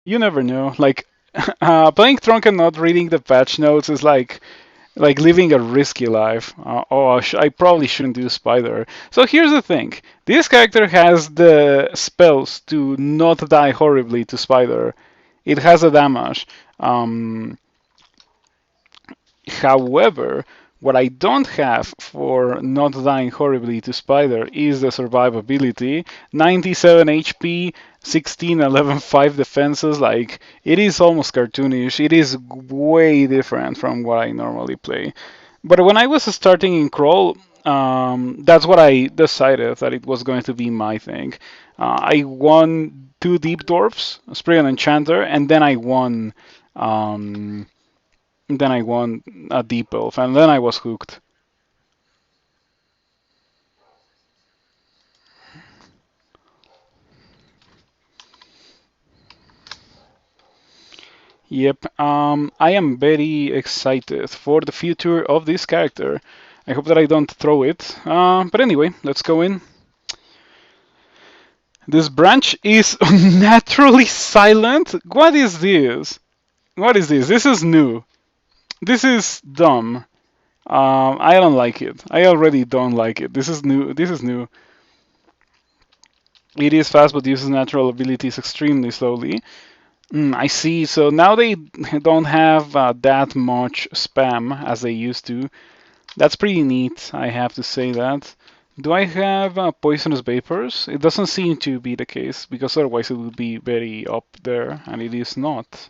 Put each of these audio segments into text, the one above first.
You never know. Like playing Trunk and not reading the patch notes is like living a risky life. I probably shouldn't do Spider. So here's the thing: this character has the spells to not die horribly to Spider. It has a damage. Um, However, what I don't have for not dying horribly to Spider is the survivability. 97 HP, 16, 11, 5 defenses. Like, it is almost cartoonish. It is way different from what I normally play. But when I was starting in Crawl, that's what I decided that it was going to be my thing. I won two Deep Dwarfs, Spriggan Enchanter, and then I won a Deep Elf, and then I was hooked. Yep, I am very excited for the future of this character. I hope that I don't throw it. But anyway, let's go in. This branch is naturally silent. What is this? What is this? This is new. This is dumb. I don't like it. I already don't like it. This is new. This is new. It is fast, but uses natural abilities extremely slowly. I see. So now they don't have that much spam as they used to. That's pretty neat, I have to say that. Do I have poisonous vapors? It doesn't seem to be the case, because otherwise it would be very up there, and it is not.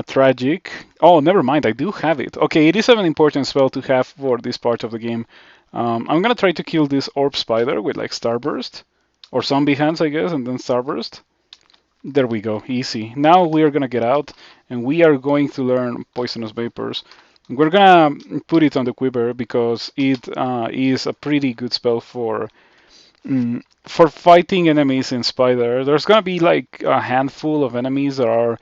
Tragic. Oh, never mind, I do have it. Okay, it is an important spell to have for this part of the game. I'm gonna try to kill this orb spider with like Starburst, or zombie hands, I guess, and then Starburst. There we go, easy. Now we are gonna get out, and we are going to learn poisonous vapors. We're gonna put it on the quiver because it is a pretty good spell for fighting enemies in Spider. There's gonna be like a handful of enemies that are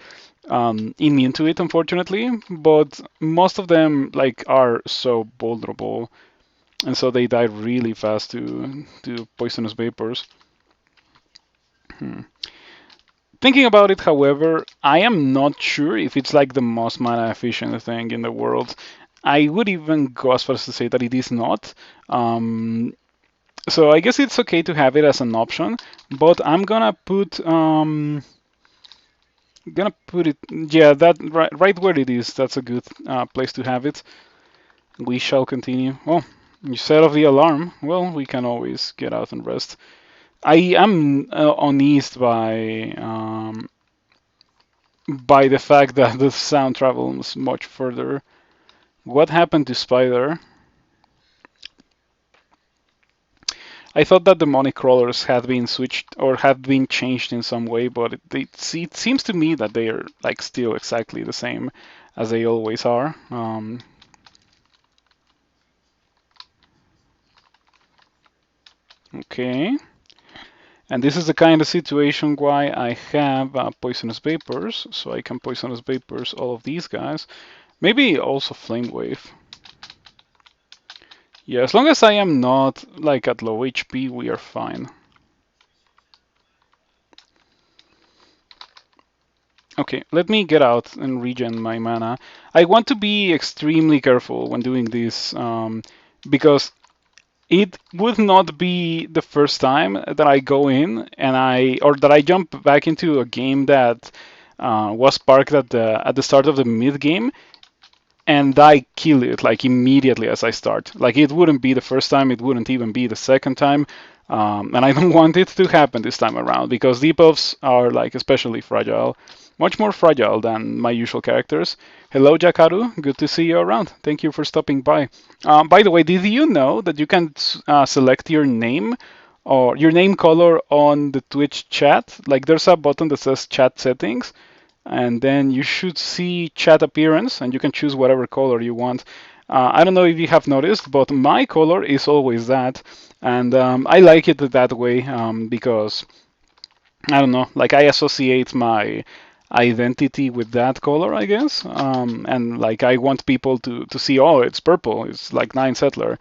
immune to it, unfortunately, but most of them like are so vulnerable, and so they die really fast to poisonous vapors. Hmm. Thinking about it, however, I am not sure if it's like the most mana efficient thing in the world. I would even go as far as to say that it is not. Um, so I guess it's okay to have it as an option, but I'm gonna put it, yeah, that right where it is. That's a good place to have it. We shall continue. Oh, you set off the alarm. Well, we can always get out and rest. I am uneased by the fact that the sound travels much further. What happened to Spider? I thought that demonic crawlers had been switched or had been changed in some way, but it seems to me that they are like still exactly the same as they always are. Okay, and this is the kind of situation why I have poisonous vapors, so I can poisonous vapors all of these guys. Maybe also flame wave. Yeah, as long as I am not like at low HP, we are fine. Okay, let me get out and regen my mana. I want to be extremely careful when doing this because it would not be the first time that I go in and or that I jump back into a game that was parked at the start of the mid game and I kill it like immediately as I start. Like it wouldn't be the first time, it wouldn't even be the second time. And I don't want it to happen this time around because deep elves are like especially fragile, much more fragile than my usual characters. Hello, Jakaru. Good to see you around. Thank you for stopping by. By the way, did you know that you can select your name or your name color on the Twitch chat? Like there's a button that says chat settings and then you should see chat appearance and you can choose whatever color you want. I don't know if you have noticed, but my color is always that, and I like it that way because I don't know, like I associate my identity with that color, I guess, and like I want people to see, oh, it's purple, it's like Nine Settler.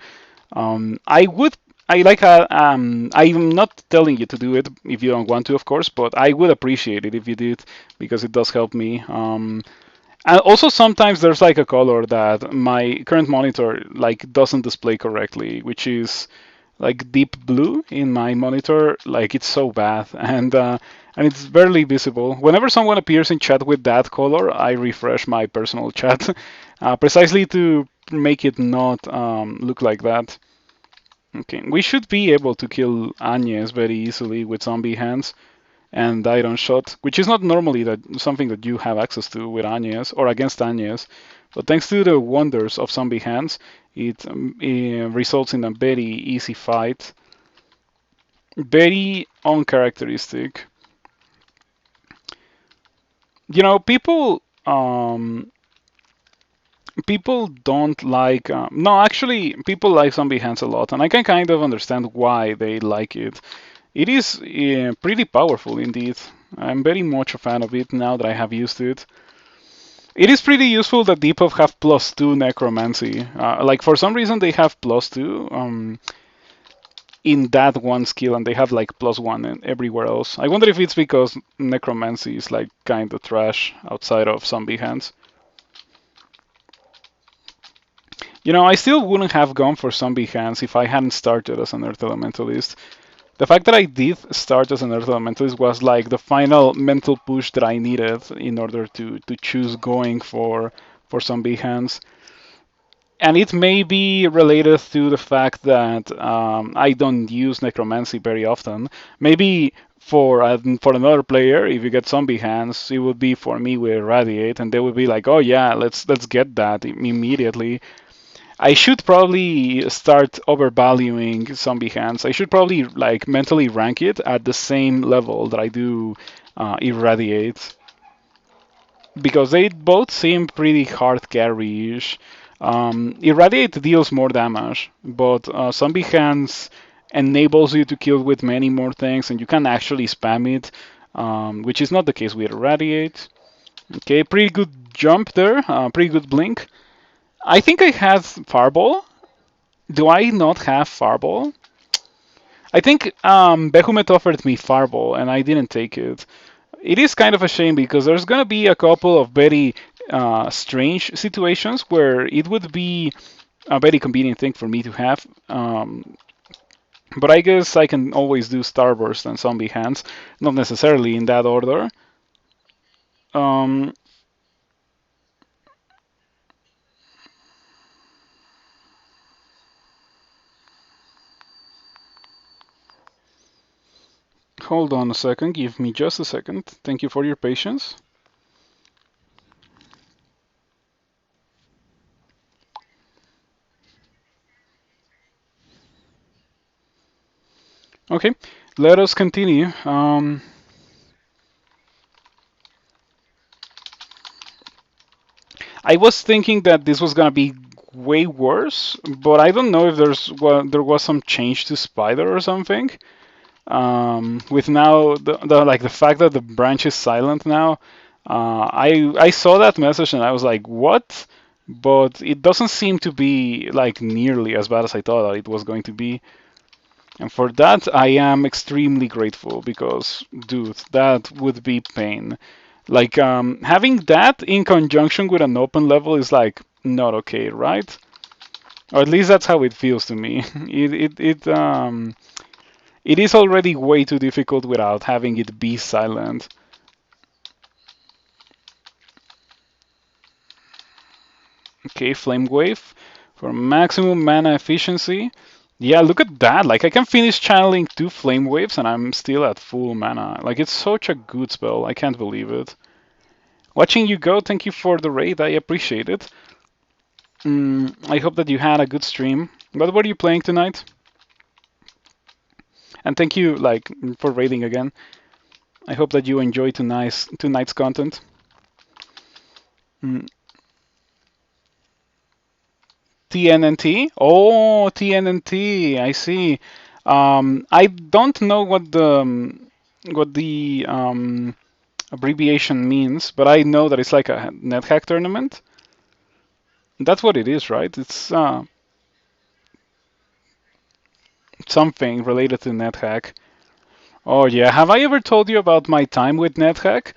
I would I'm not telling you to do it if you don't want to, of course, but I would appreciate it if you did because it does help me. And also sometimes there's like a color that my current monitor like doesn't display correctly, which is like deep blue in my monitor. Like it's so bad, and it's barely visible. Whenever someone appears in chat with that color, I refresh my personal chat, precisely to make it not look like that. Okay, we should be able to kill Agnes very easily with zombie hands and iron shot, which is not normally something that you have access to with Agnes or against Agnes. But thanks to the wonders of zombie hands, it results in a very easy fight. Very uncharacteristic. You know, people don't like. No, actually, people like zombie hands a lot, and I can kind of understand why they like it. It is pretty powerful indeed. I'm very much a fan of it now that I have used it. It is pretty useful that Depop have +2 necromancy. Like for some reason they have +2 in that one skill, and they have like +1 everywhere else. I wonder if it's because necromancy is like kind of trash outside of zombie hands. You know, I still wouldn't have gone for zombie hands if I hadn't started as an Earth Elementalist. The fact that I did start as an Earth Elementalist was like the final mental push that I needed in order to choose going for zombie hands. And it may be related to the fact that I don't use necromancy very often. Maybe for another player, if you get zombie hands, it would be for me with irradiate, and they would be like, oh yeah, let's get that immediately. I should probably start overvaluing zombie hands. I should probably like mentally rank it at the same level that I do irradiate because they both seem pretty hard carry-ish. Irradiate deals more damage, but zombie hands enables you to kill with many more things, and you can actually spam it, which is not the case with irradiate. Okay, pretty good jump there, pretty good blink. I think I had Fireball. Do I not have Fireball? I think Behemoth offered me Fireball and I didn't take it. It is kind of a shame because there's gonna be a couple of very strange situations where it would be a very convenient thing for me to have. But I guess I can always do Starburst and Zombie Hands, not necessarily in that order. Um, Hold on a second, give me just a second. Thank you for your patience. Okay, let us continue. I was thinking that this was gonna be way worse, but I don't know if there was some change to Spider or something. With now the fact that the branch is silent now, I saw that message and I was like, what? But it doesn't seem to be like nearly as bad as I thought it was going to be. And for that, I am extremely grateful because, dude, that would be pain. Like, having that in conjunction with an open level is like not okay, right? Or at least that's how it feels to me. It is already way too difficult without having it be silent. Okay, Flame Wave for maximum mana efficiency. Yeah, look at that. Like, I can finish channeling 2 Flame Waves and I'm still at full mana. Like, it's such a good spell. I can't believe it. Watching you go, thank you for the raid. I appreciate it. I hope that you had a good stream. What were you playing tonight? And thank you, like, for raiding again. I hope that you enjoyed tonight's content. Mm, TNNT? Oh, TNNT. I see. I don't know what the abbreviation means, but I know that it's like a NetHack tournament. That's what it is, right? It's something related to NetHack. Oh yeah, have I ever told you about my time with NetHack?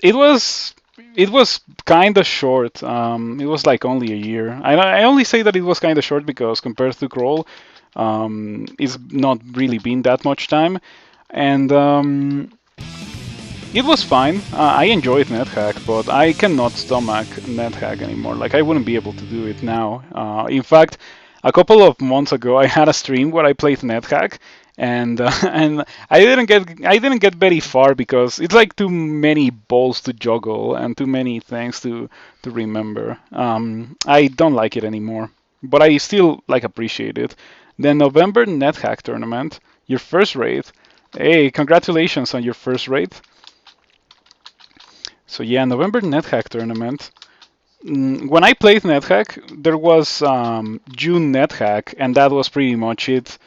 It was it was kind of short. It was like only a year. I only say that it was kind of short because compared to Crawl, it's not really been that much time, and it was fine. I enjoyed NetHack, but I cannot stomach NetHack anymore. Like I wouldn't be able to do it now. In fact, a couple of months ago, I had a stream where I played NetHack, and and I didn't get very far because it's like too many balls to juggle and too many things to remember. I don't like it anymore, but I still like appreciate it. The November NetHack tournament, your first raid. Hey, congratulations on your first raid. So yeah, November NetHack tournament. When I played NetHack, there was June NetHack, and that was pretty much it.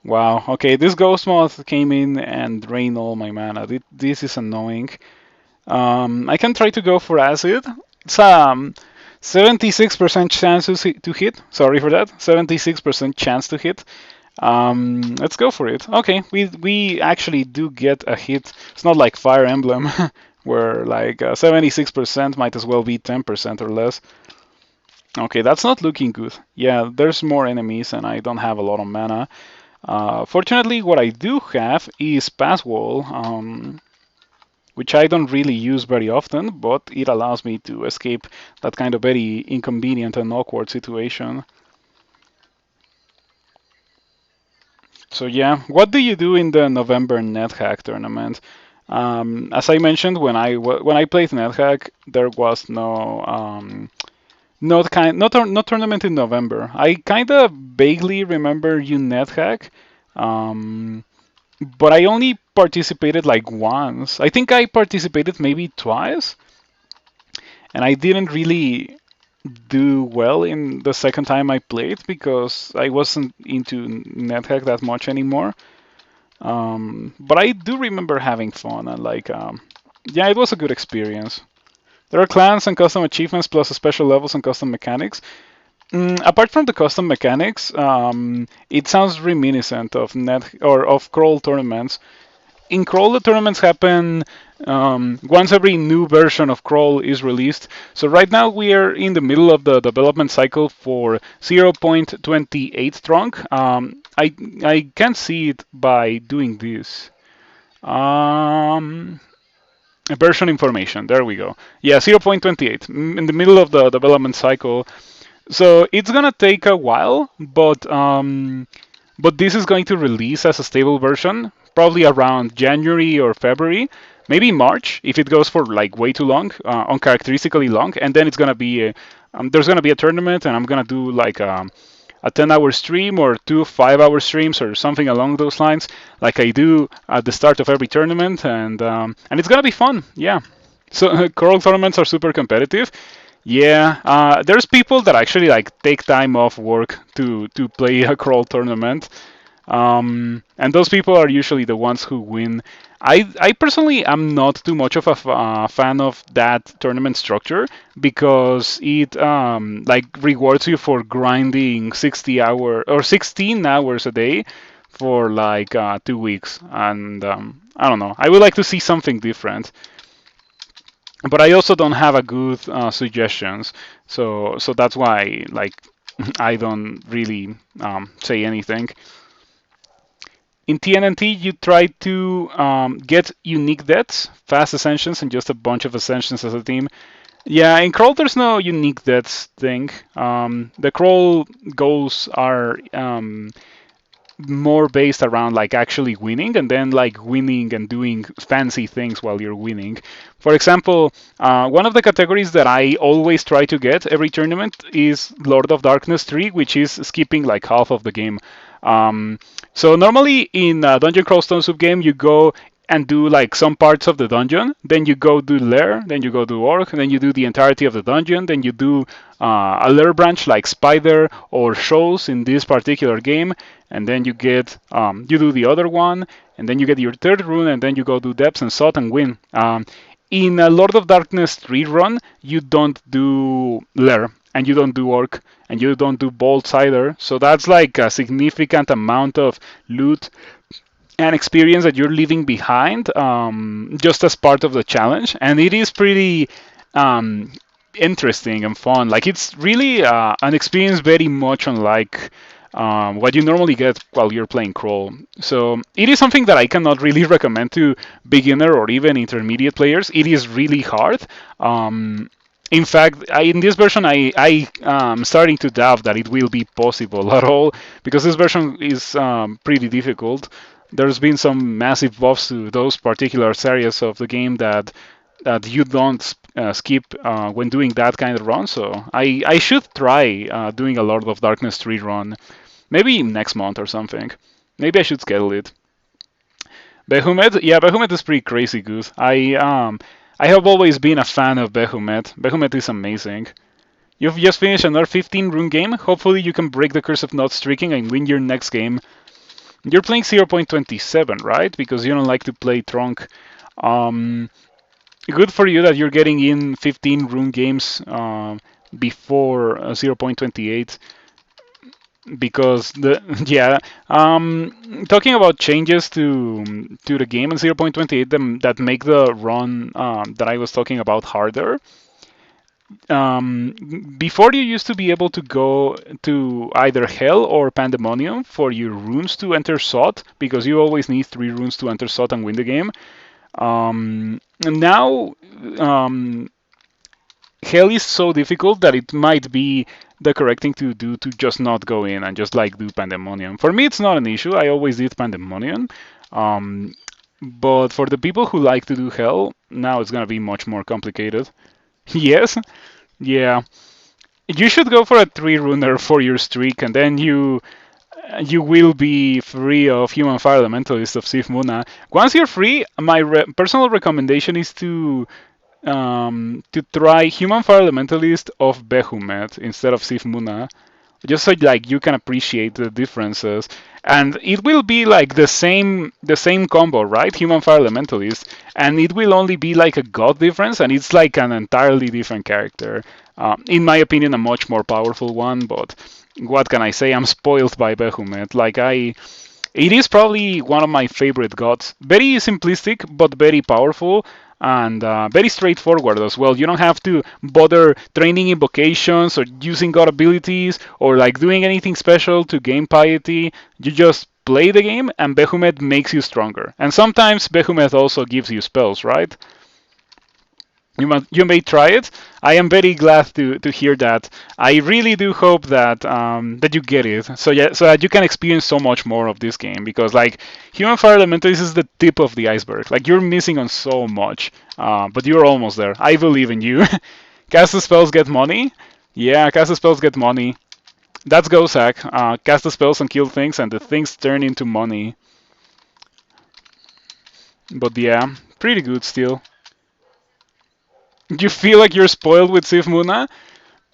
Wow. Okay, this Ghost Moth came in and drained all my mana. This is annoying. I can try to go for Acid. It's 76% chance to hit. Sorry for that. 76% chance to hit. Let's go for it. Okay, we actually do get a hit. It's not like Fire Emblem, where like 76% might as well be 10% or less. Okay, that's not looking good. Yeah, there's more enemies and I don't have a lot of mana. Fortunately, what I do have is Pass Wall, which I don't really use very often, but it allows me to escape that kind of very inconvenient and awkward situation. So yeah, what do you do in the November NetHack tournament? As I mentioned, when I played NetHack, there was no tournament in November. I kind of vaguely remember you NetHack, um, but I only participated like once. I think I participated maybe twice, and I didn't really do well in the second time I played because I wasn't into NetHack that much anymore. But I do remember having fun and like, yeah, it was a good experience. There are clans and custom achievements plus special levels and custom mechanics. Apart from the custom mechanics, it sounds reminiscent of net or of crawl tournaments. In Crawl, the tournaments happen once every new version of Crawl is released. So right now we are in the middle of the development cycle for 0.28 Trunk. I can see it by doing this. Um, Version information. There we go. Yeah, 0.28 in the middle of the development cycle. So it's gonna take a while, but this is going to release as a stable version probably around January or February, maybe March if it goes for like way too long, uncharacteristically long, and then it's gonna be there's gonna be a tournament, and I'm gonna do like a 10-hour stream or two 5-hour streams or something along those lines, like I do at the start of every tournament, and it's gonna be fun. Yeah. So Coral tournaments are super competitive. Yeah, there's people that actually like take time off work to play a crawl tournament, and those people are usually the ones who win. I personally am not too much of a fan of that tournament structure because it like rewards you for grinding 16 hours a day for like 2 weeks, and I don't know. I would like to see something different, but I also don't have a good suggestions. So that's why like I don't really say anything. In TNNT, you try to get unique deaths, fast ascensions, and just a bunch of ascensions as a team. Yeah, in Crawl, there's no unique deaths thing. The Crawl goals are more based around like actually winning and then like winning and doing fancy things while you're winning. For example, one of the categories that I always try to get every tournament is Lord of Darkness 3, which is skipping like half of the game. So normally in Dungeon Crawl Stone Soup game, you go and do like some parts of the dungeon, then you go do lair, then you go do orc, then you do the entirety of the dungeon, then you do a lair branch like spider or shows in this particular game, and then you do the other one, and then you get your third rune, and then you go do depths and salt and win. In a Lord of Darkness 3 run, you don't do lair. and you don't do orc, and you don't do bolts either. So that's like a significant amount of loot and experience that you're leaving behind, just as part of the challenge. And it is pretty um, interesting and fun. Like it's really an experience very much unlike what you normally get while you're playing Crawl. So it is something that I cannot really recommend to beginner or even intermediate players. It is really hard. In fact, in this version, I am starting to doubt that it will be possible at all because this version is pretty difficult. There's been some massive buffs to those particular areas of the game that you don't skip when doing that kind of run. So I should try doing a Lord of Darkness 3 run, maybe next month or something. Maybe I should schedule it. Behemoth, yeah, Behemoth is pretty crazy good. I have always been a fan of Behemoth. Behemoth is amazing. You've just finished another 15 rune game. Hopefully you can break the curse of not streaking and win your next game. You're playing 0.27, right? Because you don't like to play Trunk. Um, Good for you that you're getting in 15 rune games before 0.28 because the yeah talking about changes to the game in 0.28 that make the run that I was talking about harder. Before you used to be able to go to either Hell or Pandemonium for your runes to enter Sot because you always need 3 runes to enter Sot and win the game. Now Hell is so difficult that it might be the correct thing to do to just not go in and just like do Pandemonium. For me, it's not an issue. I always did Pandemonium. Um, but for the people who like to do Hell, now it's gonna be much more complicated. Yes, yeah. You should go for a 3 runer for your streak, and then you will be free of Human Fire Elementalist of Sif Muna. Once you're free, my personal recommendation is to try Human Fire Elementalist of Behemoth instead of Sif Muna, just so like you can appreciate the differences. And it will be like the same combo, right? Human Fire Elementalist, and it will only be like a god difference, and it's like an entirely different character. In my opinion, a much more powerful one. But what can I say? I'm spoiled by Behemoth. It is probably one of my favorite gods. Very simplistic, but very powerful and very straightforward as well. You don't have to bother training invocations or using god abilities or like doing anything special to gain piety. You just play the game and Behemoth makes you stronger. And sometimes Behemoth also gives you spells, right? You may try it. I am very glad to hear that. I really do hope that you get it. So yeah, so that you can experience so much more of this game because like Human Fire Elementalist is the tip of the iceberg. Like you're missing on so much, but you're almost there. I believe in you. Cast the spells, get money. Yeah, cast the spells, get money. That's Gozak. Cast the spells and kill things, and the things turn into money. But yeah, pretty good still. You feel like you're spoiled with Sif Muna?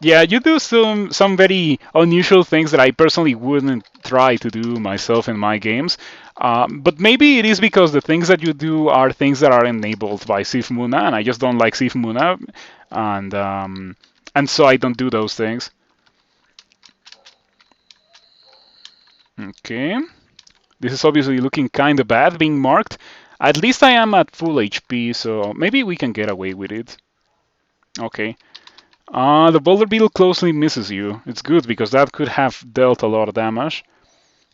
Yeah, you do some very unusual things that I personally wouldn't try to do myself in my games. But maybe it is because the things that you do are things that are enabled by Sif Muna, and I just don't like Sif Muna, and so I don't do those things. Okay, this is obviously looking kind of bad being marked. At least I am at full HP, so maybe we can get away with it. Okay. The Boulder Beetle closely misses you. It's good because that could have dealt a lot of damage.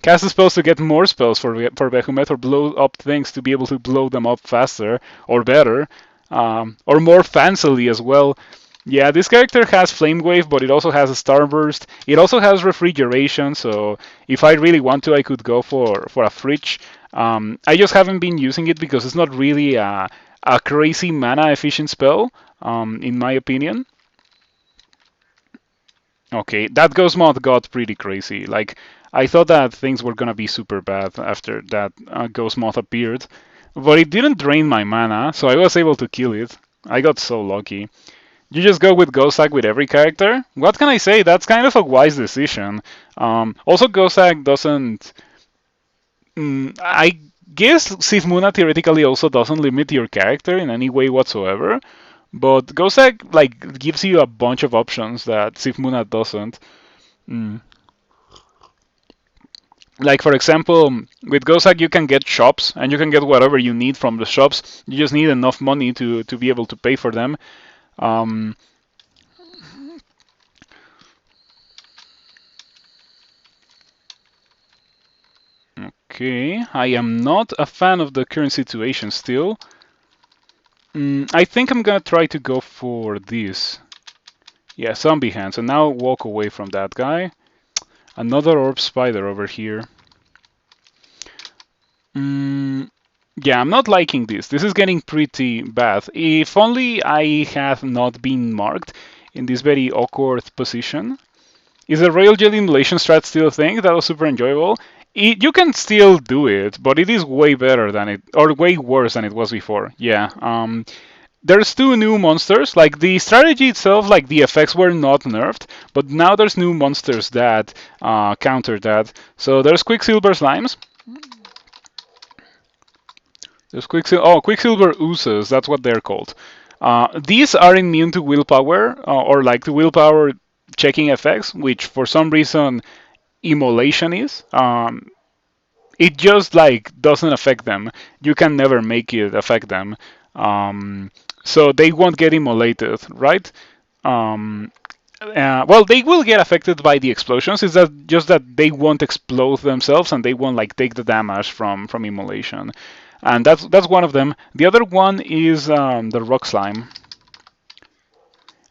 Cast the spells to get more spells for Behemoth or blow up things to be able to blow them up faster or better. Or more fancily as well. Yeah, this character has Flame Wave, but it also has a Starburst. It also has Refrigeration, so if I really want to, I could go for a Fridge. I just haven't been using it because it's not really a crazy mana efficient spell, in my opinion. Okay, that Ghost Moth got pretty crazy. Like, I thought that things were gonna be super bad after that Ghost Moth appeared, but it didn't drain my mana, so I was able to kill it. I got so lucky. You just go with Ghost with every character? What can I say? That's kind of a wise decision. Also, Ghost doesn't. I guess Sif Muna theoretically also doesn't limit your character in any way whatsoever. But Gosek like gives you a bunch of options that Sif Muna doesn't. Mm. Like for example, with Gosek you can get shops and you can get whatever you need from the shops. You just need enough money to be able to pay for them. Um, okay, I am not a fan of the current situation still. I think I'm gonna try to go for this. Yeah, zombie hands, and now walk away from that guy. Another orb spider over here. Mm, yeah, I'm not liking this. This is getting pretty bad. If only I had not been marked in this very awkward position. Is the Royal Jelly Emulation strat still a thing? That was super enjoyable. You can still do it, but it is way better than it, or way worse than it was before. Yeah. There's two new monsters. Like the strategy itself, like the effects were not nerfed, but now there's new monsters that counter that. So there's Quicksilver Slimes. There's Quicksilver Oozes. That's what they're called. These are immune to willpower, or like to willpower checking effects, which for some reason immolation is. It just like doesn't affect them. You can never make it affect them. So they won't get immolated, right? Um, well, they will get affected by the explosions. It's that just that they won't explode themselves and they won't like take the damage from immolation. And that's one of them. The other one is the rock slime.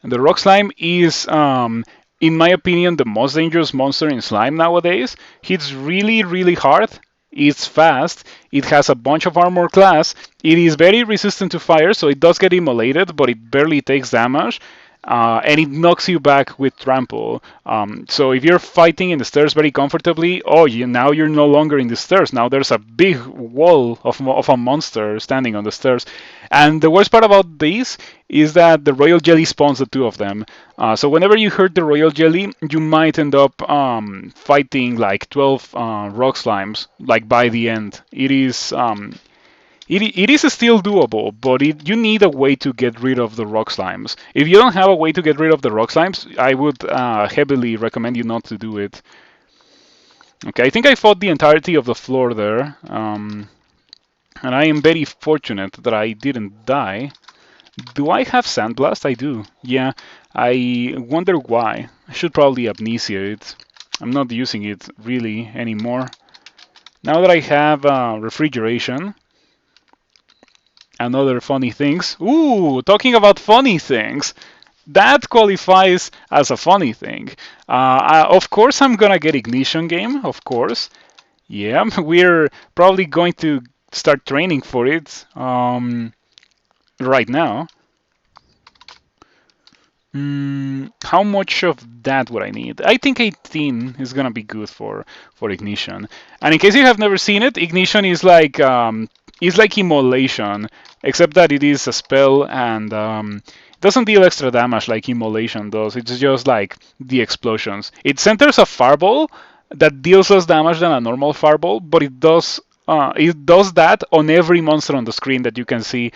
And the rock slime is, in my opinion, the most dangerous monster in slime nowadays. Hits really, really hard. It's fast. It has a bunch of armor class. It is very resistant to fire, so it does get immolated, but it barely takes damage. And it knocks you back with trample. So if you're fighting in the stairs very comfortably, now you're no longer in the stairs. Now there's a big wall of a monster standing on the stairs. And the worst part about this is that the royal jelly spawns the two of them. So whenever you hurt the royal jelly, you might end up fighting like 12 rock slimes. Like by the end, it is still doable, but you need a way to get rid of the rock slimes. If you don't have a way to get rid of the rock slimes, I would heavily recommend you not to do it. Okay, I think I fought the entirety of the floor there, and I am very fortunate that I didn't die. Do I have Sandblast? I do. Yeah, I wonder why. I should probably amnesia it. I'm not using it really anymore. Now that I have refrigeration, and other funny things. Ooh, talking about funny things. That qualifies as a funny thing. Of course, I'm gonna get Ignition Game, of course. Yeah, we're probably going to start training for it right now. How much of that would I need? I think 18 is gonna be good for Ignition. And in case you have never seen it, Ignition is like Immolation, except that it is a spell and it doesn't deal extra damage like Immolation does. It's just like the explosions. It centers a fireball that deals less damage than a normal fireball, but it does that on every monster on the screen that you can see.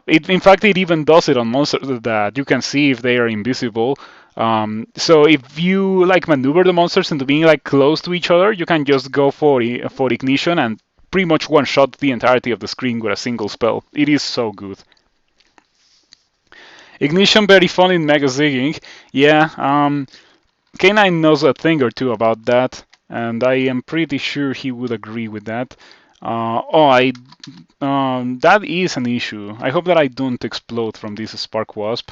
In fact, it even does it on monsters that you can see if they are invisible. So if you like maneuver the monsters into being like close to each other, you can just go for ignition and pretty much one shot the entirety of the screen with a single spell. It is so good. Ignition very fun in Mega Zigging. Yeah, K9 knows a thing or two about that, and I am pretty sure he would agree with that. That is an issue. I hope that I don't explode from this Spark Wasp.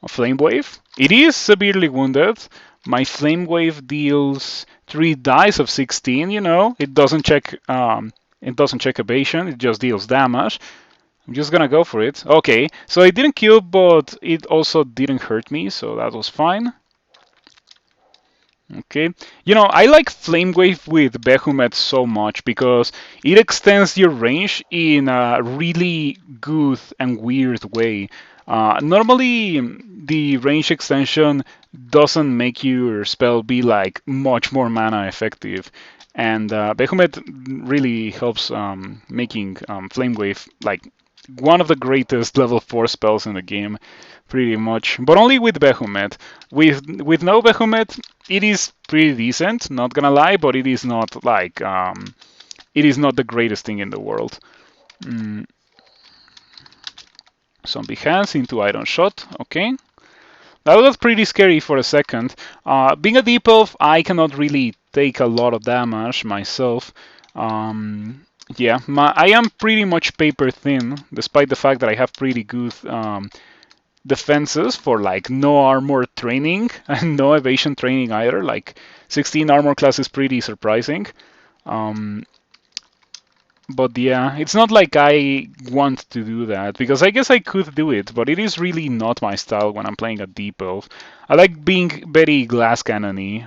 A Flame Wave. It is severely wounded. My Flame Wave deals 3 dice of 16. It doesn't check evasion. It just deals damage. I'm just gonna go for it. Okay, so it didn't kill, but it also didn't hurt me, so that was fine. Okay, I like Flame Wave with Behemoth so much because it extends your range in a really good and weird way. Normally, the range extension doesn't make your spell be like much more mana effective, and Behemoth really helps making Flame Wave like one of the greatest level 4 spells in the game, pretty much. But only with Behemoth. With no Behemoth, it is pretty decent, not gonna lie, but it is not like it is not the greatest thing in the world. Mm, Zombie hands into iron shot. Okay. That was pretty scary for a second. Being a deep elf, I cannot really take a lot of damage myself. Yeah, I am pretty much paper thin, despite the fact that I have pretty good defenses for like no armor training and no evasion training either. Like 16 armor class is pretty surprising. Um, but yeah, it's not like I want to do that because I guess I could do it, but it is really not my style when I'm playing a deep elf. I like being very glass cannony.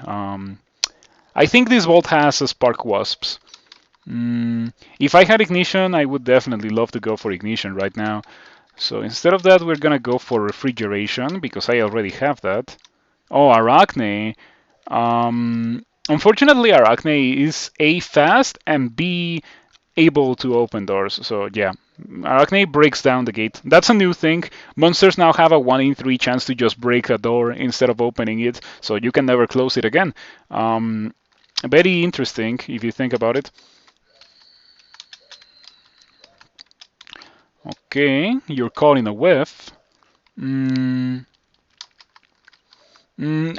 I think this vault has a spark wasps. If I had ignition, I would definitely love to go for ignition right now. So instead of that, we're gonna go for refrigeration because I already have that. Oh, Arachne. Unfortunately, Arachne is A, fast, and B, able to open doors. So yeah, Arachne breaks down the gate. That's a new thing. Monsters now have a 1 in 3 chance to just break a door instead of opening it, so you can never close it again. Very interesting if you think about it. Okay, you're caught in a whiff. Mm,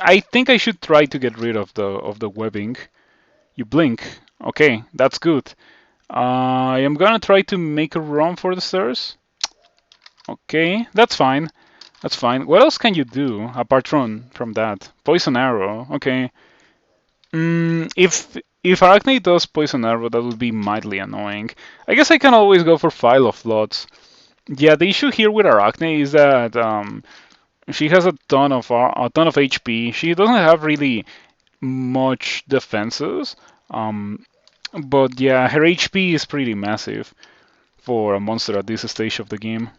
I think I should try to get rid of the webbing. You blink. Okay, that's good. I am gonna try to make a run for the stairs. Okay, that's fine. That's fine. What else can you do apart from that? Poison arrow. Okay. If Arachne does poison arrow, that would be mildly annoying. I guess I can always go for File of Floods. Yeah, the issue here with Arachne is that she has a ton of HP. She doesn't have really much defenses. Um, but yeah, her HP is pretty massive for a monster at this stage of the game.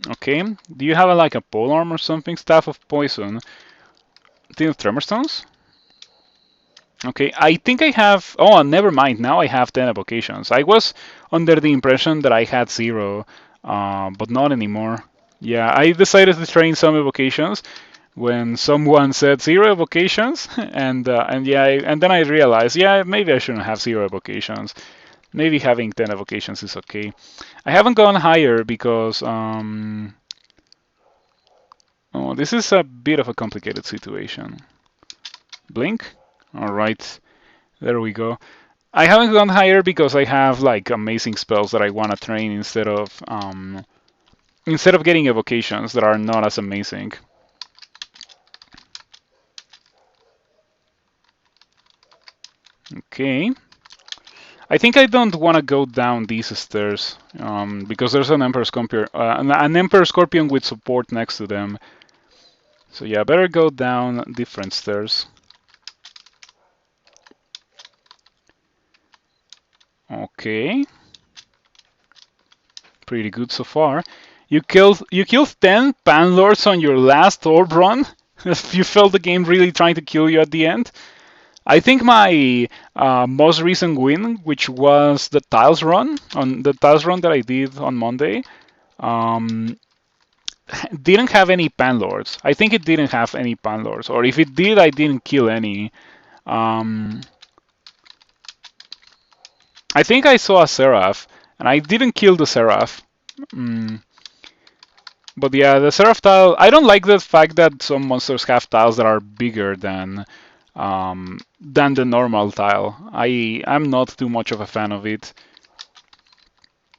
Okay. Do you have like a polearm or something? Staff of Poison. Tin of Tremor Stones? Okay, I think I have. Oh, never mind. Now I have 10 evocations. I was under the impression that I had 0, but not anymore. Yeah, I decided to train some evocations when someone said 0 evocations, and yeah, and then I realized, yeah, maybe I shouldn't have 0 evocations. Maybe having 10 evocations is okay. I haven't gone higher because oh, this is a bit of a complicated situation. Blink. All right, there we go. I haven't gone higher because I have like amazing spells that I want to train instead of getting evocations that are not as amazing. Okay. I think I don't want to go down these stairs because there's an Emperor Scorpion with support next to them. So yeah, better go down different stairs. Okay. Pretty good so far. You killed 10 Panlords on your last orb run. You felt the game really trying to kill you at the end. I think my most recent win, which was the tiles run that I did on Monday, um, didn't have any Panlords. I think it didn't have any Panlords, or if it did, I didn't kill any. Um, I think I saw a Seraph, and I didn't kill the Seraph. Mm, but yeah, the Seraph tile, I don't like the fact that some monsters have tiles that are bigger than the normal tile. I'm not too much of a fan of it.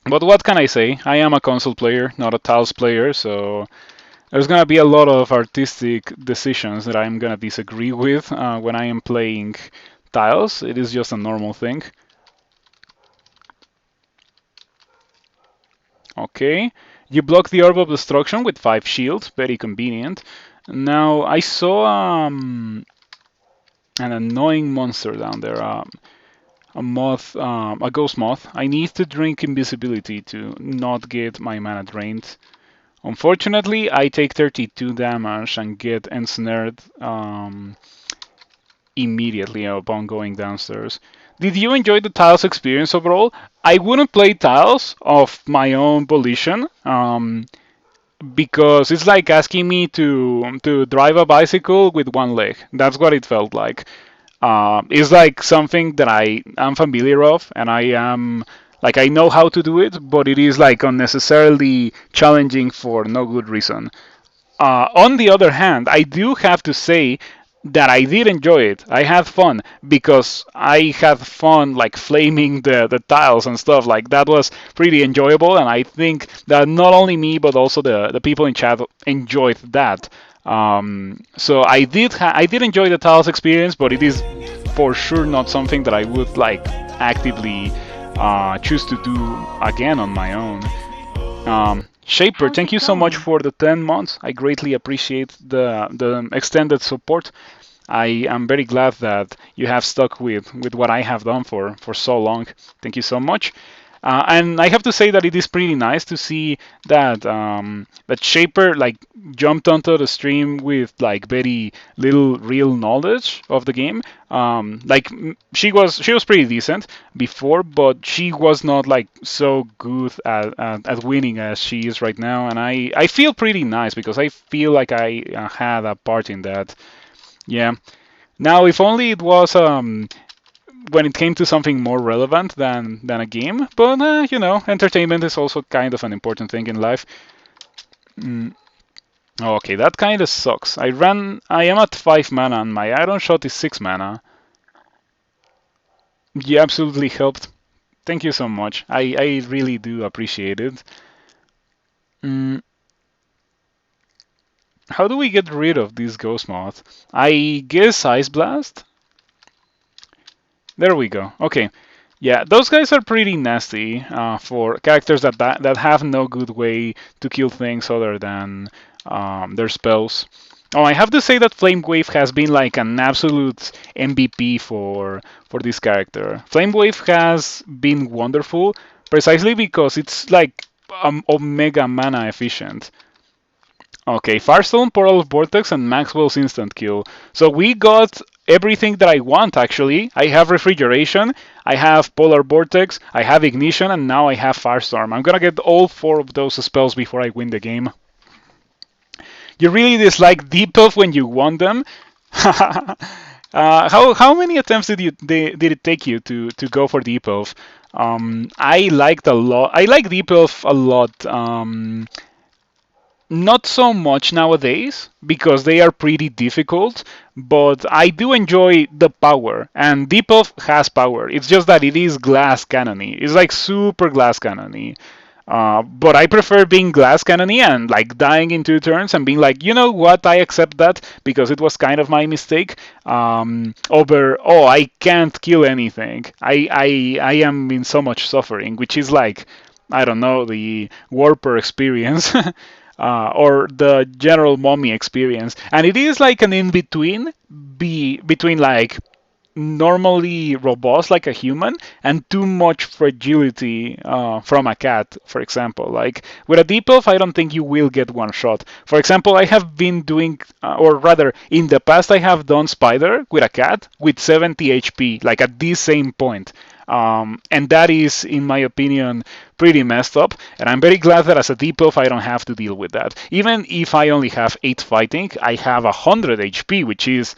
But what can I say? I am a console player, not a tiles player, so there's gonna be a lot of artistic decisions that I'm gonna disagree with when I am playing tiles. It is just a normal thing. Okay, you block the Orb of Destruction with 5 shield, very convenient. Now I saw an annoying monster down there, a moth, a ghost moth. I need to drink invisibility to not get my mana drained. Unfortunately, I take 32 damage and get ensnared immediately upon going downstairs. Did you enjoy the Tiles experience overall? I wouldn't play Tiles of my own volition. Because it's like asking me to drive a bicycle with one leg. That's what it felt like. It's like something that I am familiar of, and I am like I know how to do it, but it is like unnecessarily challenging for no good reason. On the other hand, I do have to say that I did enjoy it. I had fun because I had fun like flaming the tiles and stuff. Like that was pretty enjoyable, and I think that not only me but also the people in chat enjoyed that. So I did enjoy the tiles experience, but it is for sure not something that I would like actively choose to do again on my own. Shaper, How's thank it you so much going? for the 10 months. I greatly appreciate the extended support. I am very glad that you have stuck with what I have done for so long. Thank you so much. And I have to say that it is pretty nice to see that Shaper like jumped onto the stream with like very little real knowledge of the game. Like she was pretty decent before, but she was not like so good at winning as she is right now. And I feel pretty nice because I feel like I had a part in that. Yeah. Now, if only it was when it came to something more relevant than a game. But entertainment is also kind of an important thing in life. Mm, okay, that kind of sucks. I am at 5 mana and my iron shot is 6 mana. You absolutely helped. Thank you so much. I really do appreciate it. Mm, how do we get rid of this ghost moth? I guess Ice Blast? There we go. Okay. Yeah, those guys are pretty nasty for characters that have no good way to kill things other than their spells. Oh, I have to say that Flame Wave has been like an absolute MVP for this character. Flame Wave has been wonderful precisely because it's like omega mana efficient. Okay, Firestone, Portal Vortex, and Maxwell's Instant Kill. So we got everything that I want actually. I have Refrigeration, I have Polar Vortex, I have Ignition, and now I have Firestorm. I'm gonna get all four of those spells before I win the game. You really dislike Deep Elf when you want them? How many attempts did it take you to go for Deep Elf? I liked a lot. I like Deep Elf a lot. Not so much nowadays because they are pretty difficult, but I do enjoy the power. And Deep Elf has power. It's just that it is glass cannony. It's like super glass cannony. But I prefer being glass cannony and like dying in 2 turns and being like, you know what, I accept that because it was kind of my mistake. Over, oh, I can't kill anything. I am in so much suffering, which is like, I don't know, the Warper experience. Or the general mommy experience, and it is like an in between, between like normally robust like a human and too much fragility from a cat, for example. Like with a deep elf, I don't think you will get one shot. For example, I have been doing, or rather, in the past, I have done spider with a cat with 70 HP, like at this same point. And that is, in my opinion, pretty messed up. And I'm very glad that as a deep elf, I don't have to deal with that. Even if I only have 8 fighting, I have 100 HP, which is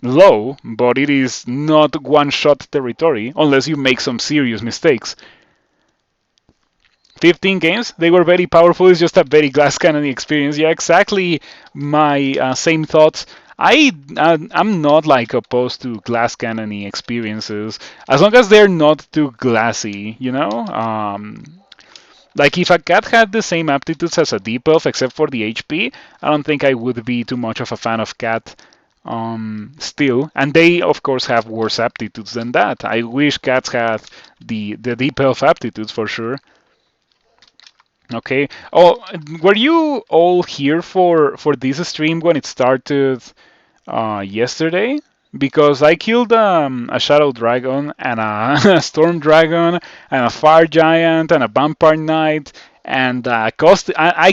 low, but it is not one-shot territory unless you make some serious mistakes. 15 games, they were very powerful. It's just a very glass cannon experience. Yeah, exactly my same thoughts. I'm not like opposed to glass cannon experiences as long as they're not too glassy, you know. Like if a cat had the same aptitudes as a deep elf except for the HP, I don't think I would be too much of a fan of cat still. And they of course have worse aptitudes than that. I wish cats had the deep elf aptitudes for sure. Okay. Oh, were you all here for this stream when it started yesterday? Because I killed a shadow dragon and a storm dragon and a fire giant and a vampire knight and I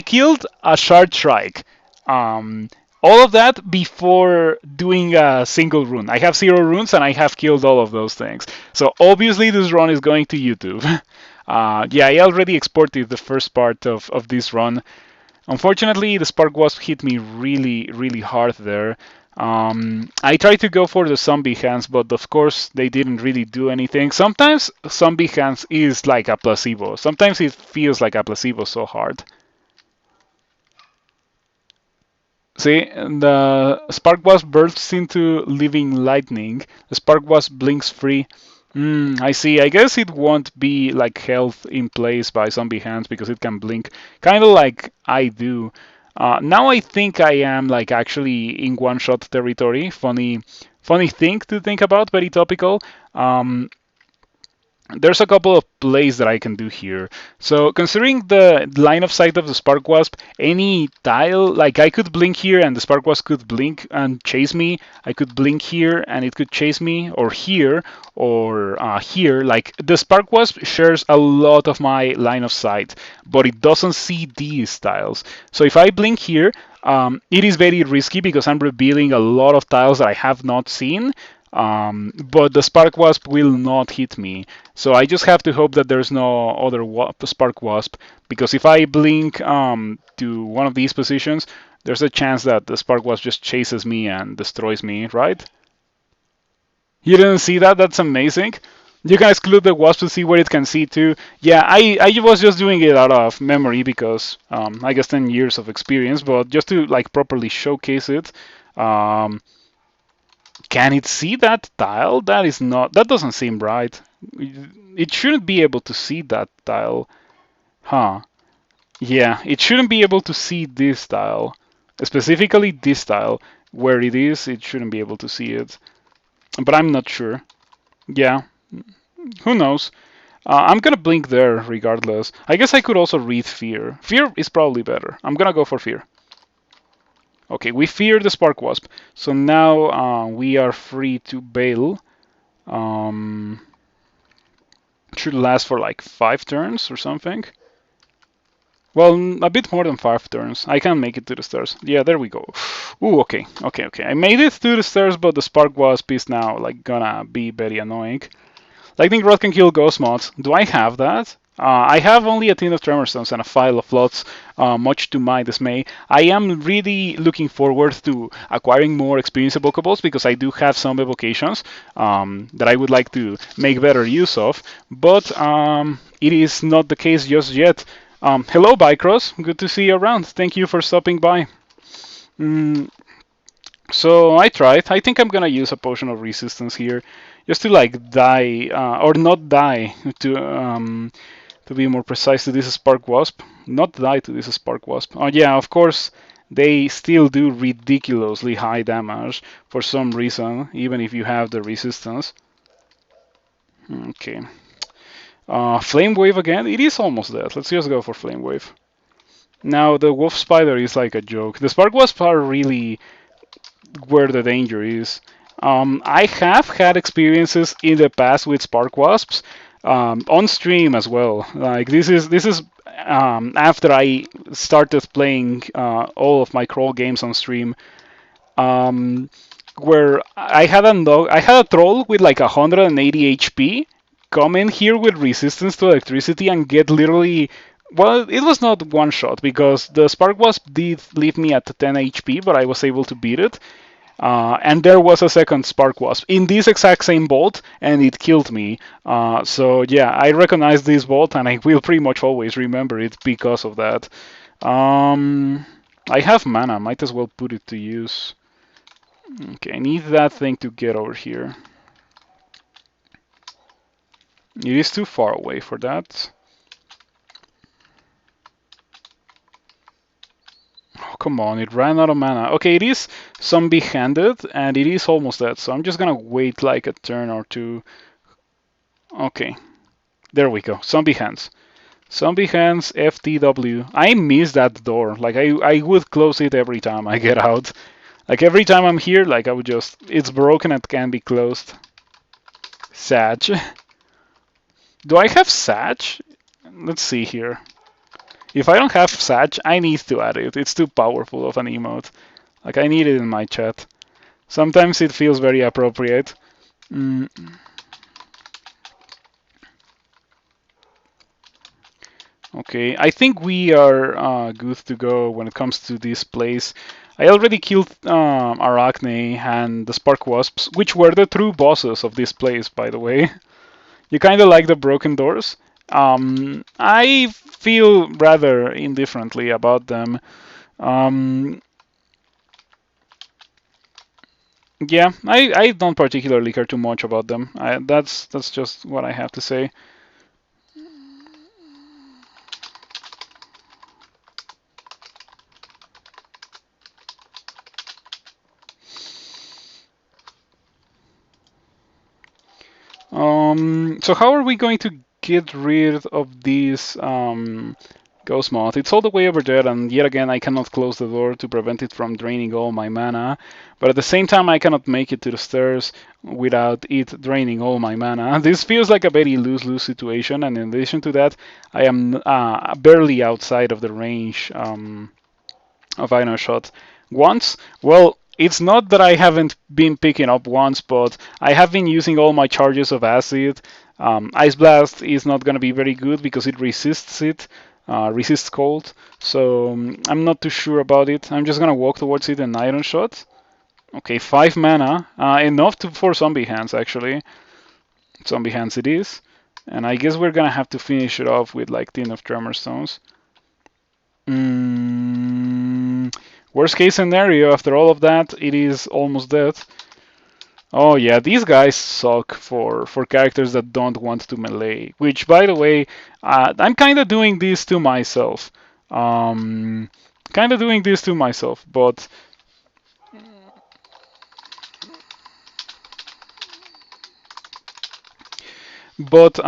killed a shard shrike. Um, All of that before doing a single rune. I have 0 runes and I have killed all of those things. So obviously this run is going to YouTube. Yeah, I already exported the first part of this run. Unfortunately, the Spark Wasp hit me really, really hard there. I tried to go for the zombie hands, but of course they didn't really do anything. Sometimes zombie hands is like a placebo. Sometimes it feels like a placebo so hard. See, the Spark Wasp bursts into living lightning. The Spark Wasp blinks free. I see. I guess it won't be like health in place by zombie hands because it can blink, kind of like I do. Now I think I am like actually in one-shot territory. Funny thing to think about. Very topical. There's a couple of plays that I can do here. So considering the line of sight of the Spark Wasp, any tile, like I could blink here and the Spark Wasp could blink and chase me. I could blink here and it could chase me, or here, or here. Like the Spark Wasp shares a lot of my line of sight, but it doesn't see these tiles. So if I blink here, it is very risky because I'm revealing a lot of tiles that I have not seen. But the Spark Wasp will not hit me. So I just have to hope that there's no other Spark Wasp, because if I blink to one of these positions, there's a chance that the Spark Wasp just chases me and destroys me, right? You didn't see that? That's amazing. You can exclude the wasp to see what it can see too. Yeah, I was just doing it out of memory because I guess 10 years of experience, but just to like properly showcase it. Um, Can it see that tile? That is not. That doesn't seem right. It shouldn't be able to see that tile. Huh. Yeah, it shouldn't be able to see this tile. Specifically this tile. Where it is, it shouldn't be able to see it. But I'm not sure. Yeah, who knows? I'm gonna blink there regardless. I guess I could also read fear. Fear is probably better. I'm gonna go for fear. Okay, we fear the Spark Wasp. So now we are free to bail. Um, should last for like 5 turns or something. Well, a bit more than 5 turns. I can make it to the stairs. Yeah, there we go. Ooh, okay. I made it to the stairs, but the Spark Wasp is now like gonna be very annoying. Lightning Rod can kill ghost mods. Do I have that? I have only a tin of tremor stones and a file of flots, much to my dismay. I am really looking forward to acquiring more experience evocables because I do have some evocations that I would like to make better use of, but it is not the case just yet. Hello, Bicross. Good to see you around. Thank you for stopping by. Mm, so I tried. I think I'm gonna use a potion of resistance here, just to like die or not die to be more precise to this Spark Wasp. Not die to this Spark Wasp. Oh yeah, of course they still do ridiculously high damage for some reason, even if you have the resistance. Okay. Flame Wave again. It is almost dead. Let's just go for Flame Wave. Now the Wolf Spider is like a joke. The Spark Wasps are really where the danger is. I have had experiences in the past with Spark Wasps on stream as well. Like this is after I started playing all of my crawl games on stream, um, where I had a troll with like 180 HP come in here with resistance to electricity and get literally. Well, it was not one shot because the Spark Wasp did leave me at 10 HP, but I was able to beat it. And there was a second Spark Wasp in this exact same bolt, and it killed me. So yeah, I recognize this bolt, and I will pretty much always remember it because of that. I have mana, might as well put it to use. Okay, I need that thing to get over here. It is too far away for that. Oh, come on, it ran out of mana. Okay, it is zombie-handed, and it is almost dead, so I'm just gonna wait like a turn or two. Okay, there we go. Zombie hands. Zombie hands FTW. I miss that door. Like I would close it every time I get out. Like every time I'm here, like I would just it's broken and can be closed. Sag. Do I have Sag? Let's see here. If I don't have Sag, I need to add it. It's too powerful of an emote. Like, I need it in my chat. Sometimes it feels very appropriate. Mm. Okay, I think we are good to go when it comes to this place. I already killed Arachne and the Spark Wasps, which were the true bosses of this place, by the way. You kind of like the broken doors. I feel rather indifferently about them. Um, yeah, I don't particularly care too much about them. That's just what I have to say. So how are we going to get rid of this ghost moth? It's all the way over there, and yet again I cannot close the door to prevent it from draining all my mana. But at the same time, I cannot make it to the stairs without it draining all my mana. This feels like a very lose-lose situation, and in addition to that, I am barely outside of the range of Iron Shot. Once, well, it's not that I haven't been picking up once, but I have been using all my charges of acid. Ice Blast is not going to be very good because it resists resists cold. So I'm not too sure about it. I'm just going to walk towards it and Iron Shot. Okay, 5 mana. Enough for Zombie Hands, actually. Zombie Hands it is. And I guess we're going to have to finish it off with like Tin of Tremor Stones. Worst case scenario, after all of that, it is almost dead. Oh yeah, these guys suck for characters that don't want to melee. Which, by the way, I'm kind of doing this to myself. Kind of doing this to myself, but but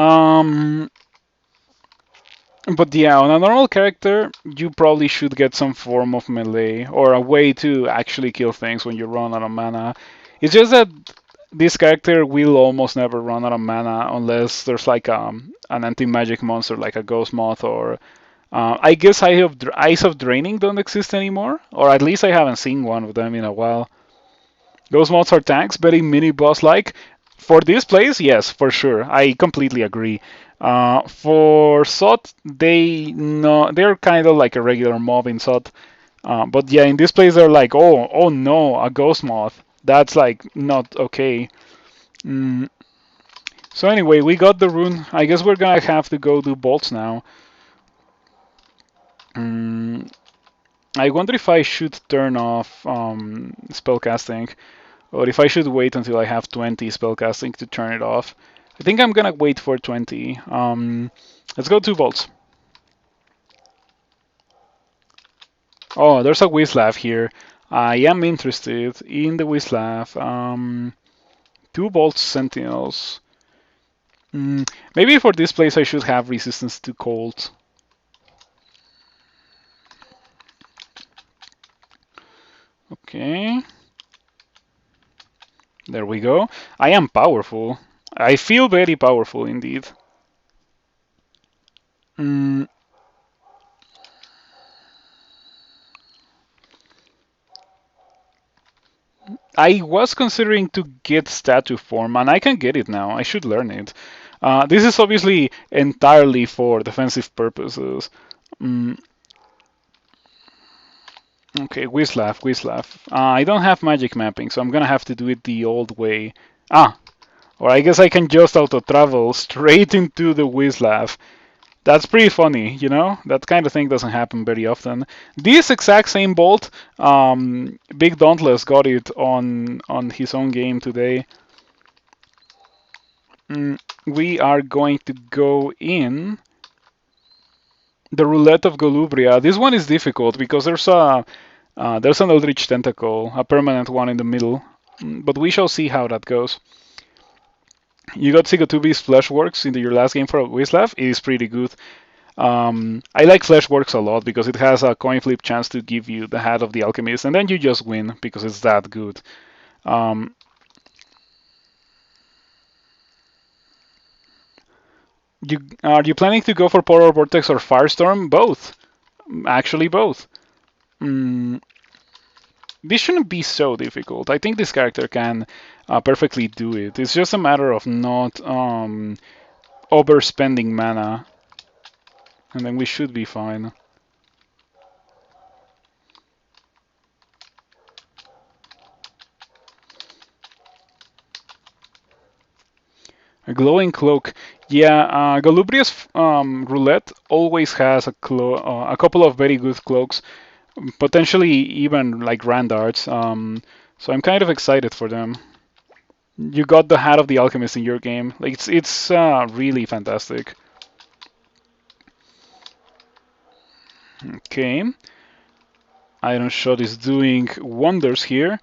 yeah, on a normal character, you probably should get some form of melee or a way to actually kill things when you run out of mana. It's just that this character will almost never run out of mana unless there's like an anti-magic monster like a ghost moth or I guess Eyes of Draining don't exist anymore, or at least I haven't seen one of them in a while. Those mods are tanks, very mini boss like. For this place, yes, for sure. I completely agree. For SOT, they're kind of like a regular mob in SOT. But yeah, in this place they're like, oh no, a ghost moth. That's like not okay. Mm. So anyway, we got the rune. I guess we're gonna have to go do bolts now. Mm. I wonder if I should turn off spellcasting. Or if I should wait until I have 20 spellcasting to turn it off. I think I'm gonna wait for 20. Let's go 2 volts. Oh, there's a Wizlav here. I am interested in the Wizlav. 2 volts sentinels. Maybe for this place I should have resistance to cold. Okay. There we go. I am powerful. I feel very powerful indeed. I was considering to get statue form, and I can get it now. I should learn it. This is obviously entirely for defensive purposes. Mm, okay, Wizlav. I don't have magic mapping, so I'm gonna have to do it the old way. Or I guess I can just auto travel straight into the Wizlav. That's pretty funny, you know? That kind of thing doesn't happen very often. This exact same bolt, Big Dauntless got it on his own game today. We are going to go in the Roulette of Golubria. This one is difficult because there's an Eldritch Tentacle, a permanent one in the middle, but we shall see how that goes. You got Sigatubi's Fleshworks into your last game for Wizlav. It is pretty good. I like Fleshworks a lot because it has a coin flip chance to give you the Hat of the Alchemist, and then you just win because it's that good. Are you planning to go for Polar Vortex or Firestorm? Both. Actually, both. Mm, this shouldn't be so difficult. I think this character can perfectly do it. It's just a matter of not overspending mana, and then we should be fine. A glowing cloak. Yeah, Galubria's roulette always has a couple of very good cloaks, potentially even like Randarts. So I'm kind of excited for them. You got the Hat of the Alchemist in your game. Like it's really fantastic. Okay, Iron Shot is doing wonders here.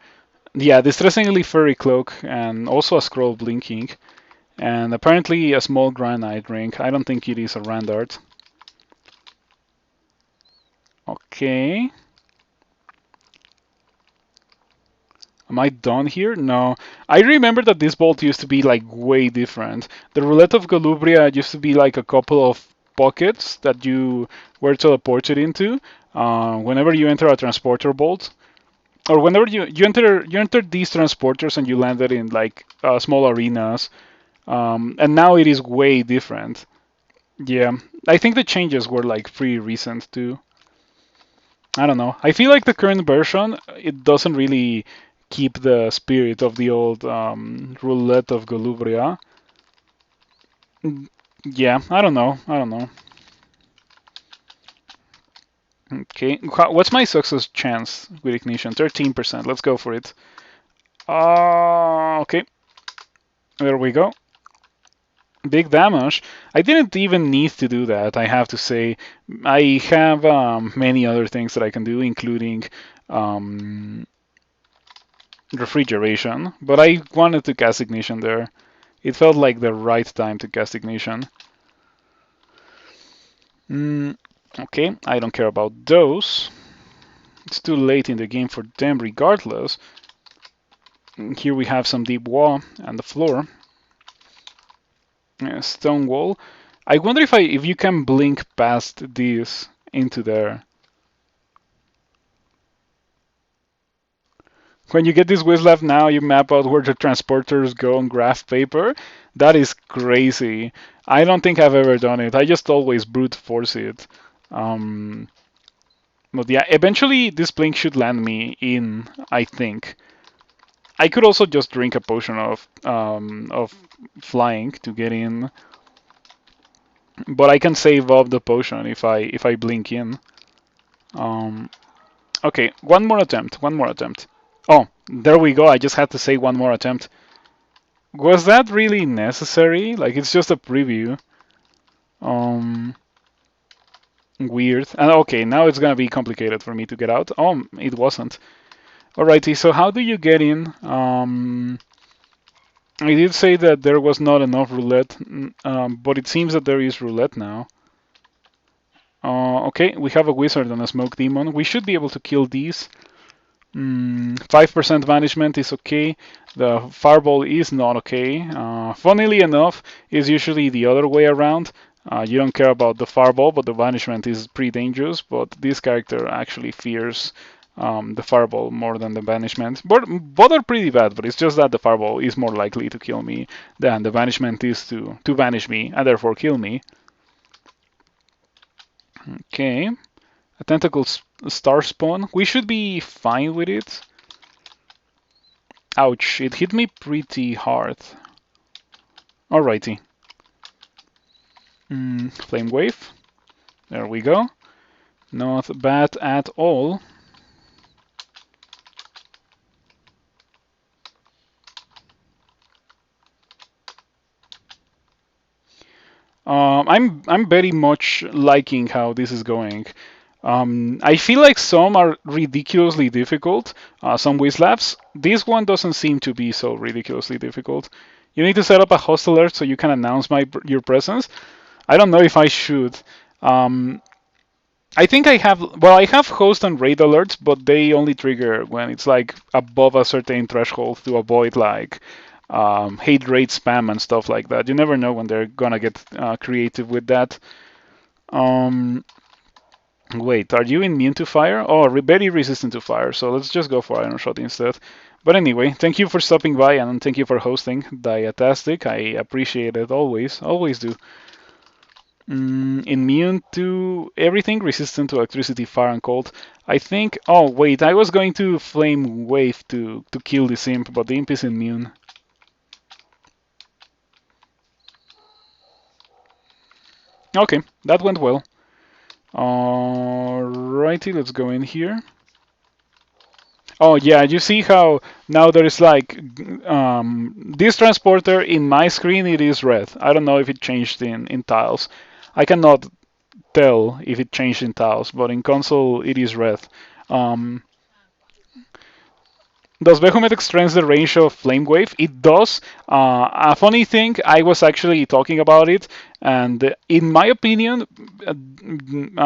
Yeah, distressingly furry cloak and also a scroll blinking. And apparently a small granite ring. I don't think it is a Randart. Okay. Am I done here? No. I remember that this bolt used to be like way different. The Roulette of Galubria used to be like a couple of pockets that you were teleported into whenever you enter a transporter bolt. Or whenever you enter these transporters and you landed in like small arenas. And now it is way different. Yeah, I think the changes were like pretty recent too. I don't know. I feel like the current version it doesn't really keep the spirit of the old Roulette of Golubria. Yeah, I don't know. I don't know. Okay, what's my success chance with Ignition? 13%. Let's go for it. Okay, there we go. Big damage. I didn't even need to do that, I have to say. I have many other things that I can do, including um, refrigeration, but I wanted to cast Ignition there. It felt like the right time to cast Ignition. Okay, I don't care about those. It's too late in the game for them regardless. Here we have some deep wall and the floor. Stone wall. I wonder if you can blink past this into there. When you get this Wizlab now, you map out where the transporters go on graph paper. That is crazy. I don't think I've ever done it. I just always brute force it. Um, but yeah, eventually this blink should land me in, I think. I could also just drink a potion of flying to get in, but I can save up the potion if I blink in. Um, okay, one more attempt. One more attempt. Oh, there we go. I just had to say one more attempt. Was that really necessary? Like, it's just a preview. Um, Weird. And okay, now it's gonna be complicated for me to get out. Oh, it wasn't. Alrighty, so how do you get in? I did say that there was not enough roulette, but it seems that there is roulette now. Okay, we have a wizard and a smoke demon. We should be able to kill these. 5% banishment is okay. The fireball is not okay. Funnily enough, it's usually the other way around. You don't care about the fireball, but the banishment is pretty dangerous. But this character actually fears the fireball more than the banishment. But both are pretty bad, but it's just that the fireball is more likely to kill me than the banishment is to banish me and therefore kill me. Okay. A tentacle star spawn. We should be fine with it. Ouch, it hit me pretty hard. Alrighty. Flame wave. There we go. Not bad at all. I'm very much liking how this is going. I feel like some are ridiculously difficult, some Wizlabs. This one doesn't seem to be so ridiculously difficult. You need to set up a host alert so you can announce your presence. I don't know if I should. Um, I think I have host and raid alerts, but they only trigger when it's like above a certain threshold to avoid like hate rate spam and stuff like that. You never know when they're gonna get creative with that. Um, Wait, are you immune to fire? Oh, very resistant to fire, so let's just go for Iron Shot instead. But anyway, thank you for stopping by and thank you for hosting. Diatastic, I appreciate it always, always do. Immune to everything, resistant to electricity, fire, and cold. I think. Oh wait, I was going to flame wave to kill this imp, but the imp is immune. Okay, that went well. Alrighty, let's go in here. Oh yeah, you see how now there is like this transporter in my screen it is red. I don't know if it changed in tiles. I cannot tell if it changed in tiles, but in console it is red. Um, does Behemoth extends the range of Flame Wave? It does. A funny thing, I was actually talking about it, and in my opinion,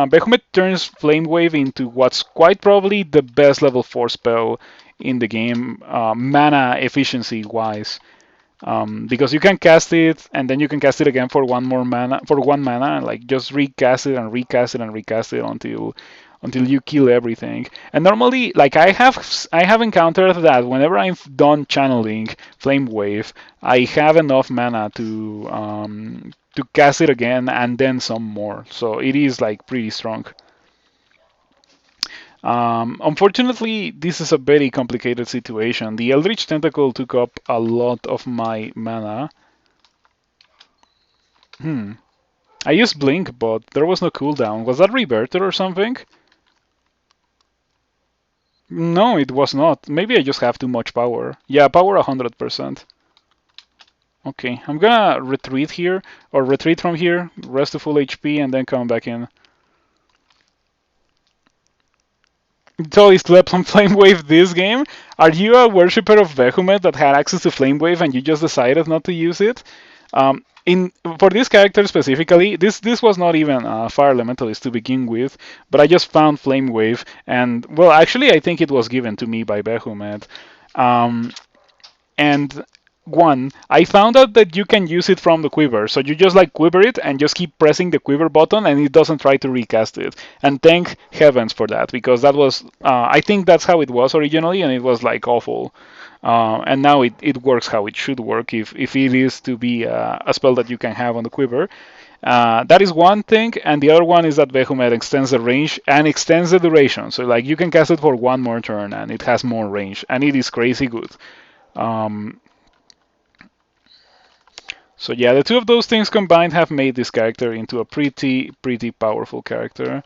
Behemoth turns Flame Wave into what's quite probably the best level 4 spell in the game, mana efficiency wise. Because you can cast it and then you can cast it again for one more mana, for 1 mana, and like just recast it and recast it and recast it until you kill everything. And normally, like I have encountered that whenever I've done channeling Flame Wave, I have enough mana to cast it again and then some more. So it is like pretty strong. Unfortunately, this is a very complicated situation. The Eldritch Tentacle took up a lot of my mana. Hmm. I used Blink, but there was no cooldown. Was that Reverter or something? No, it was not. Maybe I just have too much power. Yeah, power 100%. Okay, I'm gonna retreat here, or retreat from here, rest to full HP, and then come back in. You totally slept on Flame Wave this game? Are you a worshipper of Behemoth that had access to Flame Wave and you just decided not to use it? In For this character specifically, this was not even a Fire Elementalist to begin with, but I just found Flame Wave, and well, actually, I think it was given to me by Behemoth. Um, and one, I found out that you can use it from the quiver. So you just like quiver it and just keep pressing the quiver button and it doesn't try to recast it. And thank heavens for that because that was, I think that's how it was originally and it was like awful. And now it works how it should work if it is to be a spell that you can have on the quiver. That is one thing, and the other one is that Behemoth extends the range and extends the duration. So like you can cast it for one more turn and it has more range, and it is crazy good. Um, so yeah, the two of those things combined have made this character into a pretty powerful character.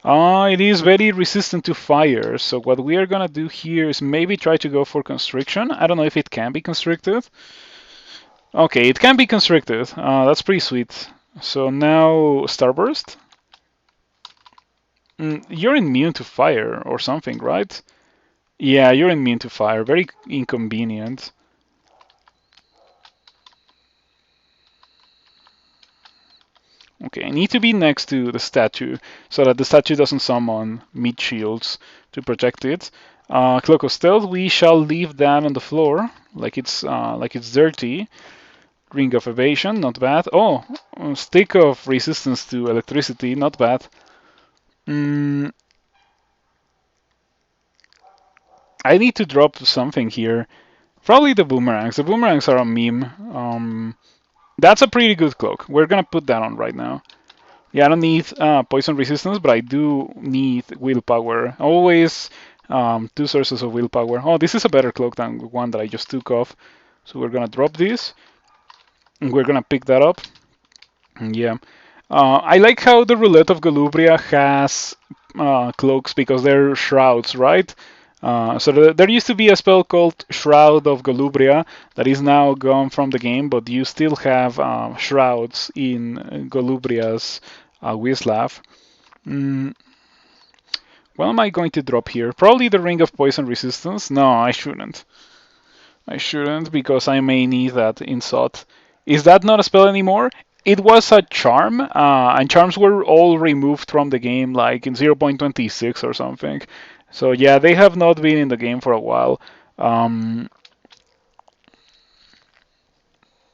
It is very resistant to fire, so what we are gonna do here is maybe try to go for constriction. I don't know if it can be constricted. Okay, it can be constricted. That's pretty sweet. So now Starburst. You're immune to fire or something, right? Yeah, you're immune to fire. Very inconvenient. Okay, I need to be next to the statue so that the statue doesn't summon meat shields to protect it. Cloak of Stealth, we shall leave that on the floor like it's dirty. Ring of Evasion, not bad. Oh, Stick of Resistance to Electricity, not bad. Mm, I need to drop something here. Probably the boomerangs. The boomerangs are a meme. That's a pretty good cloak. We're gonna put that on right now. Yeah, I don't need poison resistance, but I do need willpower. Always two sources of willpower. Oh, this is a better cloak than the one that I just took off. So we're gonna drop this, and we're gonna pick that up. Yeah. I like how the Roulette of Golubria has cloaks because they're shrouds, right? So there used to be a spell called Shroud of Golubria that is now gone from the game, but you still have shrouds in Golubria's Wislav. Mm, what am I going to drop here? Probably the Ring of Poison Resistance. No, I shouldn't. I shouldn't because I may need that in Sot. Is that not a spell anymore? It was a charm, and charms were all removed from the game like in 0.26 or something. So yeah, they have not been in the game for a while. Um,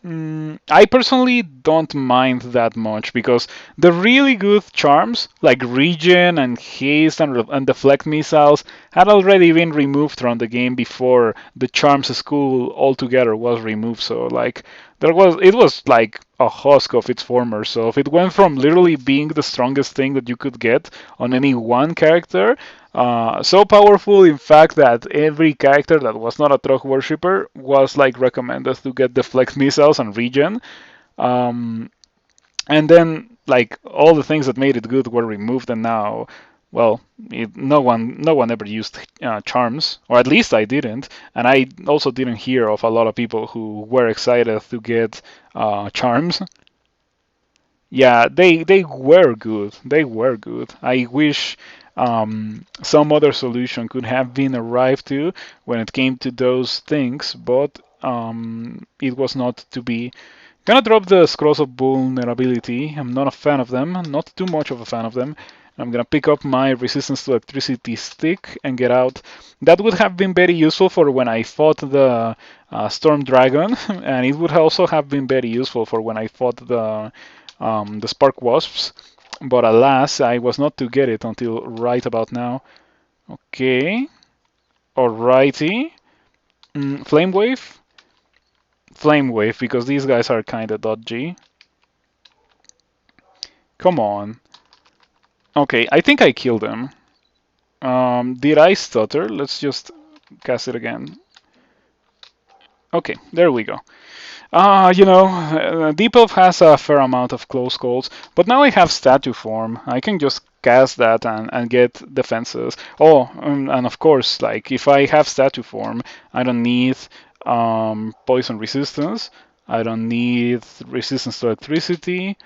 I personally don't mind that much because the really good charms like regen and haste and deflect missiles had already been removed from the game before the charms school altogether was removed. So like it was like a husk of its former self. It went from literally being the strongest thing that you could get on any one character, so powerful, in fact, that every character that was not a Trog worshipper was like recommended to get deflect missiles and regen. Um, and then like all the things that made it good were removed, and now, well, no one ever used charms, or at least I didn't, and I also didn't hear of a lot of people who were excited to get charms. Yeah, they were good. They were good. I wish some other solution could have been arrived to when it came to those things, but it was not to be. Gonna drop the scrolls of vulnerability. I'm not a fan of them. I'm not too much of a fan of them. I'm gonna pick up my resistance to electricity stick and get out. That would have been very useful for when I fought the storm dragon, and it would also have been very useful for when I fought the spark wasps. But alas, I was not to get it until right about now. Okay, alrighty. Flame wave, flame wave, because these guys are kind of dodgy. Come on. Okay, I think I killed him. Did I stutter? Let's just cast it again. Okay, there we go. Deep Elf has a fair amount of close calls, but now I have statue form. I can just cast that and get defenses. Oh, and of course, like if I have statue form, I don't need poison resistance. I don't need resistance to electricity.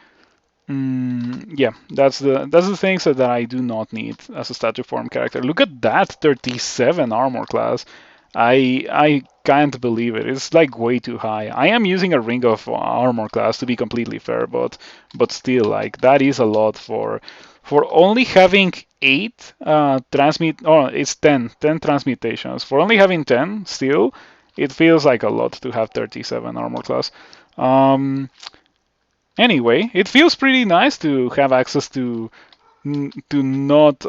Yeah, that's the things that I do not need as a statue form character. Look at that 37 armor class. I can't believe it. It's like way too high. I am using a ring of armor class to be completely fair, but still like that is a lot for only having 8 transmit. Oh, it's 10 transmutations. For only having 10, still it feels like a lot to have 37 armor class. Um, Anyway, it feels pretty nice to have access to not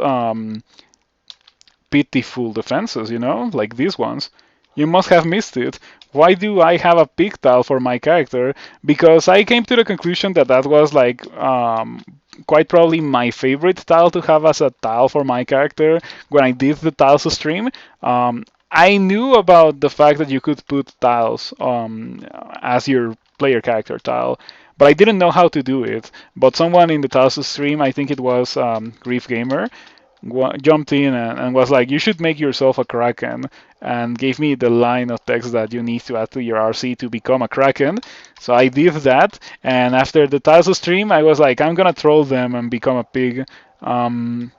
pitiful defenses, like these ones. You must have missed it. Why do I have a pig tile for my character? Because I came to the conclusion that that was like quite probably my favorite tile to have as a tile for my character when I did the tiles stream. I knew about the fact that you could put tiles as your player character tile, but I didn't know how to do it. But someone in the tiles stream, I think it was Grief Gamer, jumped in and was like, "You should make yourself a Kraken," and gave me the line of text that you need to add to your RC to become a Kraken. So I did that, and after the Tazo stream, I was like, "I'm gonna troll them and become a pig." Um,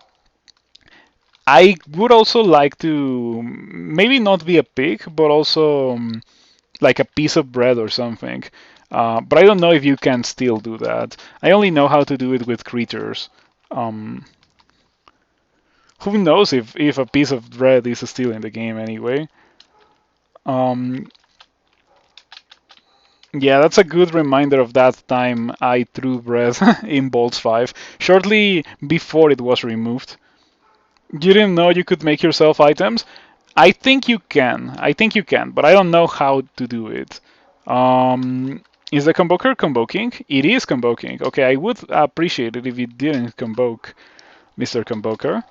I would also like to maybe not be a pig, but also like a piece of bread or something. But I don't know if you can still do that. I only know how to do it with creatures. Um, who knows if a piece of bread is still in the game anyway. Um, yeah, that's a good reminder of that time I threw bread in Bolts 5, shortly before it was removed. You didn't know you could make yourself items? I think you can. I think you can, but I don't know how to do it. Is the Convoker convoking? It is convoking. Okay, I would appreciate it if it didn't convoke, Mr. Convoker.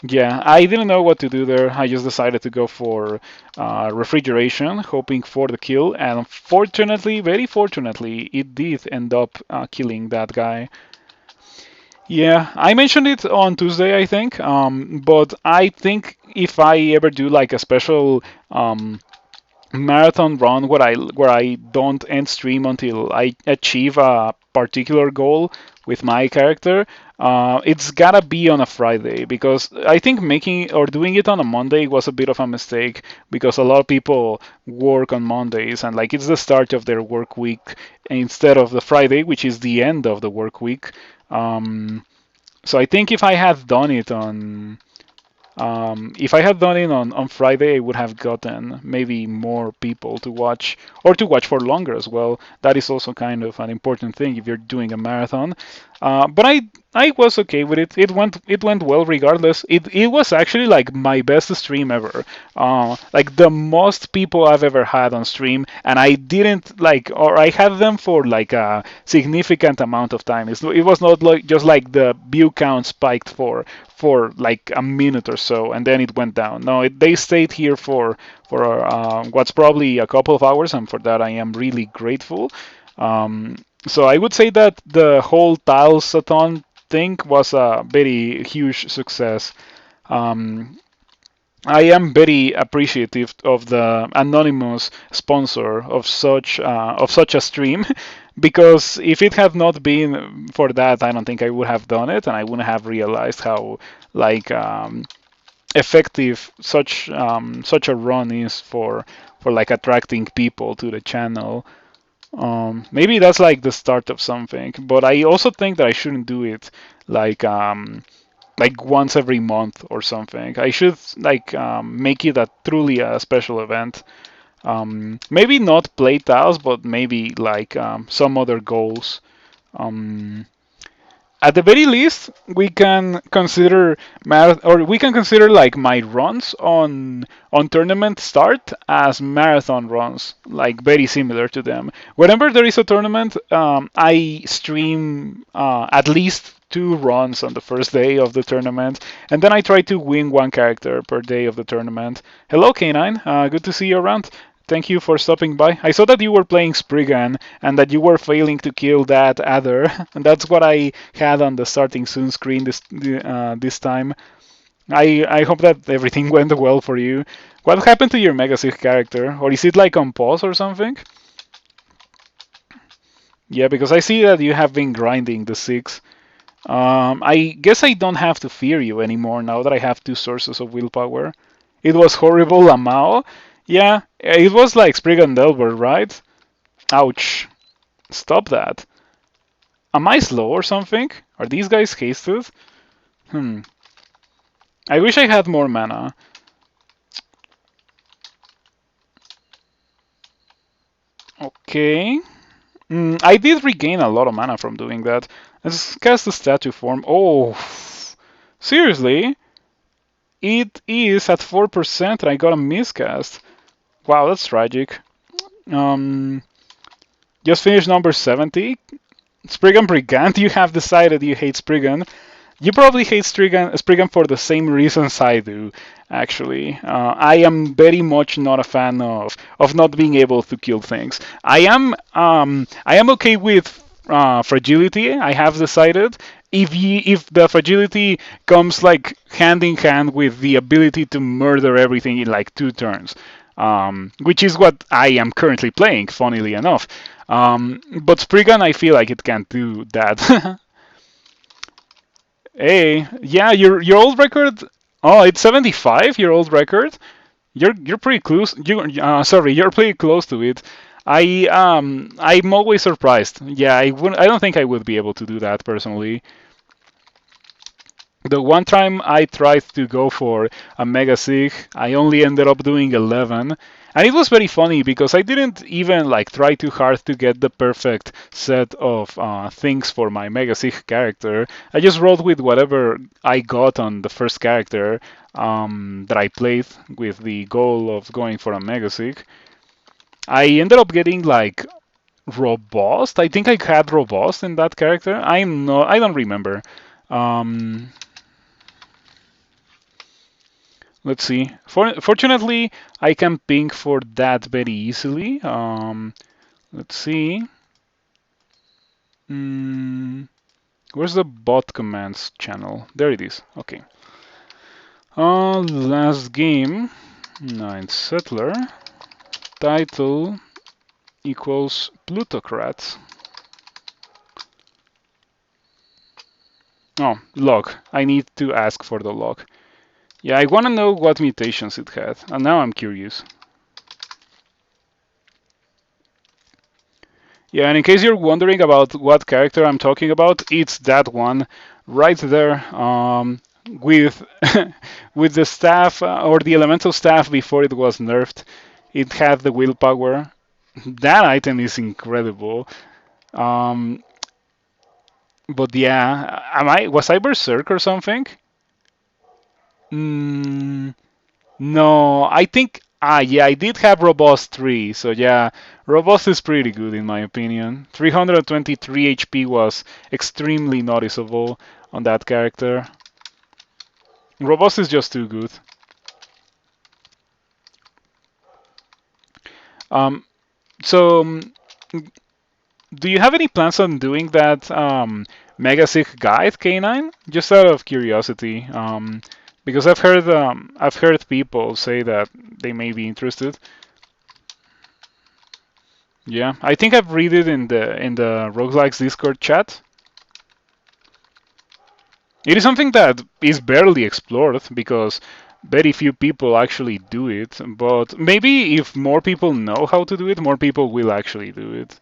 Yeah, I didn't know what to do there. I just decided to go for refrigeration, hoping for the kill, and fortunately, very fortunately, it did end up killing that guy. Yeah, I mentioned it on Tuesday, I think, but I think if I ever do like a special marathon run where I don't end stream until I achieve a particular goal with my character, it's gotta be on a Friday because I think making or doing it on a Monday was a bit of a mistake because a lot of people work on Mondays and like it's the start of their work week instead of the Friday, which is the end of the work week. So I think if I had done it If I had done it on Friday, I would have gotten maybe more people to watch or to watch for longer as well. That is also kind of an important thing if you're doing a marathon. But I was okay with it. It went well regardless. It was actually like my best stream ever. Like the most people I've ever had on stream, and I didn't like, or I had them for like a significant amount of time. It was not like just like the view count spiked for like a minute or so, and then it went down. No, they stayed here for what's probably a couple of hours, and for that I am really grateful. So I would say that the whole Tilesathon thing was a very huge success. Um, I am very appreciative of the anonymous sponsor of such a stream, because if it had not been for that, I don't think I would have done it, and I wouldn't have realized how like effective such a run is for like attracting people to the channel. Maybe that's like the start of something, but I also think that I shouldn't do it like like once every month or something. I should like make it a truly a special event. Maybe not play tiles, but maybe like some other goals. Um, at the very least, we can consider or we can consider like my runs on tournament start as marathon runs, like very similar to them. Whenever there is a tournament, I stream at least two runs on the first day of the tournament, and then I try to win one character per day of the tournament. Hello, K9. Good to see you around. Thank you for stopping by. I saw that you were playing Spriggan and that you were failing to kill that adder. And that's what I had on the starting soon screen this time. I hope that everything went well for you. What happened to your Mega Sig character? Or is it like on pause or something? Yeah, because I see that you have been grinding the 6. I guess I don't have to fear you anymore now that I have two sources of willpower. It was horrible, Lamao. Yeah, it was like Spriggan Delver, right? Ouch. Stop that. Am I slow or something? Are these guys hasted? Hmm. I wish I had more mana. Okay. I did regain a lot of mana from doing that. Let's cast the statue form. Oh, seriously? It is at 4% and I got a miscast. Wow, that's tragic. Um, just finished number 70. Spriggan Brigand, you have decided you hate Spriggan. You probably hate Spriggan for the same reasons I do, actually. I am very much not a fan of not being able to kill things. I am okay with fragility. I have decided if the fragility comes like hand in hand with the ability to murder everything in like 2 turns, which is what I am currently playing, funnily enough. But Spriggan, I feel like it can't do that. Hey, yeah, your old record. Oh, it's 75. Your old record. You're pretty close. Sorry, you're pretty close to it. I'm always surprised. Yeah, I don't think I would be able to do that personally. The one time I tried to go for a Mega Sig, I only ended up doing 11. And it was very funny because I didn't even like try too hard to get the perfect set of things for my Mega Sig character. I just rolled with whatever I got on the first character that I played with the goal of going for a Mega Sig. I ended up getting like Robust. I think I had Robust in that character. I don't remember. Um, Let's see. Fortunately, I can ping for that very easily. Let's see. Mm, where's the bot commands channel? There it is. Okay. Last game. 9 settler. Title equals plutocrat. Oh, log. I need to ask for the log. Yeah, I want to know what mutations it had, and now I'm curious. Yeah, and in case you're wondering about what character I'm talking about, it's that one right there. with with the staff or the elemental staff before it was nerfed. It had the willpower. That item is incredible. Um, but yeah, am I was I berserk or something? Mm, no, I think. Ah, yeah, I did have Robust 3, so yeah, Robust is pretty good in my opinion. 323 HP was extremely noticeable on that character. Robust is just too good. Um, so, do you have any plans on doing that Mega Sig guide K9? Just out of curiosity, because I've heard people say that they may be interested. Yeah, I think I've read it in the Roguelikes Discord chat. It is something that is barely explored because very few people actually do it. But maybe if more people know how to do it, more people will actually do it.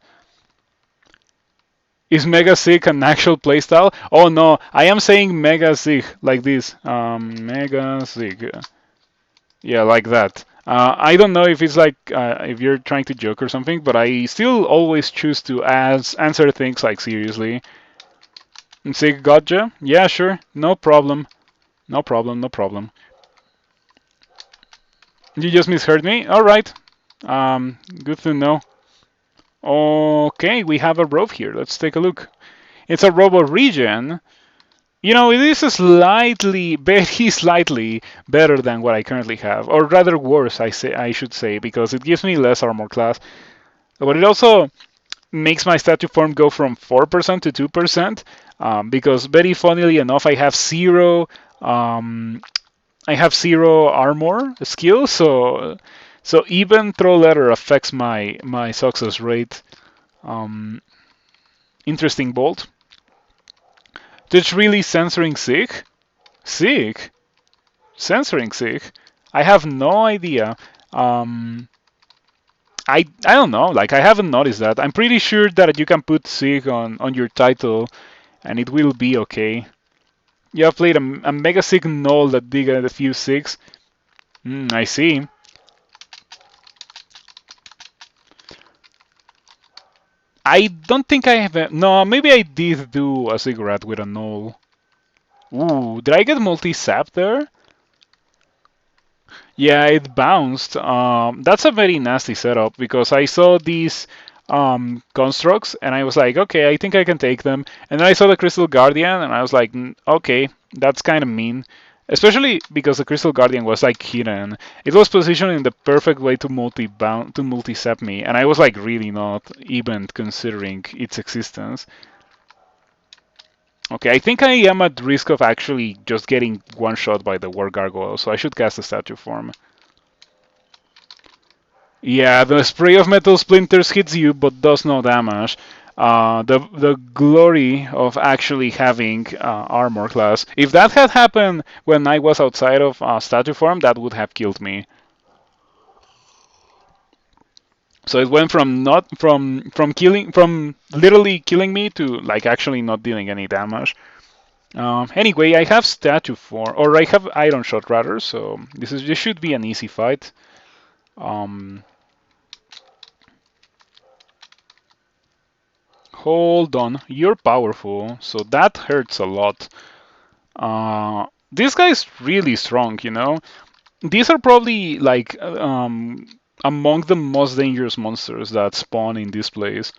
Is Mega Sig an actual playstyle? Oh no, I am saying Mega Sig like this. Mega Sig. Yeah, like that. I don't know if it's like if you're trying to joke or something, but I still always choose to answer things like seriously. Sig gotcha? Yeah, sure. No problem. No problem, no problem. You just misheard me? Alright. Good to know. Okay, we have a rope here. Let's take a look. It's a robo regen. You know, it is slightly, very slightly better than what I currently have, or rather worse, I should say, because it gives me less armor class. But it also makes my statue form go from 4% to 2%, because very funnily enough, I have zero armor skill, so even throw letter affects my success rate. Um, Interesting bolt. It's really censoring Sig. Sig. Censoring Sig? I have no idea. Um, I don't know. Like I haven't noticed that. I'm pretty sure that you can put Sig on your title, and it will be okay. You have played a Mega Sig null that dig a few Sigs. I see. I don't think I have. No, maybe I did do a cigarette with a null. Ooh, did I get multi-sap there? Yeah, it bounced. That's a very nasty setup because I saw these constructs and I was like, okay, I think I can take them. And then I saw the Crystal Guardian and I was like, okay, that's kind of mean. Especially because the Crystal Guardian was like hidden. It was positioned in the perfect way to multi-sap me, and I was like really not even considering its existence. Okay, I think I am at risk of actually just getting one shot by the War Gargoyle, so I should cast a statue form. Yeah, the spray of metal splinters hits you but does no damage. The glory of actually having armor class. If that had happened when I was outside of statue form, that would have killed me. So it went from not from literally killing me to like actually not dealing any damage. Anyway, I have statue form, or I have iron shot rather. So this should be an easy fight. Um, Hold on, you're powerful, so that hurts a lot. This guy's really strong, you know. These are probably like among the most dangerous monsters that spawn in this place.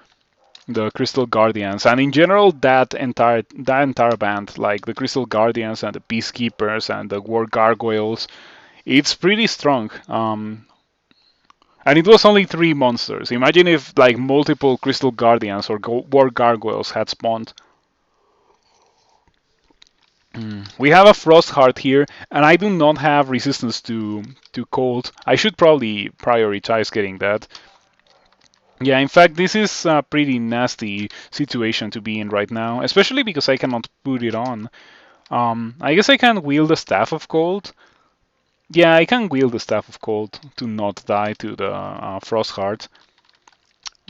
The Crystal Guardians, and in general that entire band, like the Crystal Guardians and the Peacekeepers and the War Gargoyles, it's pretty strong. And it was only three monsters. Imagine if like multiple Crystal Guardians or War Gargoyles had spawned. We have a Frost Heart here, and I do not have resistance to cold. I should probably prioritize getting that. Yeah, in fact, this is a pretty nasty situation to be in right now, especially because I cannot put it on. I guess I can wield the Staff of Cold. Yeah, I can wield the Staff of Cold to not die to the Frost Heart.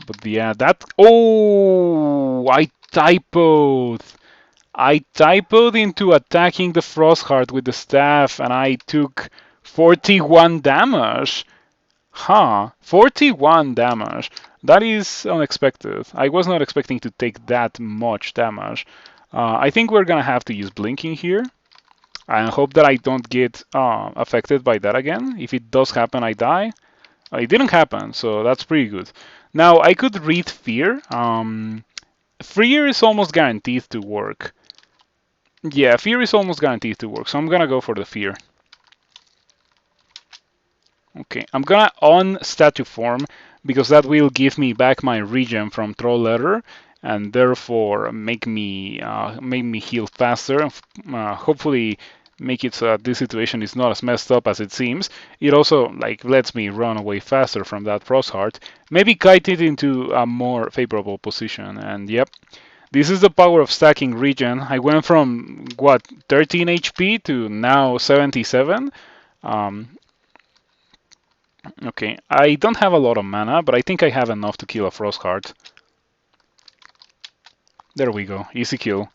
But yeah, that. Oh, I typoed. I typoed into attacking the Frostheart with the staff and I took 41 damage. Huh, 41 damage. That is unexpected. I was not expecting to take that much damage. I think we're gonna have to use blinking here. I hope that I don't get affected by that again. If it does happen, I die. It didn't happen, so that's pretty good. Now, I could read Fear. Fear is almost guaranteed to work. Yeah, Fear is almost guaranteed to work, so I'm gonna go for the Fear. Okay, I'm gonna on statue form because that will give me back my regen from Troll Letter and therefore make me heal faster. Hopefully, make it so that this situation is not as messed up as it seems. It also like lets me run away faster from that Frostheart. Maybe kite it into a more favorable position. And yep, this is the power of stacking regen. I went from what 13 HP to now 77. Um, Okay, I don't have a lot of mana, but I think I have enough to kill a Frostheart. There we go, easy kill.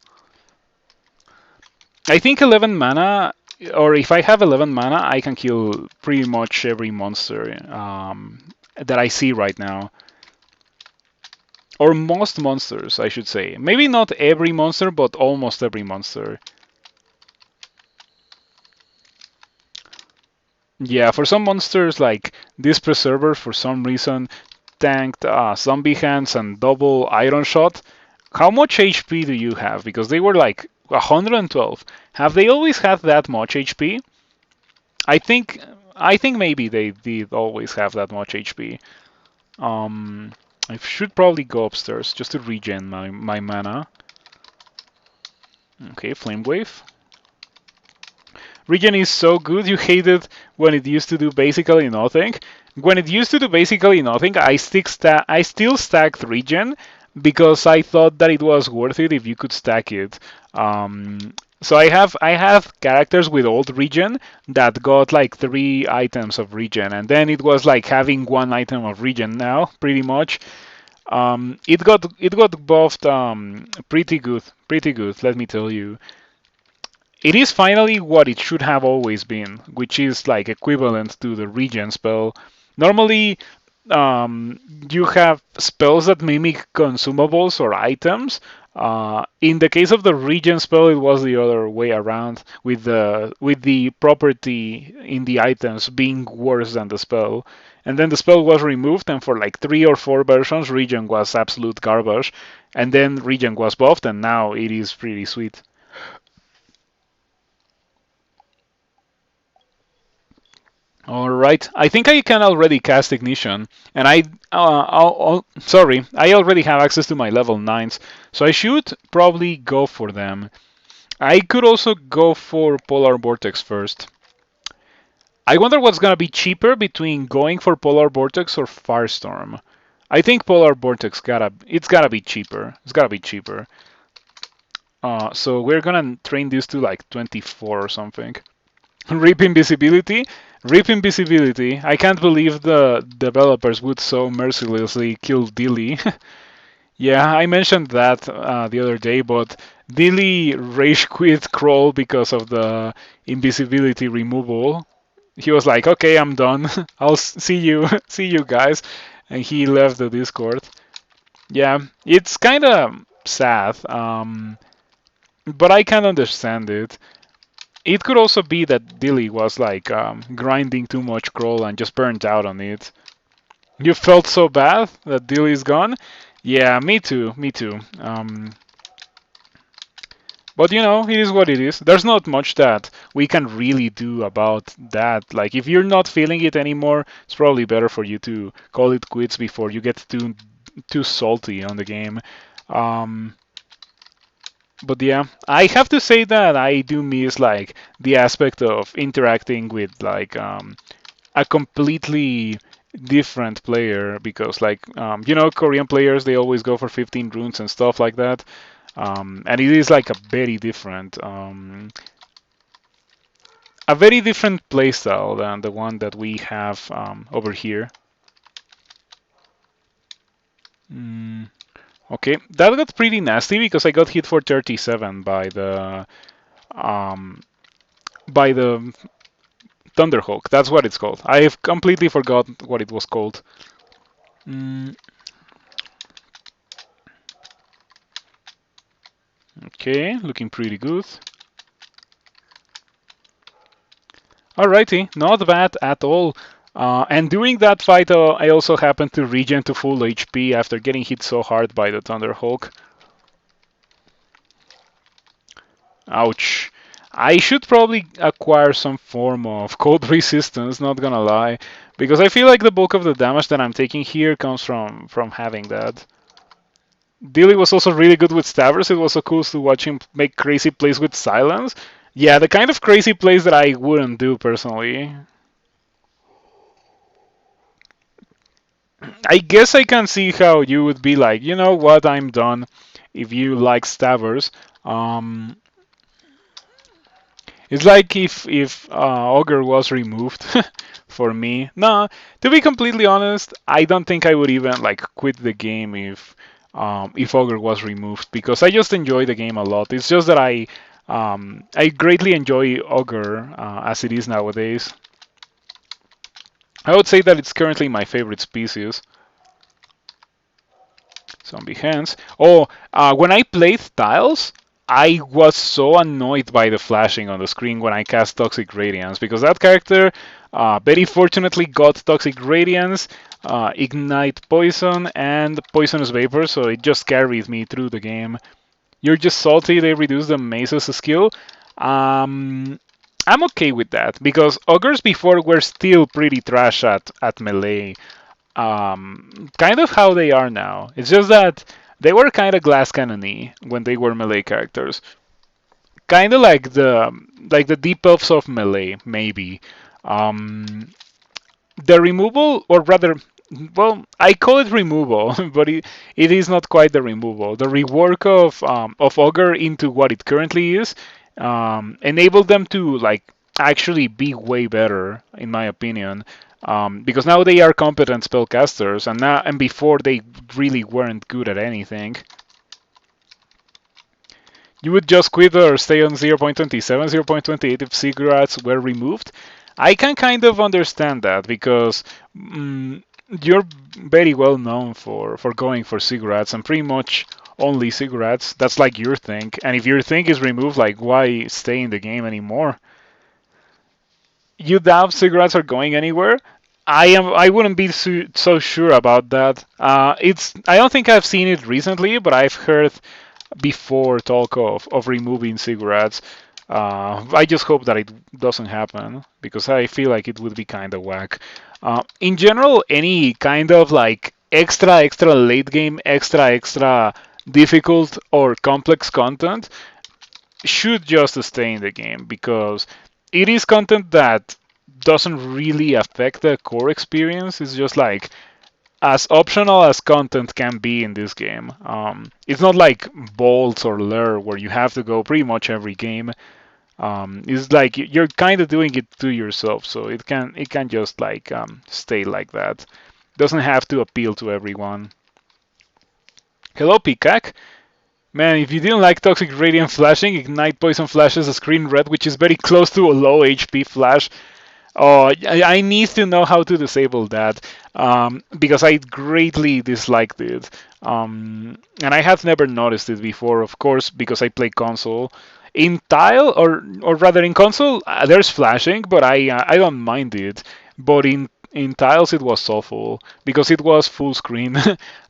I think 11 mana, or if I have 11 mana, I can kill pretty much every monster that I see right now. Or most monsters, I should say. Maybe not every monster, but almost every monster. Yeah, for some monsters like this Preserver, for some reason, tanked Zombie Hands and double Iron Shot. How much HP do you have? Because they were like 112. Have they always had that much HP? I think I think maybe they did always have that much HP. Um, I should probably go upstairs just to regen my mana. Okay, Flame Wave. Regen is so good, you hate it when it used to do basically nothing. When it used to do basically nothing, I still stacked Regen because I thought that it was worth it if you could stack it. So I have characters with old Regen that got like 3 items of Regen, and then it was like having 1 item of Regen now, pretty much. It got buffed pretty good. Let me tell you. It is finally what it should have always been, which is like equivalent to the regen spell. Normally, you have spells that mimic consumables or items. In the case of the regen spell, it was the other way around, with the property in the items being worse than the spell. And then the spell was removed, and for like 3 or 4 versions, regen was absolute garbage. And then regen was buffed, and now it is pretty sweet. All right. I think I can already cast Ignition, and sorry, I already have access to my level 9s, so I should probably go for them. I could also go for Polar Vortex first. I wonder what's gonna be cheaper between going for Polar Vortex or Firestorm. I think Polar Vortex gotta be cheaper. It's gotta be cheaper. So we're gonna train this to like 24 or something. Rip Invisibility. Rip Invisibility. I can't believe the developers would so mercilessly kill Dilly. Yeah, I mentioned that the other day, but Dilly rage quit Crawl because of the invisibility removal. He was like, "Okay, I'm done. I'll see you, see you guys," and he left the Discord. Yeah, it's kind of sad, but I can understand it. It could also be that Dilly was like grinding too much Crawl and just burnt out on it. You felt so bad that Dilly's gone? Yeah, me too, me too. But you know, it is what it is. There's not much that we can really do about that. Like, if you're not feeling it anymore, it's probably better for you to call it quits before you get too salty on the game. Um, but yeah, I have to say that I do miss like the aspect of interacting with like a completely different player because like Korean players they always go for 15 runes and stuff like that. And it is like a very different playstyle than the one that we have over here. Mm, Okay, that got pretty nasty because I got hit for 37 um, by the Thunderhawk. That's what it's called. I've completely forgot what it was called. Mm, okay, looking pretty good. Alrighty, not bad at all. And during that fight, I also happened to regen to full HP after getting hit so hard by the Thunderhawk. Ouch. I should probably acquire some form of cold resistance, not gonna lie, because I feel like the bulk of the damage that I'm taking here comes from having that. Dilly was also really good with stabbers. It was so cool to watch him make crazy plays with silence. Yeah, the kind of crazy plays that I wouldn't do personally. I guess I can see how you would be like, you know what, I'm done if you like stabbers. Um, it's like if Ogre was removed for me. No, to be completely honest, I don't think I would even like quit the game if Ogre was removed because I just enjoy the game a lot. It's just that I greatly enjoy Ogre as it is nowadays. I would say that it's currently my favorite species. Zombie hands. Oh, when I played Tiles, I was so annoyed by the flashing on the screen when I cast Toxic Radiance because that character very fortunately got Toxic Radiance, Ignite Poison, and Poisonous Vapor, so it just carried me through the game. You're just salty, they reduce the Mace's skill. Um, I'm okay with that because Ogres before were still pretty trash at melee, kind of how they are now. It's just that they were kind of glass cannony when they were melee characters, kind of like the deep elves of melee, maybe. Um, the removal, or rather, well, I call it removal, but it is not quite the removal. The rework of Ogre into what it currently is enabled them to like actually be way better, in my opinion. Because now they are competent spellcasters, and before they really weren't good at anything. You would just quit or stay on 0.27, 0.28 if cigarettes were removed. I can kind of understand that because you're very well known for going for cigarettes and pretty much only cigarettes. That's like your thing. And if your thing is removed, like why stay in the game anymore? You doubt cigarettes are going anywhere? I wouldn't be so sure about that. It's I don't think I've seen it recently, but I've heard before talk of removing cigarettes. I just hope that it doesn't happen because I feel like it would be kind of whack. In general, any kind of like extra late game, extra difficult or complex content should just stay in the game because it is content that doesn't really affect the core experience. It's just like as optional as content can be in this game. It's not like Bolts or Lure where you have to go pretty much every game. It's like you're kind of doing it to yourself, so it can just like stay like that. Doesn't have to appeal to everyone. Hello, Peacock. Man, if you didn't like Toxic Radiant flashing, Ignite Poison flashes a screen red, which is very close to a low HP flash. Oh, I need to know how to disable that because I greatly disliked it. And I have never noticed it before, of course, because I play console. In tile, or rather in console, there's flashing, but I don't mind it. But in tiles, it was awful because it was full screen.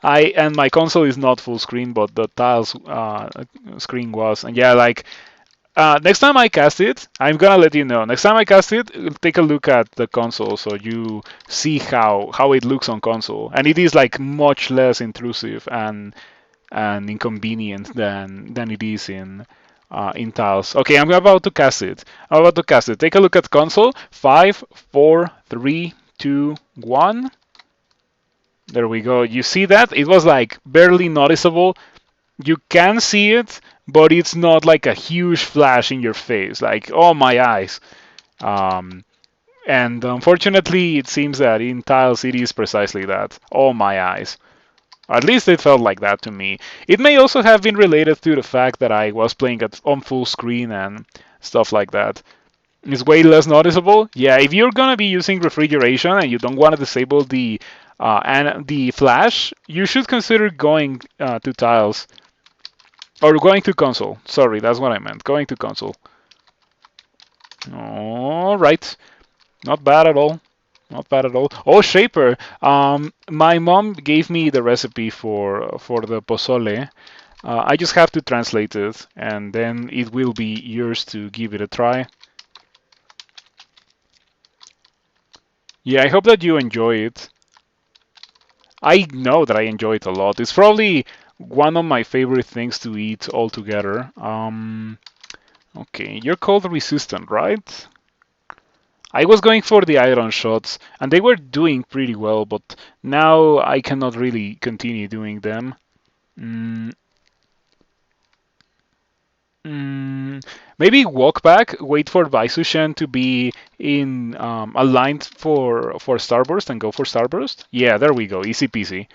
And my console is not full screen, but the tiles screen was. And yeah, like next time I cast it, I'm gonna let you know. Next time I cast it, take a look at the console so you see how it looks on console, and it is like much less intrusive and inconvenient than it is in tiles. Okay, I'm about to cast it. I'm about to cast it. Take a look at console. 5, 4, 3, 2, 1. There we go. You see that? It was like barely noticeable. You can see it, but it's not like a huge flash in your face, like, oh my eyes. Um, and unfortunately, it seems that in tiles it is precisely that. Oh my eyes. At least it felt like that to me. It may also have been related to the fact that I was playing it on full screen and stuff like that. It's way less noticeable. Yeah, if you're gonna be using refrigeration and you don't want to disable the flash, you should consider going to tiles or going to console. Sorry, that's what I meant. Going to console. All right, not bad at all. Not bad at all. Oh, Shaper. My mom gave me the recipe for the pozole. I just have to translate it, and then it will be yours to give it a try. Yeah, I hope that you enjoy it. I know that I enjoy it a lot. It's probably one of my favorite things to eat altogether. Okay, you're cold resistant, right? I was going for the iron shots, and they were doing pretty well, but now I cannot really continue doing them. Mm, maybe walk back, wait for Baisushen to be in aligned for Starburst and go for Starburst. Yeah, there we go, easy peasy.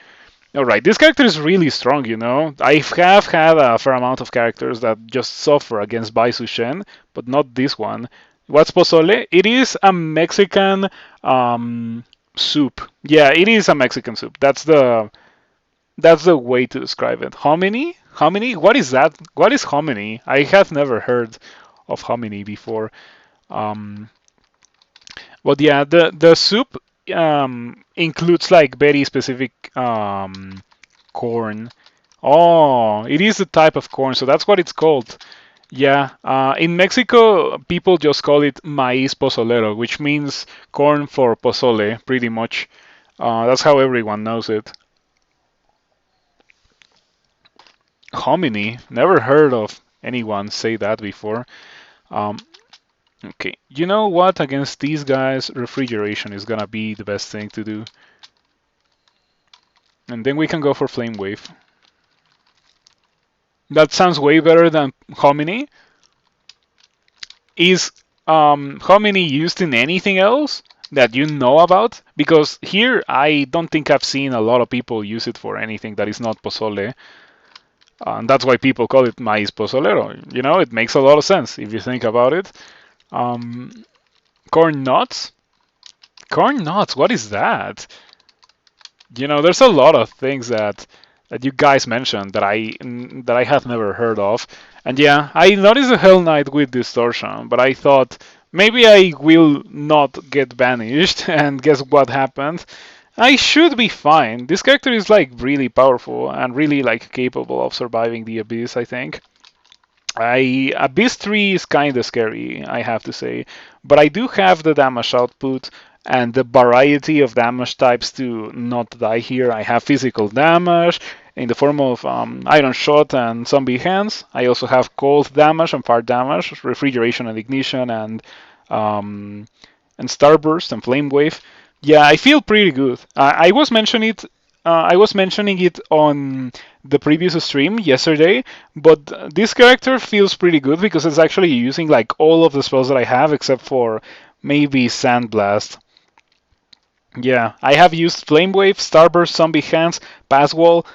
All right, this character is really strong, you know. I have had a fair amount of characters that just suffer against Baisushen, but not this one. What's pozole? It is a Mexican soup. Yeah, it is a Mexican soup. That's the way to describe it. Hominy? Hominy? What is that? What is hominy? I have never heard of hominy before. Um, but yeah, the soup includes like very specific corn. Oh, it is a type of corn, so that's what it's called. Yeah, in Mexico, people just call it maíz pozolero, which means corn for pozole, pretty much. That's how everyone knows it. Hominy, never heard of anyone say that before. Um, okay, you know what? Against these guys, refrigeration is gonna be the best thing to do. And then we can go for Flame Wave. That sounds way better than Hominy. Is Hominy used in anything else that you know about? Because here, I don't think I've seen a lot of people use it for anything that is not pozole. And that's why people call it maíz pozolero. You know, it makes a lot of sense if you think about it. Um, corn nuts? Corn nuts, what is that? You know, there's a lot of things that you guys mentioned that I have never heard of. And yeah, I noticed a Hell Knight with distortion, but I thought maybe I will not get banished. And guess what happened? I should be fine. This character is like really powerful and really like capable of surviving the abyss, I think. Abyss 3 is kind of scary, I have to say, but I do have the damage output and the variety of damage types to not die here. I have physical damage in the form of Iron Shot and Zombie Hands. I also have cold damage and fire damage, refrigeration and ignition, um, and Starburst and Flame Wave. Yeah, I feel pretty good. I was mentioning it on the previous stream yesterday, but this character feels pretty good because it's actually using like all of the spells that I have except for maybe Sandblast. Yeah, I have used Flame Wave, Starburst, Zombie Hands, Pass Wall,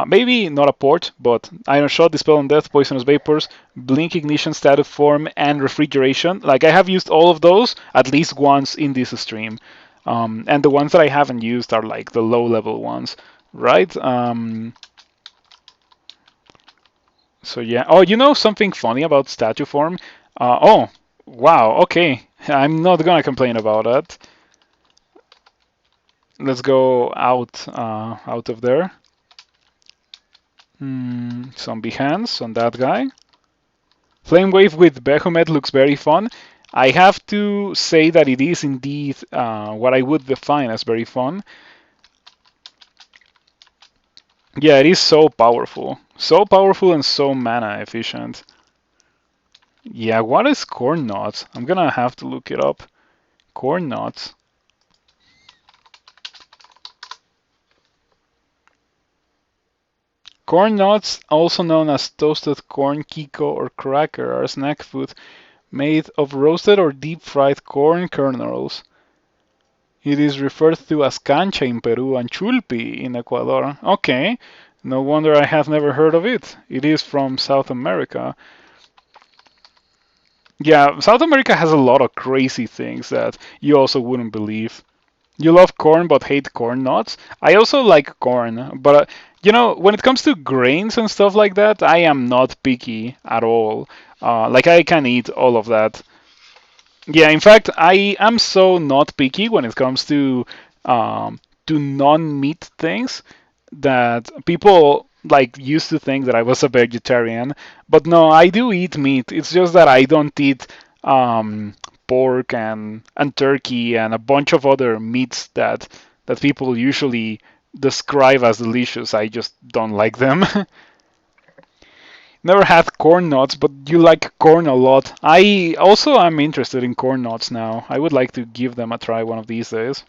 maybe not a port, but Iron Shot, Dispel on Death, Poisonous Vapors, Blink Ignition, Static Form, and Refrigeration. Like I have used all of those at least once in this stream. And the ones that I haven't used are like the low level ones, right? So yeah. Oh, you know something funny about statue form? Oh, wow. Okay, I'm not gonna complain about that. Let's go out of there. Zombie hands on that guy. Flame Wave with Behemoth looks very fun. I have to say that it is indeed what I would define as very fun. Yeah, it is so powerful. So powerful and so mana efficient. Yeah, what is Corn Nuts? I'm gonna have to look it up. Corn Nuts. Corn nuts, also known as toasted corn, kiko, or cracker, are snack food made of roasted or deep fried corn kernels. It is referred to as cancha in Peru and chulpi in Ecuador. Okay, no wonder I have never heard of it. It is from South America. Yeah, South America has a lot of crazy things that you also wouldn't believe. You love corn but hate corn nuts. I also like corn, but when it comes to grains and stuff like that, I am not picky at all. Like I can eat all of that. Yeah, in fact, I am so not picky when it comes to non-meat things that people like used to think that I was a vegetarian, but no, I do eat meat. It's just that I don't eat um, pork and turkey and a bunch of other meats that people usually describe as delicious. I just don't like them. Never had corn nuts, but you like corn a lot. I also am interested in corn nuts now. I would like to give them a try one of these days.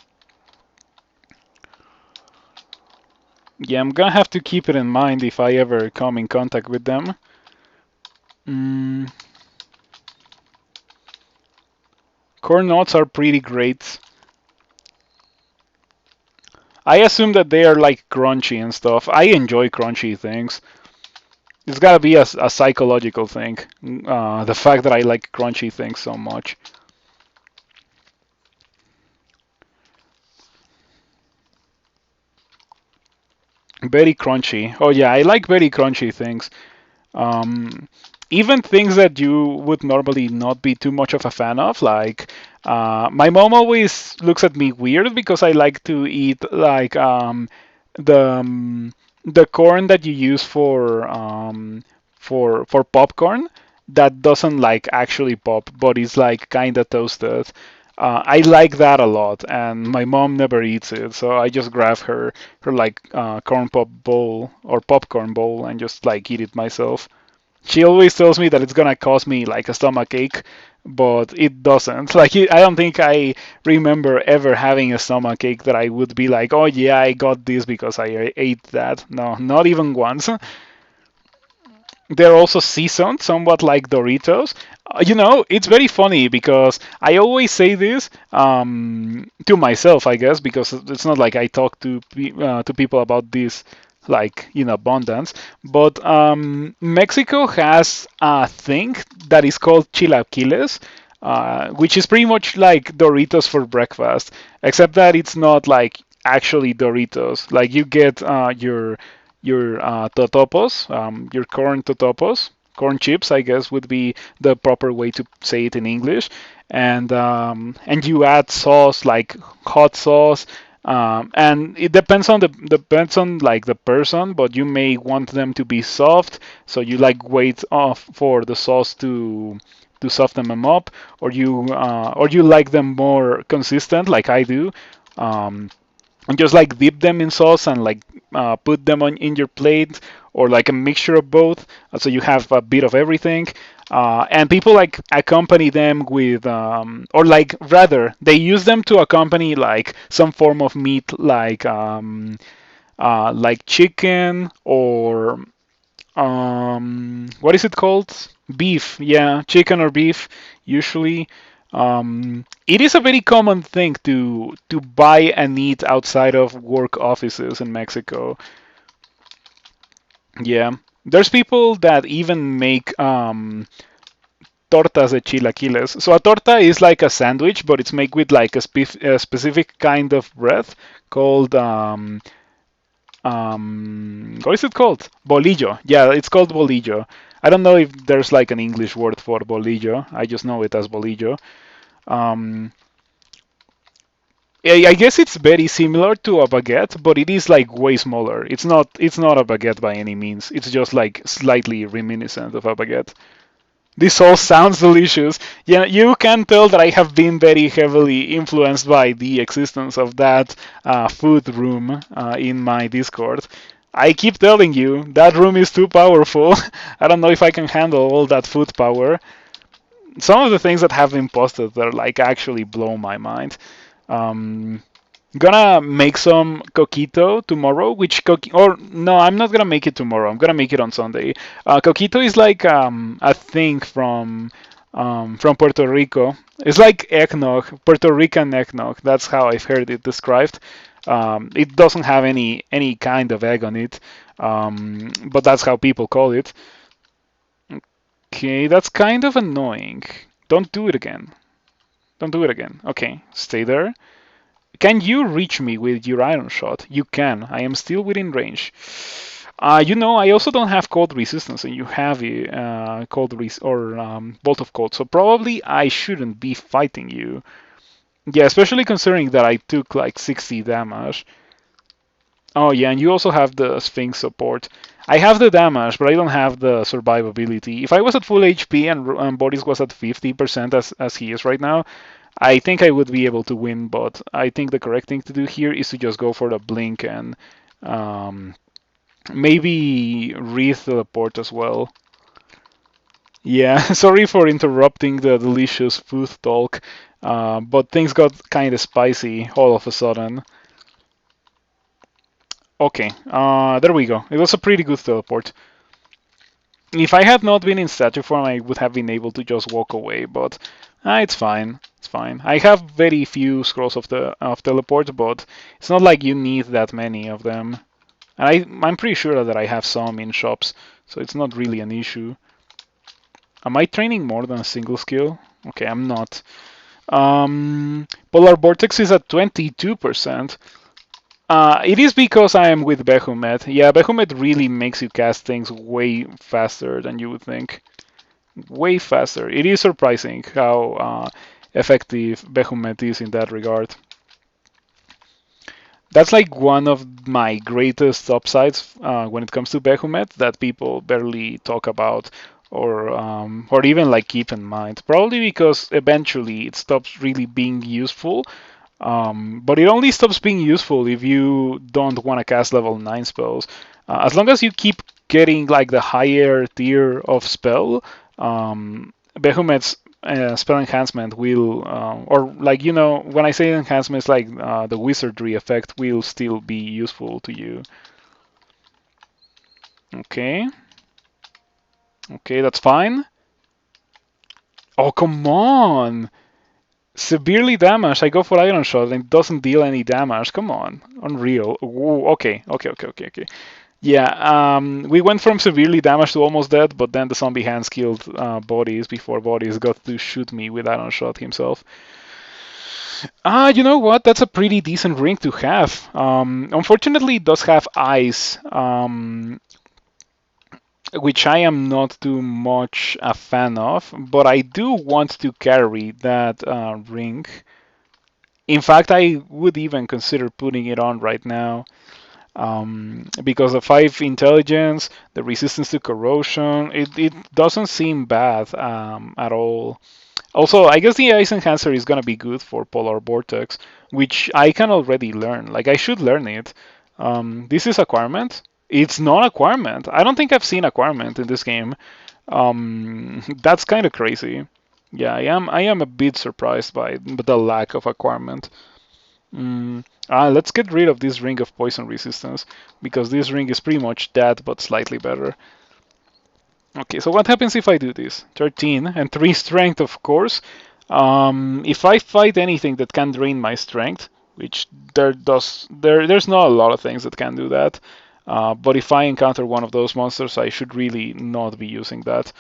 Yeah, I'm gonna have to keep it in mind if I ever come in contact with them. Mm, corn nuts are pretty great. I assume that they are like crunchy and stuff. I enjoy crunchy things. It's gotta be a psychological thing. The fact that I like crunchy things so much. Very crunchy. Oh yeah, I like very crunchy things. Um, Even things that you would normally not be too much of a fan of, like my mom always looks at me weird because I like to eat like the the corn that you use for popcorn that doesn't like actually pop, but is like kind of toasted. I like that a lot, and my mom never eats it, so I just grab her like corn pop bowl or popcorn bowl and just like eat it myself. She always tells me that it's gonna cause me like a stomach ache, but it doesn't. Like I don't think I remember ever having a stomach ache that I would be like, oh yeah, I got this because I ate that. No, not even once. They're also seasoned, somewhat like Doritos. It's very funny because I always say this to myself, I guess, because it's not like I talk to people about this like in abundance. But Mexico has a thing that is called chilaquiles, which is pretty much like Doritos for breakfast, except that it's not like actually Doritos. Like you get your totopos, your corn totopos, corn chips, I guess would be the proper way to say it in English, and you add sauce like hot sauce. And it depends on like the person, but you may want them to be soft, so you like wait off for the sauce to soften them up, or you like them more consistent, like I do. Um, and just like dip them in sauce and like put them on in your plate or like a mixture of both, so you have a bit of everything. And people like accompany them with or like rather they use them to accompany like some form of meat like chicken or what is it called? Beef, yeah, chicken or beef, usually. It is a very common thing to buy and eat outside of work offices in Mexico. Yeah, there's people that even make tortas de chilaquiles. So a torta is like a sandwich, but it's made with like a specific kind of bread called what is it called? Bolillo. Yeah, it's called bolillo. I don't know if there's like an English word for bolillo. I just know it as bolillo. Um, I guess it's very similar to a baguette, but it is like way smaller. It's not a baguette by any means. It's just like slightly reminiscent of a baguette. This all sounds delicious. Yeah, you can tell that I have been very heavily influenced by the existence of that food room in my Discord. I keep telling you, that room is too powerful. I don't know if I can handle all that food power. Some of the things that have been posted are like actually blow my mind. Um, Gonna make some coquito tomorrow. Or no, I'm not gonna make it tomorrow. I'm gonna make it on Sunday. Coquito is like a thing from from Puerto Rico. It's like eggnog, Puerto Rican eggnog. That's how I've heard it described. It doesn't have any kind of egg on it, but that's how people call it. Okay, that's kind of annoying. Don't do it again. Don't do it again. Okay, stay there. Can you reach me with your iron shot? You can. I am still within range. I also don't have cold resistance, and you have a bolt of cold, so probably I shouldn't be fighting you. Yeah, especially considering that I took like 60 damage. Oh yeah, and you also have the Sphinx support. I have the damage, but I don't have the survivability. If I was at full HP and Boris was at 50% as he is right now, I think I would be able to win. But I think the correct thing to do here is to just go for the blink and um, maybe Wreath teleport as well. Yeah, sorry for interrupting the delicious food talk, but things got kind of spicy all of a sudden. Okay, there we go. It was a pretty good teleport. If I had not been in statue form, I would have been able to just walk away, but it's fine. It's fine. I have very few scrolls of teleport, but it's not like you need that many of them. And I'm pretty sure that I have some in shops, so it's not really an issue. Am I training more than a single skill? Okay, I'm not. Polar Vortex is at 22%. It is because I am with Behumet. Yeah, Behumet really makes you cast things way faster than you would think. Way faster. It is surprising how effective Behumet is in that regard. That's like one of my greatest upsides when it comes to Behumet that people barely talk about or even like keep in mind. Probably because eventually it stops really being useful. But it only stops being useful if you don't want to cast level 9 spells. As long as you keep getting like the higher tier of spell, Behemoth's spell enhancement will, or like when I say enhancements, like the wizardry effect will still be useful to you. Okay, okay, that's fine. Oh, come on! Severely damaged. I go for Iron Shot and it doesn't deal any damage. Come on, unreal. Ooh, okay, okay, okay, okay, okay. Yeah, we went from severely damaged to almost dead, but then the zombie hands killed Bodies before Bodies got to shoot me with Iron Shot himself. You know what? That's a pretty decent ring to have. Unfortunately, it does have eyes, which I am not too much a fan of, but I do want to carry that ring. In fact, I would even consider putting it on right now. Because the 5 intelligence, the resistance to corrosion, it doesn't seem bad at all. Also, I guess the ice enhancer is gonna be good for polar vortex, which I can already learn. Like I should learn it. This is acquirement. It's not acquirement. I don't think I've seen acquirement in this game. That's kind of crazy. Yeah, I am a bit surprised by the lack of acquirement. Let's get rid of this ring of poison resistance, because this ring is pretty much that, but slightly better. Okay, so what happens if I do this? 13 and 3 strength, of course. If I fight anything that can drain my strength, which there's not a lot of things that can do that. But if I encounter one of those monsters, I should really not be using that.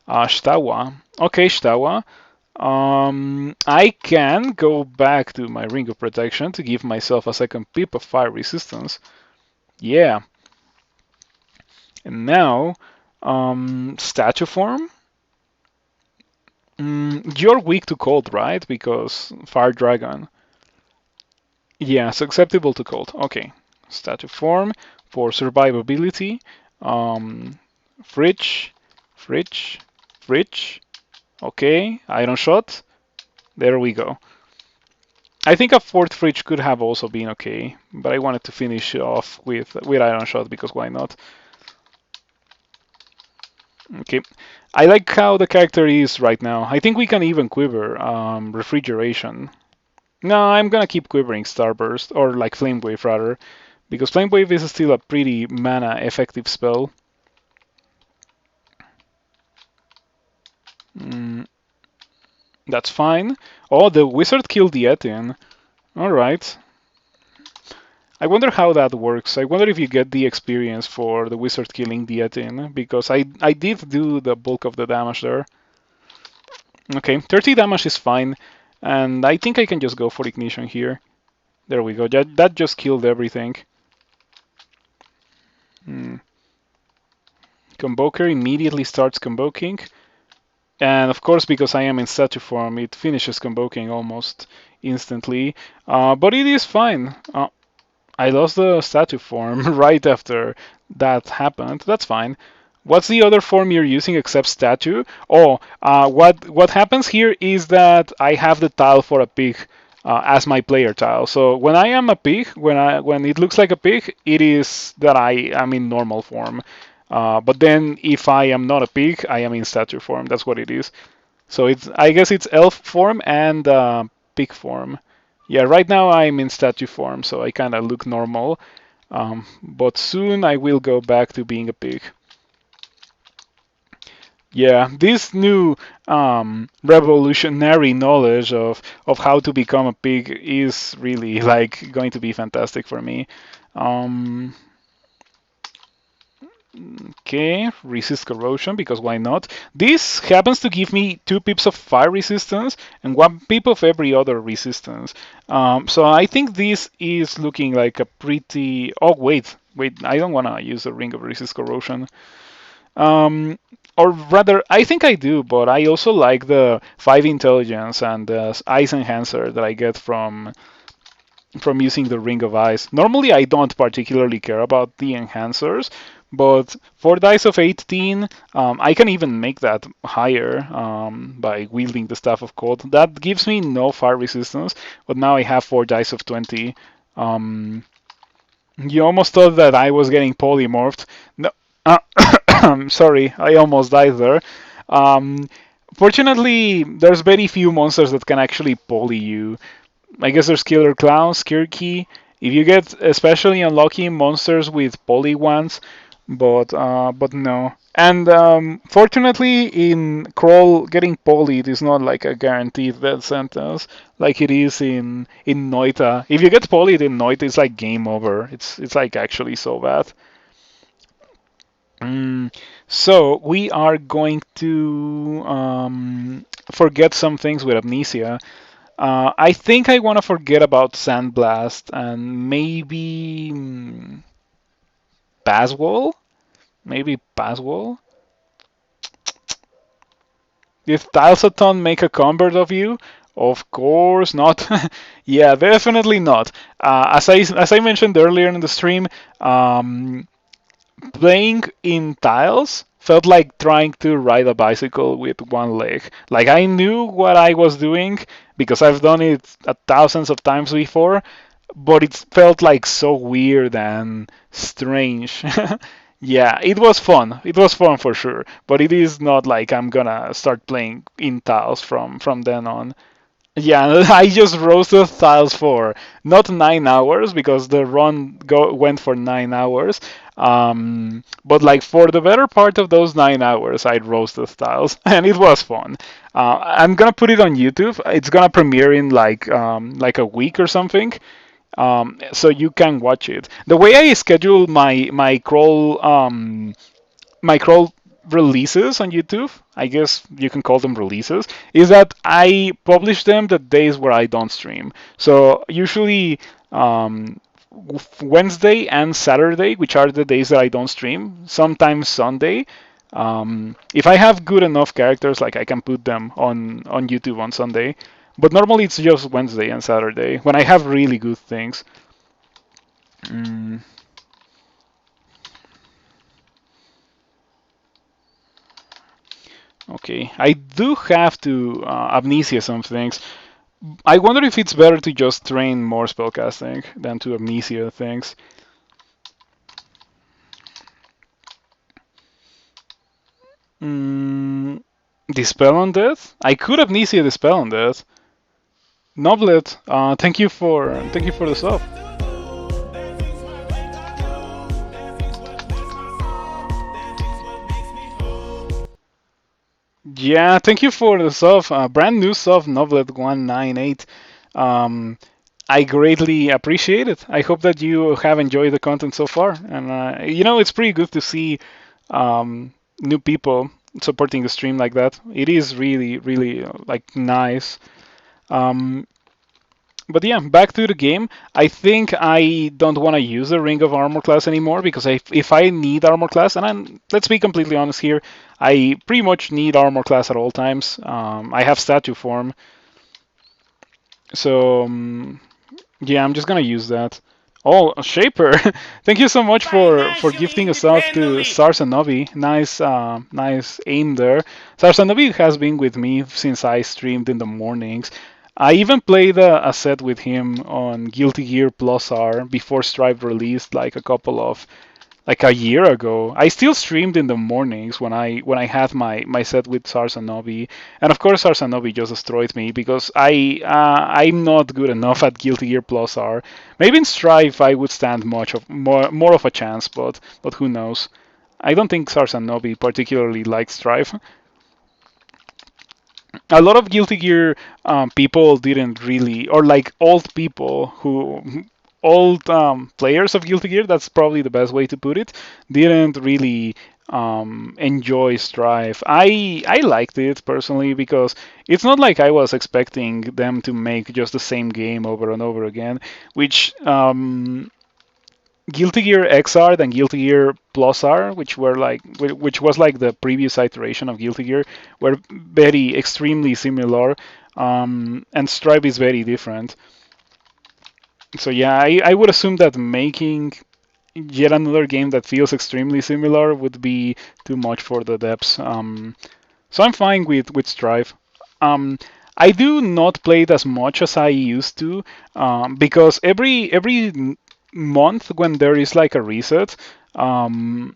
Shtawa. Okay, Shtawa. I can go back to my Ring of Protection to give myself a second pip of fire resistance. Yeah. And now, statue form. You're weak to cold, right? Because Fire Dragon. Yeah, susceptible to cold. Okay. Statue form for survivability. Fridge, fridge, fridge. Okay. Iron shot. There we go. I think a fourth fridge could have also been okay, but I wanted to finish off with Iron Shot because why not? Okay, I like how the character is right now. I think we can even quiver refrigeration. No, I'm gonna keep quivering Starburst or like Flame Wave rather, because Flame Wave is still a pretty mana effective spell. That's fine. Oh, the wizard killed the Etin. Alright. I wonder how that works. I wonder if you get the experience for the wizard killing the Etin, because I did do the bulk of the damage there. Okay, 30 damage is fine, and I think I can just go for Ignition here. There we go. That just killed everything. Hmm. Convoker immediately starts convoking. And of course, because I am in statue form, it finishes convoking almost instantly. But it is fine. I lost the statue form right after that happened. That's fine. What's the other form you're using except statue? Oh, what happens here is that I have the tile for a pig as my player tile. So when I am a pig, when it looks like a pig, it is that I am in normal form. But then if I am not a pig, I am in statue form. That's what it is. So I guess it's elf form and pig form. Yeah, right now I'm in statue form, so I kind of look normal. But soon I will go back to being a pig. Yeah, this new revolutionary knowledge of how to become a pig is really like going to be fantastic for me. Um, Okay, resist corrosion, because why not? This happens to give me 2 pips of fire resistance and 1 pip of every other resistance. So I think this is looking like a pretty... Oh, wait, I don't want to use the Ring of Resist Corrosion. Um, or rather, I think I do, but I also like the 5 intelligence and the ice enhancer that I get from using the Ring of Ice. Normally, I don't particularly care about the enhancers, but for dice of 18, I can even make that higher by wielding the Staff of Cold. That gives me no fire resistance, but now I have 4 dice of 20. You almost thought that I was getting polymorphed. No, sorry, I almost died there. Um, Fortunately, there's very few monsters that can actually poly you. I guess there's Killer Clowns, Kirky. If you get especially unlucky monsters with poly ones, but no. And fortunately, in Crawl, getting polyed is not like a guaranteed death sentence like it is in Noita. If you get polyed in Noita, it's like game over. It's like actually so bad. So we are going to forget some things with Amnesia. I think I want to forget about Sandblast and maybe Passwall. Maybe Passwall. Did Tilesaton make a convert of you? Of course not. Yeah, definitely not. As I mentioned earlier in the stream, playing in tiles felt like trying to ride a bicycle with one leg. Like I knew what I was doing because I've done it thousands of times before, but it felt like so weird and strange. Yeah, it was fun. It was fun for sure, but it is not like I'm gonna start playing in tiles from then on. Yeah, I just roasted tiles for not 9 hours because the run went for 9 hours. But like for the better part of those 9 hours, I roasted tiles, and it was fun. I'm gonna put it on YouTube. It's gonna premiere in like a week or something. So you can watch it. The way I schedule my crawl releases on YouTube, I guess you can call them releases, is that I publish them the days where I don't stream. So usually Wednesday and Saturday, which are the days that I don't stream, sometimes Sunday. If I have good enough characters, like I can put them on YouTube on Sunday. But normally it's just Wednesday and Saturday when I have really good things. Mm. Okay, I do have to amnesia some things. I wonder if it's better to just train more spellcasting than to amnesia things. Mm, Dispel on Death? I could amnesia Dispel on Death. Noblet, thank you for the sub. Yeah, thank you for the sub. Brand new sub, Noblet198. Um, I greatly appreciate it. I hope that you have enjoyed the content so far. And it's pretty good to see new people supporting the stream like that. It is really, really like nice. Um, but yeah, back to the game. I think I don't want to use a Ring of Armor class anymore because if I need armor class, and let's be completely honest here, I pretty much need armor class at all times. I have statue form, so yeah, I'm just gonna use that. Oh, Shaper! Thank you so much for gifting us off to Stars and Novi. Nice, nice aim there. Stars and Novi has been with me since I streamed in the mornings. I even played a set with him on Guilty Gear Plus R before Strive released like like a year ago. I still streamed in the mornings when I had my set with Sarsanobi, and of course Sarsanobi just destroyed me because I'm not good enough at Guilty Gear Plus R. Maybe in Strive I would stand much of more of a chance, but who knows? I don't think Sarsanobi particularly likes Strive. A lot of Guilty Gear people didn't really, or like old people old players of Guilty Gear, that's probably the best way to put it, didn't really enjoy Strive. I liked it personally because it's not like I was expecting them to make just the same game over and over again, which Guilty Gear XR and Guilty Gear Plus R, which was like the previous iteration of Guilty Gear, were very extremely similar, and Stripe is very different. So yeah, I would assume that making yet another game that feels extremely similar would be too much for the devs. So I'm fine with Strive. Um, I do not play it as much as I used to because every month when there is like a reset, the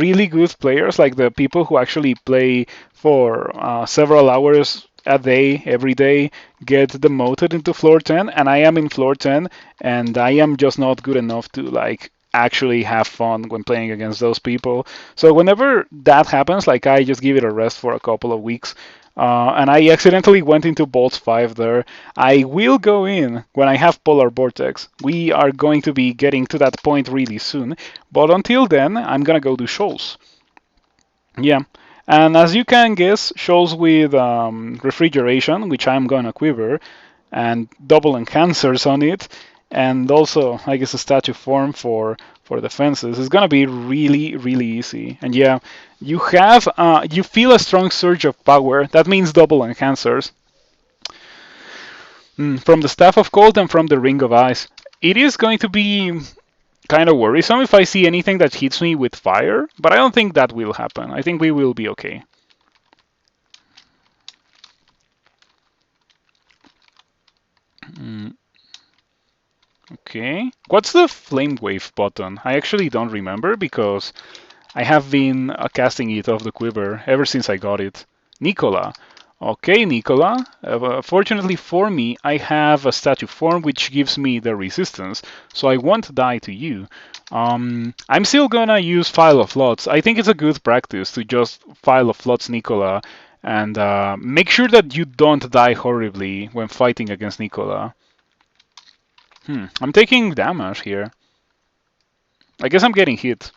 really good players, like the people who actually play for several hours a day every day, get demoted into floor 10, and I am in floor 10, and I am just not good enough to like actually have fun when playing against those people. So whenever that happens, like I just give it a rest for a couple of weeks. And I accidentally went into Bolts 5 there. I will go in when I have Polar Vortex. We are going to be getting to that point really soon. But until then, I'm gonna go do shoals. Yeah. And as you can guess, shoals with refrigeration, which I'm gonna quiver, and double enhancers on it, and also I guess a statue form for defenses is gonna be really really easy. And yeah, you feel a strong surge of power. That means double enhancers from the Staff of Cold and from the Ring of Ice. It is going to be kind of worrisome if I see anything that hits me with fire, but I don't think that will happen. I think we will be okay. Mm, okay. What's the Flame Wave button? I actually don't remember because I have been casting it off the quiver ever since I got it. Nicola. Okay, Nicola. Fortunately for me, I have a statue form which gives me the resistance, so I won't die to you. I'm still gonna use File of Lots. I think it's a good practice to just File of Lots Nicola and make sure that you don't die horribly when fighting against Nicola. I'm taking damage here. I guess I'm getting hit.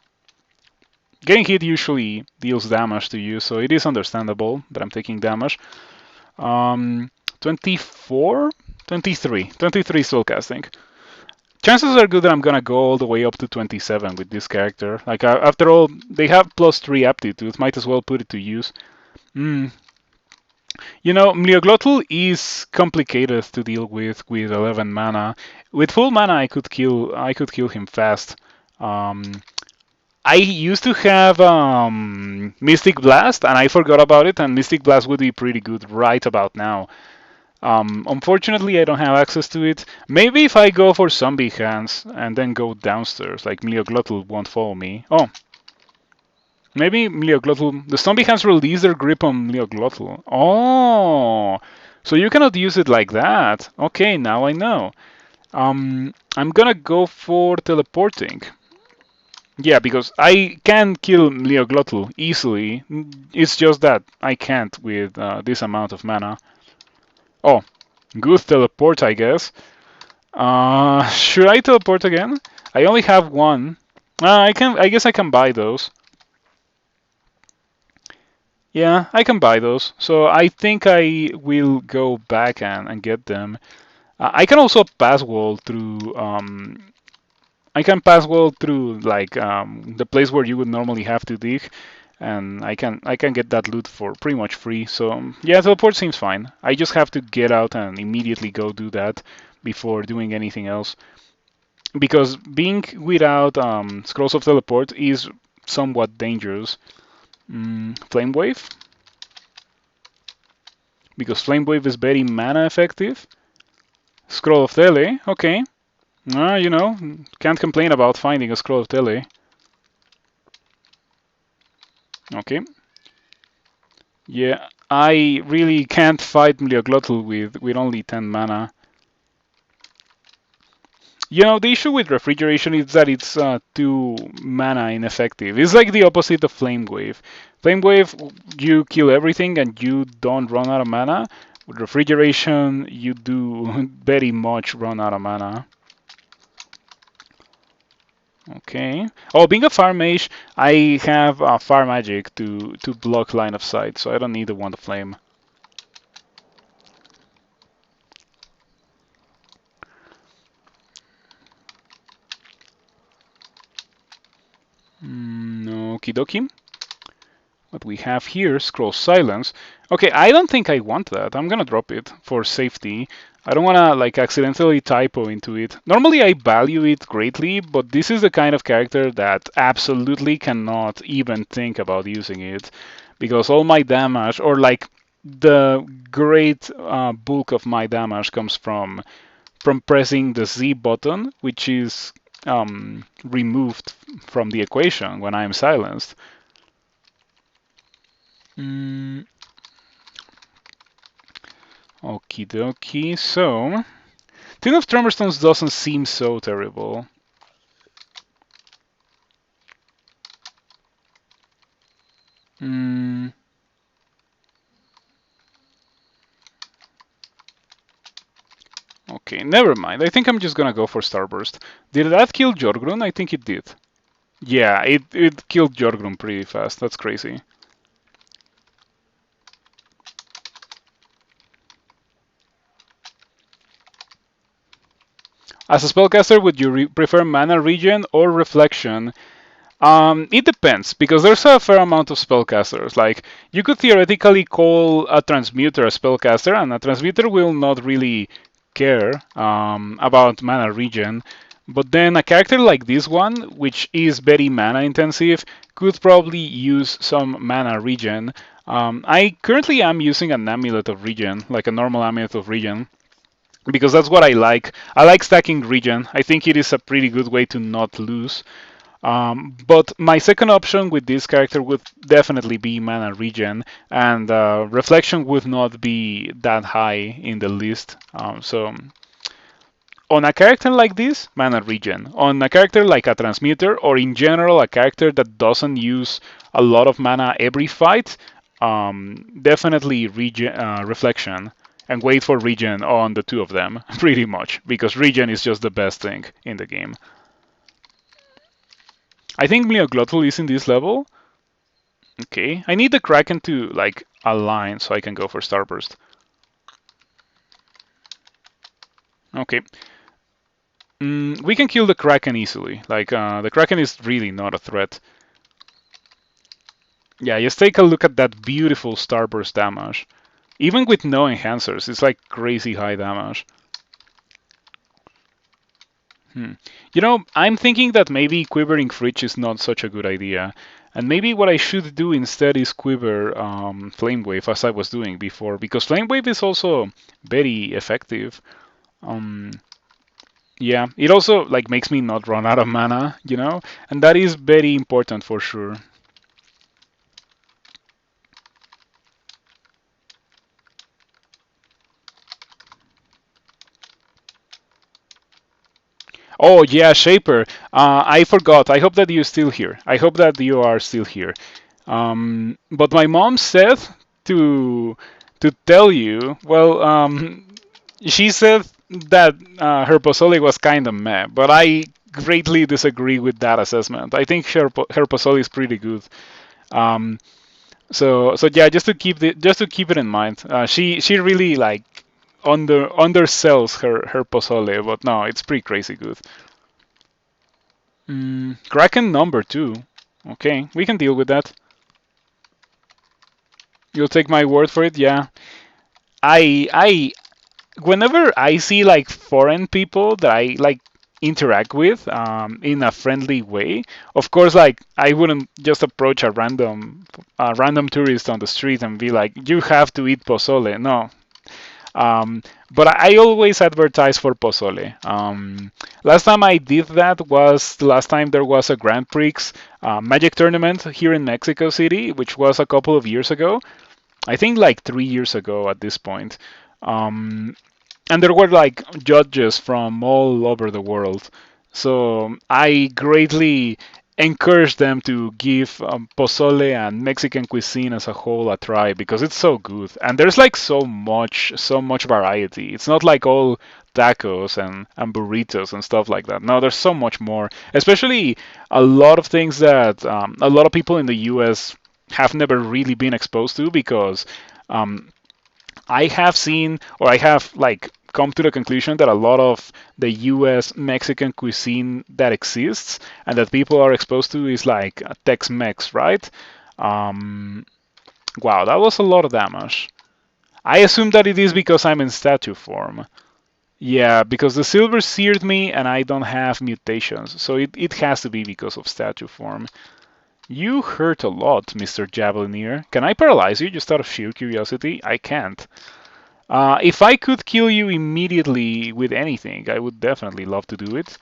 Getting hit usually deals damage to you, so it is understandable that I'm taking damage. 24? 23. 23 soul casting. Chances are good that I'm gonna go all the way up to 27 with this character. Like, after all, they have +3 aptitude. Might as well put it to use. Mm. Mlioglotul is complicated to deal with 11 mana. With full mana, I could kill him fast. Um, I used to have Mystic Blast, and I forgot about it, and Mystic Blast would be pretty good right about now. Unfortunately, I don't have access to it. Maybe if I go for Zombie Hands and then go downstairs, like Mlioglotl won't follow me. Oh, maybe Mlioglotl... The Zombie Hands release their grip on Mlioglotl. Oh, so you cannot use it like that. Okay, now I know. I'm gonna go for teleporting. Yeah, because I can kill Leoglotl easily. It's just that I can't with this amount of mana. Oh, good teleport, I guess. Should I teleport again? I only have one. I can. I guess I can buy those. Yeah, I can buy those. So I think I will go back and get them. I can also pass wall through. I can pass wall through like the place where you would normally have to dig, and I can get that loot for pretty much free. So yeah, teleport seems fine. I just have to get out and immediately go do that before doing anything else. Because being without scrolls of teleport is somewhat dangerous. Flame wave, because flame wave is very mana effective. Scroll of tele, okay. Can't complain about finding a scroll of tele. Okay. Yeah, I really can't fight Mliaglotl with only 10 mana. The issue with refrigeration is that it's too mana ineffective. It's like the opposite of Flame Wave. Flame Wave, you kill everything and you don't run out of mana. With refrigeration, you do very much run out of mana. Okay. Oh, being a fire mage, I have fire magic to block line of sight, so I don't need the wand of flame. Okie dokie. What we have here, scroll silence. Okay, I don't think I want that. I'm gonna drop it for safety. I don't wanna like accidentally typo into it. Normally I value it greatly, but this is the kind of character that absolutely cannot even think about using it. Because all my damage, or like the great bulk of my damage comes from pressing the Z button, which is removed from the equation when I am silenced. Mm, Okie dokie. So, Tin of Tremorstones doesn't seem so terrible. Mm, okay, never mind. I think I'm just gonna go for Starburst. Did that kill Jorgrun? I think it did. Yeah, it killed Jorgrun pretty fast. That's crazy. As a spellcaster, would you prefer mana regen or reflection? It depends, because there's a fair amount of spellcasters. Like, you could theoretically call a transmuter a spellcaster, and a transmuter will not really care about mana regen. But then a character like this one, which is very mana intensive, could probably use some mana regen. I currently am using an amulet of regen, like a normal amulet of regen, because that's what I like. I like stacking regen. I think it is a pretty good way to not lose. But my second option with this character would definitely be mana regen, and reflection would not be that high in the list. So on a character like this, mana regen. On a character like a transmuter, or in general a character that doesn't use a lot of mana every fight, definitely reflection. And wait for regen on the two of them, pretty much, because regen is just the best thing in the game. I think Mliaglotl is in this level. Okay, I need the Kraken to like align so I can go for Starburst. Okay, we can kill the Kraken easily. Like the Kraken is really not a threat. Yeah, just take a look at that beautiful Starburst damage. Even with no enhancers, it's like crazy high damage. I'm thinking that maybe quivering Fridge is not such a good idea. And maybe what I should do instead is quiver Flame Wave as I was doing before, because Flame Wave is also very effective. Um, yeah, it also like makes me not run out of mana, and that is very important for sure. Oh yeah, Shaper. I forgot. I hope that you're still here. I hope that you are still here. But my mom said to to tell you. Well, she said that her pozole was kind of meh, but I greatly disagree with that assessment. I think her pozole is pretty good. Um, so yeah, just to keep it in mind, she really like undersells her pozole, but no, it's pretty crazy good. Kraken number two. Okay, we can deal with that. You'll take my word for it. Yeah, I whenever I see like foreign people that I like interact with in a friendly way, of course, like I wouldn't just approach a random tourist on the street and be like, "You have to eat pozole." No. But I always advertise for pozole. Last time I did that was the last time there was a Grand Prix Magic tournament here in Mexico City, which was a couple of years ago. I think like 3 years ago at this point. Um, and there were like judges from all over the world. So I greatly encourage them to give pozole and Mexican cuisine as a whole a try because it's so good. And there's like so much variety. It's not like all tacos and burritos and stuff like that. No, there's so much more. Especially a lot of things that a lot of people in the US have never really been exposed to because um, I have seen, or I have like come to the conclusion that a lot of the U.S. Mexican cuisine that exists and that people are exposed to is like Tex-Mex, right? Um, wow, that was a lot of damage. I assume that it is because I'm in statue form. Yeah, because the silver seared me and I don't have mutations, so it has to be because of statue form. You hurt a lot, Mr. Javelineer. Can I paralyze you just out of sheer curiosity? I can't. If I could kill you immediately with anything, I would definitely love to do it.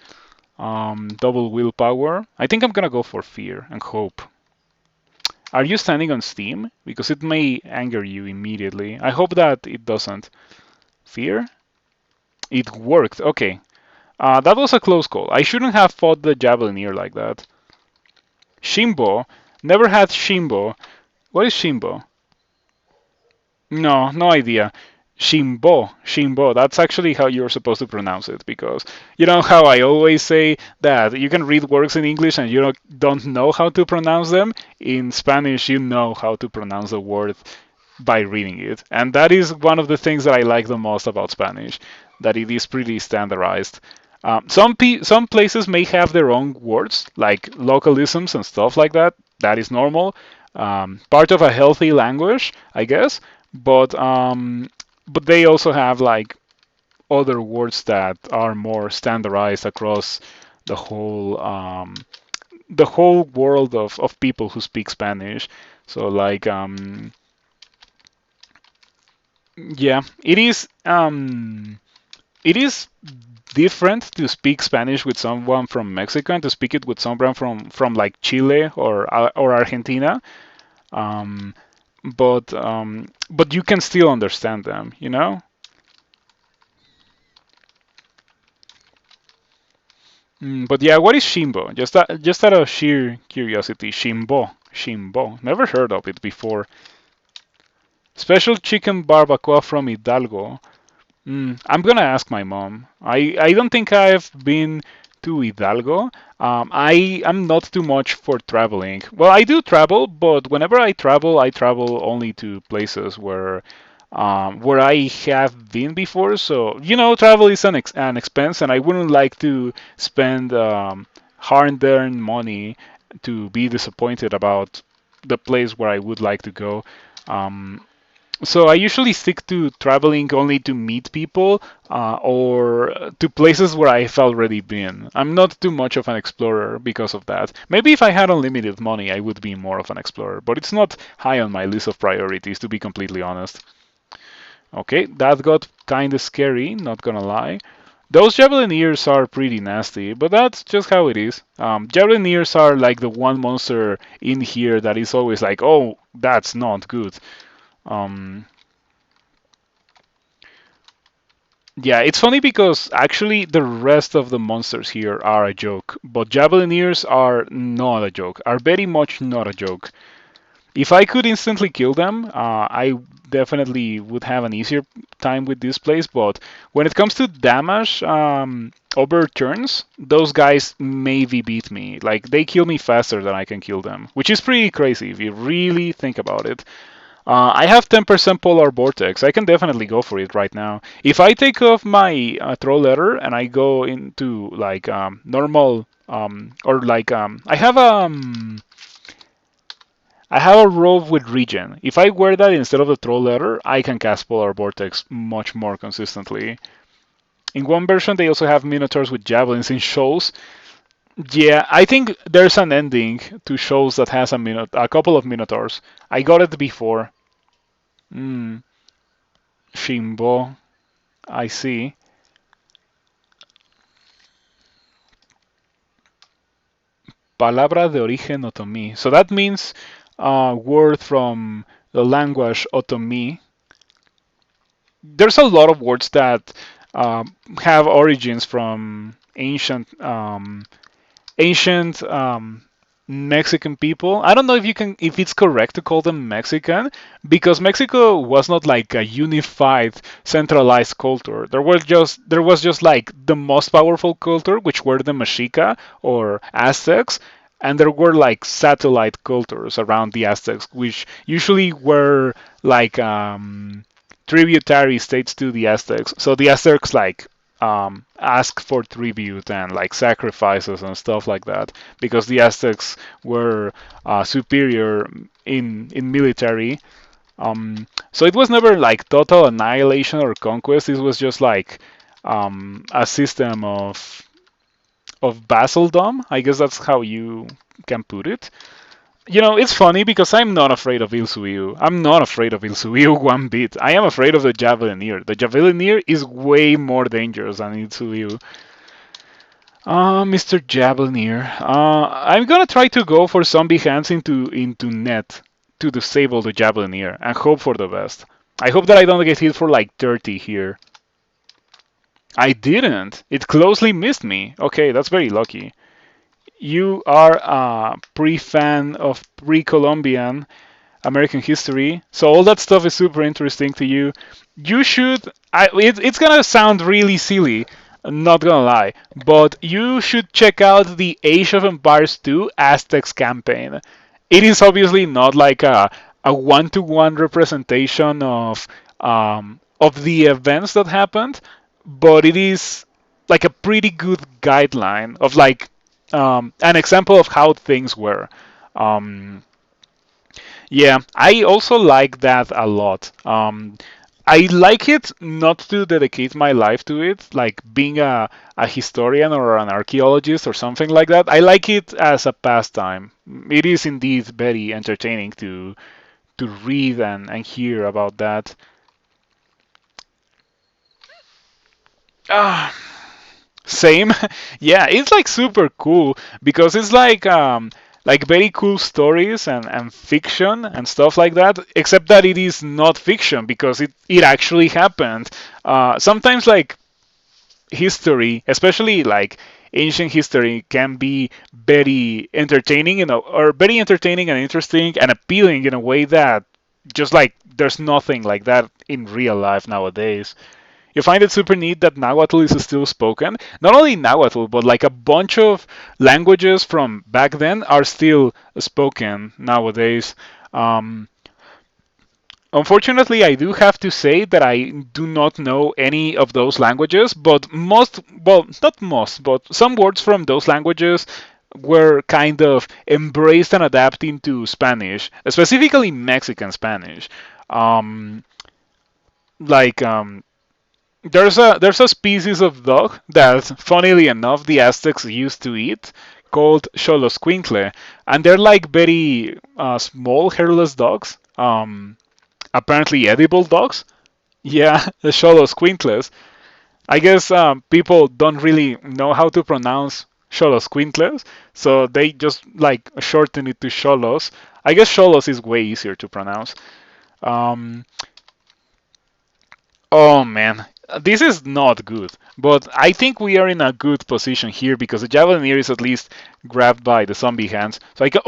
Double willpower. I think I'm gonna go for fear and hope. Are you standing on Steam? Because it may anger you immediately. I hope that it doesn't. Fear? It worked. Okay. That was a close call. I shouldn't have fought the Javelineer like that. Shimbo. Never had Shimbo. What is Shimbo? No, no idea. Shimbo. That's actually how you're supposed to pronounce it because you know how I always say that you can read words in English and you don't know how to pronounce them. In Spanish, you know how to pronounce a word by reading it, and that is one of the things that I like the most about Spanish, that it is pretty standardized. Some places may have their own words like localisms and stuff like that. That is normal, part of a healthy language, I guess. But they also have like other words that are more standardized across the whole world of people who speak Spanish. So like yeah, it is different to speak Spanish with someone from Mexico and to speak it with someone from like Chile or Argentina. Um, but you can still understand them, you know. But yeah, what is Shimbo? Just out of sheer curiosity, Shimbo. Never heard of it before. Special chicken barbacoa from Hidalgo. I'm gonna ask my mom. I don't think I've been to Hidalgo. I am not too much for traveling. Well, I do travel, but whenever I travel only to places where I have been before. So you know, travel is an expense, and I wouldn't like to spend hard-earned money to be disappointed about the place where I would like to go. Um, so I usually stick to traveling only to meet people or to places where I've already been. I'm not too much of an explorer because of that. Maybe if I had unlimited money, I would be more of an explorer, but it's not high on my list of priorities, to be completely honest. Okay, that got kinda scary, not gonna lie. Those Javelineers are pretty nasty, but that's just how it is. Javelineers are like the one monster in here that is always like, oh, that's not good. Um, Yeah, it's funny because actually the rest of the monsters here are a joke, but Javelineers are not a joke, are very much not a joke. If I could instantly kill them, I definitely would have an easier time with this place. But when it comes to damage over turns, those guys maybe beat me. Like they kill me faster than I can kill them, which is pretty crazy if you really think about it. I have 10% Polar Vortex. I can definitely go for it right now. If I take off my throw letter and I go into like normal or like I have a robe with regen. If I wear that instead of the throw letter, I can cast Polar Vortex much more consistently. In one version, they also have Minotaurs with javelins in shows. Yeah, I think there's an ending to shows that has a couple of Minotaurs. I got it before. Mm, Shimbo, I see. Palabra de origen Otomí. So that means word from the language Otomí. There's a lot of words that have origins from ancient Mexican people. I don't know if it's correct to call them Mexican because Mexico was not like a unified centralized culture. There was just like the most powerful culture, which were the Mexica or Aztecs, and there were like satellite cultures around the Aztecs, which usually were like tributary states to the Aztecs. So the Aztecs like ask for tribute and like sacrifices and stuff like that because the Aztecs were superior in military. So it was never like total annihilation or conquest. It was just like a system of vassaldom. I guess that's how you can put it. It's funny because I'm not afraid of Ilsuiu. I'm not afraid of Ilsuiu one bit. I am afraid of the Javelineer. The Javelineer is way more dangerous than Ilsuiu. Mr. Javelineer. I'm gonna try to go for zombie hands into net to disable the Javelineer and hope for the best. I hope that I don't get hit for like 30 here. I didn't. It closely missed me. Okay, that's very lucky. You are a pre-fan of pre-Columbian American history, so all that stuff is super interesting to you. You should. It's gonna sound really silly, not gonna lie, but you should check out the Age of Empires 2 Aztecs campaign. It is obviously not like a one-to-one representation of the events that happened, but it is like a pretty good guideline of like an example of how things were. Um, yeah, I also like that a lot. I like it not to dedicate my life to it, like being a historian or an archaeologist or something like that. I like it as a pastime. It is indeed very entertaining to read and hear about that. Ah, same. Yeah, it's like super cool because it's like very cool stories and fiction and stuff like that, except that it is not fiction because it actually happened. Sometimes like history, especially like ancient history, can be very entertaining, or very entertaining and interesting and appealing in a way that just like there's nothing like that in real life nowadays. You find it super neat that Nahuatl is still spoken. Not only Nahuatl, but like a bunch of languages from back then are still spoken nowadays. Um, Unfortunately, I do have to say that I do not know any of those languages, but well, not most, but some words from those languages were kind of embraced and adapted into Spanish, specifically Mexican Spanish. Um, like there's a species of dog that, funnily enough, the Aztecs used to eat called Xoloscuincle, and they're like very small, hairless dogs. Apparently edible dogs. Yeah, the Xoloscuincles. I guess people don't really know how to pronounce Xoloscuincles, so they just like shorten it to Xolos. I guess Xolos is way easier to pronounce. Um, Oh man. this is not good, but I think we are in a good position here because the Javelineer is at least grabbed by the zombie hands. So I go,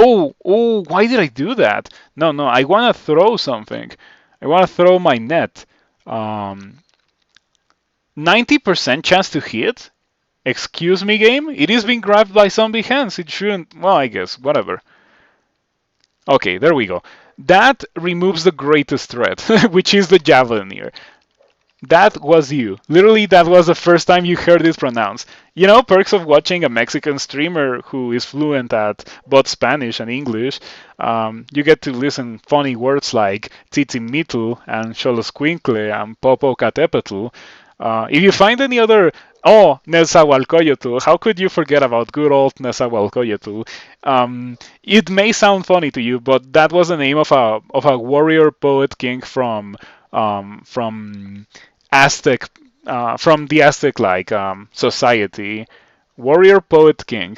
oh, why did I do that? No, I want to throw something. I want to throw my net. Um, 90% chance to hit? Excuse me, game? It is being grabbed by zombie hands. It shouldn't. Well, I guess, whatever. Okay, there we go. That removes the greatest threat, which is the Javelineer. That was you. Literally, that was the first time you heard it pronounced. You know, perks of watching a Mexican streamer who is fluent at both Spanish and English. You get to listen funny words like Tzitzimitu and Xoloscuincle and Popocatépetl. If you find any other, oh, Nezahualcóyotl, how could you forget about good old Nezahualcóyotl? It may sound funny to you, but that was the name of a warrior poet king from Aztec, from the Aztec like society, warrior poet king.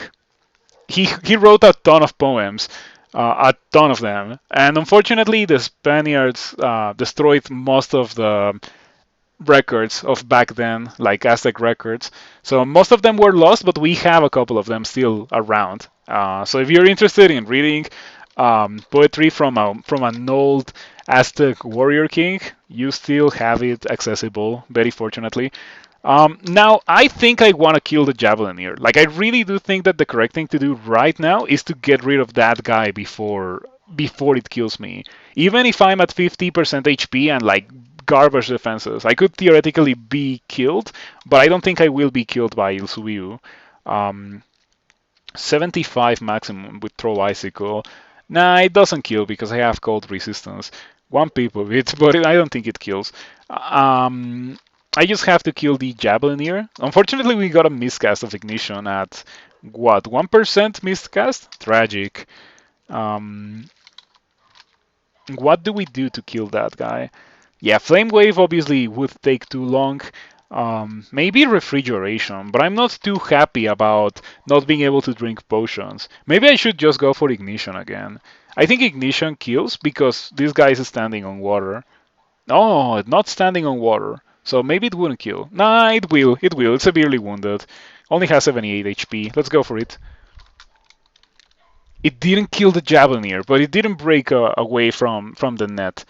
He wrote a ton of poems, a ton of them, and unfortunately the Spaniards destroyed most of the records of back then, like Aztec records. So most of them were lost, but we have a couple of them still around. So if you're interested in reading poetry from an old Aztec warrior king, you still have it accessible, very fortunately. Now, I think I want to kill the Javelineer. Like, I really do think that the correct thing to do right now is to get rid of that guy before it kills me. Even if I'm at 50% HP and like garbage defenses, I could theoretically be killed, but I don't think I will be killed by Ilsuiu. Um, 75 maximum with throw icicle. Nah, it doesn't kill because I have cold resistance. One pip of it, but I don't think it kills. Um, I just have to kill the Javelineer. Unfortunately, we got a miscast of Ignition at what, 1% miscast? Tragic. Um, what do we do to kill that guy? Yeah, Flame Wave obviously would take too long. Maybe refrigeration, but I'm not too happy about not being able to drink potions. Maybe I should just go for ignition again. I think ignition kills because this guy is standing on water. Oh, not standing on water. So maybe it wouldn't kill. Nah, it will. It will. It's severely wounded. Only has 78 HP. Let's go for it. It didn't kill the Javelineer, but it didn't break away from the net.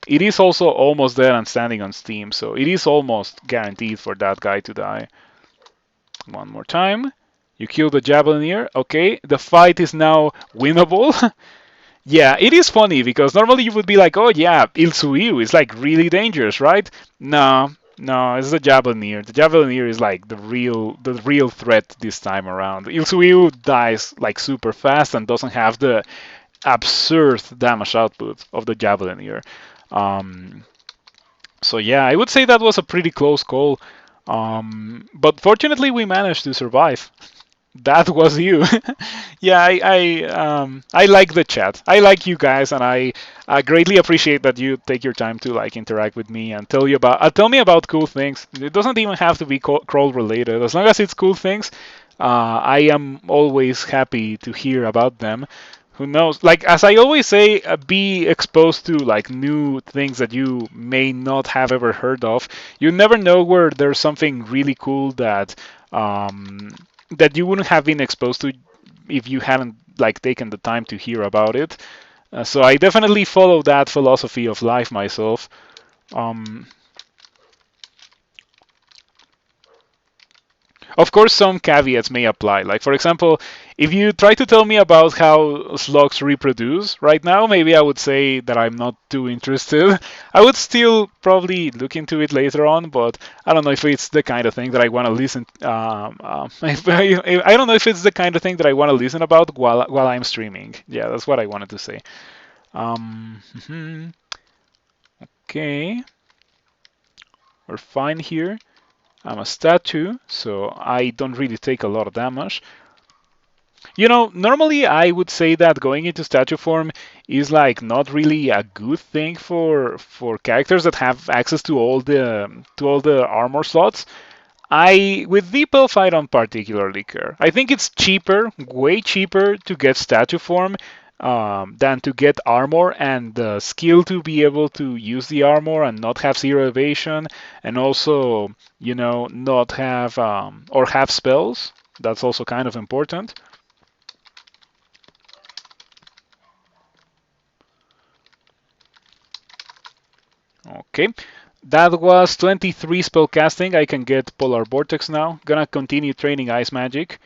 It is also almost there and standing on Steam, so it is almost guaranteed for that guy to die. One more time. You kill the Javelineer. Okay, the fight is now winnable. Yeah, it is funny because normally you would be like, oh yeah, Ilsuiu is like really dangerous, right? No, it's the Javelineer. The Javelineer is like the real threat this time around. Ilsuiu dies like super fast and doesn't have the absurd damage output of the Javelineer. Um, so yeah, I would say that was a pretty close call. But fortunately, we managed to survive. That was you. Yeah, I like the chat. I like you guys, and I greatly appreciate that you take your time to like interact with me and tell me about cool things. It doesn't even have to be crawl related. As long as it's cool things, I am always happy to hear about them. Who knows? Like as I always say, be exposed to like new things that you may not have ever heard of. You never know where there's something really cool that you wouldn't have been exposed to if you hadn't like taken the time to hear about it. So I definitely follow that philosophy of life myself. Um, Of course, some caveats may apply. Like, for example, if you try to tell me about how slugs reproduce right now, maybe I would say that I'm not too interested. I would still probably look into it later on, but I don't know if it's the kind of thing that I want to listen. I don't know if it's the kind of thing that I want to listen about while I'm streaming. Yeah, that's what I wanted to say. Mhm. Okay, we're fine here. I'm a statue, so I don't really take a lot of damage. You know, normally I would say that going into statue form is like not really a good thing for characters that have access to all the armor slots. I with Deep Elf I don't particularly care. I think it's cheaper, way cheaper to get statue form than to get armor and the skill to be able to use the armor and not have zero evasion, and also, not have or have spells. That's also kind of important. Okay, that was 23 spell casting. I can get Polar Vortex now. Gonna continue training Ice Magic.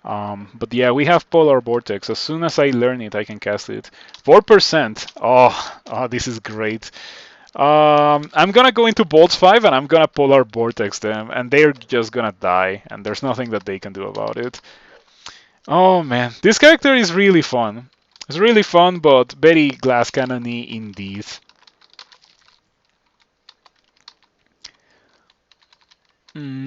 But yeah, we have Polar Vortex. As soon as I learn it, I can cast it. 4%. Oh, this is great. I'm gonna go into Bolts 5 and I'm gonna Polar Vortex them, and they're just gonna die, and there's nothing that they can do about it. Oh man, this character is really fun. It's really fun, but very glass cannony indeed.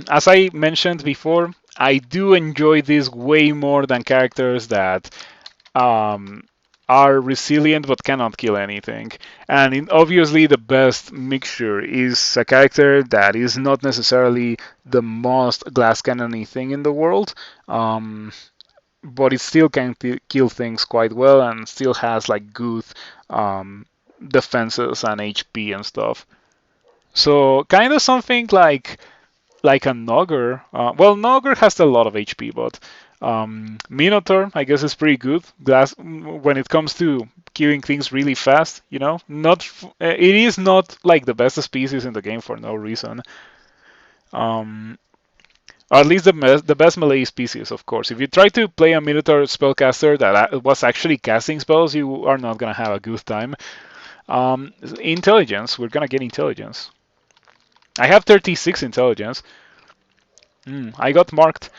As I mentioned before, I do enjoy this way more than characters that um, are resilient but cannot kill anything. And obviously, the best mixture is a character that is not necessarily the most glass cannony thing in the world, but it still can kill things quite well and still has like good um, defenses and HP and stuff. So kind of something like a Nogger. Well, Nogger has a lot of HP, but Minotaur, I guess, is pretty good. Glass when it comes to killing things really fast. Not it is not like the best species in the game for no reason. Um, or at least the best melee species, of course. If you try to play a Minotaur spellcaster that was actually casting spells, you are not gonna have a good time. Intelligence, we're gonna get intelligence. I have 36 intelligence. I got marked.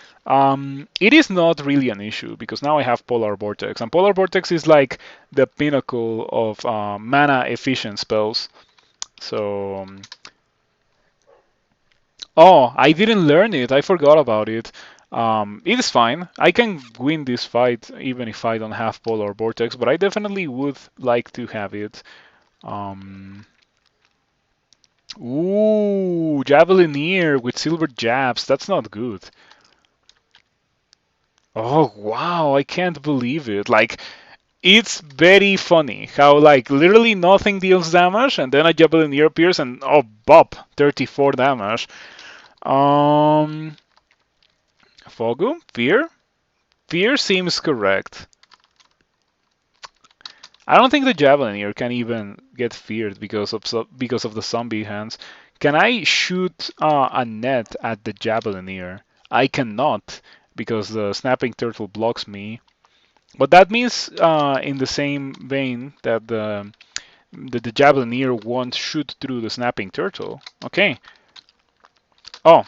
It is not really an issue because now I have Polar Vortex, and Polar Vortex is like the pinnacle of mana efficient spells. So, oh, I didn't learn it. I forgot about it. It is fine. I can win this fight even if I don't have Polar Vortex, but I definitely would like to have it. Um, Ooh, Javelineer with silver jabs. That's not good. Oh, wow, I can't believe it. Like, it's very funny how, like, literally nothing deals damage, and then a Javelineer appears, and oh, bop, 34 damage. Um, Fogu? Fear? Fear seems correct. I don't think the Javelineer can even get feared because of the zombie hands. Can I shoot a net at the Javelineer? I cannot because the snapping turtle blocks me. But that means, in the same vein, that the Javelineer won't shoot through the snapping turtle. Okay. Oh,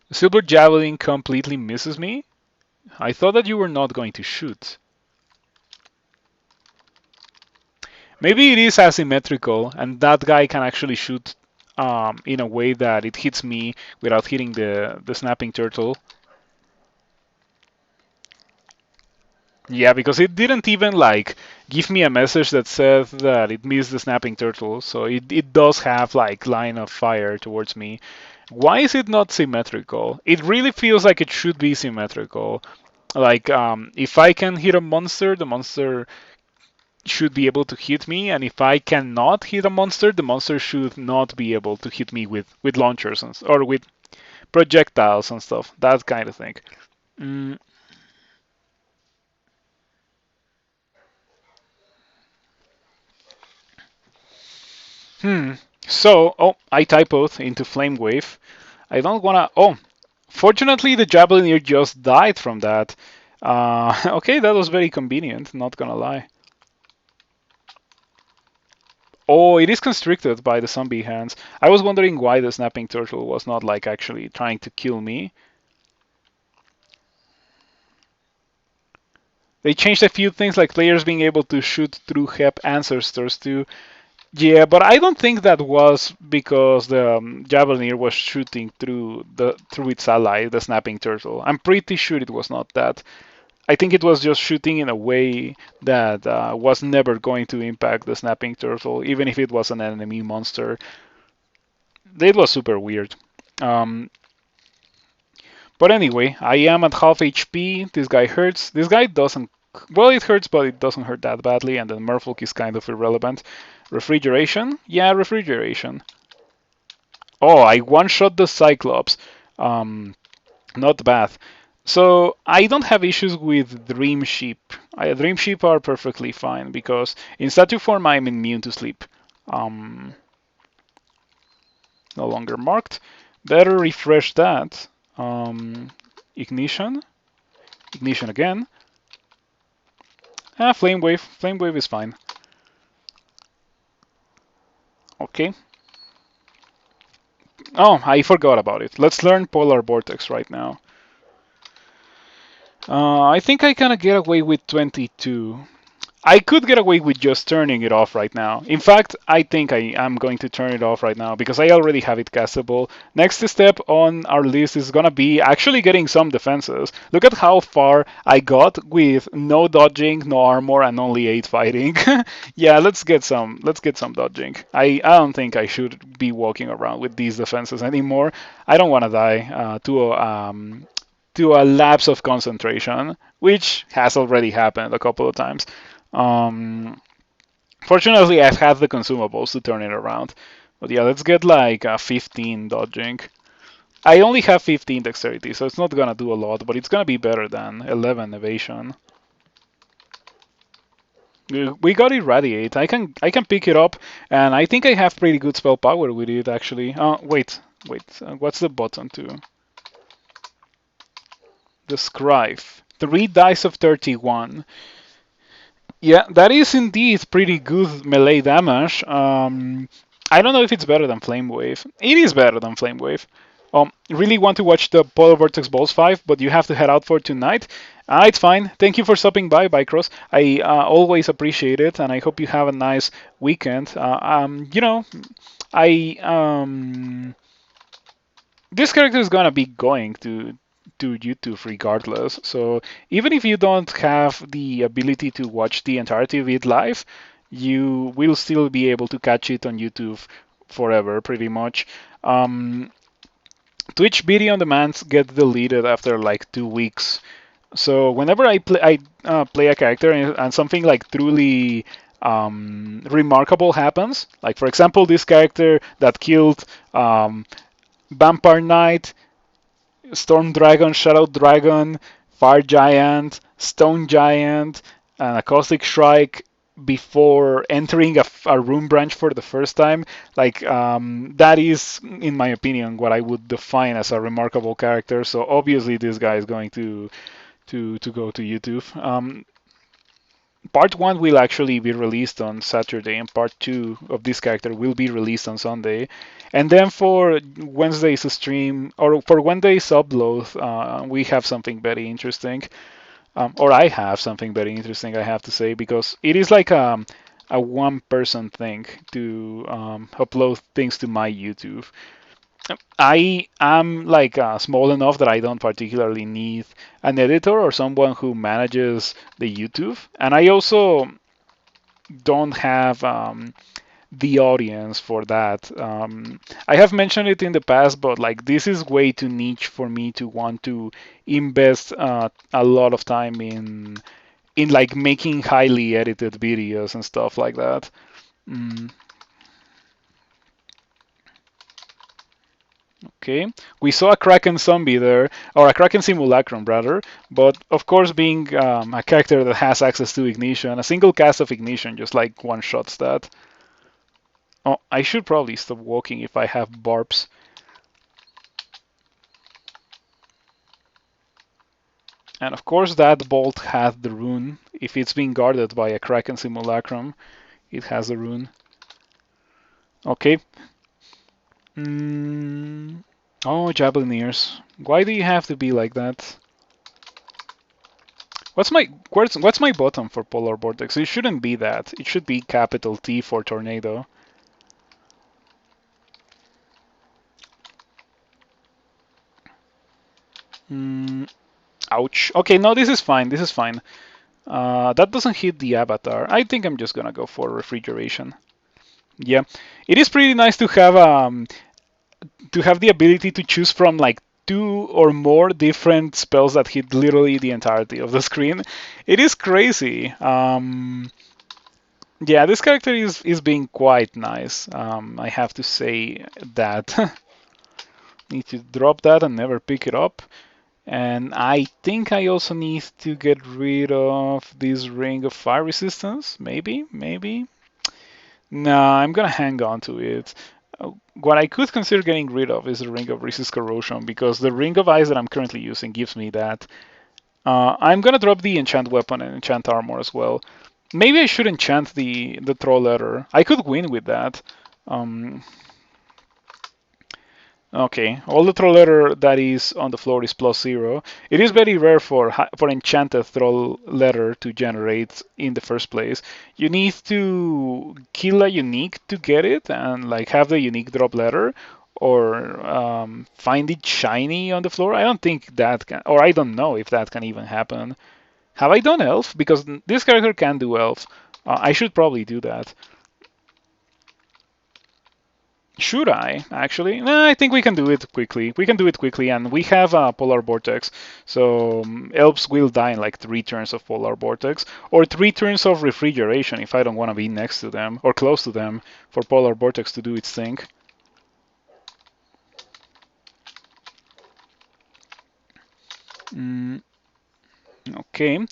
the silver javelin completely misses me. I thought that you were not going to shoot. Maybe it is asymmetrical, and that guy can actually shoot in a way that it hits me without hitting the snapping turtle. Yeah, because it didn't even like give me a message that said that it missed the snapping turtle, so it does have like line of fire towards me. Why is it not symmetrical? It really feels like it should be symmetrical. Like if I can hit a monster, the monster should be able to hit me, and if I cannot hit a monster, the monster should not be able to hit me with launchers or with projectiles and stuff. That kind of thing. Mm, hmm. So, oh, I typoed into Flame Wave. I don't wanna. Oh, fortunately, the Javelineer just died from that. Okay, that was very convenient. Not gonna lie. Oh, it is constricted by the zombie hands. I was wondering why the snapping turtle was not like actually trying to kill me. They changed a few things like players being able to shoot through HEP ancestors too. Yeah, but I don't think that was because the Javelineer was shooting through its ally, the snapping turtle. I'm pretty sure it was not that. I think it was just shooting in a way that was never going to impact the snapping turtle, even if it was an enemy monster. It was super weird. Um, but anyway, I am at half HP. This guy hurts. This guy doesn't Well, it hurts, but it doesn't hurt that badly. And then Merfolk is kind of irrelevant. Refrigeration? Yeah, refrigeration. Oh, I one-shot the Cyclops. Um, Not bad. So I don't have issues with Dream Sheep. Dream Sheep are perfectly fine because in statue form I'm immune to sleep. Um, no longer marked. Better refresh that. Ignition. Ignition again. Flame Wave. Flame Wave is fine. Okay. Oh, I forgot about it. Let's learn Polar Vortex right now. I think I can get away with 22. I could get away with just turning it off right now. In fact, I think I am going to turn it off right now because I already have it castable. Next step on our list is gonna be actually getting some defenses. Look at how far I got with no dodging, no armor, and only 8 fighting. Yeah, let's get some. Let's get some dodging. I don't think I should be walking around with these defenses anymore. I don't want to die to a lapse of concentration, which has already happened a couple of times. Um, Fortunately, I've had the consumables to turn it around. But yeah, let's get like 15 dodging. I only have 15 dexterity, so it's not gonna do a lot, but it's gonna be better than 11 evasion. We got irradiate. I can pick it up, and I think I have pretty good spell power with it actually. Wait. What's the button to? The scribe. 3 dice of 31. Yeah, that is indeed pretty good melee damage. I don't know if it's better than Flame Wave. It is better than Flame Wave. Really want to watch the Polar Vortex Balls 5, but you have to head out for tonight. It's fine. Thank you for stopping by, Bycross. I always appreciate it, and I hope you have a nice weekend. I this character is gonna be going to YouTube regardless. So even if you don't have the ability to watch the entirety of it live, you will still be able to catch it on YouTube forever, pretty much. Twitch video on demand get deleted after like 2 weeks. So whenever I play a character and something like truly remarkable happens, like for example this character that killed Vampire Knight, Storm Dragon, Shadow Dragon, Fire Giant, Stone Giant, and a Caustic Strike before entering a room branch for the first time. Like that is, in my opinion, what I would define as a remarkable character. So obviously this guy is going to go to YouTube. Part 1 will actually be released on Saturday, and part 2 of this character will be released on Sunday. And then for Wednesday's stream, or for Wednesday's upload, we have something very interesting. Or I have something very interesting, I have to say, because it is like a one-person thing to upload things to my YouTube. I am like small enough that I don't particularly need an editor or someone who manages the YouTube, and I also don't have the audience for that. I have mentioned it in the past, but like this is way too niche for me to want to invest a lot of time in like making highly edited videos and stuff like that. Mm. Okay, we saw a Kraken zombie there, or a Kraken simulacrum rather, but of course being a character that has access to ignition, a single cast of ignition just like one-shots that. Oh, I should probably stop walking if I have barbs. And of course that bolt had the rune. If it's being guarded by a Kraken simulacrum, it has a rune. Okay. Oh, Javelineers. Why do you have to be like that? What's my bottom for Polar Vortex? It shouldn't be that. It should be capital T for Tornado. Ouch. Okay, no, this is fine. This is fine. That doesn't hit the avatar. I think I'm just gonna go for refrigeration. Yeah, it is pretty nice to have the ability to choose from like 2 or more different spells that hit literally the entirety of the screen. It is crazy. Yeah, this character is being quite nice. I have to say that. Need to drop that and never pick it up. And I think I also need to get rid of this Ring of Fire Resistance. Maybe, maybe. No, I'm gonna hang on to it. What I could consider getting rid of is the Ring of Resist Corrosion because the Ring of Ice that I'm currently using gives me that. I'm gonna drop the Enchant Weapon and Enchant Armor as well. Maybe I should enchant the Troll Letter. I could win with that. Um, Okay, all the troll letter that is on the floor is +0. It is very rare for enchanted troll letter to generate in the first place. You need to kill a unique to get it and like have the unique drop letter or find it shiny on the floor. I don't think that can, or I don't know if that can even happen. Have I done elf? Because this character can do elf. I should probably do that. Should I actually? No, I think we can do it quickly. We can do it quickly, and we have a polar vortex, so elves will die in like 3 turns of polar vortex, or 3 turns of refrigeration if I don't want to be next to them or close to them for polar vortex to do its thing. Mm, okay,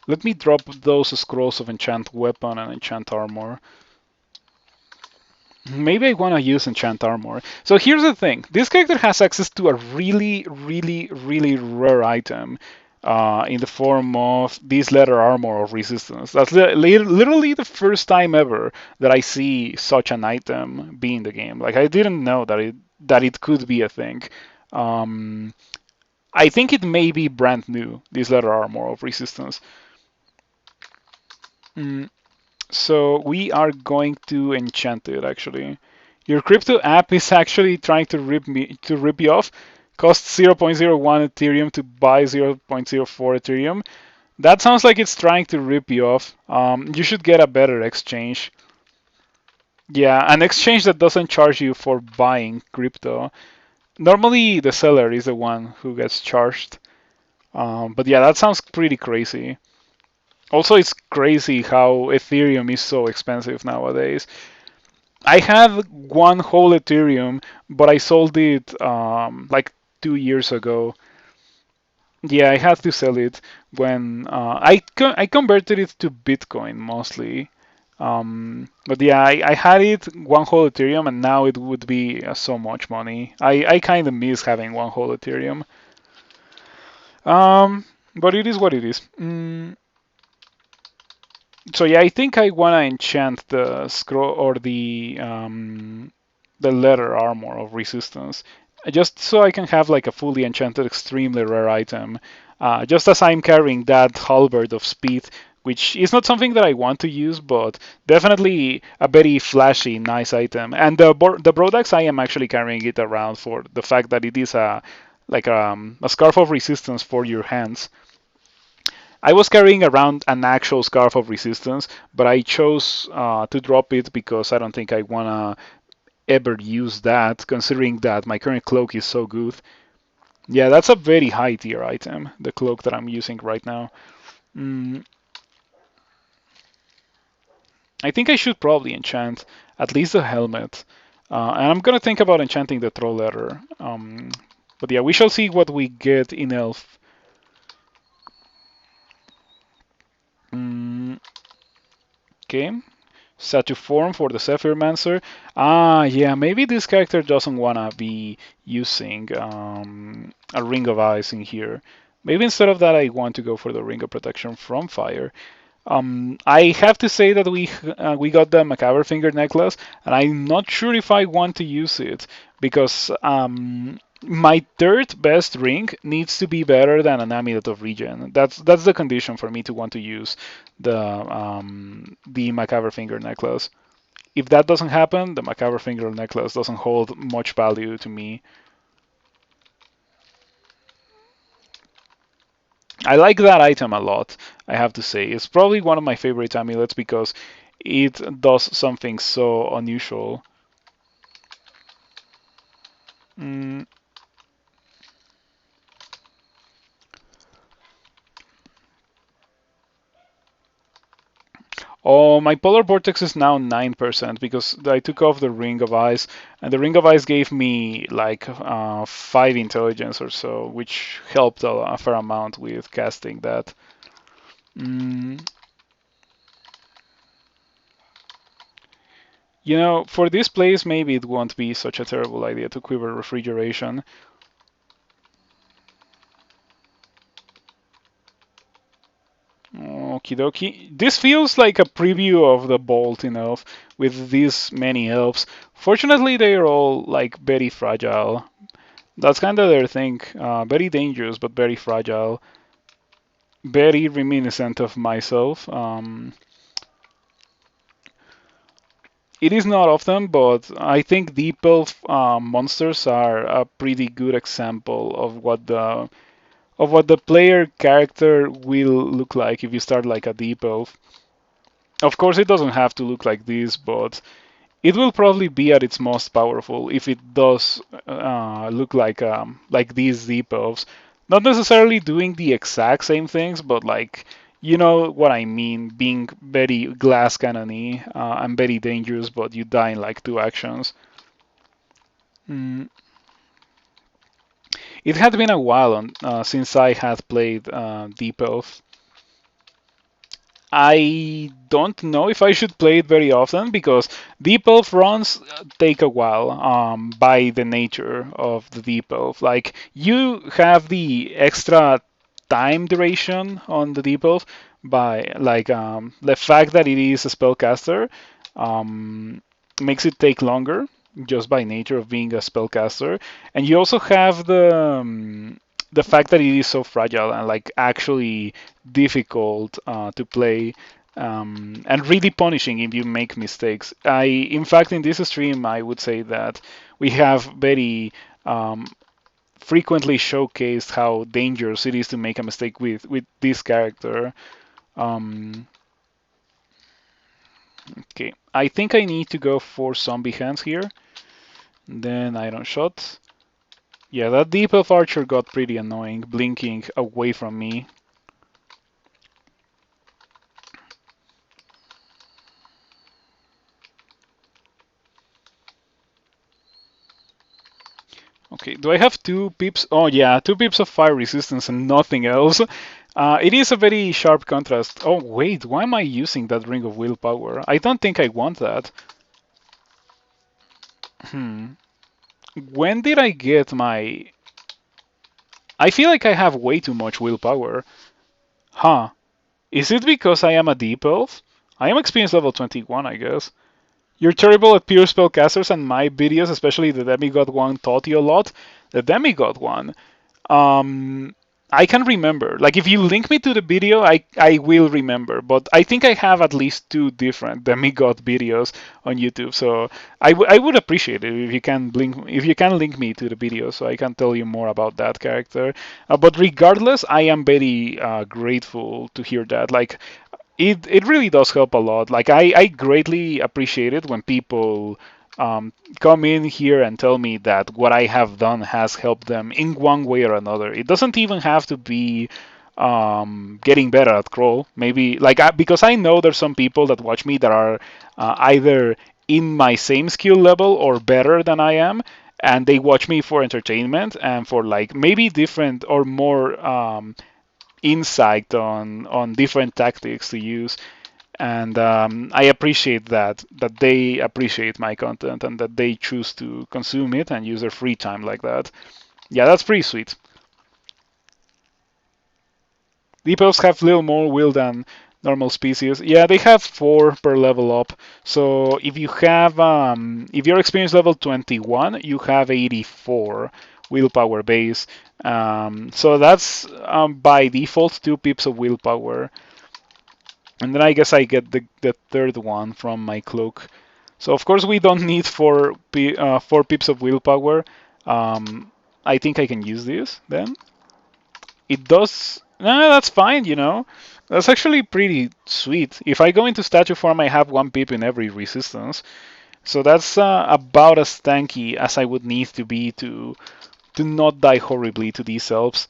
let me drop those scrolls of enchant weapon and enchant armor. Maybe I want to use enchant armor. So here's the thing. This character has access to a really, really, really rare item in the form of this letter armor of resistance. That's literally the first time ever that I see such an item be in the game. Like I didn't know that it could be a thing. Um, I think it may be brand new, this letter armor of resistance. Mm, so we are going to enchant it actually. Your crypto app is actually trying to rip you off. Costs 0.01 Ethereum to buy 0.04 Ethereum. That sounds like it's trying to rip you off. You should get a better exchange. Yeah, an exchange that doesn't charge you for buying crypto. Normally, the seller is the one who gets charged. But yeah, that sounds pretty crazy. Also, it's crazy how Ethereum is so expensive nowadays. I have one whole Ethereum, but I sold it like 2 years ago. Yeah, I had to sell it when I converted it to Bitcoin mostly. But yeah, I had it one whole Ethereum, and now it would be so much money. I kind of miss having one whole Ethereum. But it is what it is. So yeah, I think I wanna enchant the scroll or the letter armor of resistance, just so I can have like a fully enchanted, extremely rare item. Just as I'm carrying that halberd of speed, which is not something that I want to use, but definitely a very flashy, nice item. And the Brodax, I am actually carrying it around for the fact that it is a scarf of resistance for your hands. I was carrying around an actual Scarf of Resistance, but I chose to drop it because I don't think I wanna ever use that, considering that my current cloak is so good. Yeah, that's a very high tier item, the cloak that I'm using right now. Mm, I think I should probably enchant at least the helmet. And I'm gonna think about enchanting the troll letter. But yeah, we shall see what we get in Elf. Mm, okay, set to form for the Zephyrmancer. Yeah, maybe this character doesn't wanna be using a Ring of Ice in here. Maybe instead of that, I want to go for the Ring of Protection from Fire. I have to say that we got the Macabre Finger necklace, and I'm not sure if I want to use it because my third best ring needs to be better than an Amulet of Regen. That's the condition for me to want to use the Macabre Finger necklace. If that doesn't happen, the Macabre Finger necklace doesn't hold much value to me. I like that item a lot, I have to say. It's probably one of my favorite amulets because it does something so unusual. Mm, Oh, my Polar Vortex is now 9% because I took off the Ring of Ice, and the Ring of Ice gave me like 5 intelligence or so, which helped a fair amount with casting that. Mm, for this place, maybe it won't be such a terrible idea to quiver Refrigeration. Okie dokie. This feels like a preview of the Bolt, with these many elves. Fortunately, they're all like very fragile. That's kind of their thing. Very dangerous, but very fragile. Very reminiscent of myself. It is not often, but I think Deep Elf monsters are a pretty good example of what the player character will look like if you start like a Deep Elf. Of course, it doesn't have to look like this, but it will probably be at its most powerful if it does look like these Deep Elves. Not necessarily doing the exact same things, but like you know what I mean, being very glass cannony and very dangerous, but you die in like 2 actions. Mm. It had been a while since I had played Deep Elf. I don't know if I should play it very often because Deep Elf runs take a while by the nature of the Deep Elf. Like, you have the extra time duration on the Deep Elf by, like, the fact that it is a spellcaster um, makes it take longer just by nature of being a spellcaster. And you also have the fact that it is so fragile and like actually difficult to play and really punishing if you make mistakes. In fact, in this stream, I would say that we have very frequently showcased how dangerous it is to make a mistake with this character. Um, okay, I think I need to go for zombie hands here. Then iron shot. Yeah, that deep elf archer got pretty annoying, blinking away from me. Okay, do I have 2 pips? Oh yeah, 2 pips of fire resistance and nothing else. It is a very sharp contrast. Oh wait, why am I using that ring of willpower? I don't think I want that. Hmm. When did I get my... I feel like I have way too much willpower. Huh. Is it because I am a deep elf? I am experience level 21, I guess. You're terrible at pure spellcasters, and my videos, especially the Demigod one, taught you a lot. The Demigod one, um, I can remember. Like, if you link me to the video, I will remember. But I think I have at least 2 different Demigod videos on YouTube. So I would appreciate it if you can link me to the video so I can tell you more about that character. But regardless, I am very grateful to hear that. Like, it really does help a lot. Like, I greatly appreciate it when people come in here and tell me that what I have done has helped them in one way or another. It doesn't even have to be getting better at crawl. Maybe like because I know there's some people that watch me that are either in my same skill level or better than I am, and they watch me for entertainment and for like maybe different or more insight on different tactics to use. And I appreciate that they appreciate my content and that they choose to consume it and use their free time like that. Yeah, that's pretty sweet. Deep elves have little more will than normal species. Yeah, they have 4 per level up. So if you're experience level 21, you have 84 willpower base. So that's by default 2 pips of willpower. And then I guess I get the third one from my cloak. So of course we don't need 4 pips of willpower. I think I can use this then. It does. No, that's fine. That's actually pretty sweet. If I go into statue form, I have 1 pip in every resistance. So that's about as tanky as I would need to be to not die horribly to these elves.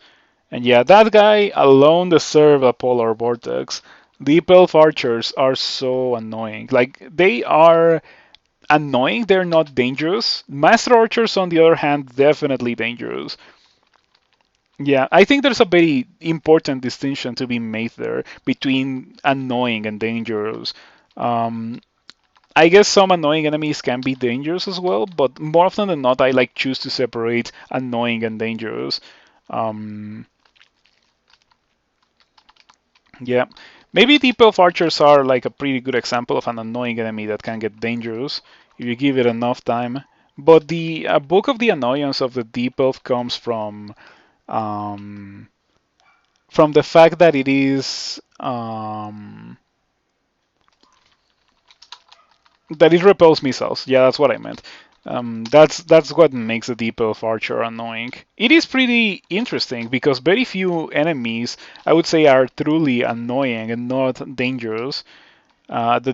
And yeah, that guy alone deserved a polar vortex. Deep Elf archers are so annoying. Like, they are annoying, they're not dangerous. Master archers, on the other hand, definitely dangerous. Yeah, I think there's a very important distinction to be made there between annoying and dangerous. Um, I guess some annoying enemies can be dangerous as well, but more often than not, I like choose to separate annoying and dangerous. Um, yeah, maybe Deep Elf archers are like a pretty good example of an annoying enemy that can get dangerous if you give it enough time. But the bulk of the annoyance of the Deep Elf comes um, from the fact that it is that it repels missiles. Yeah, that's what I meant. That's what makes the Deep Elf Archer annoying. It is pretty interesting because very few enemies, I would say, are truly annoying and not dangerous. The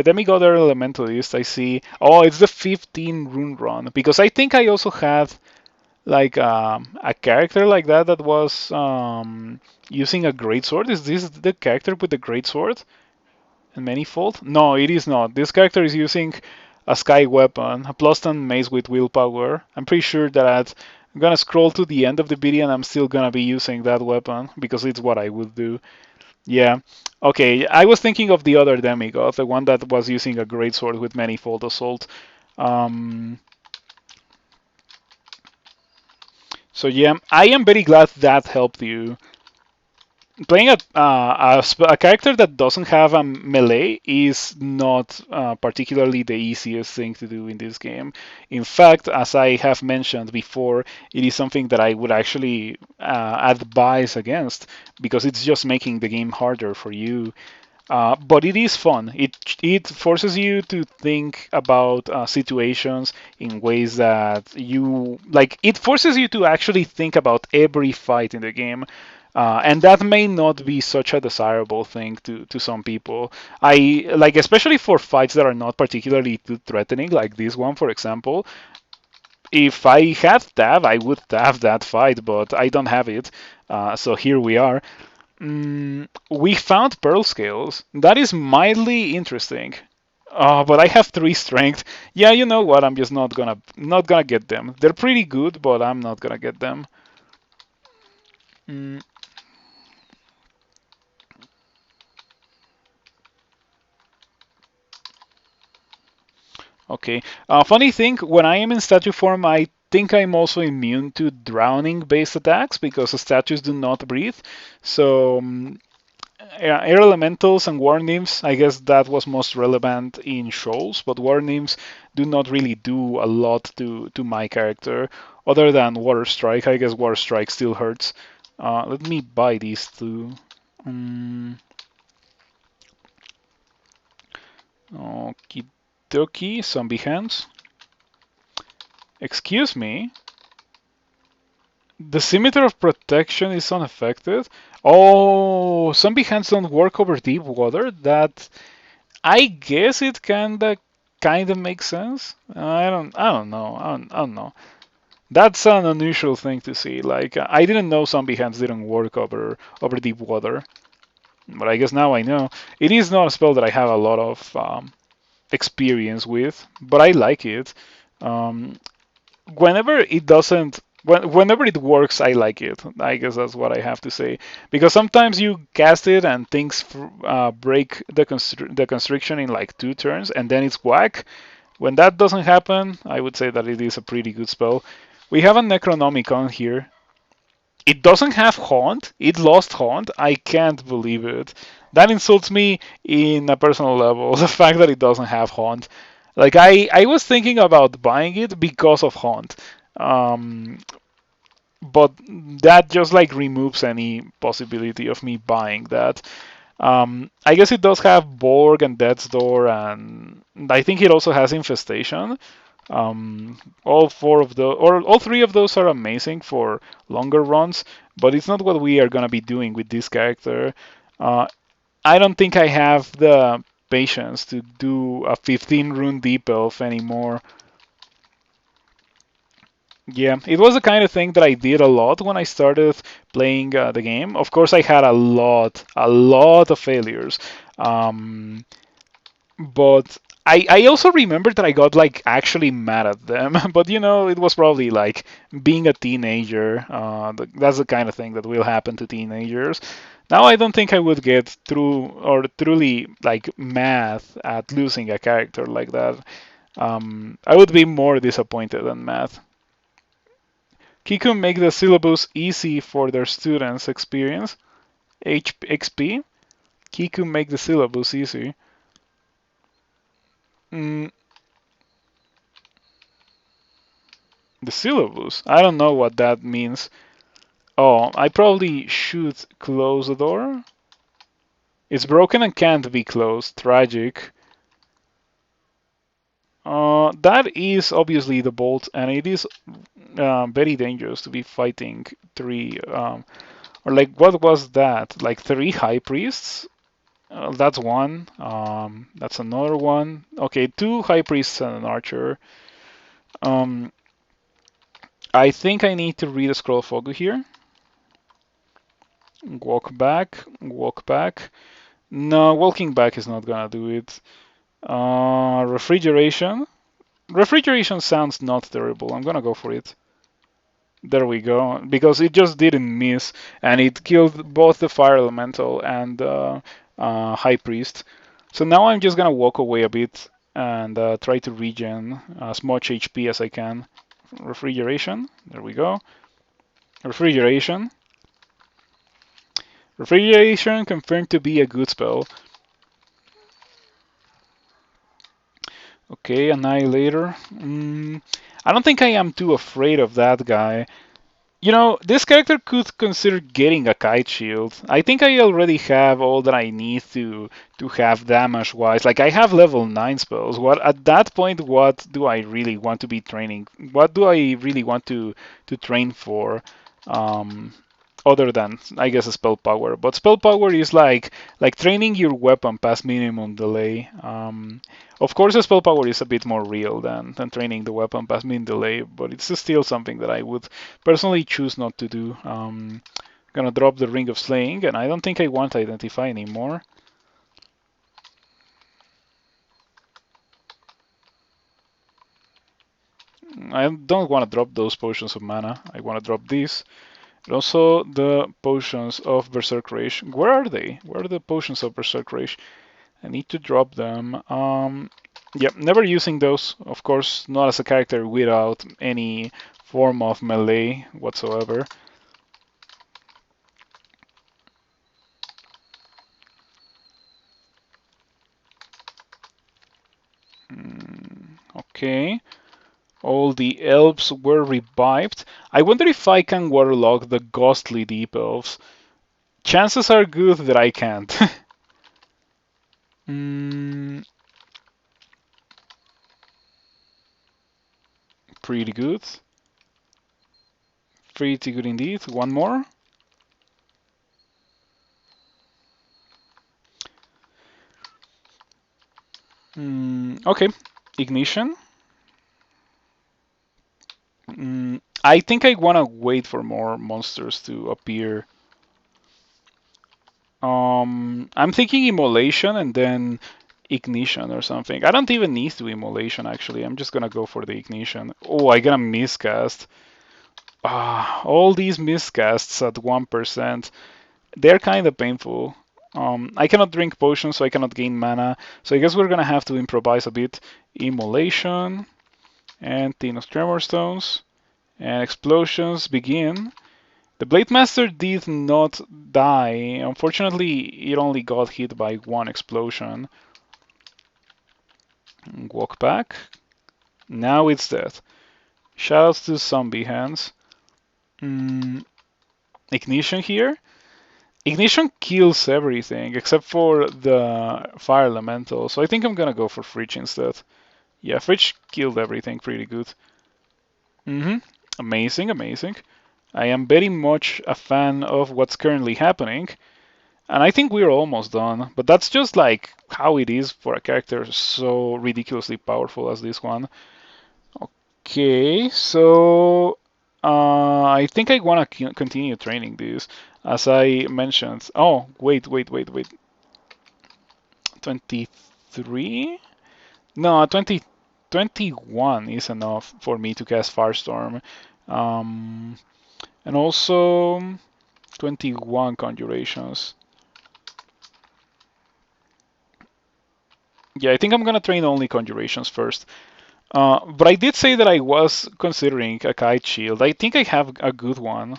Demigod Elementalist, I see. Oh, it's the 15 rune run because I think I also had like a character like that was using a great sword. Is this the character with the great sword? And manifold? No, it is not. This character is using a sky weapon, a plus 10 mace with willpower. I'm pretty sure that I'm gonna scroll to the end of the video and I'm still gonna be using that weapon because it's what I would do. Yeah. Okay, I was thinking of the other demigod, the one that was using a great sword with manifold assault. Um, so yeah, I am very glad that helped you. Playing a character that doesn't have a melee is not particularly the easiest thing to do in this game. In fact, as I have mentioned before, it is something that I would actually advise against because it's just making the game harder for you. But it is fun. It forces you to think about situations in ways that you like. It forces you to actually think about every fight in the game, and that may not be such a desirable thing to some people. I like, especially for fights that are not particularly too threatening, like this one, for example. If I had tab, I would have that fight, but I don't have it. So here we are. We found pearl scales. That is mildly interesting. But I have 3 strength. Yeah, you know what? I'm just not gonna get them. They're pretty good, but I'm not gonna get them. Mm, okay. Funny thing, when I am in statue form, I think I'm also immune to drowning-based attacks because the statues do not breathe. So yeah, air elementals and war nymphs, I guess that was most relevant in shoals, but war nymphs do not really do a lot to my character, other than water strike. I guess water strike still hurts. Let me buy these two. Um, Okie dokie, zombie hands. Excuse me. The scimitar of protection is unaffected. Oh, zombie hands don't work over deep water. That I guess it kind of makes sense. I don't know. I don't know. That's an unusual thing to see. Like I didn't know zombie hands didn't work over deep water, but I guess now I know. It is not a spell that I have a lot of experience with, but I like it. Um, whenever it doesn't whenever it works, I like it. I guess that's what I have to say, because sometimes you cast it and things break the constriction in like 2 turns and then it's whack. When that doesn't happen, I would say that it is a pretty good spell. We have a Necronomicon here. It doesn't have Haunt. It lost Haunt. I can't believe it. That insults me in a personal level. The fact that it doesn't have Haunt. Like I was thinking about buying it because of Haunt. Um, but that just like removes any possibility of me buying that. I guess it does have Borg and Death's Door, and I think it also has Infestation. All 4 of those, or all 3 of those, are amazing for longer runs, but it's not what we are gonna be doing with this character. Uh, I don't think I have the patience to do a 15 rune deep elf anymore. Yeah, it was the kind of thing that I did a lot when I started playing the game. Of course, I had a lot of failures. Um, but I also remember that I got like actually mad at them. But it was probably like being a teenager. That's the kind of thing that will happen to teenagers. Now I don't think I would get through or truly like mad at losing a character like that. I would be more disappointed than mad. Kiku make the syllabus easy for their students experience. XP. Kiku make the syllabus easy. Mm, the syllabus. I don't know what that means. Oh, I probably should close the door. It's broken and can't be closed. Tragic. That is obviously the bolt, and it is very dangerous to be fighting three. Or like, what was that? Like three high priests? That's one. That's another one. Okay, two high priests and an archer. Um, I think I need to read a scroll of Fogu here. Walk back. Walk back. No, walking back is not gonna do it. Refrigeration. Refrigeration sounds not terrible. I'm gonna go for it. There we go. Because it just didn't miss, and it killed both the fire elemental and high priest. So now I'm just gonna walk away a bit and try to regen as much HP as I can. Refrigeration. There we go. Refrigeration. Refrigeration confirmed to be a good spell. Okay, Annihilator. I don't think I am too afraid of that guy. This character could consider getting a kite shield. I think I already have all that I need to have damage wise. Like I have level 9 spells. What at that point what do I really want to be training? What do I really want to train for? Um, Other than I guess spell power. But spell power is like training your weapon past minimum delay. Of course, the spell power is a bit more real than training the weapon past min delay, but it's still something that I would personally choose not to do. Gonna drop the Ring of Slaying, and I don't think I want to identify anymore. I don't want to drop those potions of mana. I want to drop these. And also the potions of Berserk Rage. Where are they? Where are the potions of Berserk Rage? I need to drop them. Yep, never using those. Of course, not as a character without any form of melee whatsoever. Okay. All the elves were revived. I wonder if I can waterlog the ghostly deep elves. Chances are good that I can't. Pretty good. Pretty good indeed. One more. Okay. Ignition. I think I want to wait for more monsters to appear. I'm thinking immolation and then ignition or something. I don't even need to immolation actually. I'm just gonna go for the ignition. Oh, I got a miscast. All these miscasts at 1%. They're kind of painful. I cannot drink potions, so I cannot gain mana. So I guess we're gonna have to improvise a bit. Immolation and Tino's Tremor Stones and explosions begin. The Blade Master did not die. Unfortunately, it only got hit by one explosion. Walk back. Now it's dead. Shoutouts to Zombie Hands. Ignition here. Ignition kills everything except for the Fire Elemental, so I think I'm gonna go for Fridge instead. Yeah, Fridge killed everything pretty good. Amazing, amazing. I am very much a fan of what's currently happening. And I think we're almost done, but that's just like how it is for a character so ridiculously powerful as this one. Okay, so I think I want to continue training this, as I mentioned. Oh, wait. 23? No, 21 is enough for me to cast Firestorm. Um, and also 21 conjurations. Yeah, I think I'm gonna train only conjurations first. But I did say that I was considering a kite shield. I think I have a good one.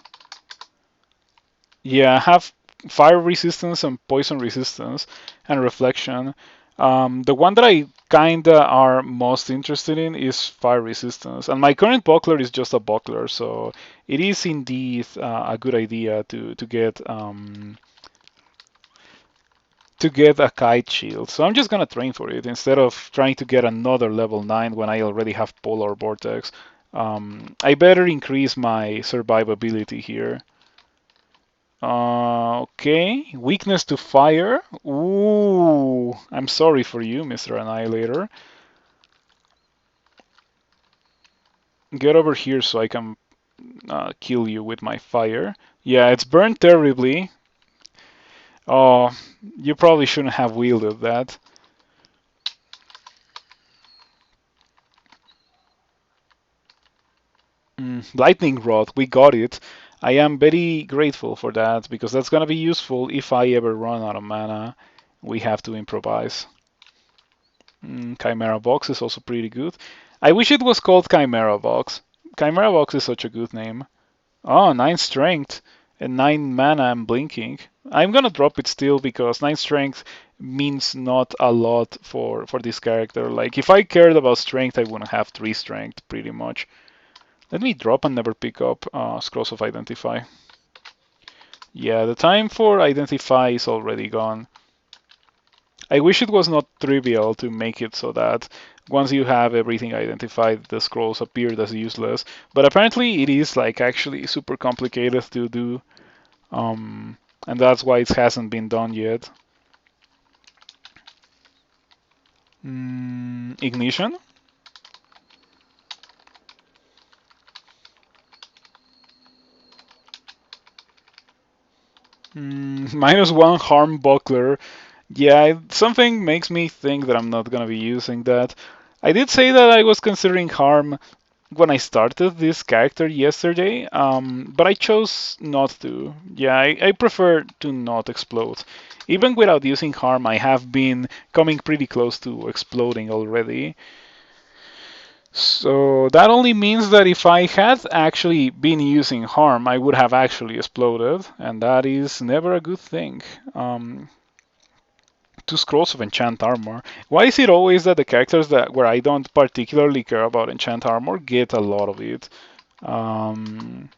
Yeah, I have fire resistance and poison resistance and reflection. The one that I kinda are most interested in is fire resistance, and my current buckler is just a buckler, so it is indeed a good idea to get a kite shield. So I'm just gonna train for it instead of trying to get another level 9 when I already have polar vortex. I better increase my survivability here. Okay, weakness to fire. Ooh, I'm sorry for you, Mr. Annihilator. Get over here so I can kill you with my fire. Yeah, it's burned terribly. Oh, you probably shouldn't have wielded that. Lightning Rod, we got it. I am very grateful for that because that's gonna be useful if I ever run out of mana. We have to improvise. Chimera Box is also pretty good. I wish it was called Chimera Box. Chimera Box is such a good name. Oh, 9 strength and 9 mana and blinking. I'm gonna drop it still because 9 strength means not a lot for this character. Like, if I cared about strength, I wouldn't have 3 strength pretty much. Let me drop and never pick up Scrolls of Identify. Yeah, the time for Identify is already gone. I wish it was not trivial to make it so that once you have everything identified, the scrolls appeared as useless. But apparently it is like actually super complicated to do, and that's why it hasn't been done yet. Ignition? -1 harm buckler. Yeah, something makes me think that I'm not gonna be using that. I did say that I was considering harm when I started this character yesterday, but I chose not to. Yeah, I prefer to not explode. Even without using harm, I have been coming pretty close to exploding already. So that only means that if I had actually been using harm, I would have actually exploded, and that is never a good thing. 2 scrolls of enchant armor. Why is it always that the characters that where I don't particularly care about enchant armor get a lot of it? Um,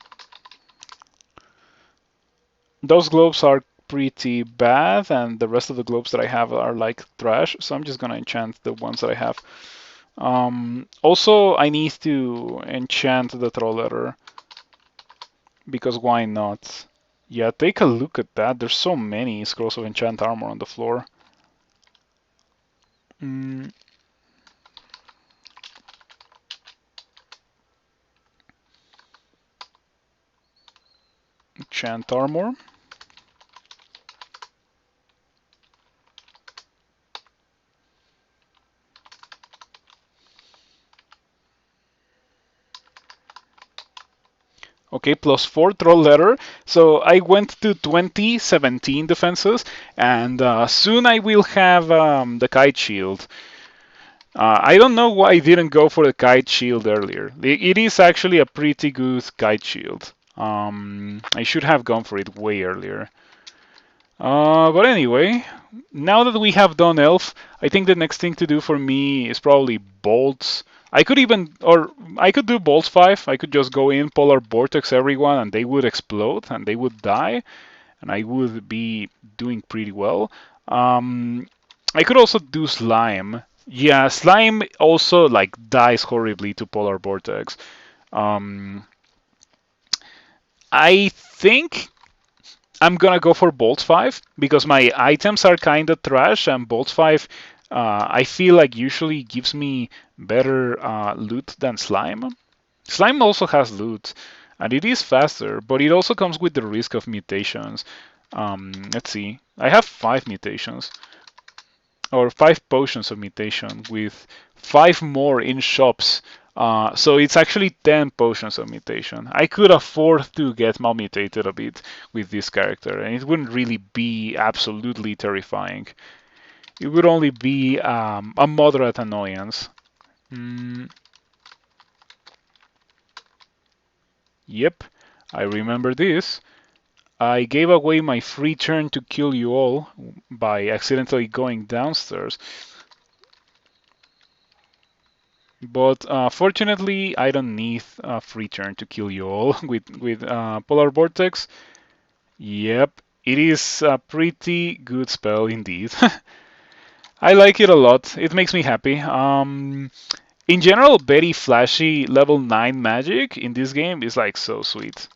those globes are pretty bad, and the rest of the globes that I have are like trash, so I'm just gonna enchant the ones that I have. Also, I need to enchant the troll letter because why not? Yeah, take a look at that. There's so many scrolls of enchant armor on the floor. Mm, enchant armor. Okay, +4 troll letter. So I went to 2017 defenses, and soon I will have the kite shield. I don't know why I didn't go for the kite shield earlier. It is actually a pretty good kite shield. I should have gone for it way earlier. But anyway, now that we have done Elf, I think the next thing to do for me is probably Bolts. I could do Bolts 5. I could just go in, Polar Vortex everyone, and they would explode, and they would die, and I would be doing pretty well. I could also do Slime. Yeah, Slime also like dies horribly to Polar Vortex. Um, I think I'm gonna go for Bolt 5 because my items are kinda trash and Bolt 5 I feel like usually gives me better loot than Slime. Slime also has loot, and it is faster, but it also comes with the risk of mutations. Let's see. I have 5 mutations, or 5 potions of mutation, with 5 more in shops. So it's actually 10 potions of mutation. I could afford to get malmutated a bit with this character, and it wouldn't really be absolutely terrifying. It would only be a moderate annoyance. Mm, yep, I remember this. I gave away my free turn to kill you all by accidentally going downstairs. But fortunately, I don't need a free turn to kill you all with Polar Vortex. Yep, it is a pretty good spell indeed. I like it a lot. It makes me happy. In general, very flashy level 9 magic in this game is like so sweet.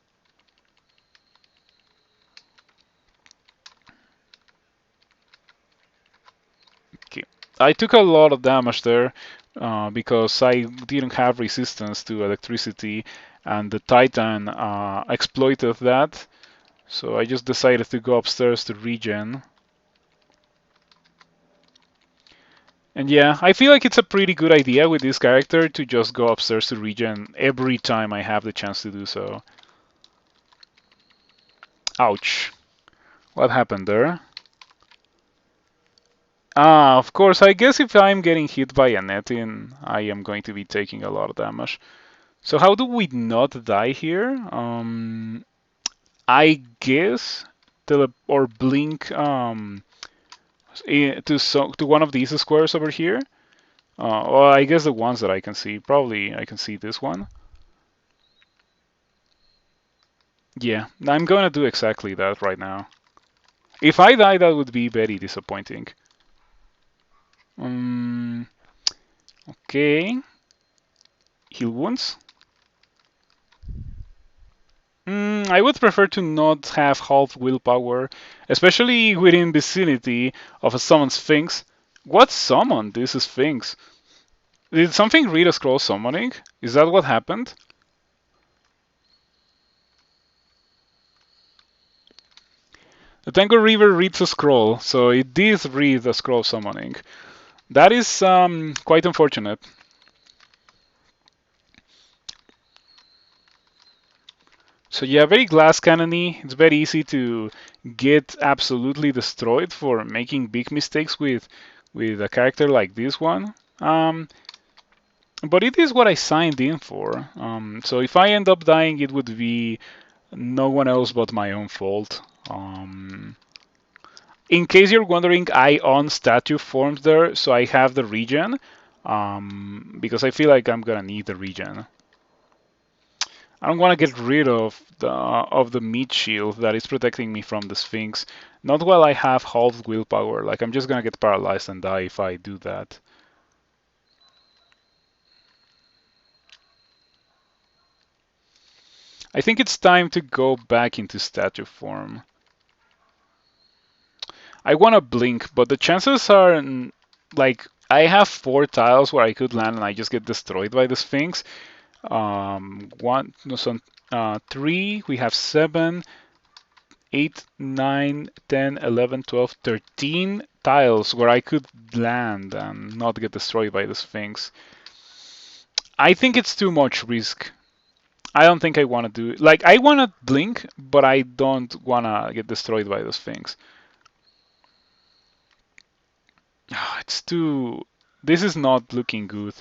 Okay. I took a lot of damage there because I didn't have resistance to electricity, and the Titan exploited that. So I just decided to go upstairs to regen. And yeah, I feel like it's a pretty good idea with this character to just go upstairs to regen every time I have the chance to do so. Ouch. What happened there? Ah, of course, I guess if I'm getting hit by a netting, I am going to be taking a lot of damage. So how do we not die here? I guess or blink to one of these squares over here. Well, I guess the ones that I can see. Probably I can see this one. Yeah, I'm gonna do exactly that right now. If I die, that would be very disappointing. Um, okay. Heal wounds. I would prefer to not have half willpower, especially within vicinity of a summoned sphinx. What summoned this sphinx? Did something read a scroll summoning? Is that what happened? The Tango River reads a scroll, so it did read a scroll summoning. That is quite unfortunate. So yeah, very glass cannony. It's very easy to get absolutely destroyed for making big mistakes with a character like this one. But it is what I signed in for. So if I end up dying, it would be no one else but my own fault. In case you're wondering, I on statue forms there, so I have the regen. Because I feel like I'm gonna need the regen. I don't want to get rid of the meat shield that is protecting me from the Sphinx. Not while I have half willpower. Like I'm just gonna get paralyzed and die if I do that. I think it's time to go back into statue form. I want to blink, but the chances are like I have 4 tiles where I could land and I just get destroyed by the Sphinx. One, no, so, 3. We have 7, 8, 9, 10, 11, 12, 13 tiles where I could land and not get destroyed by the Sphinx. I think it's too much risk. I don't think I want to do it. Like, I want to blink, but I don't want to get destroyed by the Sphinx. It's too. This is not looking good.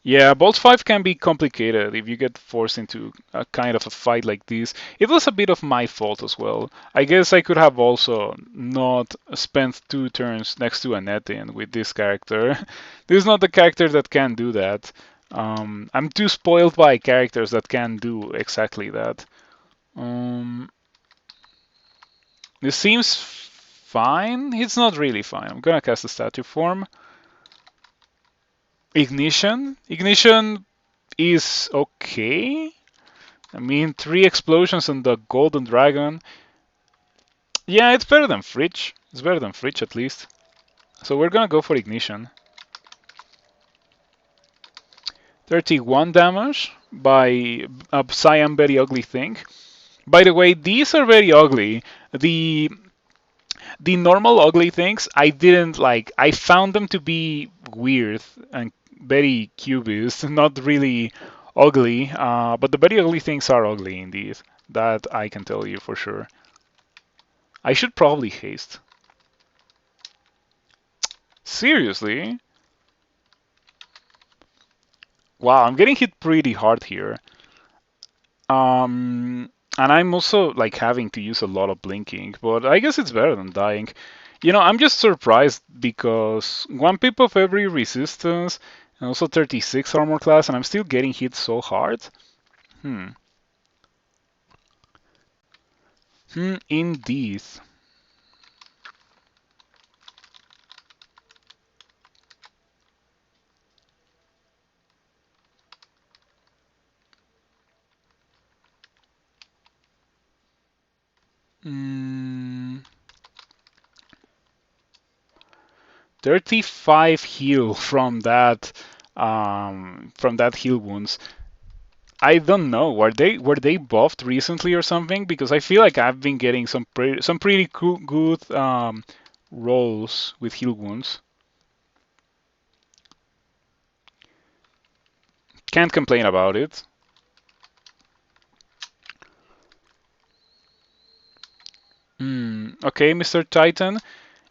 Yeah, Bolt 5 can be complicated if you get forced into a kind of a fight like this. It was a bit of my fault as well. I guess I could have also not spent 2 turns next to a netting with this character. This is not the character that can do that. I'm too spoiled by characters that can do exactly that. Um, this seems fine. It's not really fine. I'm gonna cast a statue form. Ignition. Ignition is okay. I mean, 3 explosions on the Golden Dragon. Yeah, it's better than Fridge. It's better than Fridge at least. So we're gonna go for ignition. 31 damage by a Cyan Very Ugly thing. By the way, these are very ugly. The the normal ugly things I didn't like. I found them to be weird and very cubist, not really ugly. But the very ugly things are ugly indeed. That I can tell you for sure. I should probably haste. Seriously? Wow, I'm getting hit pretty hard here. And I'm also like having to use a lot of blinking, but I guess it's better than dying. I'm just surprised because 1 pip of every resistance and also 36 armor class, and I'm still getting hit so hard. Hmm. Indeed. 35 heal from that heal wounds. I don't know. Were they buffed recently or something? Because I feel like I've been getting some pretty cool, good rolls with heal wounds. Can't complain about it. Okay, Mr. Titan,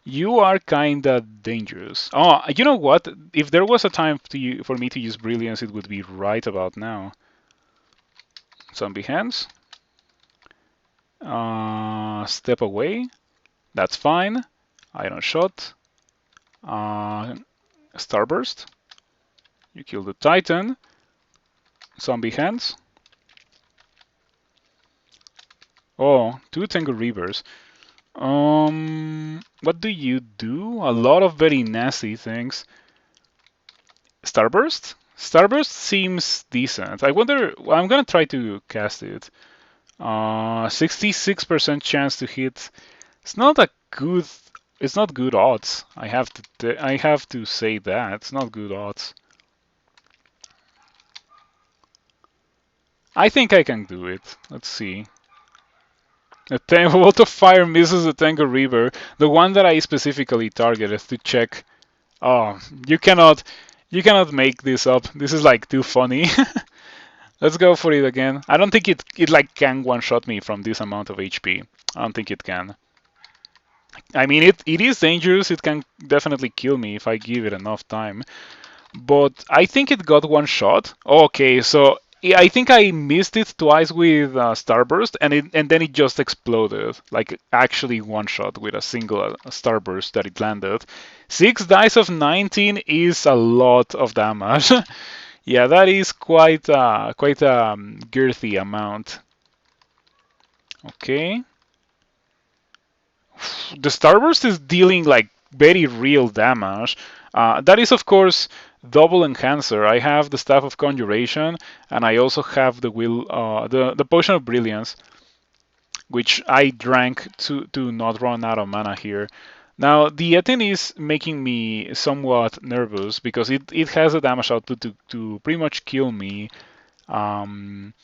you are kinda dangerous. Oh, you know what? If there was a time for me to use brilliance, it would be right about now. Zombie hands. Step away. That's fine. Iron shot. Starburst. You kill the Titan. Zombie hands. Oh, 2 Tengu Reavers. What do you do? A lot of very nasty things. Starburst? Starburst seems decent. I wonder. Well, I'm gonna try to cast it. 66% chance to hit. It's not a good. It's not good odds. I have to say that it's not good odds. I think I can do it. Let's see. A Wall of Fire misses a Tengu Reaver, the one that I specifically targeted to check. Oh, you cannot make this up. This is like too funny. Let's go for it again. I don't think it like can one-shot me from this amount of HP. I don't think it can. I mean, it is dangerous. It can definitely kill me if I give it enough time. But I think it got one shot. Okay, so I think I missed it twice with Starburst, and then it just exploded. Like actually one shot with a single Starburst that it landed. 6 dice of 19 is a lot of damage. Yeah, that is quite a girthy amount. Okay. The Starburst is dealing like very real damage. That is, of course, double enhancer. I have the Staff of Conjuration, and I also have the Potion of Brilliance, which I drank to not run out of mana here. Now, the Etin is making me somewhat nervous because it has a damage output to pretty much kill me. Um,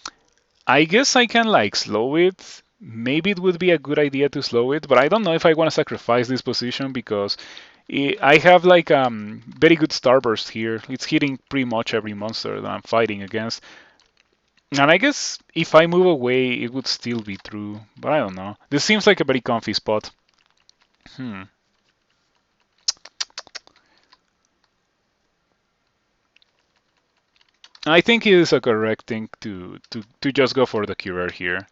I guess I can like slow it. Maybe it would be a good idea to slow it, but I don't know if I want to sacrifice this position because I have like very good Starburst here. It's hitting pretty much every monster that I'm fighting against. And I guess if I move away, it would still be true, but I don't know. This seems like a very comfy spot. Hmm. I think it is a correct thing to just go for the Curer here.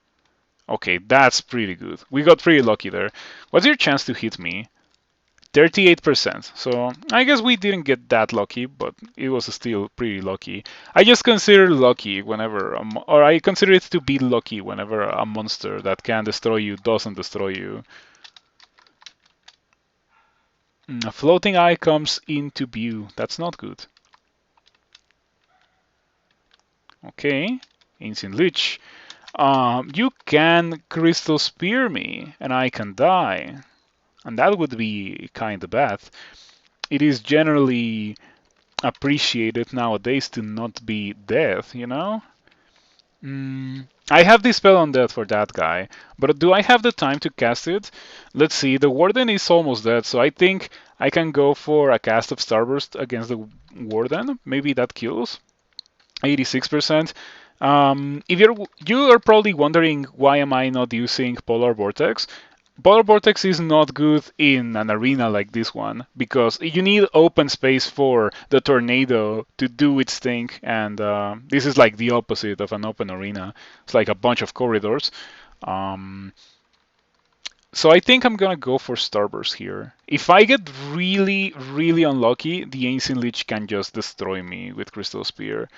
Okay, that's pretty good. We got pretty lucky there. What's your chance to hit me? 38%. So I guess we didn't get that lucky, but it was still pretty lucky. I just consider lucky whenever, or I consider it to be lucky whenever a monster that can destroy you doesn't destroy you. A floating eye comes into view. That's not good. Okay, Ancient Lich. You can Crystal Spear me, and I can die. And that would be kinda bad. it is generally appreciated nowadays to not be death, you know? I have this spell on death for that guy, but do I have the time to cast it? Let's see, the Warden is almost dead, so I think I can go for a cast of Starburst against the Warden. Maybe that kills. 86%. If you are probably wondering why am I not using Polar Vortex? Polar Vortex is not good in an arena like this one because you need open space for the tornado to do its thing, and this is like the opposite of an open arena. It's like a bunch of corridors. Um, so I think I'm gonna go for Starburst here. If I get really, really unlucky, the Ancient Lich can just destroy me with Crystal Spear.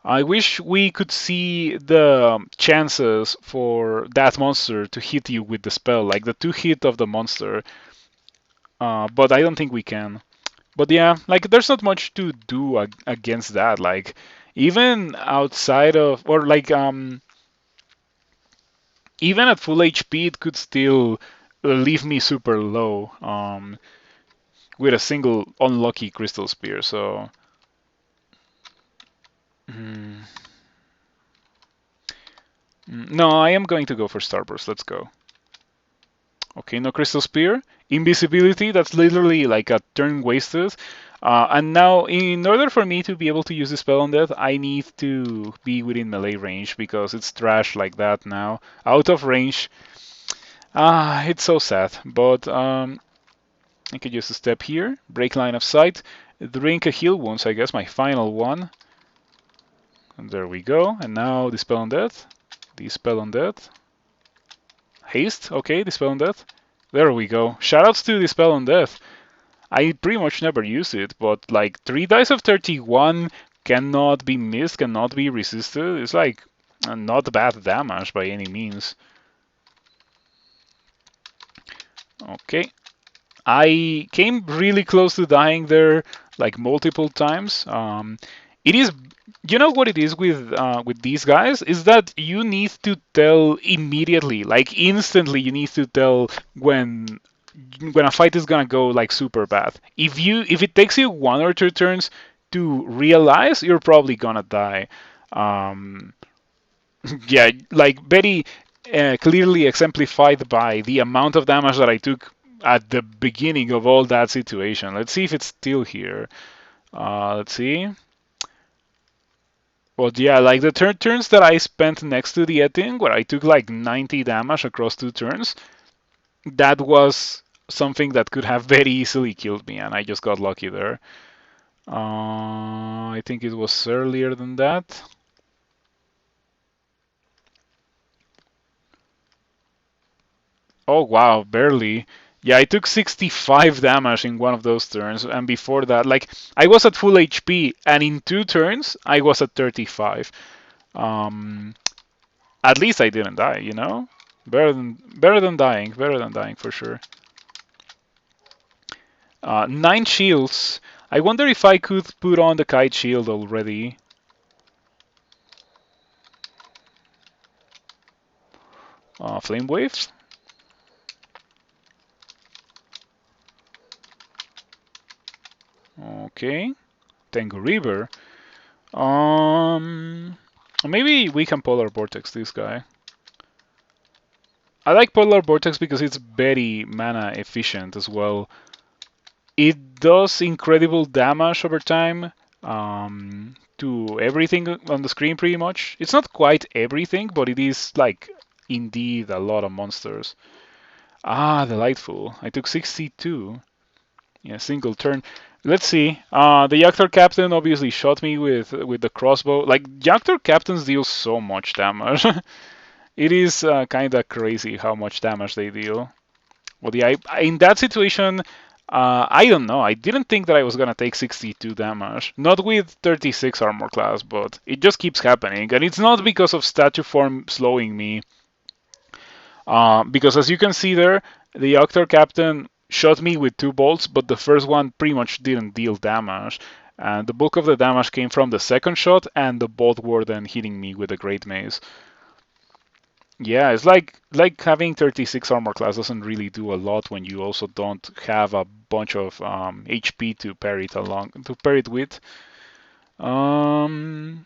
I wish we could see the chances for that monster to hit you with the spell, like the 2 hit of the monster, but I don't think we can. But yeah, like there's not much to do against that. Like even outside of, or like even at full HP, it could still leave me super low with a single unlucky Crystal Spear. So. mm, no, I am going to go for Starburst. Let's go. Okay, no Crystal Spear. Invisibility, that's literally like a turn wasted. And now, in order for me to be able to use the spell on death, I need to be within melee range because it's trash like that now. Out of range, it's so sad. But I could use a step here, break line of sight, drink a heal wounds, I guess, my final one. And there we go. And now Dispel on Death. Dispel on Death. Haste, okay, Dispel on Death. There we go. Shoutouts to Dispel on Death. I pretty much never use it, but like 3 dice of 31 cannot be missed, cannot be resisted. It's like not bad damage by any means. Okay. I came really close to dying there, like multiple times. It is, you know what it is with these guys is that you need to tell immediately, like instantly. You need to tell when a fight is gonna go like super bad. If it takes you 1 or 2 turns to realize, you're probably gonna die. Um, yeah, like very clearly exemplified by the amount of damage that I took at the beginning of all that situation. Let's see if it's still here. Let's see. Well, yeah, like the turns that I spent next to the Eting, where I took like 90 damage across 2 turns, that was something that could have very easily killed me, and I just got lucky there. I think it was earlier than that. Oh wow, barely. Yeah, I took 65 damage in one of those turns, and before that, like I was at full HP, and in 2 turns I was at 35. Um, at least I didn't die, you know. Better than dying for sure. 9 shields. I wonder if I could put on the kite shield already. Flame wave. Okay. Tango River. Um, maybe we can Polar Vortex this guy. I like Polar Vortex because it's very mana efficient as well. It does incredible damage over time to everything on the screen pretty much. It's not quite everything, but it is like indeed a lot of monsters. Ah, delightful. I took 62. Yeah, single turn. Let's see. The Yaktar Captain obviously shot me with the crossbow. Like Yaktar Captains deal so much damage. It is kind of crazy how much damage they deal. Well, yeah, in that situation, I don't know. I didn't think that I was gonna take 62 damage. Not with 36 armor class, but it just keeps happening, and it's not because of statue form slowing me. Because as you can see there, the Octar Captain shot me with 2 bolts, but the first one pretty much didn't deal damage. And the bulk of the damage came from the second shot and the Bolt Warden hitting me with a Great Mace. Yeah, it's like having 36 armor class doesn't really do a lot when you also don't have a bunch of HP to pair it with. Um,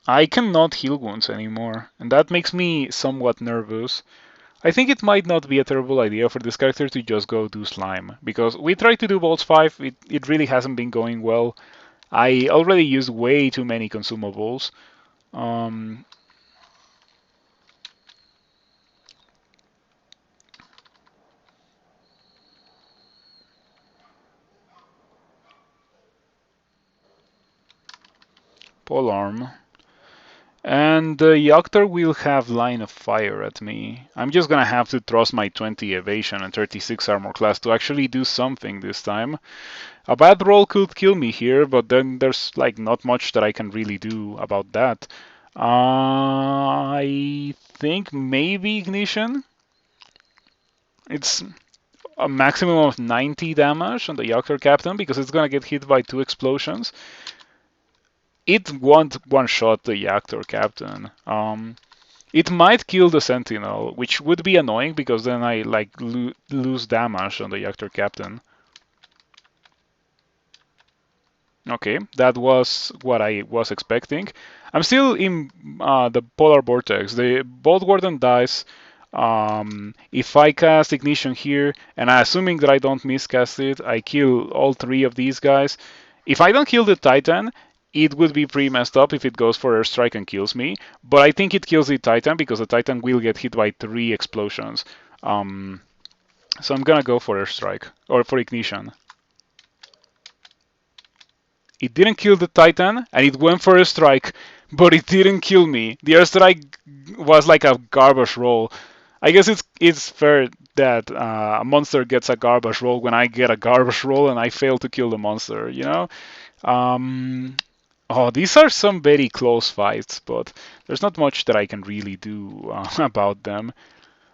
I cannot heal wounds anymore, and that makes me somewhat nervous. I think it might not be a terrible idea for this character to just go do slime, because we tried to do Bolts 5, it really hasn't been going well. I already used way too many consumables. Um, Polearm. And the Yoctor will have line of fire at me. I'm just gonna have to trust my 20 evasion and 36 armor class to actually do something this time. A bad roll could kill me here, but then there's like not much that I can really do about that. I think maybe Ignition. It's a maximum of 90 damage on the Yoctor Captain because it's gonna get hit by 2 explosions. It won't one-shot the Yoctor Captain. It might kill the Sentinel, which would be annoying because then I like lose damage on the Yoctor Captain. Okay, that was what I was expecting. I'm still in the Polar Vortex. The Bolt Warden dies. If I cast Ignition here, and assuming that I don't miscast it, I kill all 3 of these guys. If I don't kill the Titan, it would be pretty messed up if it goes for Airstrike and kills me. But I think it kills the Titan because the Titan will get hit by 3 explosions. Um, so I'm gonna go for Airstrike or for Ignition. It didn't kill the Titan, and it went for a strike, but it didn't kill me. The airstrike was like a garbage roll. I guess it's fair that a monster gets a garbage roll when I get a garbage roll and I fail to kill the monster, you know? Um, oh, these are some very close fights, but there's not much that I can really do about them.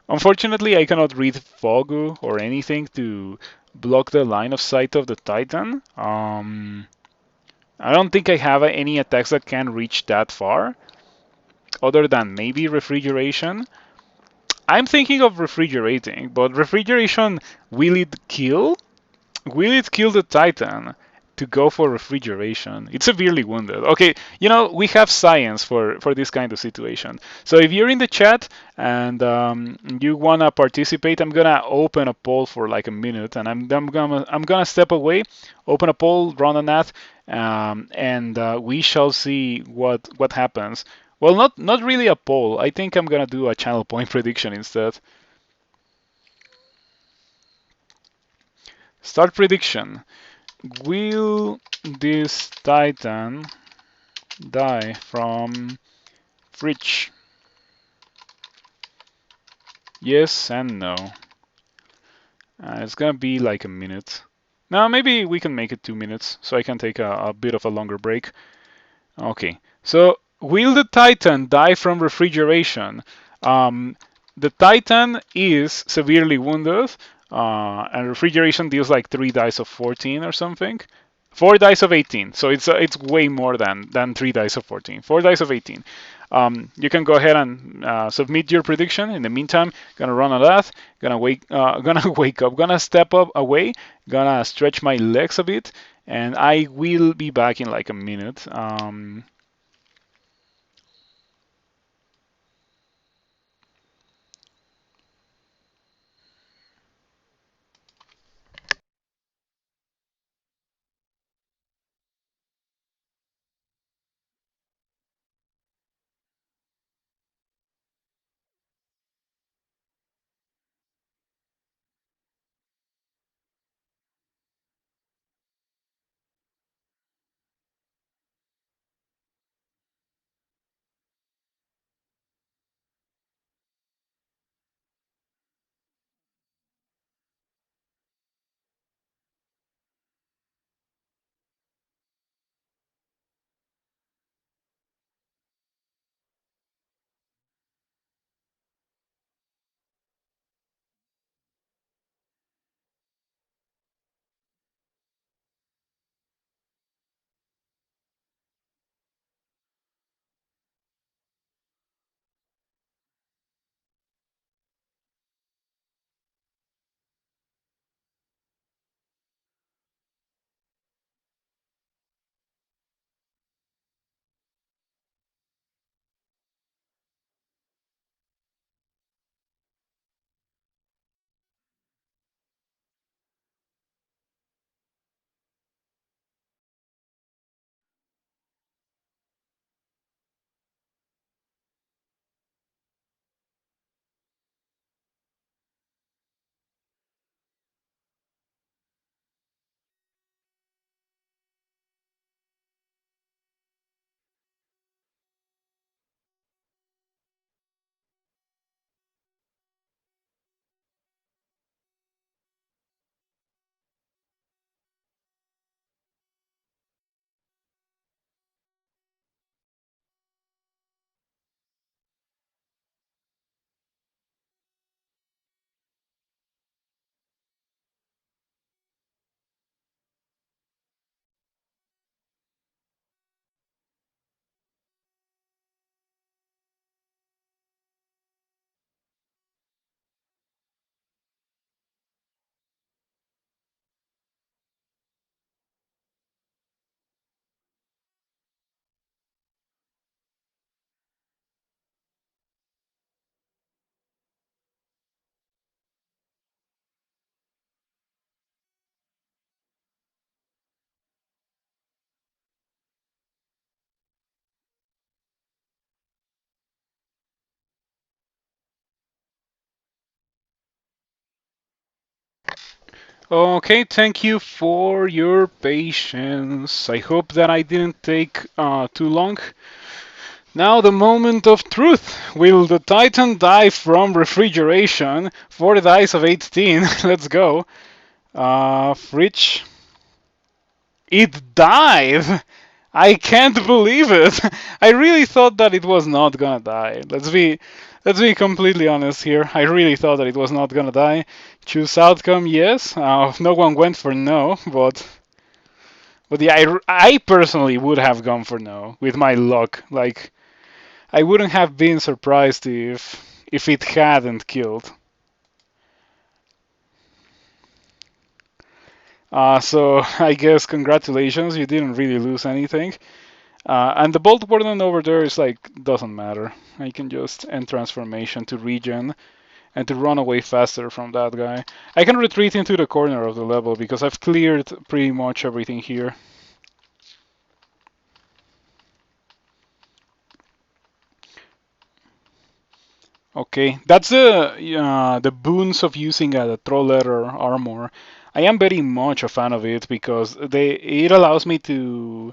Unfortunately, I cannot read Fogu or anything to block the line of sight of the Titan. I don't think I have any attacks that can reach that far, other than maybe refrigeration. I'm thinking of refrigerating, but refrigeration, will it kill? Will it kill the Titan to go for refrigeration? It's severely wounded. Okay, we have science for this kind of situation. So if you're in the chat and you wanna participate, I'm gonna open a poll for like a minute, and I'm gonna step away, open a poll, run an ad, and we shall see what happens. Well, not really a poll. I think I'm gonna do a channel point prediction instead. Start prediction. Will this Titan die from fridge? Yes and no. It's gonna be like a minute. Now maybe we can make it 2 minutes so I can take a bit of a longer break. Okay, so will the Titan die from refrigeration? Um, the Titan is severely wounded, and refrigeration deals like 3 dice of 14 or something. 4 dice of 18, so it's way more than 3 dice of 14. 4 dice of 18. You can go ahead and submit your prediction. In the meantime, gonna run a bath, gonna wake up, gonna step up away, gonna stretch my legs a bit, and I will be back in like a minute. Okay, thank you for your patience. I hope that I didn't take too long. Now, the moment of truth. Will the Titan die from refrigeration? 4 dice of 18. Let's go. Fridge. It died! I can't believe it. I really thought that it was not gonna die. Let's be completely honest here. I really thought that it was not gonna die. Choose outcome, yes. No one went for no, but yeah, I personally would have gone for no with my luck. Like I wouldn't have been surprised if it hadn't killed. So I guess congratulations, you didn't really lose anything. And the Bolt Warden over there is like, doesn't matter. I can just end transformation to regen and to run away faster from that guy. I can retreat into the corner of the level because I've cleared pretty much everything here. Okay, that's the boons of using a troll letter armor. I am very much a fan of it because it allows me to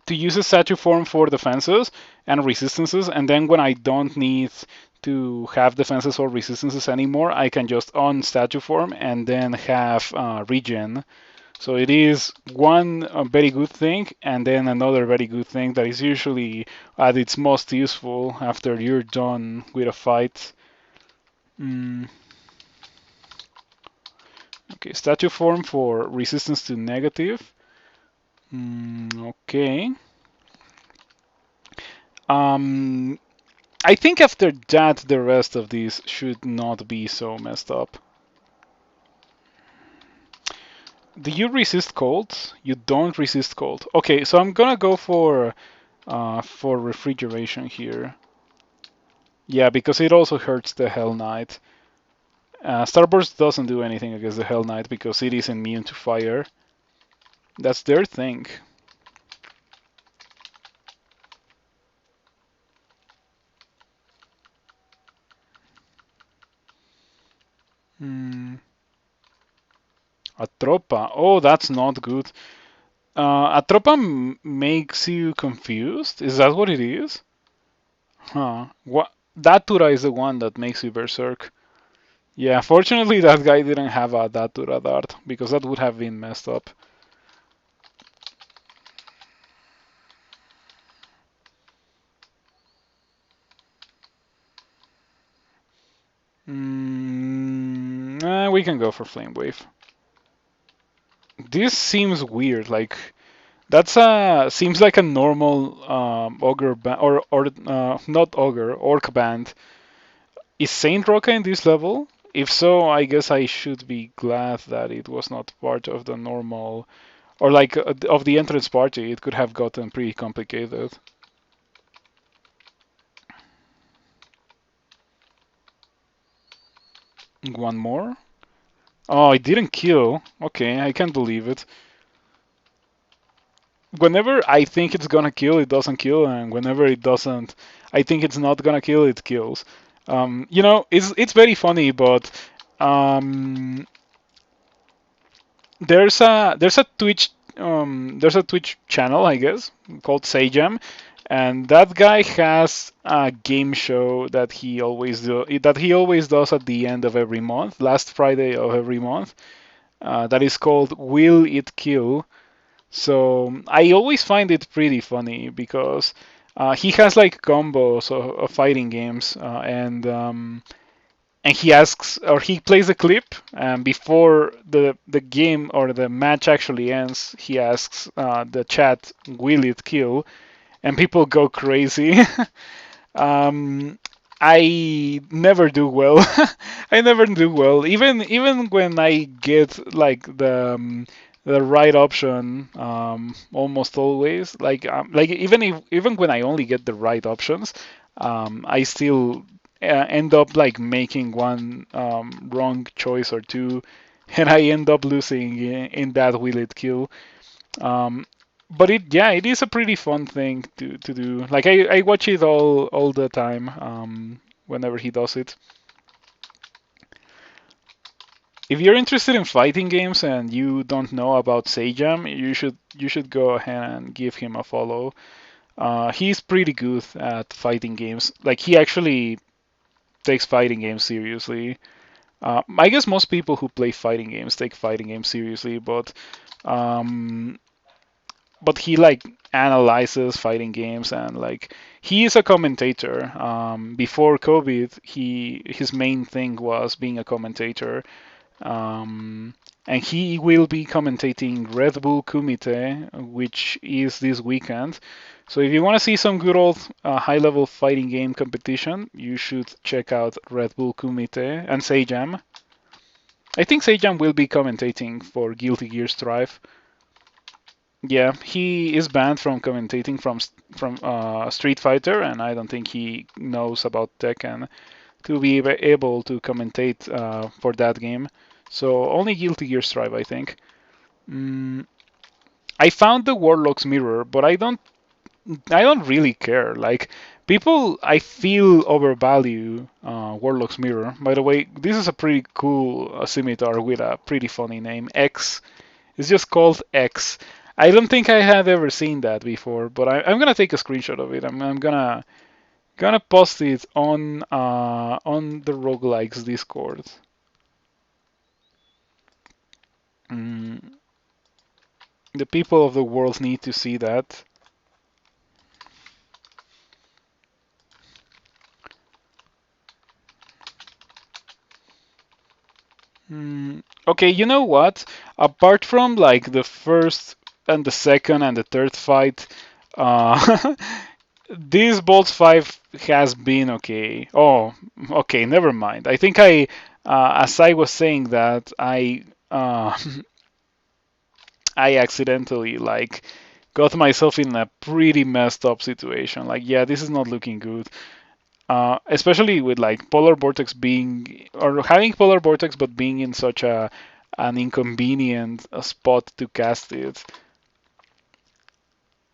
use a statue form for defenses and resistances, and then when I don't need to have defenses or resistances anymore, I can just on statue form and then have regen. So it is one very good thing, and then another very good thing that is usually at its most useful after you're done with a fight. Mm, okay, statue form for resistance to negative. Okay. Um, I think after that, the rest of these should not be so messed up. Do you resist cold? You don't resist cold. Okay, so I'm gonna go for refrigeration here. Yeah, because it also hurts the Hell Knight. Starburst doesn't do anything against the Hell Knight because it is immune to fire. That's their thing. Hmm. Atropa. Oh, that's not good. Atropa makes you confused? Is that what it is? Huh. What? Datura is the one that makes you berserk. Yeah, fortunately that guy didn't have a Datura dart because that would have been messed up. We can go for Flame Wave. This seems weird. Like that's a seems like a normal ogre or not ogre orc band. Is Saint Roca in this level? If so, I guess I should be glad that it was not part of the normal or like of the entrance party. It could have gotten pretty complicated. One more. Oh, it didn't kill. Okay, I can't believe it. Whenever I think it's gonna kill, it doesn't kill, and whenever it doesn't, I think it's not gonna kill, it kills. It's very funny, but um, there's a Twitch channel, I guess, called Sajam, and that guy has a game show that he always does at the end of every month, last Friday of every month. That is called Will It Kill? So I always find it pretty funny because he has like combos of fighting games, and he asks or he plays a clip, and before the game or the match actually ends, he asks the chat, "Will it kill?" And people go crazy. um, I never do well. I never do well. Even when I get like the right option, almost always. Like even when I only get the right options, I still end up like making one wrong choice or two, and I end up losing in that will it kill. Um, but it is a pretty fun thing to do. Like I watch it all the time. Whenever he does it. If you're interested in fighting games and you don't know about Sajam, you should go ahead and give him a follow. He's pretty good at fighting games. Like he actually takes fighting games seriously. I guess most people who play fighting games take fighting games seriously, um, but he like analyzes fighting games and like he is a commentator. Before COVID, his main thing was being a commentator, um, and he will be commentating Red Bull Kumite, which is this weekend. So if you want to see some good old high-level fighting game competition, you should check out Red Bull Kumite and Seijam. I think Seijam will be commentating for Guilty Gear Strive. Yeah, he is banned from commentating from Street Fighter, and I don't think he knows about Tekken to be able to commentate for that game. So only Guilty Gear Strive, I think. Mm, I found the Warlock's Mirror, but I don't really care. Like people, I feel overvalue Warlock's Mirror. By the way, this is a pretty cool scimitar with a pretty funny name. X. It's just called X. I don't think I have ever seen that before, but I'm gonna take a screenshot of it. I'm gonna post it on the roguelikes Discord. Mm, the people of the world need to see that. Okay, you know what? Apart from like the first and the second and the third fight, uh, this Bolts 5 has been okay. Oh, okay, never mind. I think as I was saying that, I accidentally like got myself in a pretty messed up situation. Like, yeah, this is not looking good. Especially with like polar vortex being or having polar vortex but being in such a an inconvenient spot to cast it.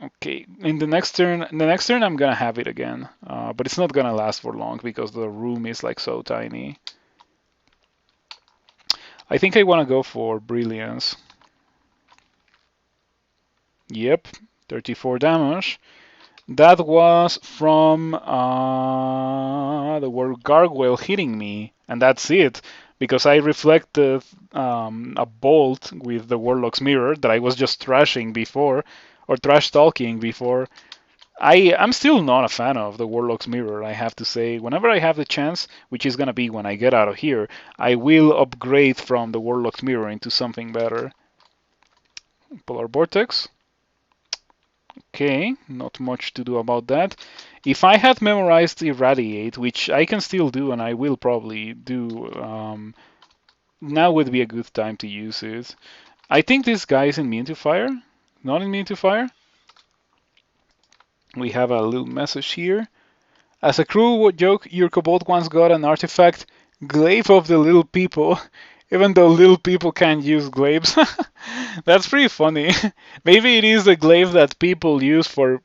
Okay, in the next turn I'm gonna have it again, but it's not gonna last for long because the room is like so tiny. I think I wanna go for brilliance. Yep, 34 damage. That was from the word gargoyle hitting me, and that's it. Because I reflected a bolt with the Warlock's Mirror that I was just trashing before, or trash talking before. I'm still not a fan of the Warlock's Mirror, I have to say. Whenever I have the chance, which is gonna be when I get out of here, I will upgrade from the Warlock's Mirror into something better. Polar Vortex. Okay, not much to do about that. If I had memorized Irradiate, which I can still do and I will probably do, now would be a good time to use it. I think this guy is immune to fire. Not immune to fire. We have a little message here. As a cruel joke, your kobold once got an artifact, Glaive of the Little People, even though little people can't use glaives. That's pretty funny. Maybe it is the glaive that people use for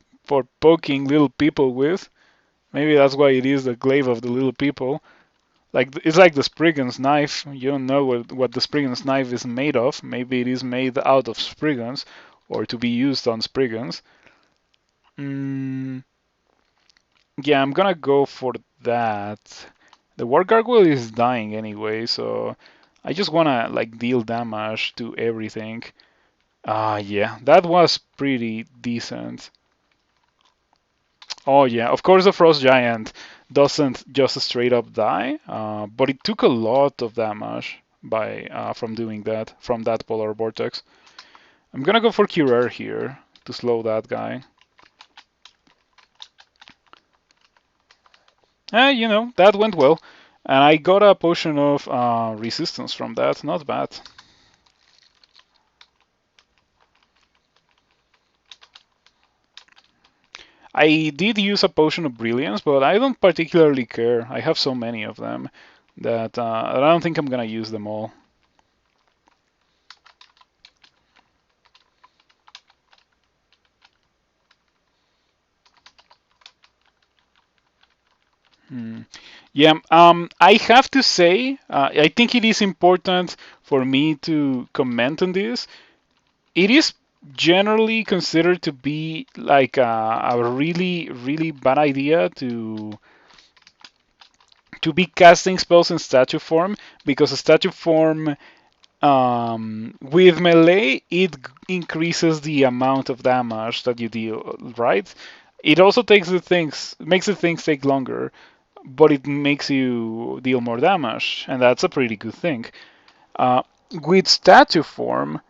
poking little people with. Maybe that's why it is the glaive of the little people. Like it's like the Spriggan's knife. You don't know what the Spriggan's knife is made of. Maybe it is made out of Spriggans or to be used on Spriggans. Mm, yeah, I'm gonna go for that. The War Gargoyle is dying anyway, so I just wanna like deal damage to everything. Yeah, that was pretty decent. Oh yeah, of course the Frost Giant doesn't just straight up die, but it took a lot of damage by from doing that, from that Polar Vortex. I'm gonna go for Curer here to slow that guy. That went well. And I got a potion of resistance from that, not bad. I did use a potion of brilliance, but I don't particularly care. I have so many of them that I don't think I'm gonna use them all. Hmm. Yeah, I have to say, I think it is important for me to comment on this. It is generally considered to be like a really, really bad idea to be casting spells in statue form because a statue form with melee it increases the amount of damage that you deal, right? It also makes the things take longer, but it makes you deal more damage, and that's a pretty good thing. Uh, with statue form,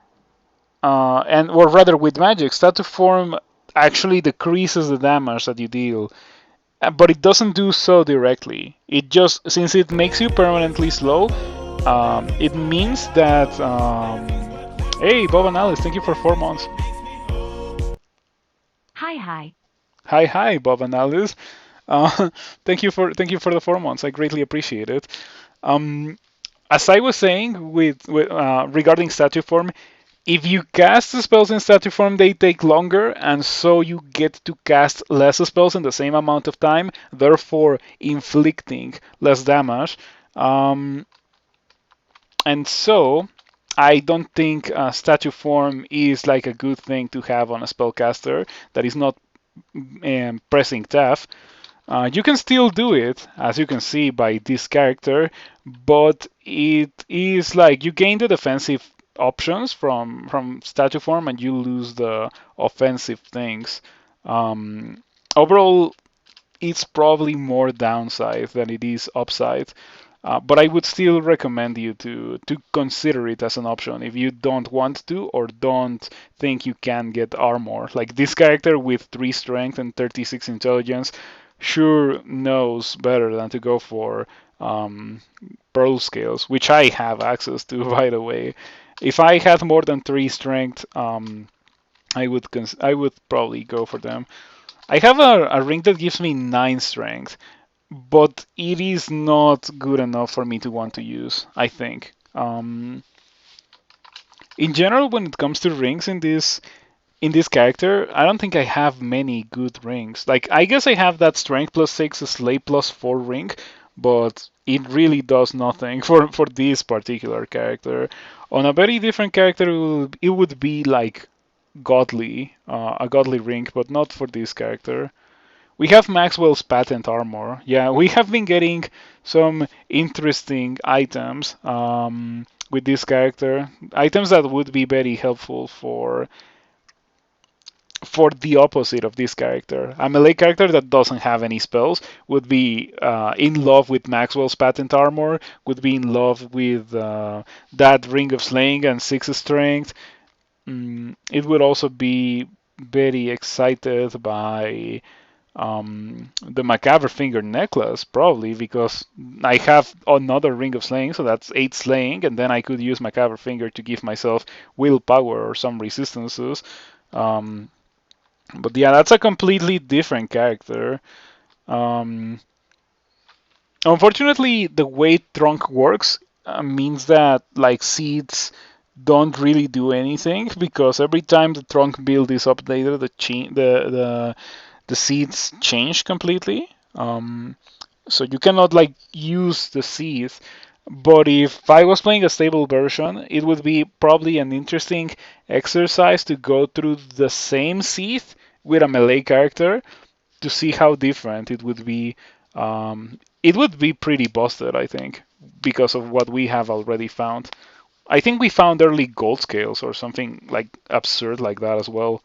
and or rather with magic, statue form actually decreases the damage that you deal, but it doesn't do so directly. It just since it makes you permanently slow, it means that. Hey, Bob and Alice, thank you for 4 months. Hi, hi. Hi, hi, Bob and Alice. Uh, thank you for the 4 months. I greatly appreciate it. Um, as I was saying with regarding statue form, if you cast the spells in statue form, they take longer, and so you get to cast less spells in the same amount of time, therefore inflicting less damage. Um, and so I don't think statue form is like a good thing to have on a spellcaster that is not pressing Tab. You can still do it, as you can see by this character, but it is like you gain the defensive options from statue form and you lose the offensive things. Overall, it's probably more downside than it is upside. But I would still recommend you to consider it as an option if you don't want to or don't think you can get armor. Like this character with 3 strength and 36 intelligence sure knows better than to go for pearl scales, which I have access to, by the way. If I had more than 3 strength, I would probably go for them. I have a ring that gives me 9 strength, but it is not good enough for me to want to use, I think. In general, when it comes to rings in this character, I don't think I have many good rings. Like I guess I have that strength plus 6, a slay plus 4 ring, but it really does nothing for this particular character. On a very different character, it would be like godly, a godly ring, but not for this character. We have Maxwell's patent armor. Yeah, we have been getting some interesting items with this character. Items that would be very helpful for the opposite of this character. A melee character that doesn't have any spells would be in love with Maxwell's patent armor, would be in love with that Ring of Slaying and 6 strength. It would also be very excited by the Macabre Finger necklace, probably because I have another Ring of Slaying, so that's 8 slaying, and then I could use Macabre Finger to give myself willpower or some resistances. Um, but yeah, that's a completely different character. Um, Unfortunately, the way Trunk works means that like seeds don't really do anything because every time the trunk build is updated, the seeds change completely. So you cannot like use the seeds. But if I was playing a stable version, it would be probably an interesting exercise to go through the same seed with a melee character to see how different it would be. It would be pretty busted, I think, because of what we have already found. I think we found early gold scales or something like absurd like that as well.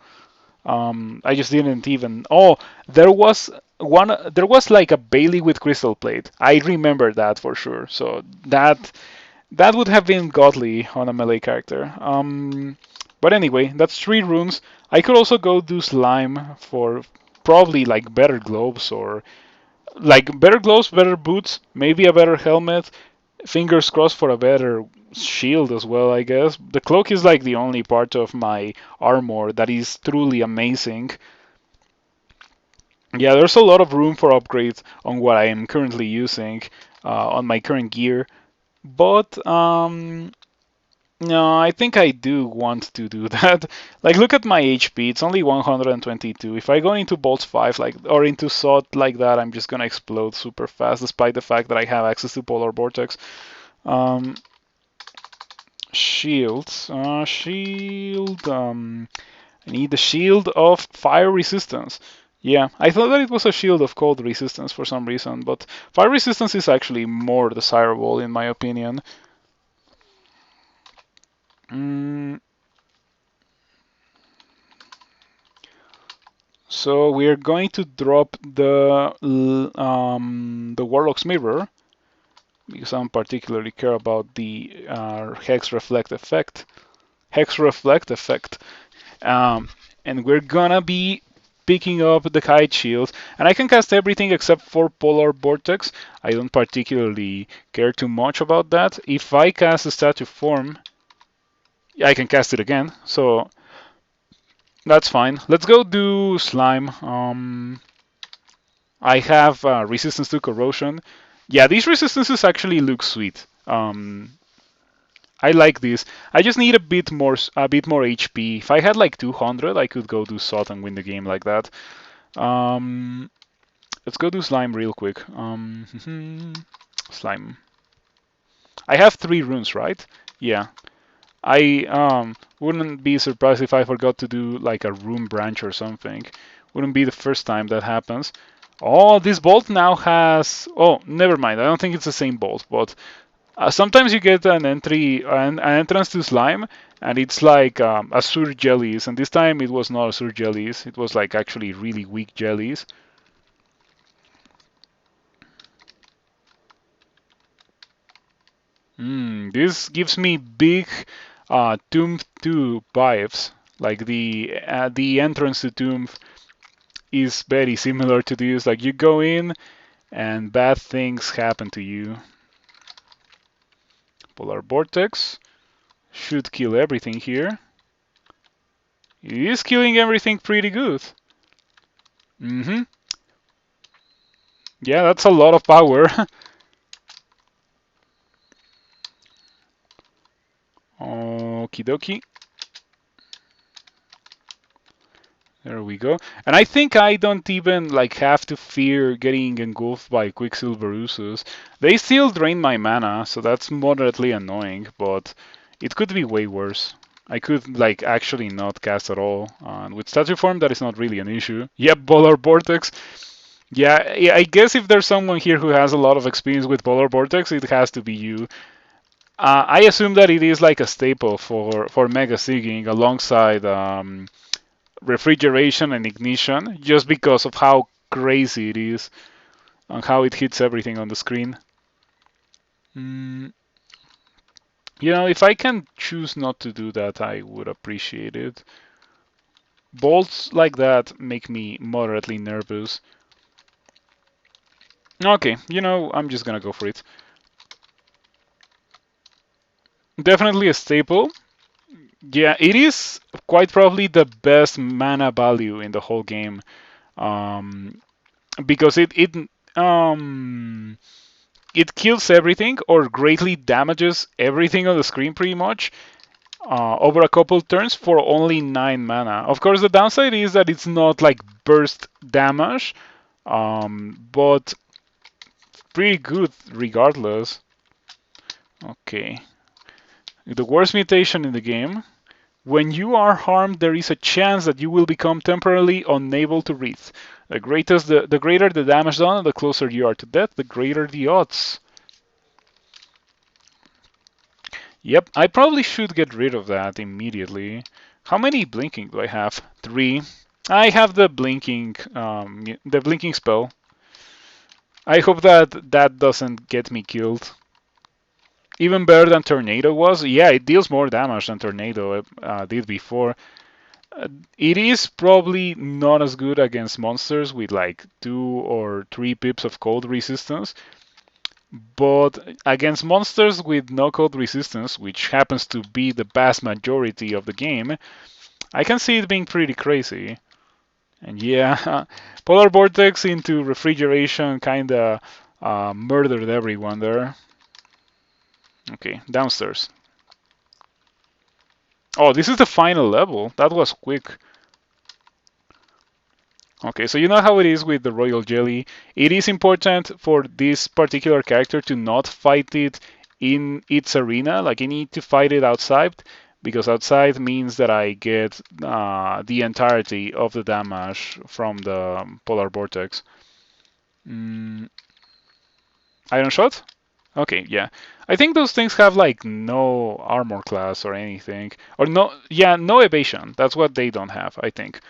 I just didn't even. Oh, there was one. There was like a Bailey with crystal plate. I remember that for sure. So that would have been godly on a melee character. But anyway, that's 3 runes. I could also go do slime for probably like better gloves or like better gloves, better boots, maybe a better helmet. Fingers crossed for a better shield as well, I guess. The cloak is like the only part of my armor that is truly amazing. Yeah, there's a lot of room for upgrades on what I am currently using on my current gear, but No, I think I do want to do that. Like, look at my HP. It's only 122. If I go into Bolts 5, like, or into SOT like that, I'm just gonna explode super fast, despite the fact that I have access to Polar Vortex. Um, shields. Shield. I need the shield of fire resistance. Yeah, I thought that it was a shield of cold resistance for some reason, but fire resistance is actually more desirable in my opinion. Mm, so we're going to drop the Warlock's Mirror because I don't particularly care about the Hex Reflect effect. Hex Reflect effect. Um, and we're gonna be picking up the Kite Shield. And I can cast everything except for Polar Vortex. I don't particularly care too much about that. If I cast a Statue Form, I can cast it again. So that's fine. Let's go do Slime. I have resistance to corrosion. Yeah, these resistances actually look sweet. I like this. I just need a bit more HP. If I had like 200, I could go do Sot and win the game like that. Um, let's go do Slime real quick. Slime. I have 3 runes, right? Yeah. I wouldn't be surprised if I forgot to do like a rune branch or something. Wouldn't be the first time that happens. Oh, this bolt now has. Oh, never mind. I don't think it's the same bolt, but sometimes you get an entrance to slime, and it's like Azure jellies, and this time it was not Azure jellies. It was like actually really weak jellies. This gives me big Tomb 2 vibes. Like the entrance to Tomb is very similar to this. Like you go in and bad things happen to you. Polar Vortex should kill everything here. It is killing everything pretty good. Mm-hmm. Yeah, that's a lot of power. Okie dokie. There we go. And I think I don't even like have to fear getting engulfed by Quicksilver Usos. They still drain my mana, so that's moderately annoying, but it could be way worse. I could like actually not cast at all. And with statue form, that is not really an issue. Yep, Polar Vortex. Yeah, I guess if there's someone here who has a lot of experience with Polar Vortex, it has to be you. I assume that it is like a staple for Mega Sigging alongside refrigeration and ignition, just because of how crazy it is and how it hits everything on the screen. Mm, if I can choose not to do that, I would appreciate it. Bolts like that make me moderately nervous. Okay, I'm just gonna go for it. Definitely a staple. Yeah, it is quite probably the best mana value in the whole game, um, because it kills everything or greatly damages everything on the screen pretty much over a couple turns for only 9 mana. Of course, the downside is that it's not like burst damage, but pretty good regardless. Okay, the worst mutation in the game. When you are harmed, there is a chance that you will become temporarily unable to breathe. The greater the damage done, the closer you are to death, the greater the odds. Yep, I probably should get rid of that immediately. How many blinking do I have? 3. I have the blinking spell. I hope that that doesn't get me killed. Even better than Tornado was. Yeah, it deals more damage than Tornado did before. It is probably not as good against monsters with like 2 or 3 pips of cold resistance, but against monsters with no cold resistance, which happens to be the vast majority of the game, I can see it being pretty crazy. And yeah, Polar Vortex into refrigeration kinda murdered everyone there. Okay, downstairs. Oh, this is the final level. That was quick. Okay, so you know how it is with the Royal Jelly. It is important for this particular character to not fight it in its arena. Like, I need to fight it outside, because outside means that I get the entirety of the damage from the Polar Vortex. Mm, Iron Shot? Okay, yeah. I think those things have like no armor class or anything. Or no, yeah, no evasion. That's what they don't have, I think.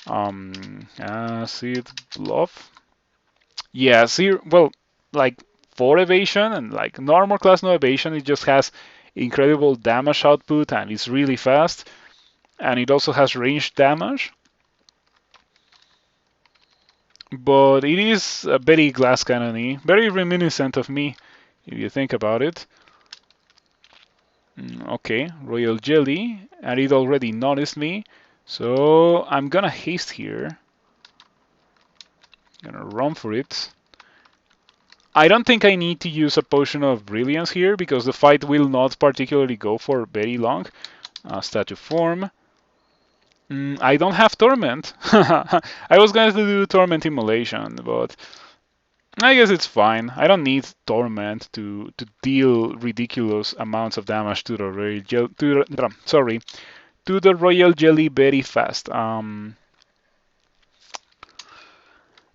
Acid Bluff. Yeah, see, well, like 4 evasion and like no armor class, no evasion. It just has incredible damage output and it's really fast. And it also has ranged damage. But it is a very glass cannon-y, very reminiscent of me, if you think about it. Okay, Royal Jelly, and it already noticed me. So I'm gonna haste here. Gonna run for it. I don't think I need to use a potion of brilliance here because the fight will not particularly go for very long. Statue form. I don't have torment. I was going to do torment immolation, but I guess it's fine. I don't need torment to deal ridiculous amounts of damage to the to the Royal Jelly very fast. Tin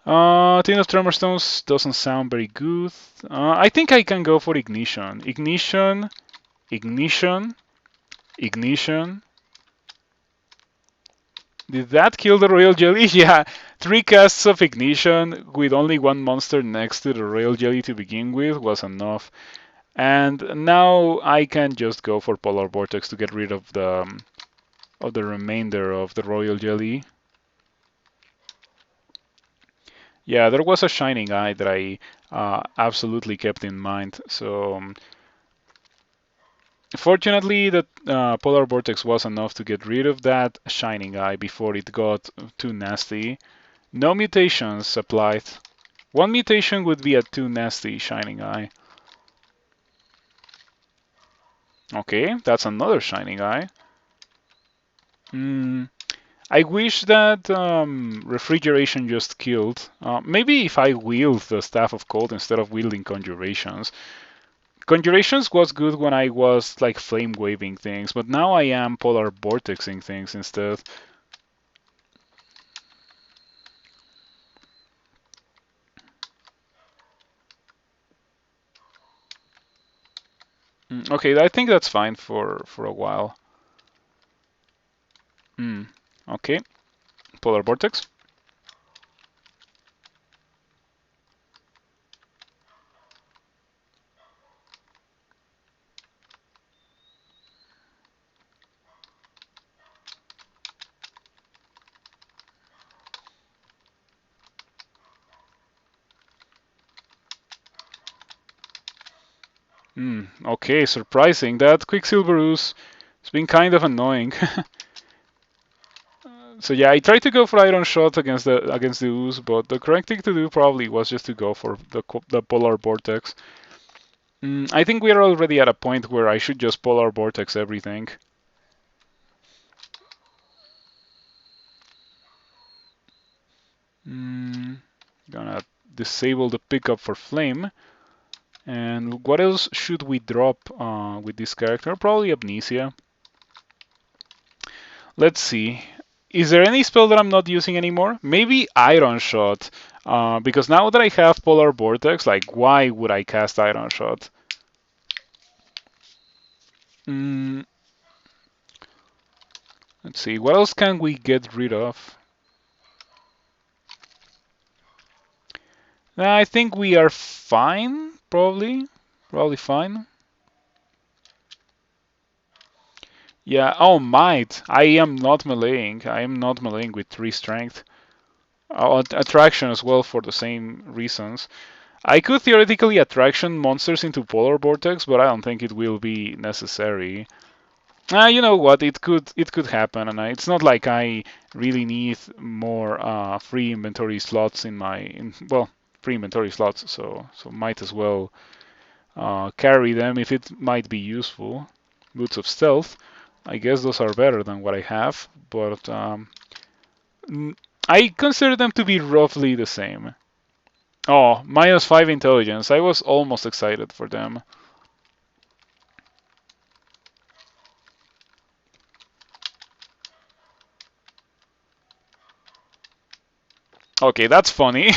of Tremor Stones doesn't sound very good. I think I can go for Ignition. Ignition, Ignition, Ignition. Did that kill the Royal Jelly? Yeah, 3 casts of Ignition with only 1 monster next to the Royal Jelly to begin with was enough. And now I can just go for Polar Vortex to get rid of the remainder of the Royal Jelly. Yeah, there was a Shining Eye that I absolutely kept in mind. So fortunately, the Polar Vortex was enough to get rid of that Shining Eye before it got too nasty. No mutations applied. 1 mutation would be a too nasty Shining Eye. Okay, that's another Shining Eye. I wish that refrigeration just killed. Maybe if I wield the Staff of Cold instead of wielding Conjurations. Conjurations was good when I was like flame waving things, but now I am polar vortexing things instead. Okay, I think that's fine for a while. Okay, polar vortex. Okay, surprising. That Quicksilver Ooze has been kind of annoying. So yeah, I tried to go for Iron Shot against the Ooze, but the correct thing to do probably was just to go for the Polar Vortex. I think we are already at a point where I should just Polar Vortex everything. Gonna disable the pickup for Flame. And what else should we drop with this character? Probably Amnesia. Let's see. Is there any spell that I'm not using anymore? Maybe Iron Shot. Because now that I have Polar Vortex, like, why would I cast Iron Shot? Let's see. What else can we get rid of? I think we are fine, probably. Probably fine. Yeah, oh, Might. I am not meleeing. I am not meleeing with 3 strength. Attraction as well for the same reasons. I could theoretically attraction monsters into Polar Vortex, but I don't think it will be necessary. You know what? It could happen, and it's not like I really need more free inventory slots well, free inventory slots. So might as well carry them if it might be useful. Boots of Stealth. I guess those are better than what I have, but I consider them to be roughly the same. Oh, -5 intelligence. I was almost excited for them. Okay, that's funny.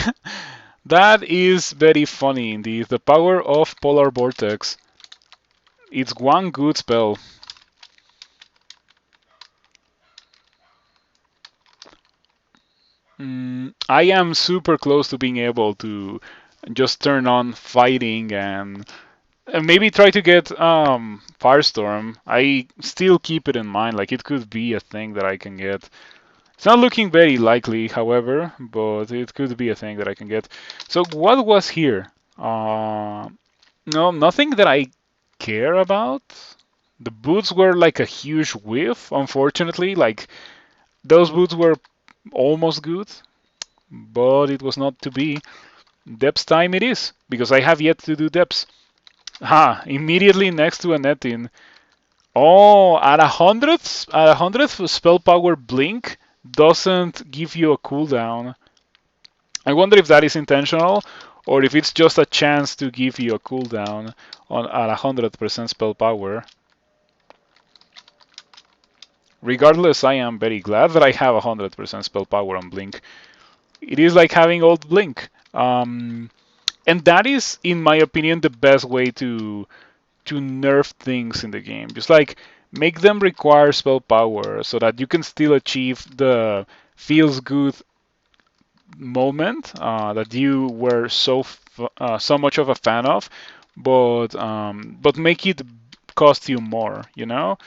That is very funny indeed. The power of Polar Vortex. It's one good spell. I am super close to being able to just turn on fighting and maybe try to get Firestorm. I still keep it in mind, like it could be a thing that I can get. It's not looking very likely, however, but it could be a thing that I can get. So what was here? No, nothing that I care about. The boots were like a huge whiff, unfortunately. Like those boots were almost good, but it was not to be. Depths time it is, because I have yet to do depths. Ha! Immediately next to a netting. Oh, at a hundredth spell power blink doesn't give you a cooldown. I wonder if that is intentional or if it's just a chance to give you a cooldown on at 100% spell power. Regardless, I am very glad that I have 100% spell power on blink. It is like having old blink. And that is, in my opinion, the best way to nerf things in the game. Just like make them require spell power so that you can still achieve the feels good moment that you were so much of a fan of, but make it cost you more. You know,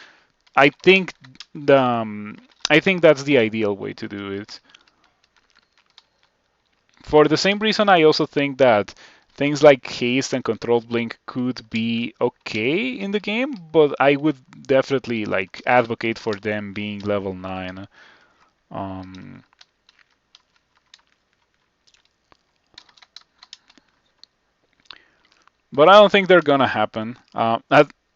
I think the I think that's the ideal way to do it. For the same reason, I also think that things like haste and controlled blink could be okay in the game, but I would definitely like advocate for them being level 9. Um, but I don't think they're gonna happen.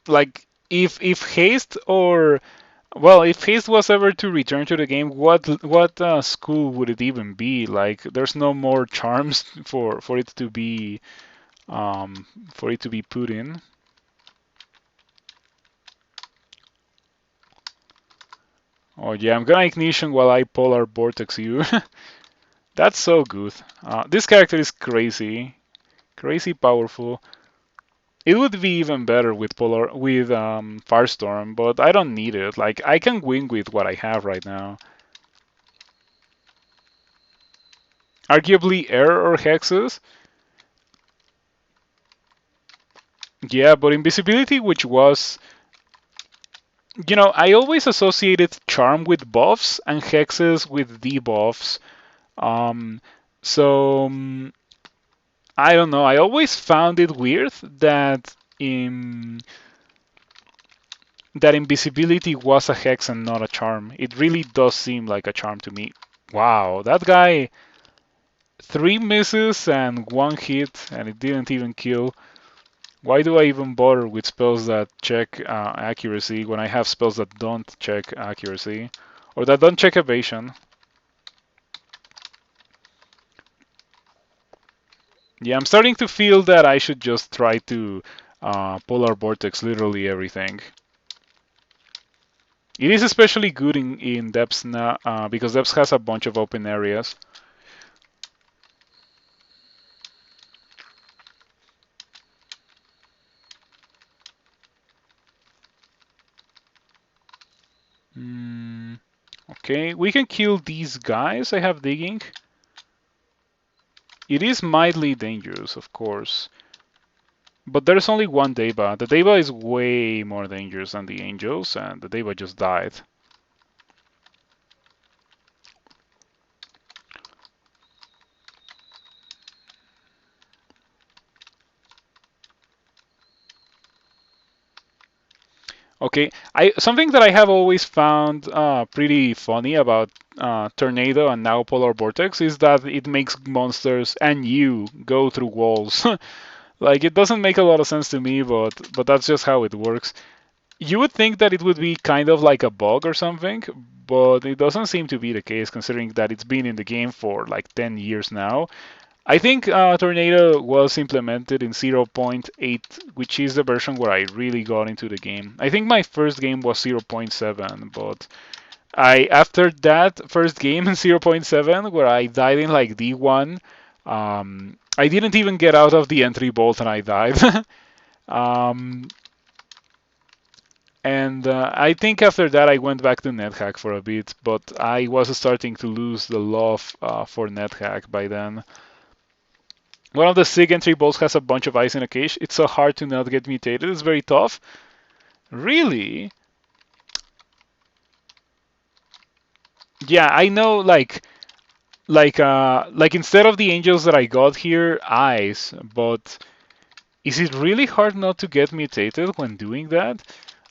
Like if haste or well, if haste was ever to return to the game, what school would it even be? Like, there's no more charms for it to be um, for it to be put in. Oh yeah, I'm gonna ignition while I polar vortex you. That's so good. This character is crazy, crazy powerful. It would be even better with Firestorm, but I don't need it. Like I can win with what I have right now. Arguably air or hexes. Yeah, but invisibility, which was, I always associated charm with buffs and hexes with debuffs. Um, so I don't know. I always found it weird in that invisibility was a hex and not a charm. It really does seem like a charm to me. Wow, that guy, 3 misses and 1 hit, and it didn't even kill. Why do I even bother with spells that check accuracy when I have spells that don't check accuracy? Or that don't check evasion? Yeah, I'm starting to feel that I should just try to Polar Vortex literally everything. It is especially good in Depths now because Depths has a bunch of open areas. Mm, okay, we can kill these guys. I have digging. It is mildly dangerous, of course. But there's only one Deva. The Deva is way more dangerous than the Angels, and the Deva just died. Okay, something that I have always found pretty funny about Tornado and now Polar Vortex is that it makes monsters and you go through walls. Like it doesn't make a lot of sense to me, but that's just how it works. You would think that it would be kind of like a bug or something, but it doesn't seem to be the case considering that it's been in the game for like 10 years now. I think Tornado was implemented in 0.8, which is the version where I really got into the game. I think my first game was 0.7, but I after that first game in 0.7 where I died in like D1, I didn't even get out of the entry bolt and I died. um, and I think after that I went back to NetHack for a bit, but I was starting to lose the love for NetHack by then. One of the SIG entry bolts has a bunch of ice in a cage. It's so hard to not get mutated. It's very tough. Really? Yeah, I know. Like instead of the angels that I got here, ice. But is it really hard not to get mutated when doing that?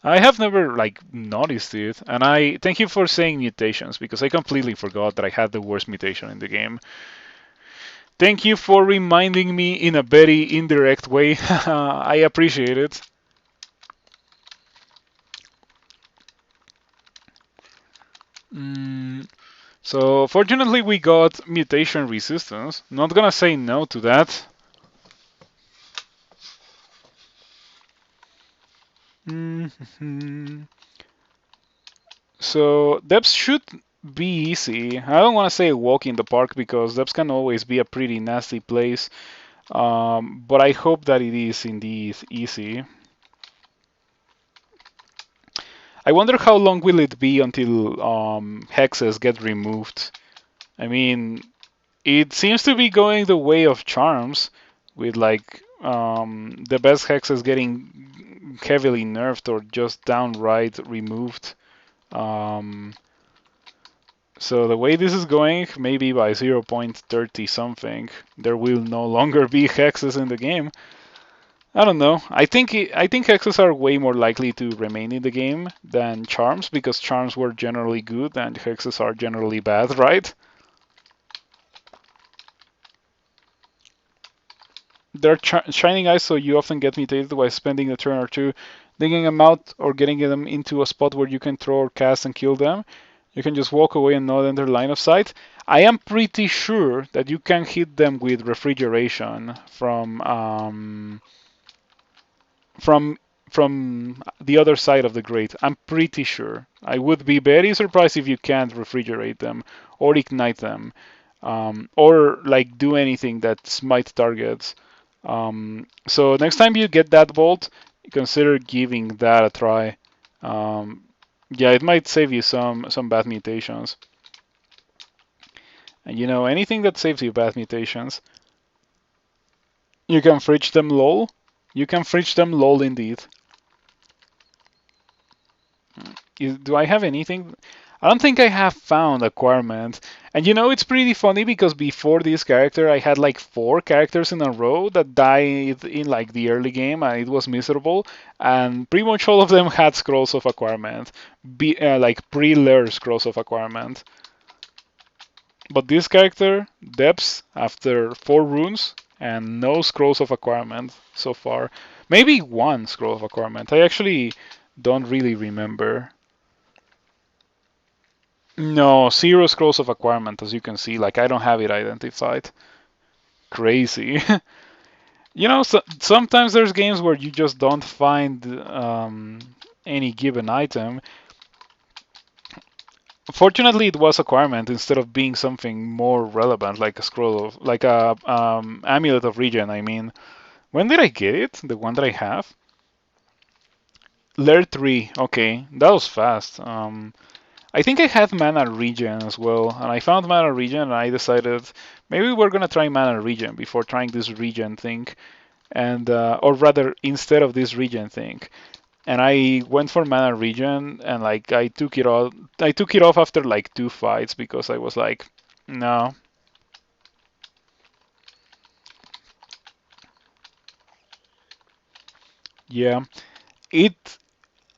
I have never like noticed it, and I thank you for saying mutations because I completely forgot that I had the worst mutation in the game. Thank you for reminding me in a very indirect way. I appreciate it. Mm, so fortunately we got mutation resistance. Not gonna say no to that. Mhm. So depths should be easy. I don't want to say a walk in the park because depths can always be a pretty nasty place. But I hope that it is indeed easy. I wonder how long will it be until hexes get removed. I mean, it seems to be going the way of charms, with like the best hexes getting heavily nerfed or just downright removed. Um, so the way this is going, maybe by 0.30 something, there will no longer be hexes in the game. I don't know. I think hexes are way more likely to remain in the game than charms because charms were generally good and hexes are generally bad, right? They're shining eyes, so you often get mutated by spending a turn or two digging them out or getting them into a spot where you can throw or cast and kill them. You can just walk away and not enter line of sight. I am pretty sure that you can hit them with refrigeration from from the other side of the grate. I'm pretty sure. I would be very surprised if you can't refrigerate them or ignite them, or like do anything that smite targets. So next time you get that bolt, consider giving that a try. Um, yeah, it might save you some bad mutations. And you know, anything that saves you bad mutations, you can fridge them lol. You can fridge them lol indeed. Do I have anything? I don't think I have found acquirement. And you know, it's pretty funny because before this character, I had like 4 characters in a row that died in like the early game, and it was miserable. And pretty much all of them had scrolls of acquirement, like pre-layer scrolls of acquirement. But this character, Depths, after 4 runes and no scrolls of acquirement so far. Maybe 1 scroll of acquirement. I actually don't really remember. No, 0 scrolls of acquirement, as you can see. Like, I don't have it identified. Crazy. You know, sometimes there's games where you just don't find any given item. Fortunately, it was acquirement instead of being something more relevant, like a scroll of, like a amulet of regen. I mean, when did I get it? The one that I have? Layer 3. Okay, that was fast. I think I had mana regen as well, and I found mana regen, and I decided maybe we're gonna try mana regen before trying this regen thing, and or rather instead of this regen thing. And I went for mana regen, and like I took it off. I took it off after like 2 fights because I was like, no, yeah, it.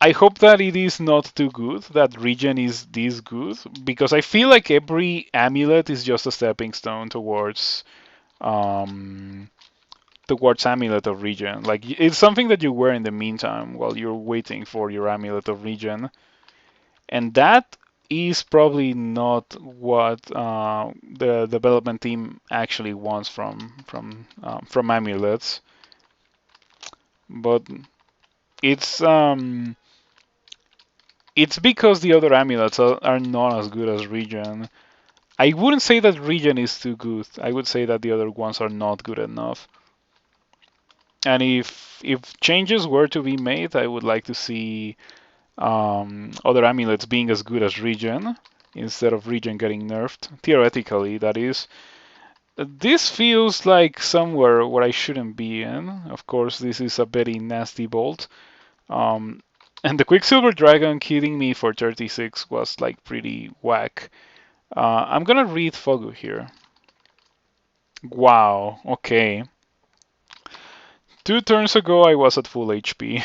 I hope that it is not too good, that regen is this good, because I feel like every amulet is just a stepping stone towards um, towards Amulet of Regen. Like it's something that you wear in the meantime while you're waiting for your Amulet of Regen, and that is probably not what the development team actually wants from amulets. But it's it's because the other amulets are not as good as Regen. I wouldn't say that Regen is too good. I would say that the other ones are not good enough. And if changes were to be made, I would like to see other amulets being as good as Regen instead of Regen getting nerfed. Theoretically, that is. This feels like somewhere where I shouldn't be in. Of course, this is a very nasty bolt. Um, and the Quicksilver Dragon killing me for 36 was like pretty whack. I'm gonna read Fogu here. Wow, okay. 2 turns ago I was at full HP.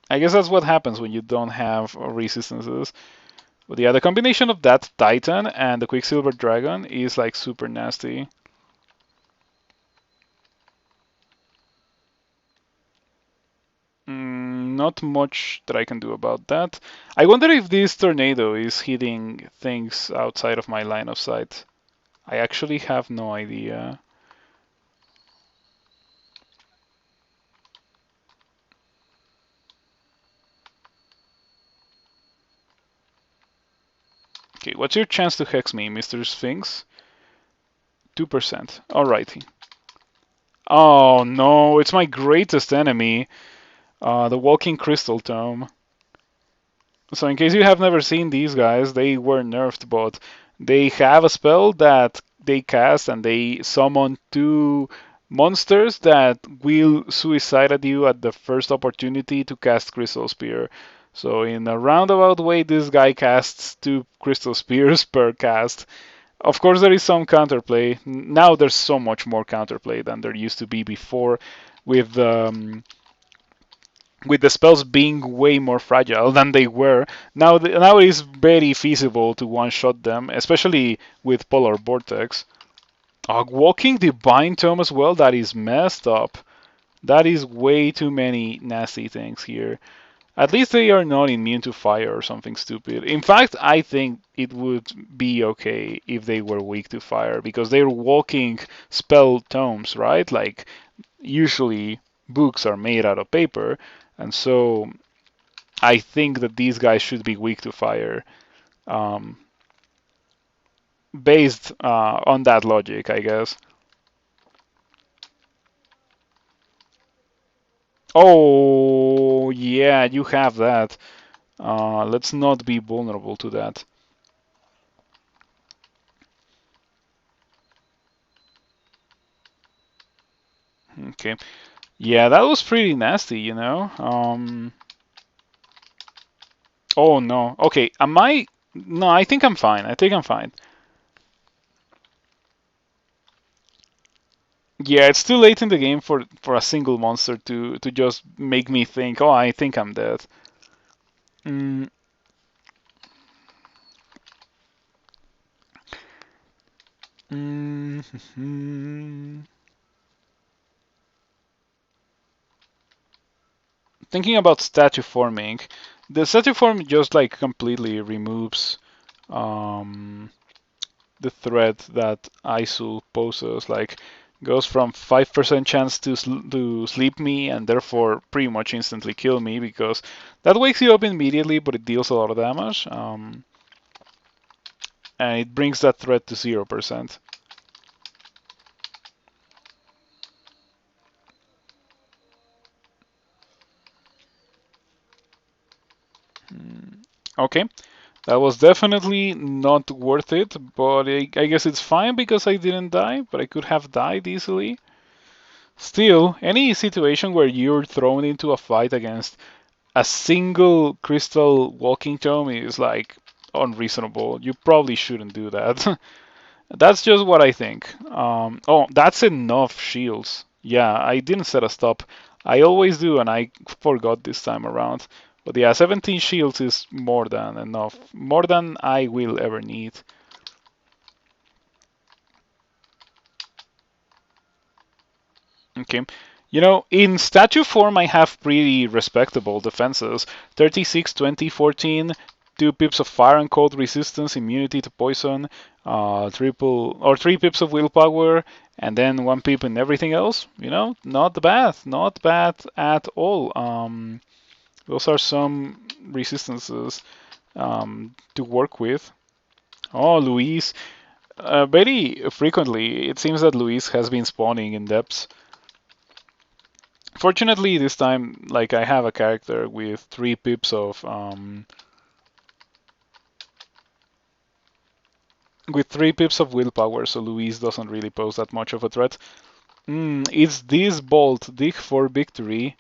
I guess that's what happens when you don't have resistances. But yeah, the combination of that Titan and the Quicksilver Dragon is like super nasty. Not much that I can do about that. I wonder if this tornado is hitting things outside of my line of sight. I actually have no idea. Okay, what's your chance to hex me, Mr. Sphinx? 2%. Alrighty. Oh no, it's my greatest enemy, the Walking Crystal Tome. So in case you have never seen these guys, they were nerfed, but they have a spell that they cast and they summon 2 monsters that will suicide at you at the first opportunity to cast Crystal Spear. So in a roundabout way, this guy casts 2 Crystal Spears per cast. Of course, there is some counterplay. Now there's so much more counterplay than there used to be before, with with the spells being way more fragile than they were. Now it is very feasible to one-shot them, especially with Polar Vortex. Walking Divine Tome as well, that is messed up. That is way too many nasty things here. At least they are not immune to fire or something stupid. In fact, I think it would be okay if they were weak to fire because they're walking spell tomes, right? Like, usually books are made out of paper, and so I think that these guys should be weak to fire, um, based on that logic, I guess. Oh, yeah, you have that. Let's not be vulnerable to that. Okay. Yeah, that was pretty nasty, you know? Oh no. Okay, am I? No, I think I'm fine. I think I'm fine. Yeah, it's too late in the game for a single monster to just make me think, oh, I think I'm dead. Mm, mm, Thinking about statue forming, the statue form just like completely removes um, the threat that ISO poses. Like goes from 5% chance to sleep me and therefore pretty much instantly kill me because that wakes you up immediately, but it deals a lot of damage. And it brings that threat to 0%. Okay, that was definitely not worth it, but I guess it's fine because I didn't die, but I could have died easily. Still, any situation where you're thrown into a fight against a single crystal walking tome is like unreasonable. You probably shouldn't do that. That's just what I think. Oh, that's enough shields. Yeah, I didn't set a stop. I always do, and I forgot this time around. But yeah, 17 shields is more than enough. More than I will ever need. Okay. You know, in statue form, I have pretty respectable defenses. 36, 20, 14, 2 pips of fire and cold resistance, immunity to poison, triple or 3 pips of willpower, and then 1 pip in everything else. You know, not bad. Not bad at all. Those are some resistances to work with. Oh, Luis. Very frequently, it seems that Luis has been spawning in depths. Fortunately, this time, like I have a character with 3 pips of willpower, so Luis doesn't really pose that much of a threat. It's this bolt, dig for victory.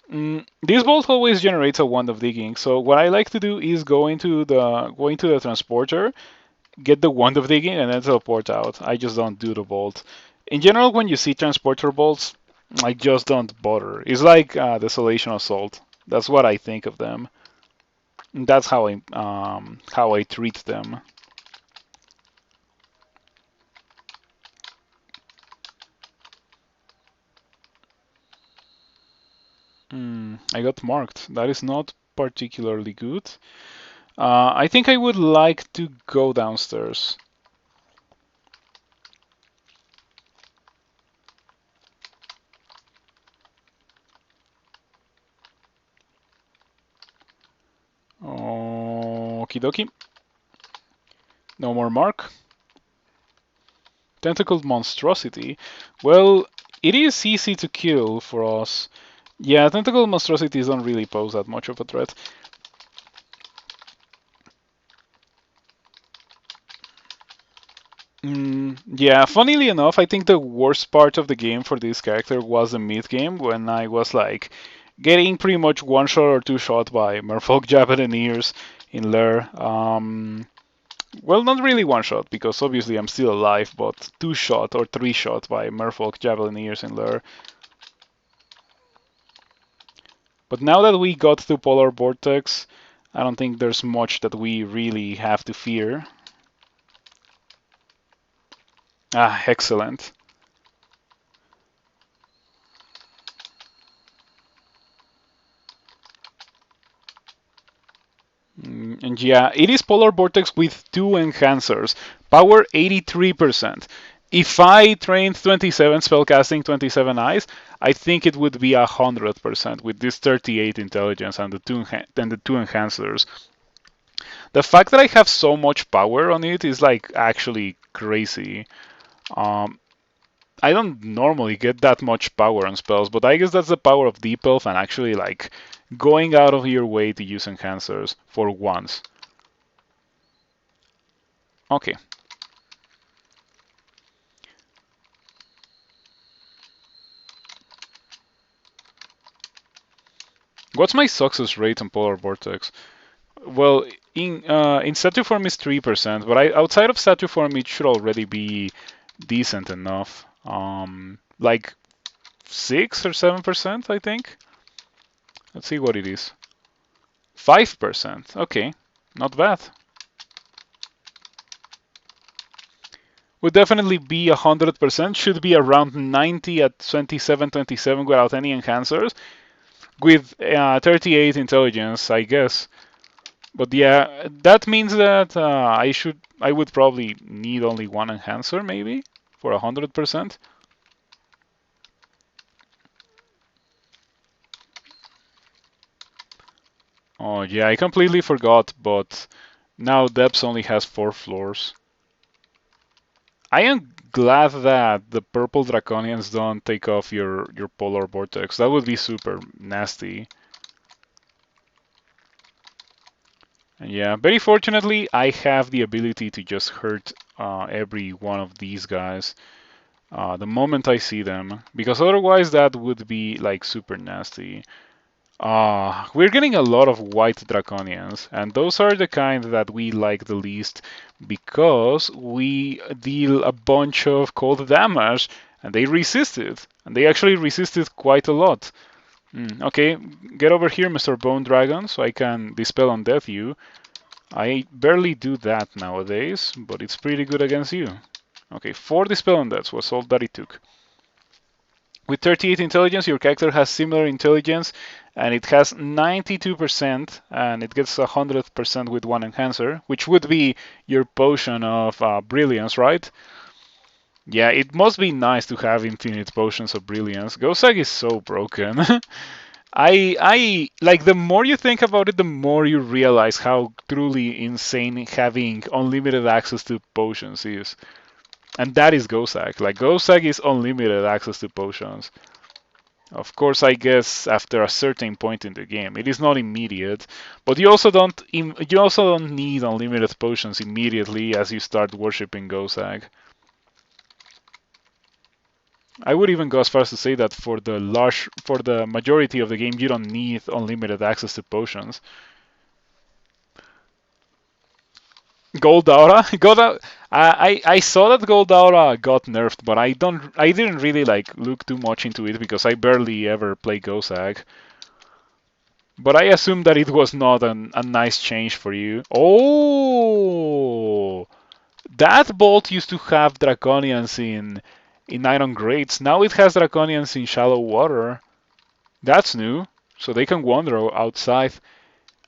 This bolt always generates a wand of digging, so what I like to do is go into the transporter, get the wand of digging, and then teleport out. I just don't do the bolt. In general, when you see transporter bolts, I just don't bother. It's like Desolation Assault. That's what I think of them. That's how I treat them. I got marked. That is not particularly good. I think I would like to go downstairs. Okie dokie. No more mark. Tentacled Monstrosity. Well, it is easy to kill for us. Yeah, Tentacled Monstrosities don't really pose that much of a threat. Yeah, funnily enough, I think the worst part of the game for this character was the mid game when I was like getting pretty much one shot or two shot by Merfolk Javeliniers in Lair. Well, not really one shot because obviously I'm still alive, but two shot or three shot by Merfolk Javeliniers in Lair. But now that we got to Polar Vortex, I don't think there's much that we really have to fear. Ah, excellent. And yeah, it is Polar Vortex with 2 enhancers. Power 83%. If I trained 27 spellcasting, 27 eyes, I think it would be 100% with this 38 intelligence and the two enhancers. The fact that I have so much power on it is like actually crazy. Um, I don't normally get that much power on spells, but I guess that's the power of Deep Elf and actually like going out of your way to use enhancers for once. Okay. What's my success rate on Polar Vortex? Well, in statue form is 3%, but outside of statue form it should already be decent enough. Like 6 or 7%, I think. Let's see what it is. 5%. Okay, not bad. Would definitely be 100%. Should be around 90 at 27, 27 without any enhancers. With 38 intelligence, I guess. But yeah, that means that I would probably need only one enhancer maybe for 100%. Oh yeah, I completely forgot, but now Depths only has 4 floors. I am glad that the purple draconians don't take off your polar vortex. That would be super nasty. And yeah, very fortunately, I have the ability to just hurt every one of these guys the moment I see them, because otherwise that would be like super nasty. We're getting a lot of white draconians, and those are the kind that we like the least because we deal a bunch of cold damage, and they resist it, and they actually resist it quite a lot. Okay, get over here, Mr. Bone Dragon, so I can dispel undeath you. I barely do that nowadays, but it's pretty good against you. Okay, 4 dispel undeaths was all that it took. With 38 intelligence, your character has similar intelligence, and it has 92%, and it gets 100% with one enhancer, which would be your potion of brilliance, right? Yeah, it must be nice to have infinite potions of brilliance. Gosag is so broken. I like the more you think about it, the more you realize how truly insane having unlimited access to potions is. And that is Gosag. Like Gosag is unlimited access to potions. Of course, I guess after a certain point in the game, it is not immediate, but you also don't need unlimited potions immediately as you start worshipping Gosag. I would even go as far as to say that for the majority of the game, you don't need unlimited access to potions. Gold Aura, I saw that Gold Aura got nerfed, but I didn't really like look too much into it because I barely ever play Gosag. But I assume that it was not a nice change for you. Oh, that bolt used to have Draconians in Iron Grates. Now it has Draconians in Shallow Water. That's new. So they can wander outside.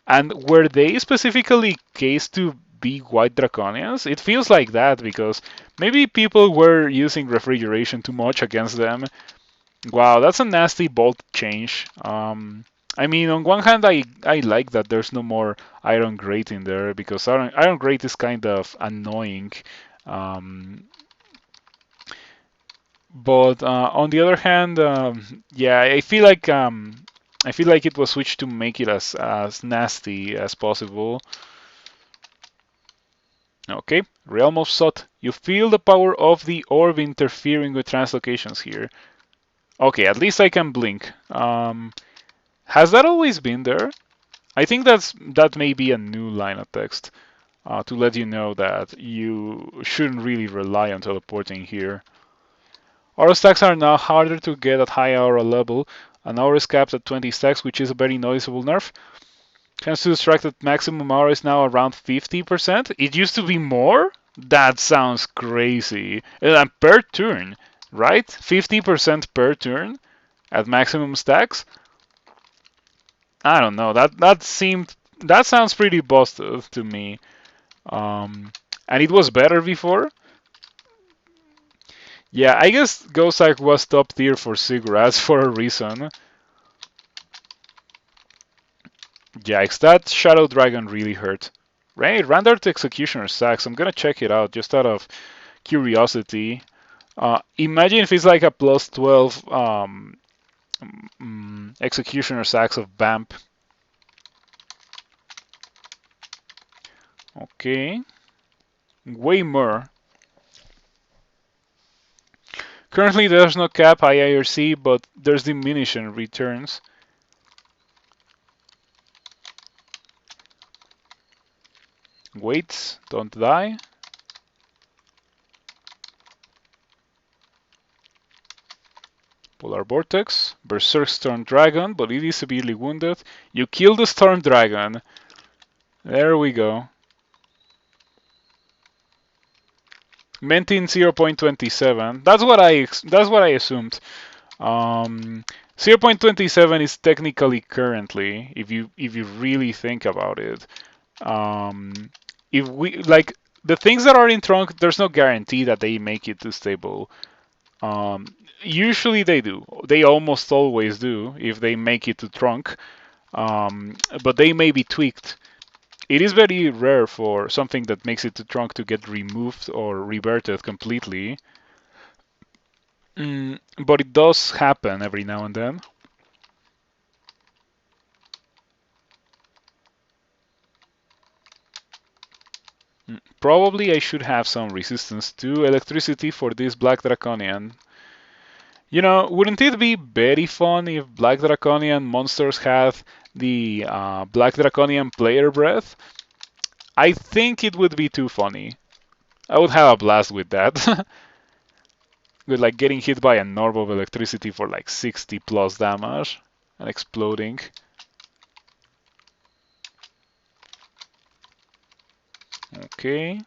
And were they specifically cased to be white draconians? It feels like that because maybe people were using refrigeration too much against them. Wow, that's a nasty bolt change. I mean, on one hand, I like that there's no more Iron Grate in there because Iron Grate is kind of annoying. Um, but on the other hand, yeah, I feel like it was switched to make it as nasty as possible. Okay, Realm of Sot. You feel the power of the orb interfering with translocations here. Okay, at least I can blink. Has that always been there? I think that may be a new line of text to let you know that you shouldn't really rely on teleporting here. Aura stacks are now harder to get at high aura level. An aura is capped at 20 stacks, which is a very noticeable nerf. Chance to distract at maximum aura is now around 50%. It used to be more? That sounds crazy. And per turn, right? 50% per turn at maximum stacks? I don't know. That sounds pretty busted to me. And it was better before. Yeah, I guess Gossack was top tier for Sigurats for a reason. Yikes, that Shadow Dragon really hurt. Right, Randart Executioner sucks. I'm gonna check it out just out of curiosity. Imagine if it's like a plus 12 Executioner Sacks of Vamp. Okay. Way more. Currently there's no cap IIRC, but there's diminishing returns. Wait, don't die. Polar Vortex. Berserk Storm Dragon, but it is severely wounded. You kill the Storm Dragon. There we go. Mentin 0.27. That's what I assumed. 0.27 is technically currently, if you really think about it. If we like the things that are in trunk, there's no guarantee that they make it to stable. Usually they do. They almost always do if they make it to trunk. But they may be tweaked. It is very rare for something that makes it to trunk to get removed or reverted completely. But it does happen every now and then. Probably I should have some resistance to electricity for this Black Draconian. You know, wouldn't it be very fun if Black Draconian monsters had the Black Draconian player breath? I think it would be too funny. I would have a blast with that. With like getting hit by an orb of electricity for like 60 plus damage and exploding. Okay.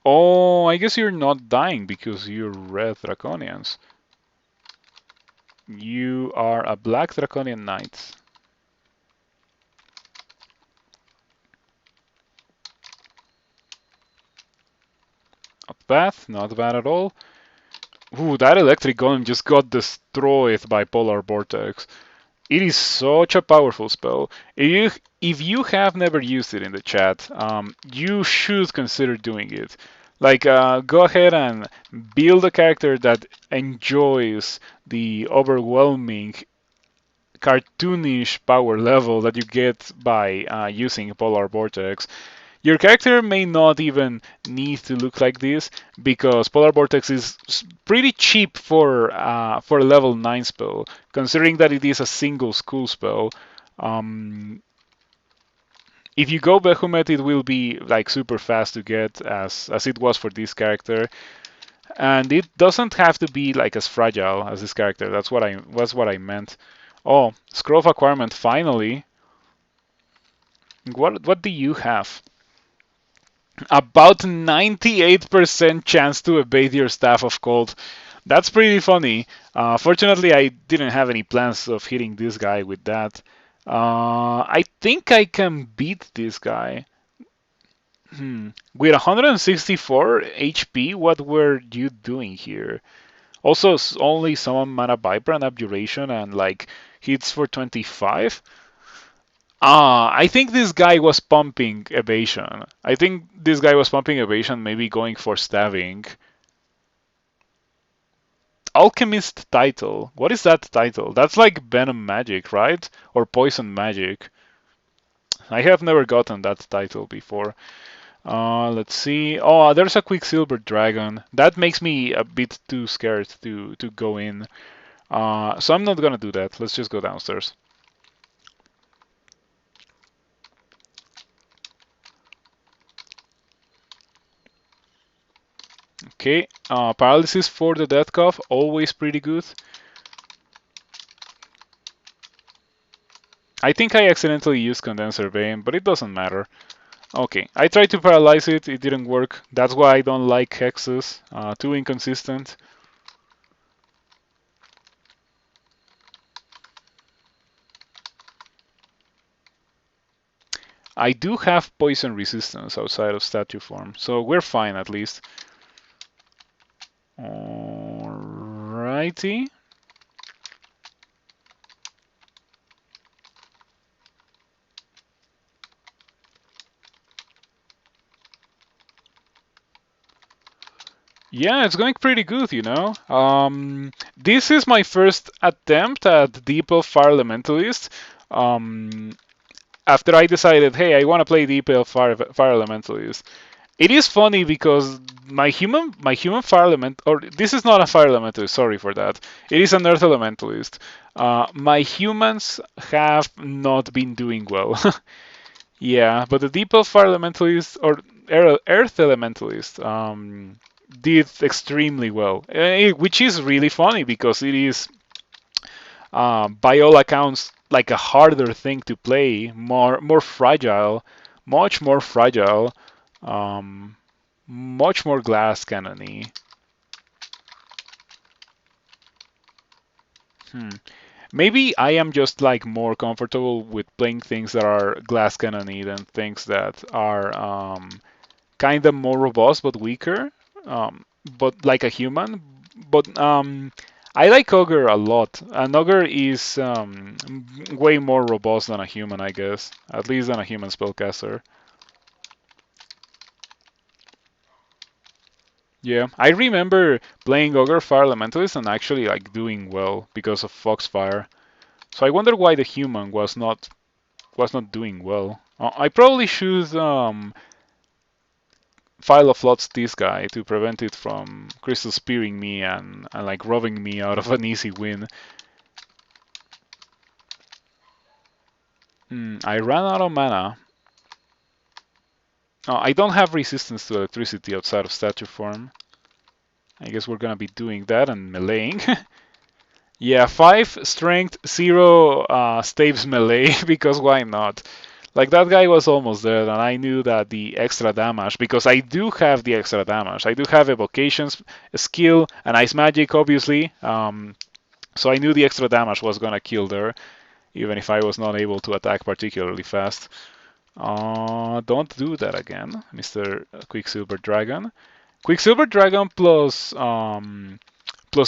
Oh, I guess you're not dying because you're red Draconians. You are a black Draconian knight. Not bad at all. Ooh, that electric golem just got destroyed by Polar Vortex. It is such a powerful spell. If you have never used it in the chat, you should consider doing it. Like, go ahead and build a character that enjoys the overwhelming, cartoonish power level that you get by using Polar Vortex. Your character may not even need to look like this because Polar Vortex is pretty cheap for a level 9 spell, considering that it is a single school spell. Um, if you go Behemoth, it will be like super fast to get as it was for this character, and it doesn't have to be like as fragile as this character. That's what I meant. Oh, Scroll of Acquirement finally. What do you have? About 98% chance to evade your Staff of Cold. That's pretty funny. Fortunately, I didn't have any plans of hitting this guy with that. I think I can beat this guy. With 164 HP, what were you doing here? Also, only summon Mana Viper and Abjuration and like hits for 25. I think this guy was pumping evasion. I think this guy was pumping evasion, maybe going for stabbing. Alchemist title. What is that title? That's like Venom Magic, right? Or Poison Magic. I have never gotten that title before. Let's see. Oh, there's a Quicksilver Dragon. That makes me a bit too scared to go in. So I'm not gonna do that. Let's just go downstairs. Okay, paralysis for the Death Cough, always pretty good. I think I accidentally used Condenser Vein, but it doesn't matter. Okay, I tried to paralyze it, it didn't work. That's why I don't like hexes, too inconsistent. I do have poison resistance outside of statue form, so we're fine at least. Alrighty. Yeah, it's going pretty good, you know. This is my first attempt at Deep Elf Fire Elementalist. After I decided, hey, I want to play Deep Elf Fire Elementalist. It is funny because my human fire element, or this is not a fire elementalist, sorry for that. It is an earth elementalist. My humans have not been doing well. Yeah, but the Deep Elf Fire Elementalist or Earth Elementalist did extremely well, which is really funny because it is, by all accounts, like a harder thing to play, more fragile, much more fragile, um, much more glass cannony. Hmm. Maybe I am just like more comfortable with playing things that are glass cannony than things that are kind of more robust but weaker, but like a human. But I like Ogre a lot. An Ogre is way more robust than a human, I guess. At least than a human spellcaster. Yeah, I remember playing Ogre Fire Elementalist and actually like doing well because of Foxfire. So I wonder why the human was not doing well. I probably should File of Lots this guy to prevent it from Crystal Spearing me and like robbing me out of an easy win. I ran out of mana. I don't have resistance to electricity outside of statue form. I guess we're gonna be doing that and meleeing. Yeah, 5 strength, 0 staves melee, because why not? Like that guy was almost dead, and I knew that the extra damage, because I do have the extra damage. I do have evocation skill and ice magic, obviously. So I knew the extra damage was gonna kill there, even if I was not able to attack particularly fast. Don't do that again, Mr. Quicksilver Dragon. Quicksilver Dragon plus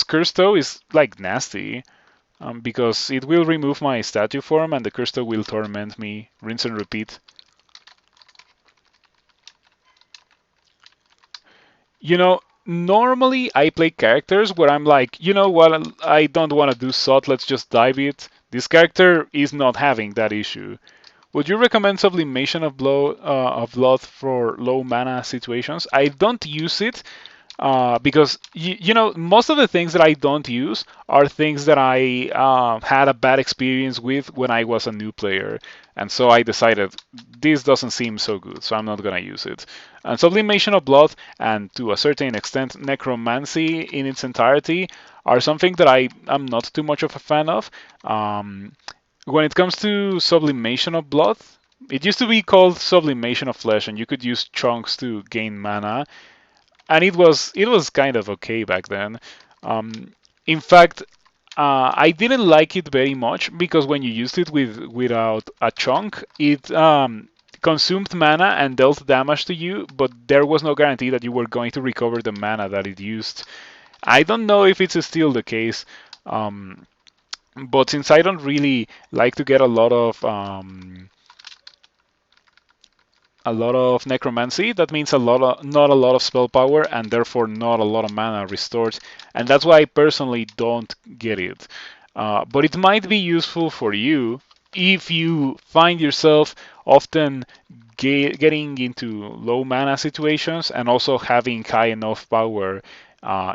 Cursto is like nasty. Because it will remove my statue form and the Cursto will torment me. Rinse and repeat. You know, normally I play characters where I'm like, you know what, I don't want to do SOT, let's just dive it. This character is not having that issue. Would you recommend Sublimation of Blood for low mana situations? I don't use it because you know most of the things that I don't use are things that I had a bad experience with when I was a new player, and so I decided this doesn't seem so good, so I'm not gonna use it. And Sublimation of Blood and to a certain extent Necromancy in its entirety are something that I am not too much of a fan of. When it comes to Sublimation of Blood, it used to be called Sublimation of Flesh, and you could use chunks to gain mana, and it was kind of okay back then. In fact, I didn't like it very much because when you used it without a chunk, it consumed mana and dealt damage to you, but there was no guarantee that you were going to recover the mana that it used. I don't know if it's still the case, but since I don't really like to get a lot of necromancy. That means not a lot of spell power, and therefore not a lot of mana restored. And that's why I personally don't get it. But it might be useful for you if you find yourself often getting into low mana situations and also having high enough power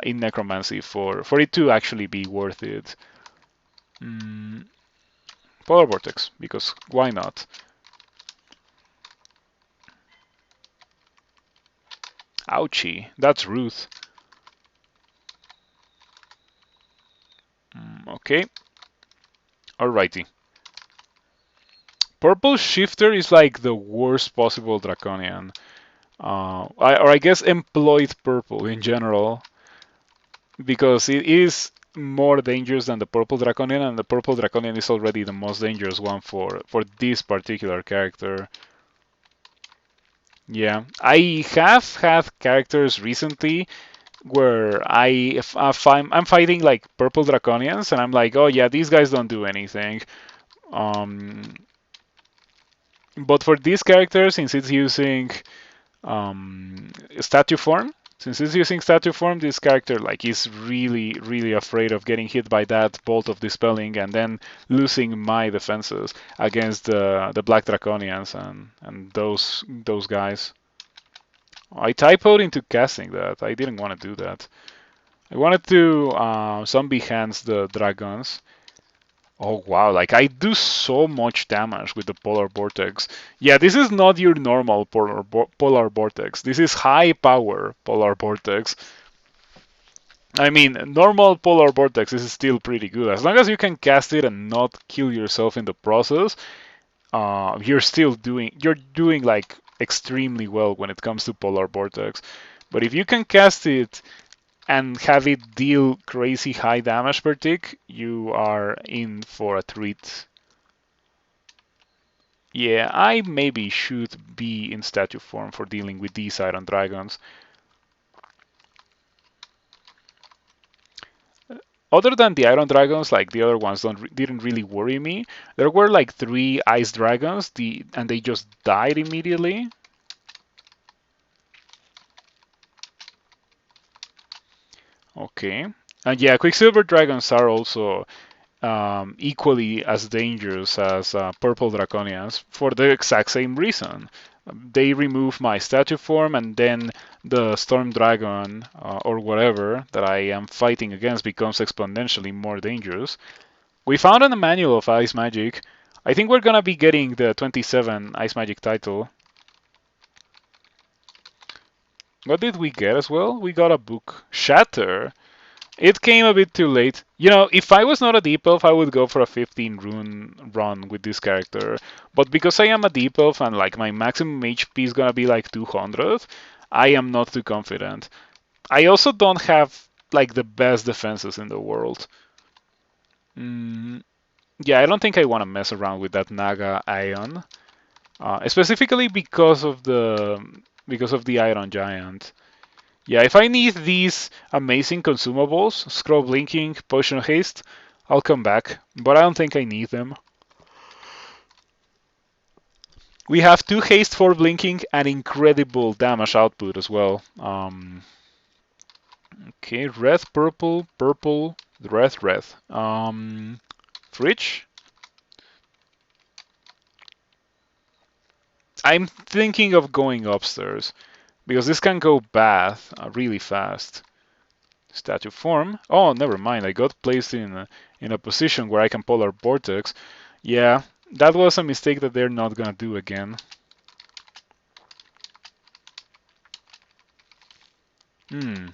in necromancy for it to actually be worth it. Mm, Polar Vortex, because why not? Ouchie, that's Ruth. Okay, alrighty. Purple Shifter is like the worst possible Draconian. Or I guess employed purple in general, because it is more dangerous than the purple Draconian, and the purple Draconian is already the most dangerous one for this particular character. Yeah, I have had characters recently where I'm fighting like purple Draconians, and I'm like, oh yeah, these guys don't do anything. Um, but for this character, since it's using statue form, this character like is really afraid of getting hit by that bolt of dispelling and then losing my defenses against the black draconians and those guys. I typoed into casting that. I didn't want to do that. I wanted to zombie hands the dragons. Oh wow, like I do so much damage with the Polar Vortex. Yeah, this is not your normal Polar Vortex. This is high power Polar Vortex. I mean, normal Polar Vortex is still pretty good. As long as you can cast it and not kill yourself in the process, you're doing like extremely well when it comes to Polar Vortex. But if you can cast it and have it deal crazy high damage per tick, you are in for a treat. Yeah, I maybe should be in statue form for dealing with these Iron Dragons. Other than the Iron Dragons, like the other ones didn't really worry me. There were like 3 Ice Dragons, and they just died immediately. Okay. And yeah, Quicksilver Dragons are also equally as dangerous as purple draconians for the exact same reason. They remove my statue form, and then the storm dragon or whatever that I am fighting against becomes exponentially more dangerous. We found in the manual of Ice Magic. I think we're gonna be getting the 27 Ice Magic title. What did we get as well? We got a book. Shatter. It came a bit too late. You know, if I was not a deep elf, I would go for a 15 rune run with this character. But because I am a deep elf and like my maximum HP is gonna be like 200, I am not too confident. I also don't have like the best defenses in the world. Mm, yeah, I don't think I want to mess around with that Naga Ion, specifically because of the Iron Giant. Yeah, if I need these amazing consumables, scroll blinking, potion of haste, I'll come back. But I don't think I need them. We have 2 haste, 4 blinking, and incredible damage output as well. Okay, red, purple, purple, red, red. Fridge? I'm thinking of going upstairs because this can go bad really fast. Statue form. Oh, never mind. I got placed in a position where I can polar vortex. Yeah, that was a mistake that they're not gonna do again. Hmm.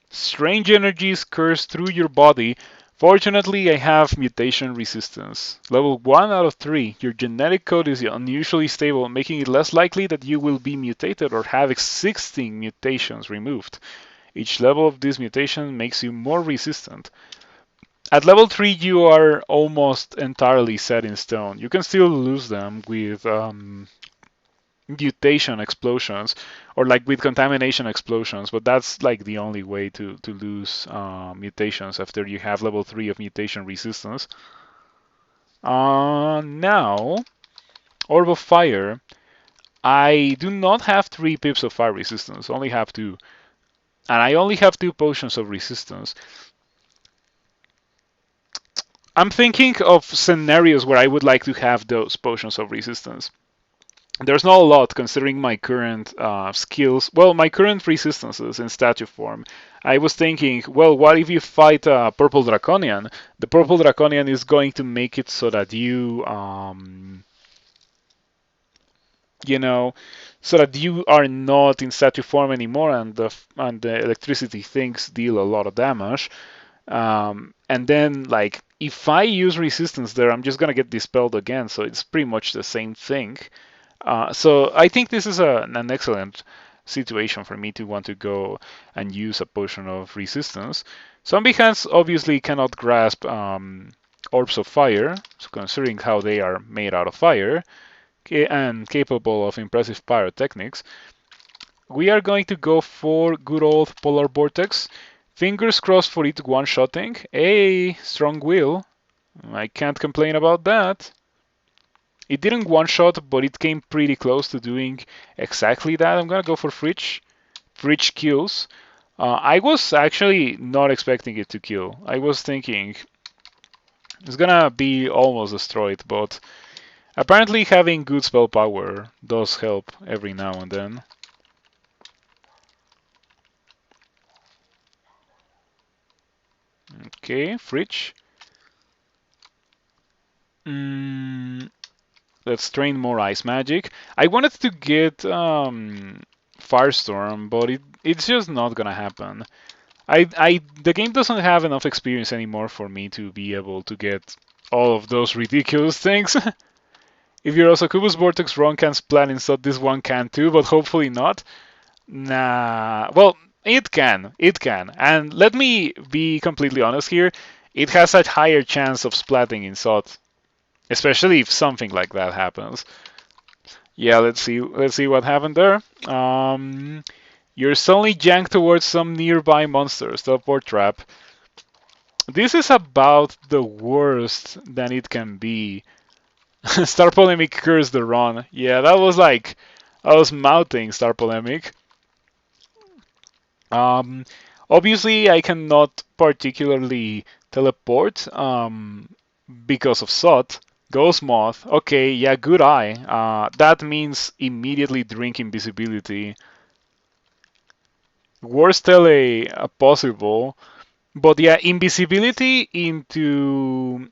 Strange energies curse through your body. Fortunately, I have mutation resistance. Level 1 out of 3. Your genetic code is unusually stable, making it less likely that you will be mutated or have existing mutations removed. Each level of this mutation makes you more resistant. At level 3, you are almost entirely set in stone. You can still lose them with mutation explosions or like with contamination explosions, but that's like the only way to lose mutations after you have level 3 of mutation resistance. Now, Orb of Fire. I do not have 3 pips of fire resistance, only have 2. And I only have 2 potions of resistance. I'm thinking of scenarios where I would like to have those potions of resistance. There's not a lot considering my current skills. Well, my current resistances in statue form. I was thinking, well, what if you fight a purple draconian? The purple draconian is going to make it so that you know, so that you are not in statue form anymore, and the electricity things deal a lot of damage. And then, like, if I use resistance there, I'm just gonna get dispelled again. So it's pretty much the same thing. So I think this is an excellent situation for me to want to go and use a potion of resistance. Zombie hands obviously cannot grasp orbs of fire, so considering how they are made out of fire and capable of impressive pyrotechnics, we are going to go for good old polar vortex. Fingers crossed for it one-shotting. Hey, strong will. I can't complain about that. It didn't one-shot, but it came pretty close to doing exactly that. I'm gonna go for Fridge. Fridge kills. I was actually not expecting it to kill. I was thinking it's gonna be almost destroyed, but apparently having good spell power does help every now and then. Okay, Fridge. Let's train more ice magic. I wanted to get Firestorm, but it's just not gonna happen. The game doesn't have enough experience anymore for me to be able to get all of those ridiculous things. If your Osakubus Vortex run can splat inside, this one can too, but hopefully not. Nah, well, it can, it can. And let me be completely honest here, it has a higher chance of splatting in Sot, especially if something like that happens. Yeah, let's see what happened there. You're suddenly yanked towards some nearby monsters, teleport trap. This is about the worst that it can be. Star Polemic curse the run. Yeah, that was like I was mouthing Star Polemic. Um, Obviously, I cannot particularly teleport because of Sot. Ghost Moth. Okay, yeah, good eye. That means immediately drink invisibility. Worst tele possible. But yeah, invisibility into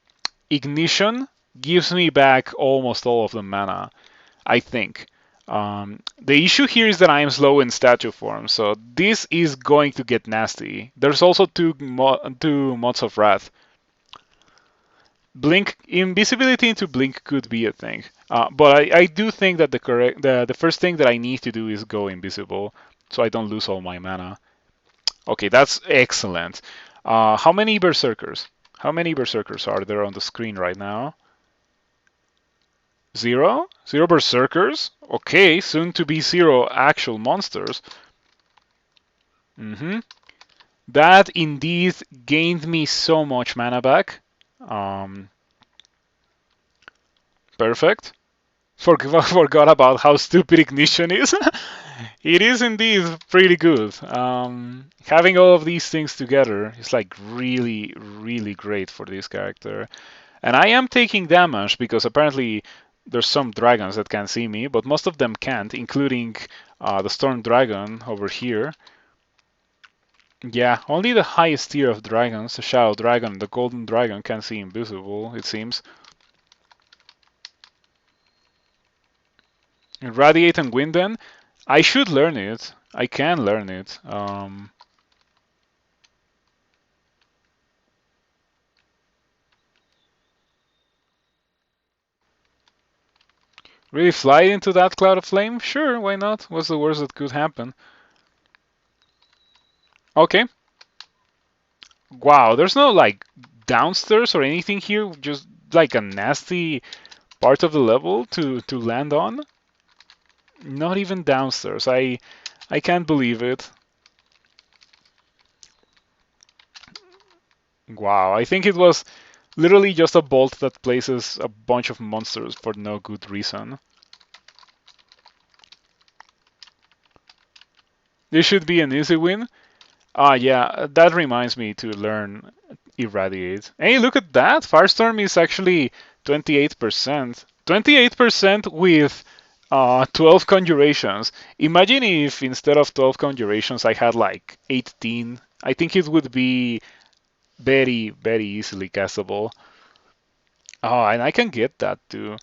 ignition gives me back almost all of the mana, I think. The issue here is that I am slow in statue form, so this is going to get nasty. There's also two mods of wrath. Blink invisibility into blink could be a thing, but I do think that the first thing that I need to do is go invisible, so I don't lose all my mana. Okay, that's excellent. How many berserkers? How many berserkers are there on the screen right now? Zero? Zero berserkers? Okay, soon to be zero actual monsters. That indeed gained me so much mana back. Um, Perfect. Forgot about how stupid Ignition is. It is indeed pretty good. Having all of these things together is like really, really great for this character. And I am taking damage because apparently there's some dragons that can see me, but most of them can't, including the Storm Dragon over here. Yeah, only the highest tier of dragons, the Shadow Dragon, the Golden Dragon, can see invisible, it seems. Radiate and Winden, I should learn it. I can learn it. Really fly into that cloud of flame? Sure, why not? What's the worst that could happen? Okay. Wow, there's no like downstairs or anything here, just like a nasty part of the level to land on. Not even downstairs. I can't believe it. Wow, I think it was literally just a bolt that places a bunch of monsters for no good reason. This should be an easy win. Ah, yeah, that reminds me to learn Irradiate. Hey, look at that! Firestorm is actually 28%. 28% with 12 conjurations. Imagine if instead of 12 conjurations I had like 18. I think it would be very, very easily castable. Oh, and I can get that too.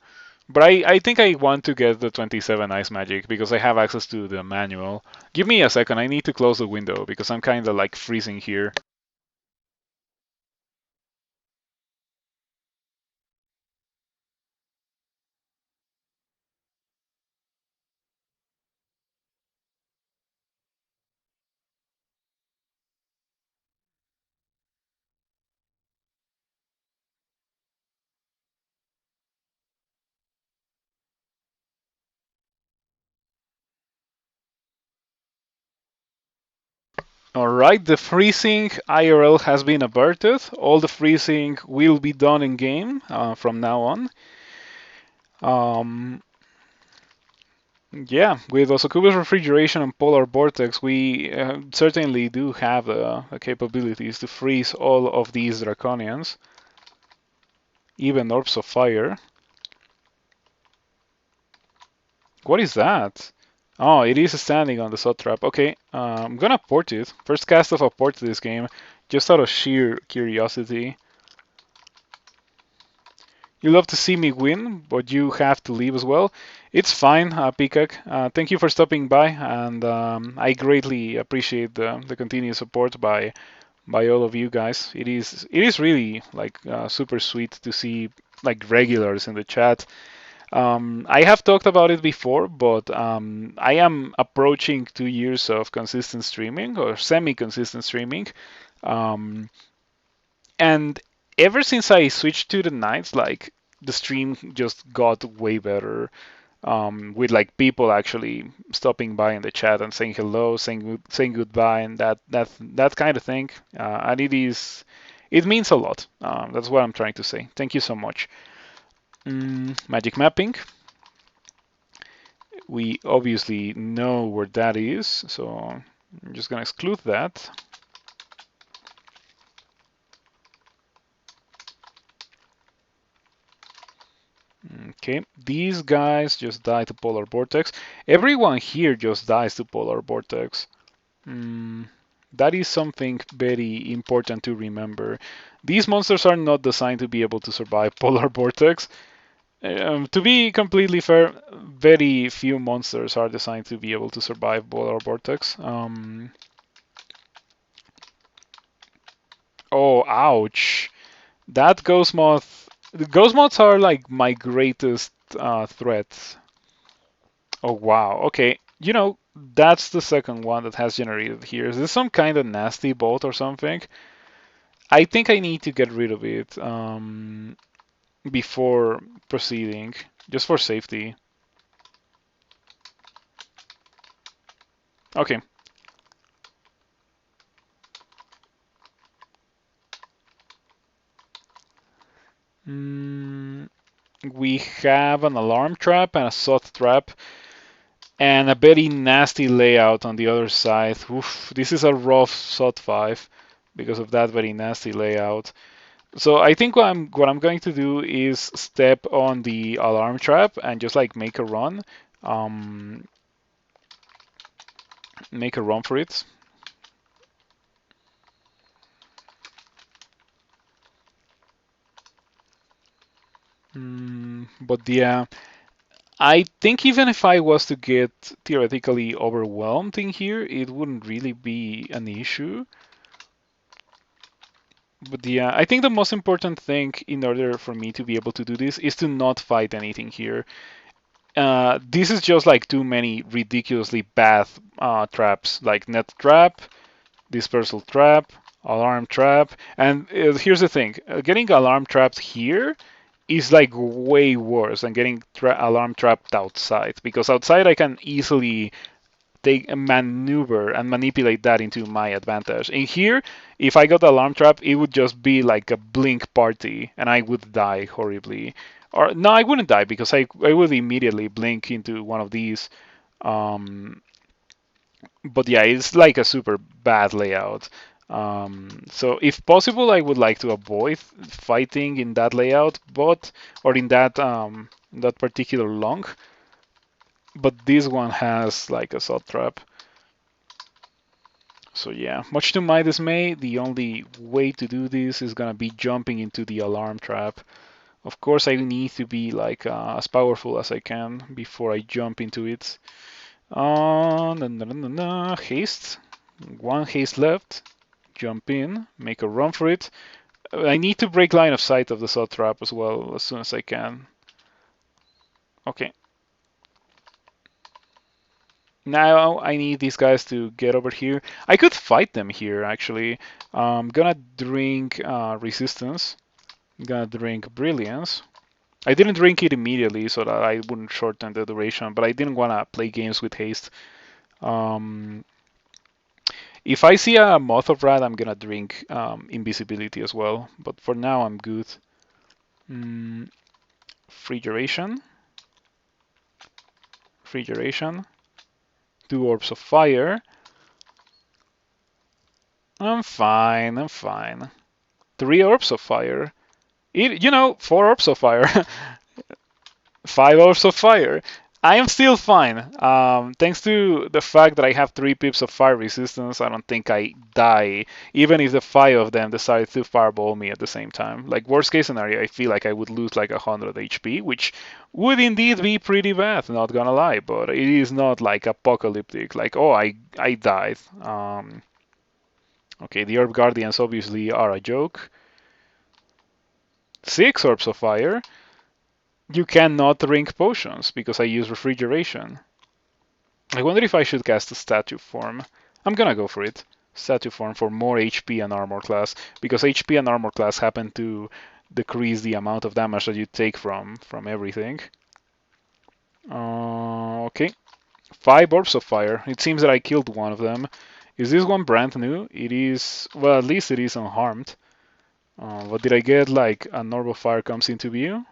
But I think I want to get the 27 Ice Magic because I have access to the manual. Give me a second, I need to close the window because I'm kind of like freezing here. Alright, the freezing IRL has been averted. All the freezing will be done in game from now on. Um, yeah, with Osokuba's refrigeration and polar vortex, we certainly do have the capabilities to freeze all of these draconians, even orbs of fire. What is that? Oh, it is standing on the Sod Trap. Okay, I'm gonna port it. First cast of a port to this game, just out of sheer curiosity. You love to see me win, but you have to leave as well. It's fine, Peacock. Thank you for stopping by, and I greatly appreciate the continued support by all of you guys. It is really like super sweet to see like regulars in the chat. I have talked about it before, but I am approaching 2 years of consistent streaming or semi-consistent streaming. Um, and ever since I switched to the nights, like the stream just got way better. With like people actually stopping by in the chat and saying hello, saying goodbye, and that kind of thing. And it means a lot. That's what I'm trying to say. Thank you so much. Magic mapping. We obviously know where that is, so I'm just gonna exclude that. Okay, these guys just die to Polar Vortex. Everyone here just dies to Polar Vortex. That is something very important to remember. These monsters are not designed to be able to survive Polar Vortex. To be completely fair, very few monsters are designed to be able to survive Polar Vortex. Oh, ouch. That Ghost Moth. The Ghost Moths are like my greatest threat. Oh, wow. Okay. That's the second one that has generated here. Is this some kind of nasty bot or something? I think I need to get rid of it before proceeding, just for safety. Okay. Mm, we have an alarm trap and a sot trap and a very nasty layout on the other side. Oof, this is a rough sot 5 because of that very nasty layout. So I think what I'm going to do is step on the alarm trap and just like um, make a run for it. But yeah, I think even if I was to get theoretically overwhelmed in here, it wouldn't really be an issue. But yeah, I think the most important thing in order for me to be able to do this is to not fight anything here. This is just like too many ridiculously bad traps, like net trap, dispersal trap, alarm trap, and here's the thing: getting alarm trapped here is like way worse than getting alarm trapped outside, because outside I can easily take maneuver and manipulate that into my advantage. In here, if I got alarm trap, it would just be like a blink party, and I would die horribly. Or no, I wouldn't die because I would immediately blink into one of these. Um, but yeah, it's like a super bad layout. So if possible, I would like to avoid fighting in that layout, but or in that particular long. But this one has like a salt trap. So yeah, much to my dismay, the only way to do this is gonna be jumping into the alarm trap. Of course, I need to be like as powerful as I can before I jump into it. Haste. One haste left. Jump in, make a run for it. I need to break line of sight of the salt trap as well as soon as I can. Okay. Now I need these guys to get over here. I could fight them here actually. I'm gonna drink resistance. I'm gonna drink brilliance. I didn't drink it immediately so that I wouldn't shorten the duration, but I didn't wanna play games with haste. Um, if I see a Moth of Rat, I'm gonna drink invisibility as well. But for now, I'm good. Mm, free duration. Free duration. 2 orbs of fire. I'm fine. I'm fine. 3 orbs of fire. 4 orbs of fire. 5 orbs of fire. I am still fine. Thanks to the fact that I have 3 pips of fire resistance, I don't think I die, even if the 5 of them decide to fireball me at the same time. Like, worst case scenario, I feel like I would lose like 100 HP, which would indeed be pretty bad, not gonna lie, but it is not like apocalyptic, like, oh, I died. Okay, the Herb Guardians obviously are a joke. 6 orbs of fire. You cannot drink potions because I use refrigeration. I wonder if I should cast a statue form. I'm gonna go for it. Statue form for more HP and armor class, because HP and armor class happen to decrease the amount of damage that you take from everything. Okay, 5 orbs of fire. It seems that I killed one of them. Is this one brand new? It is. Well, at least it is unharmed. But did I get like a normal fire comes into view?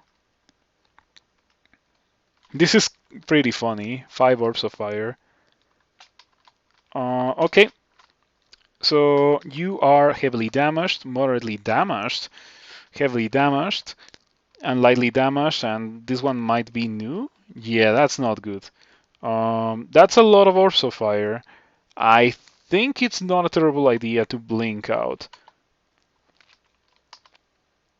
This is pretty funny. 5 orbs of fire. Okay, so you are heavily damaged, moderately damaged, heavily damaged, and lightly damaged, and this one might be new. Yeah, that's not good. That's a lot of orbs of fire. I think it's not a terrible idea to blink out.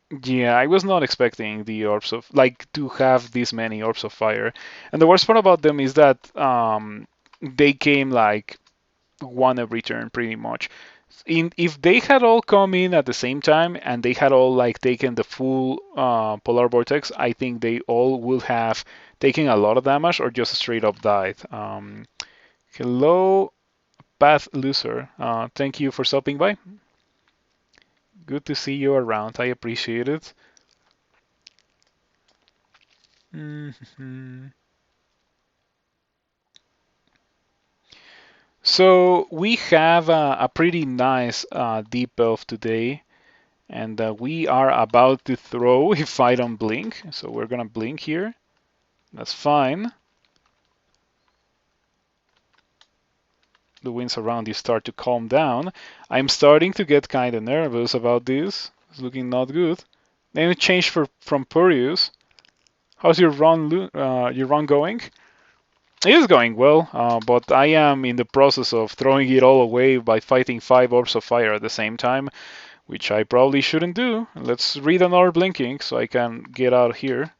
Yeah, I was not expecting the orbs of like to have this many orbs of fire. And the worst part about them is that they came like one every turn pretty much. If they had all come in at the same time and they had all like taken the full polar vortex, I think they all would have taken a lot of damage or just straight up died. Hello, Path Loser. Thank you for stopping by. Good to see you around. I appreciate it. Mhm. So we have a pretty nice deep elf today, and we are about to throw if I don't blink. So we're gonna blink here. That's fine. The winds around you start to calm down. I'm starting to get kind of nervous about this. It's looking not good. Then it changed from Purius. How's your run going? It is going well, but I am in the process of throwing it all away by fighting 5 orbs of fire at the same time, which I probably shouldn't do. Let's read another blinking so I can get out of here.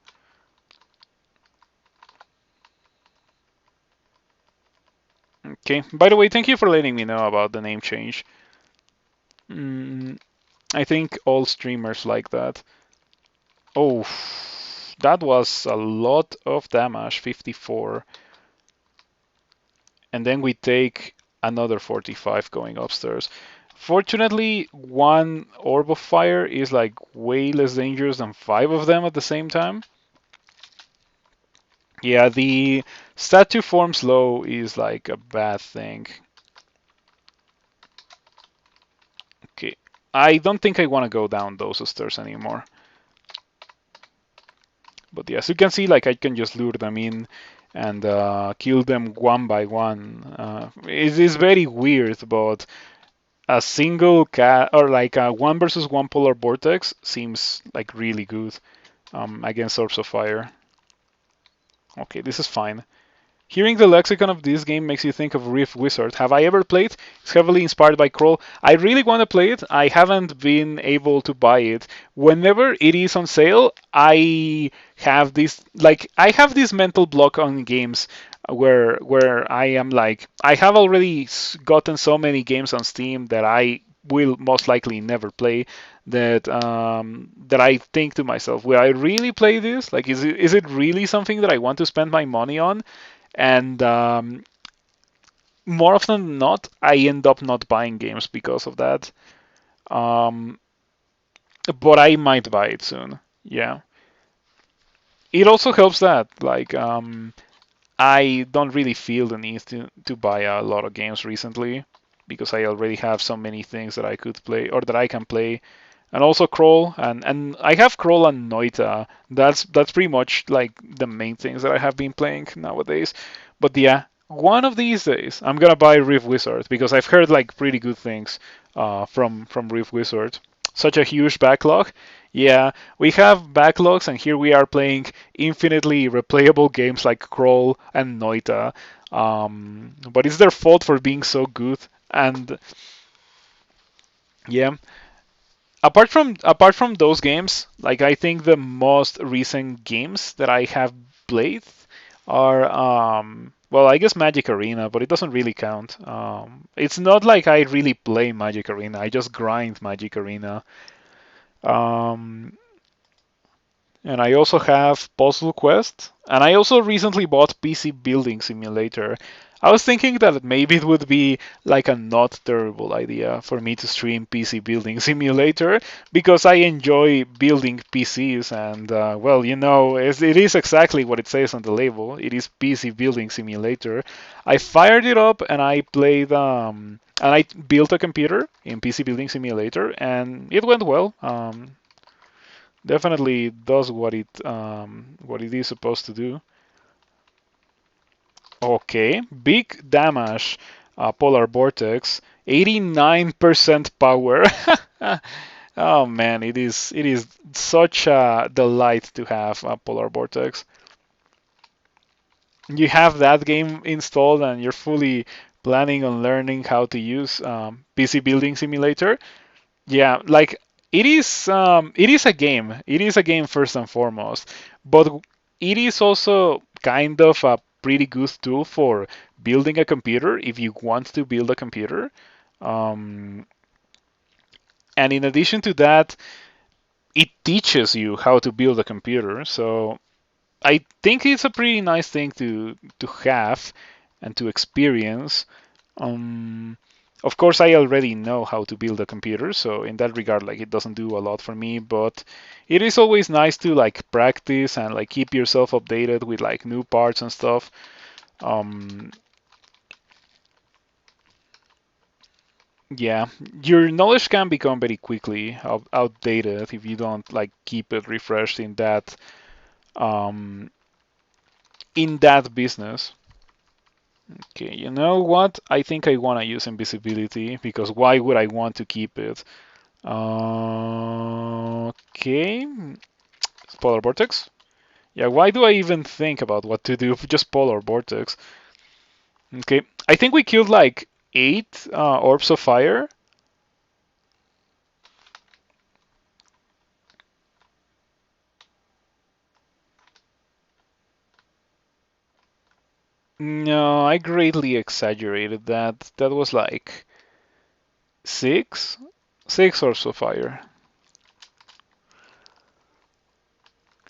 Okay, by the way, thank you for letting me know about the name change. Mm, I think all streamers like that. Oh, that was a lot of damage, 54. And then we take another 45 going upstairs. Fortunately, one orb of fire is like way less dangerous than 5 of them at the same time. Yeah, the statue forms low is like a bad thing. Okay, I don't think I want to go down those stairs anymore. But yeah, as you can see, like I can just lure them in and kill them one by one. It is very weird, but a single cat or like a 1 versus 1 polar vortex seems like really good against orbs of fire. Okay, this is fine. Hearing the lexicon of this game makes you think of Rift Wizard. Have I ever played? It's heavily inspired by Crawl. I really want to play it. I haven't been able to buy it. Whenever it is on sale, I have this mental block on games where I am like I have already gotten so many games on Steam that I will most likely never play that I think to myself, will I really play this? Like, is it really something that I want to spend my money on? And more often than not, I end up not buying games because of that. Um, but I might buy it soon. Yeah. It also helps that I don't really feel the need to buy a lot of games recently because I already have so many things that I could play or that I can play. And also Crawl and I have Crawl and Noita. That's pretty much like the main things that I have been playing nowadays. But yeah, one of these days I'm gonna buy Rift Wizard because I've heard like pretty good things from Rift Wizard. Such a huge backlog. Yeah, we have backlogs, and here we are playing infinitely replayable games like Crawl and Noita. But it's their fault for being so good. And yeah, apart from those games, like I think the most recent games that I have played are well, I guess Magic Arena, but it doesn't really count. It's not like I really play Magic Arena. I just grind Magic Arena. Um, and I also have Puzzle Quest, and I also recently bought PC Building Simulator. I was thinking that maybe it would be like a not terrible idea for me to stream PC Building Simulator because I enjoy building PCs, and well, it is exactly what it says on the label. It is PC Building Simulator. I fired it up and I played. And I built a computer in PC Building Simulator, and it went well. Definitely does what it is supposed to do. Okay, big damage, polar vortex, 89% power. Oh man, it is such a delight to have a polar vortex. You have that game installed and you're fully planning on learning how to use PC Building Simulator. Yeah, like it is a game. It is a game first and foremost, but it is also kind of a pretty good tool for building a computer if you want to build a computer. Um, and in addition to that, it teaches you how to build a computer. So I think it's a pretty nice thing to have and to experience. Um, of course, I already know how to build a computer, so in that regard, like it doesn't do a lot for me. But it is always nice to like practice and like keep yourself updated with like new parts and stuff. Um, yeah, your knowledge can become very quickly outdated if you don't like keep it refreshed um, in that business. Okay, you know what? I think I want to use invisibility because why would I want to keep it? Okay, polar vortex. Yeah, why do I even think about what to do? Just polar vortex. Okay, I think we killed like 8 orbs of fire. No, I greatly exaggerated that. That was like six, 6 orbs of fire.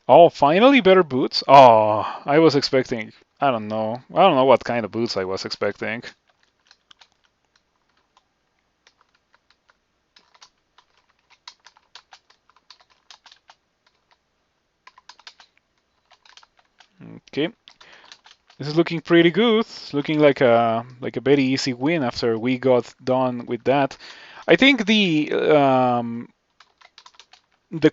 Oh, finally better boots. Oh, I was expecting. I don't know. I don't know what kind of boots I was expecting. Okay, this is looking pretty good. It's looking like a very easy win after we got done with that. I think the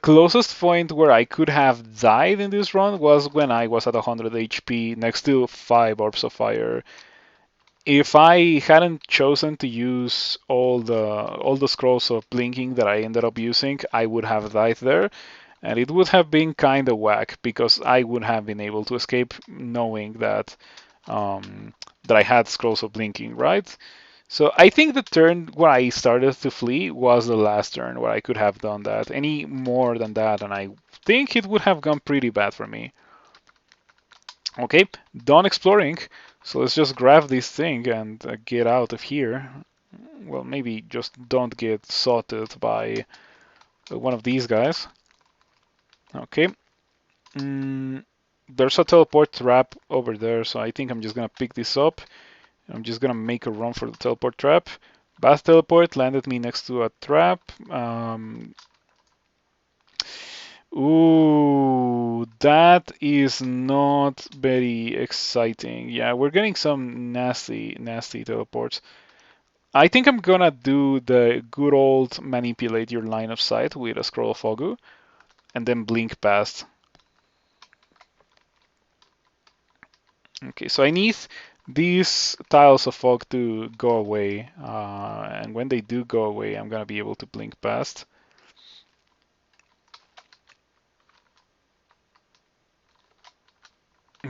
closest point where I could have died in this run was when I was at 100 HP next to 5 orbs of fire. If I hadn't chosen to use all the scrolls of blinking that I ended up using, I would have died there, and it would have been kind of whack because I would have been able to escape knowing that I had scrolls of blinking, right? So I think the turn where I started to flee was the last turn where I could have done that. Any more than that, and I think it would have gone pretty bad for me. Okay, done exploring. So let's just grab this thing and get out of here. Well, maybe just don't get sorted by one of these guys. Okay. Mm, there's a teleport trap over there, so I think I'm just gonna pick this up. I'm just gonna make a run for the teleport trap. Bath teleport landed me next to a trap. Ooh, that is not very exciting. Yeah, we're getting some nasty, nasty teleports. I think I'm gonna do the good old manipulate your line of sight with a scroll of Fogu and then blink past. Okay, so I need these tiles of fog to go away, and when they do go away, I'm gonna be able to blink past.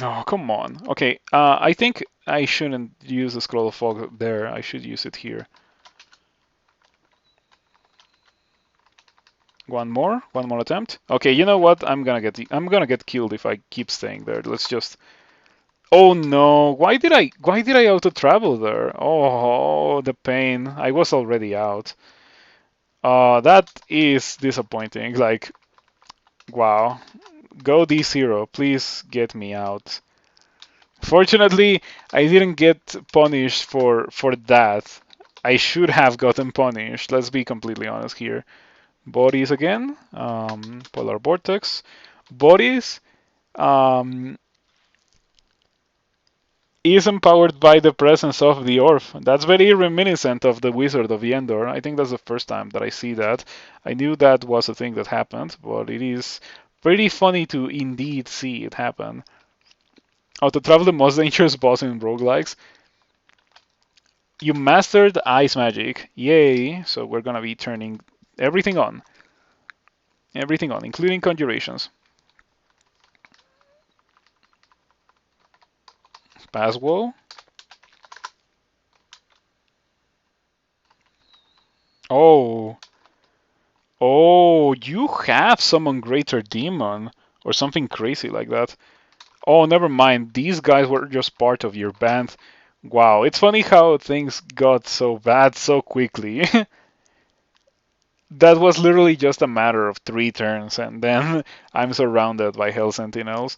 Oh, come on. Okay, I think I shouldn't use the scroll of fog there. I should use it here. One more attempt. Okay, you know what? I'm gonna get killed if I keep staying there. Let's just. Oh no! Why did I auto travel there? Oh, the pain. I was already out. That is disappointing. Like, wow. Go D0, please get me out. Fortunately, I didn't get punished for that. I should have gotten punished. Let's be completely honest here. Bodies again. Polar vortex. Bodies um, is empowered by the presence of the orb. That's very reminiscent of the Wizard of Endor. I think that's the first time that I see that. I knew that was a thing that happened, but it is pretty funny to indeed see it happen. Auto travel, the most dangerous boss in roguelikes. You mastered ice magic. Yay! So we're gonna be turning everything on. Everything on, including conjurations. Pass wall. Oh, Oh, you have summoned Greater Demon or something crazy like that. Oh, never mind. These guys were just part of your band. Wow, it's funny how things got so bad so quickly. That was literally just a matter of 3 turns, and then I'm surrounded by Hell Sentinels.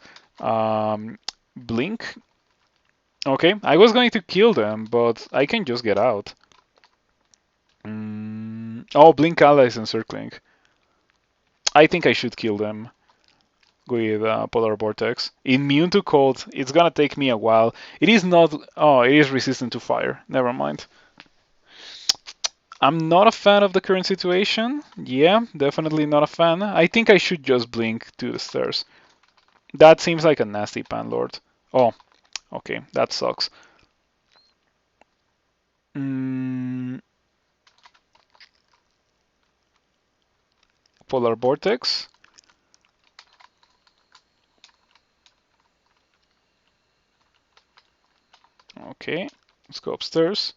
Blink? Okay, I was going to kill them, but I can just get out. Oh, Blink allies encircling. I think I should kill them with Polar Vortex. Immune to cold. It's gonna take me a while. It is not. Oh, it is resistant to fire. Never mind. I'm not a fan of the current situation. Yeah, definitely not a fan. I think I should just blink to the stairs. That seems like a nasty Panlord. Oh, okay, that sucks. Mm, Polar Vortex. Okay, let's go upstairs.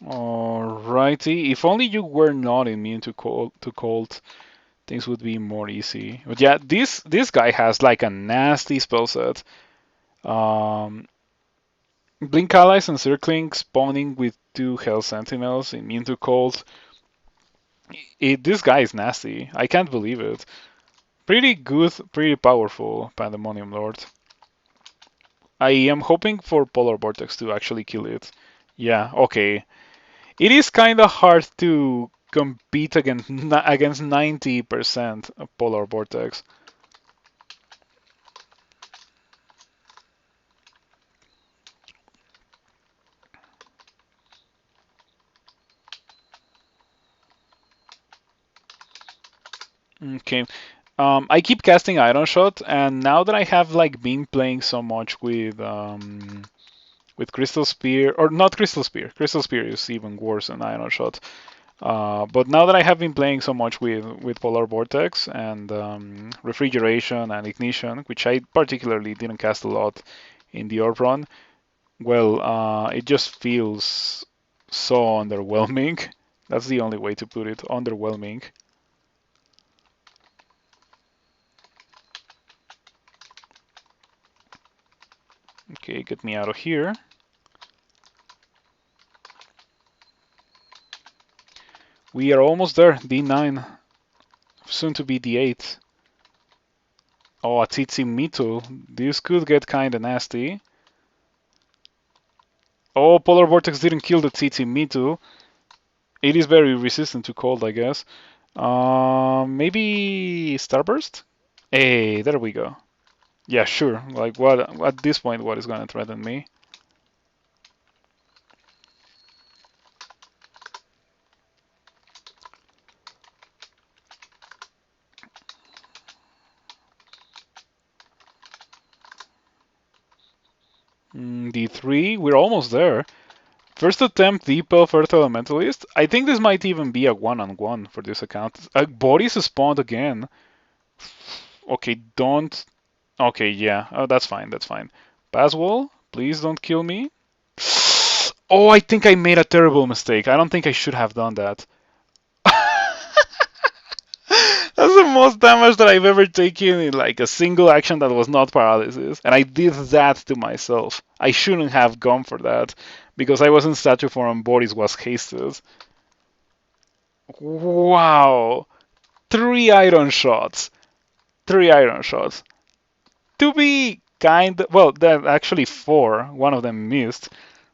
Alrighty. If only you were not immune to cold, things would be more easy. But yeah, this guy has like a nasty spell set. Um, Blink allies encircling, spawning with 2 Hell Sentinels, immune to cold. This guy is nasty. I can't believe it. Pretty good, pretty powerful Pandemonium Lord. I am hoping for Polar Vortex to actually kill it. Yeah, okay. It is kind of hard to compete against 90% of Polar Vortex. Okay. I keep casting Iron Shot, and now that I have like been playing so much with Crystal Spear, or not Crystal Spear. Crystal Spear is even worse than Iron Shot. But now that I have been playing so much with Polar Vortex and Refrigeration and Ignition, which I particularly didn't cast a lot in the Orb run, well, it just feels so underwhelming. That's the only way to put it, underwhelming. Okay, get me out of here. We are almost there, D9, soon to be D8. Oh, a Tsitsi Mito. This could get kinda nasty. Oh, Polar Vortex didn't kill the Tsitsi Mito. It is very resistant to cold, I guess. Maybe Starburst? Hey, there we go. Yeah, sure. Like, what at this point, what is gonna threaten me? D3, we're almost there. First attempt, Deepel, Earth Elementalist. I think this might even be a one-on-one for this account. Boris spawned again. Okay, don't. Okay, yeah. Oh, that's fine, that's fine. Passwall, please don't kill me. Oh, I think I made a terrible mistake. I don't think I should have done that. That's the most damage that I've ever taken in like a single action that was not paralysis. And I did that to myself. I shouldn't have gone for that because I was in statue form and Boris was hasted. Wow. 3 iron shots. 3 iron shots. To be kind, well, that actually 4. One of them missed.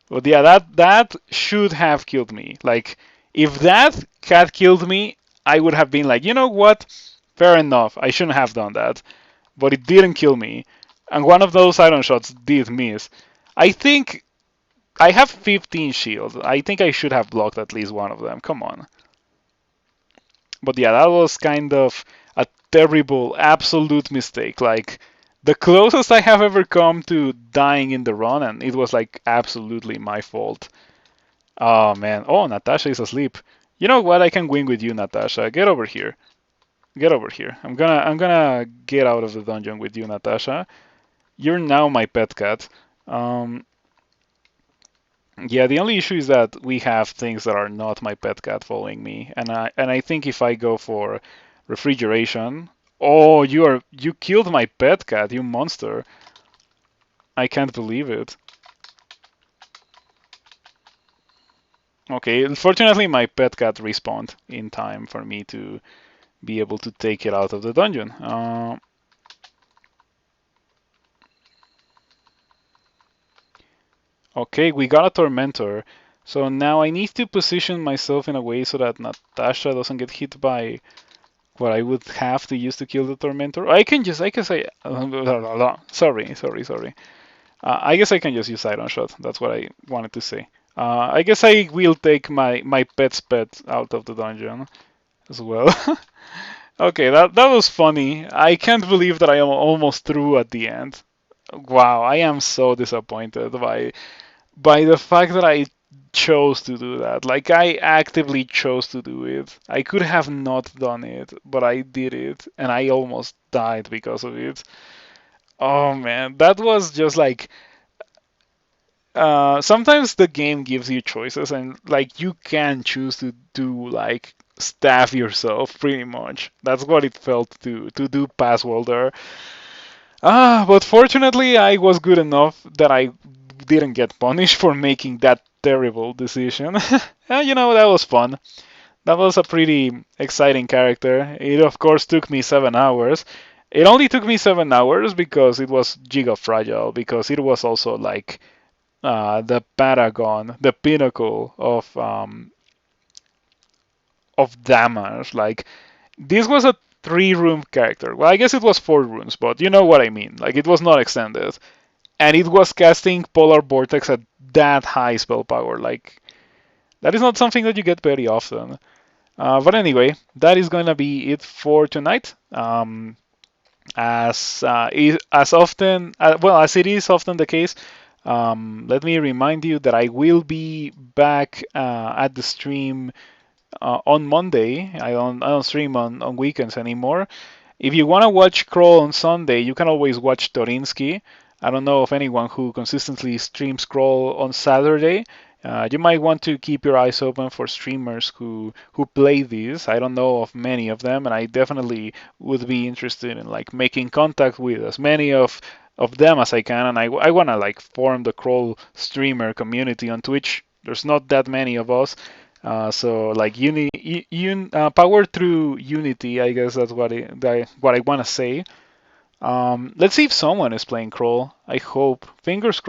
But yeah, that should have killed me. Like, if that had killed me, I would have been like, you know what? Fair enough. I shouldn't have done that. But it didn't kill me. And one of those iron shots did miss. I think I have 15 shields. I think I should have blocked at least one of them. Come on. But yeah, that was kind of a terrible, absolute mistake. Like, the closest I have ever come to dying in the run, and it was like absolutely my fault. Oh man. Oh, Natasha is asleep. You know what? I can win with you, Natasha. Get over here. Get over here. I'm gonna get out of the dungeon with you, Natasha. You're now my pet cat. Um, Yeah, the only issue is that we have things that are not my pet cat following me, and I think if I go for refrigeration, oh, you killed my pet cat, you monster! I can't believe it. Okay, unfortunately, my pet cat respawned in time for me to be able to take it out of the dungeon. Okay, we got a Tormentor. So now I need to position myself in a way so that Natasha doesn't get hit by what I would have to use to kill the Tormentor. I can say, sorry. I guess I can just use Iron Shot. That's what I wanted to say. I guess I will take my pet's pet out of the dungeon as well. Okay, that was funny. I can't believe that I am almost through at the end. Wow, I am so disappointed by the fact that I chose to do that. Like I actively chose to do it. I could have not done it, but I did it, and I almost died because of it. Oh man, that was just like sometimes the game gives you choices, and like you can choose to do like staff yourself pretty much. That's what it felt to do pass welder. But fortunately, I was good enough that I didn't get punished for making that terrible decision. That was fun. That was a pretty exciting character. It, of course, took me 7 hours. It only took me 7 hours because it was Giga Fragile, because it was also like the paragon, the pinnacle of damage. Like, this was a 3 room character. Well, I guess it was 4 rooms, but you know what I mean. Like, it was not extended. And it was casting Polar Vortex at that high spell power. Like, that is not something that you get very often. But anyway, that is going to be it for tonight. As often, well, as it is often the case, let me remind you that I will be back at the stream on Monday. I don't stream on weekends anymore. If you want to watch Crawl on Sunday, you can always watch Torinsky. I don't know of anyone who consistently streams Crawl on Saturday. You might want to keep your eyes open for streamers who play these. I don't know of many of them, and I definitely would be interested in like making contact with as many of them as I can. And I want to like form the Crawl streamer community on Twitch. There's not that many of us, so like power through unity, I guess that's what I want to say. Let's see if someone is playing Crawl. I hope. Fingers crossed.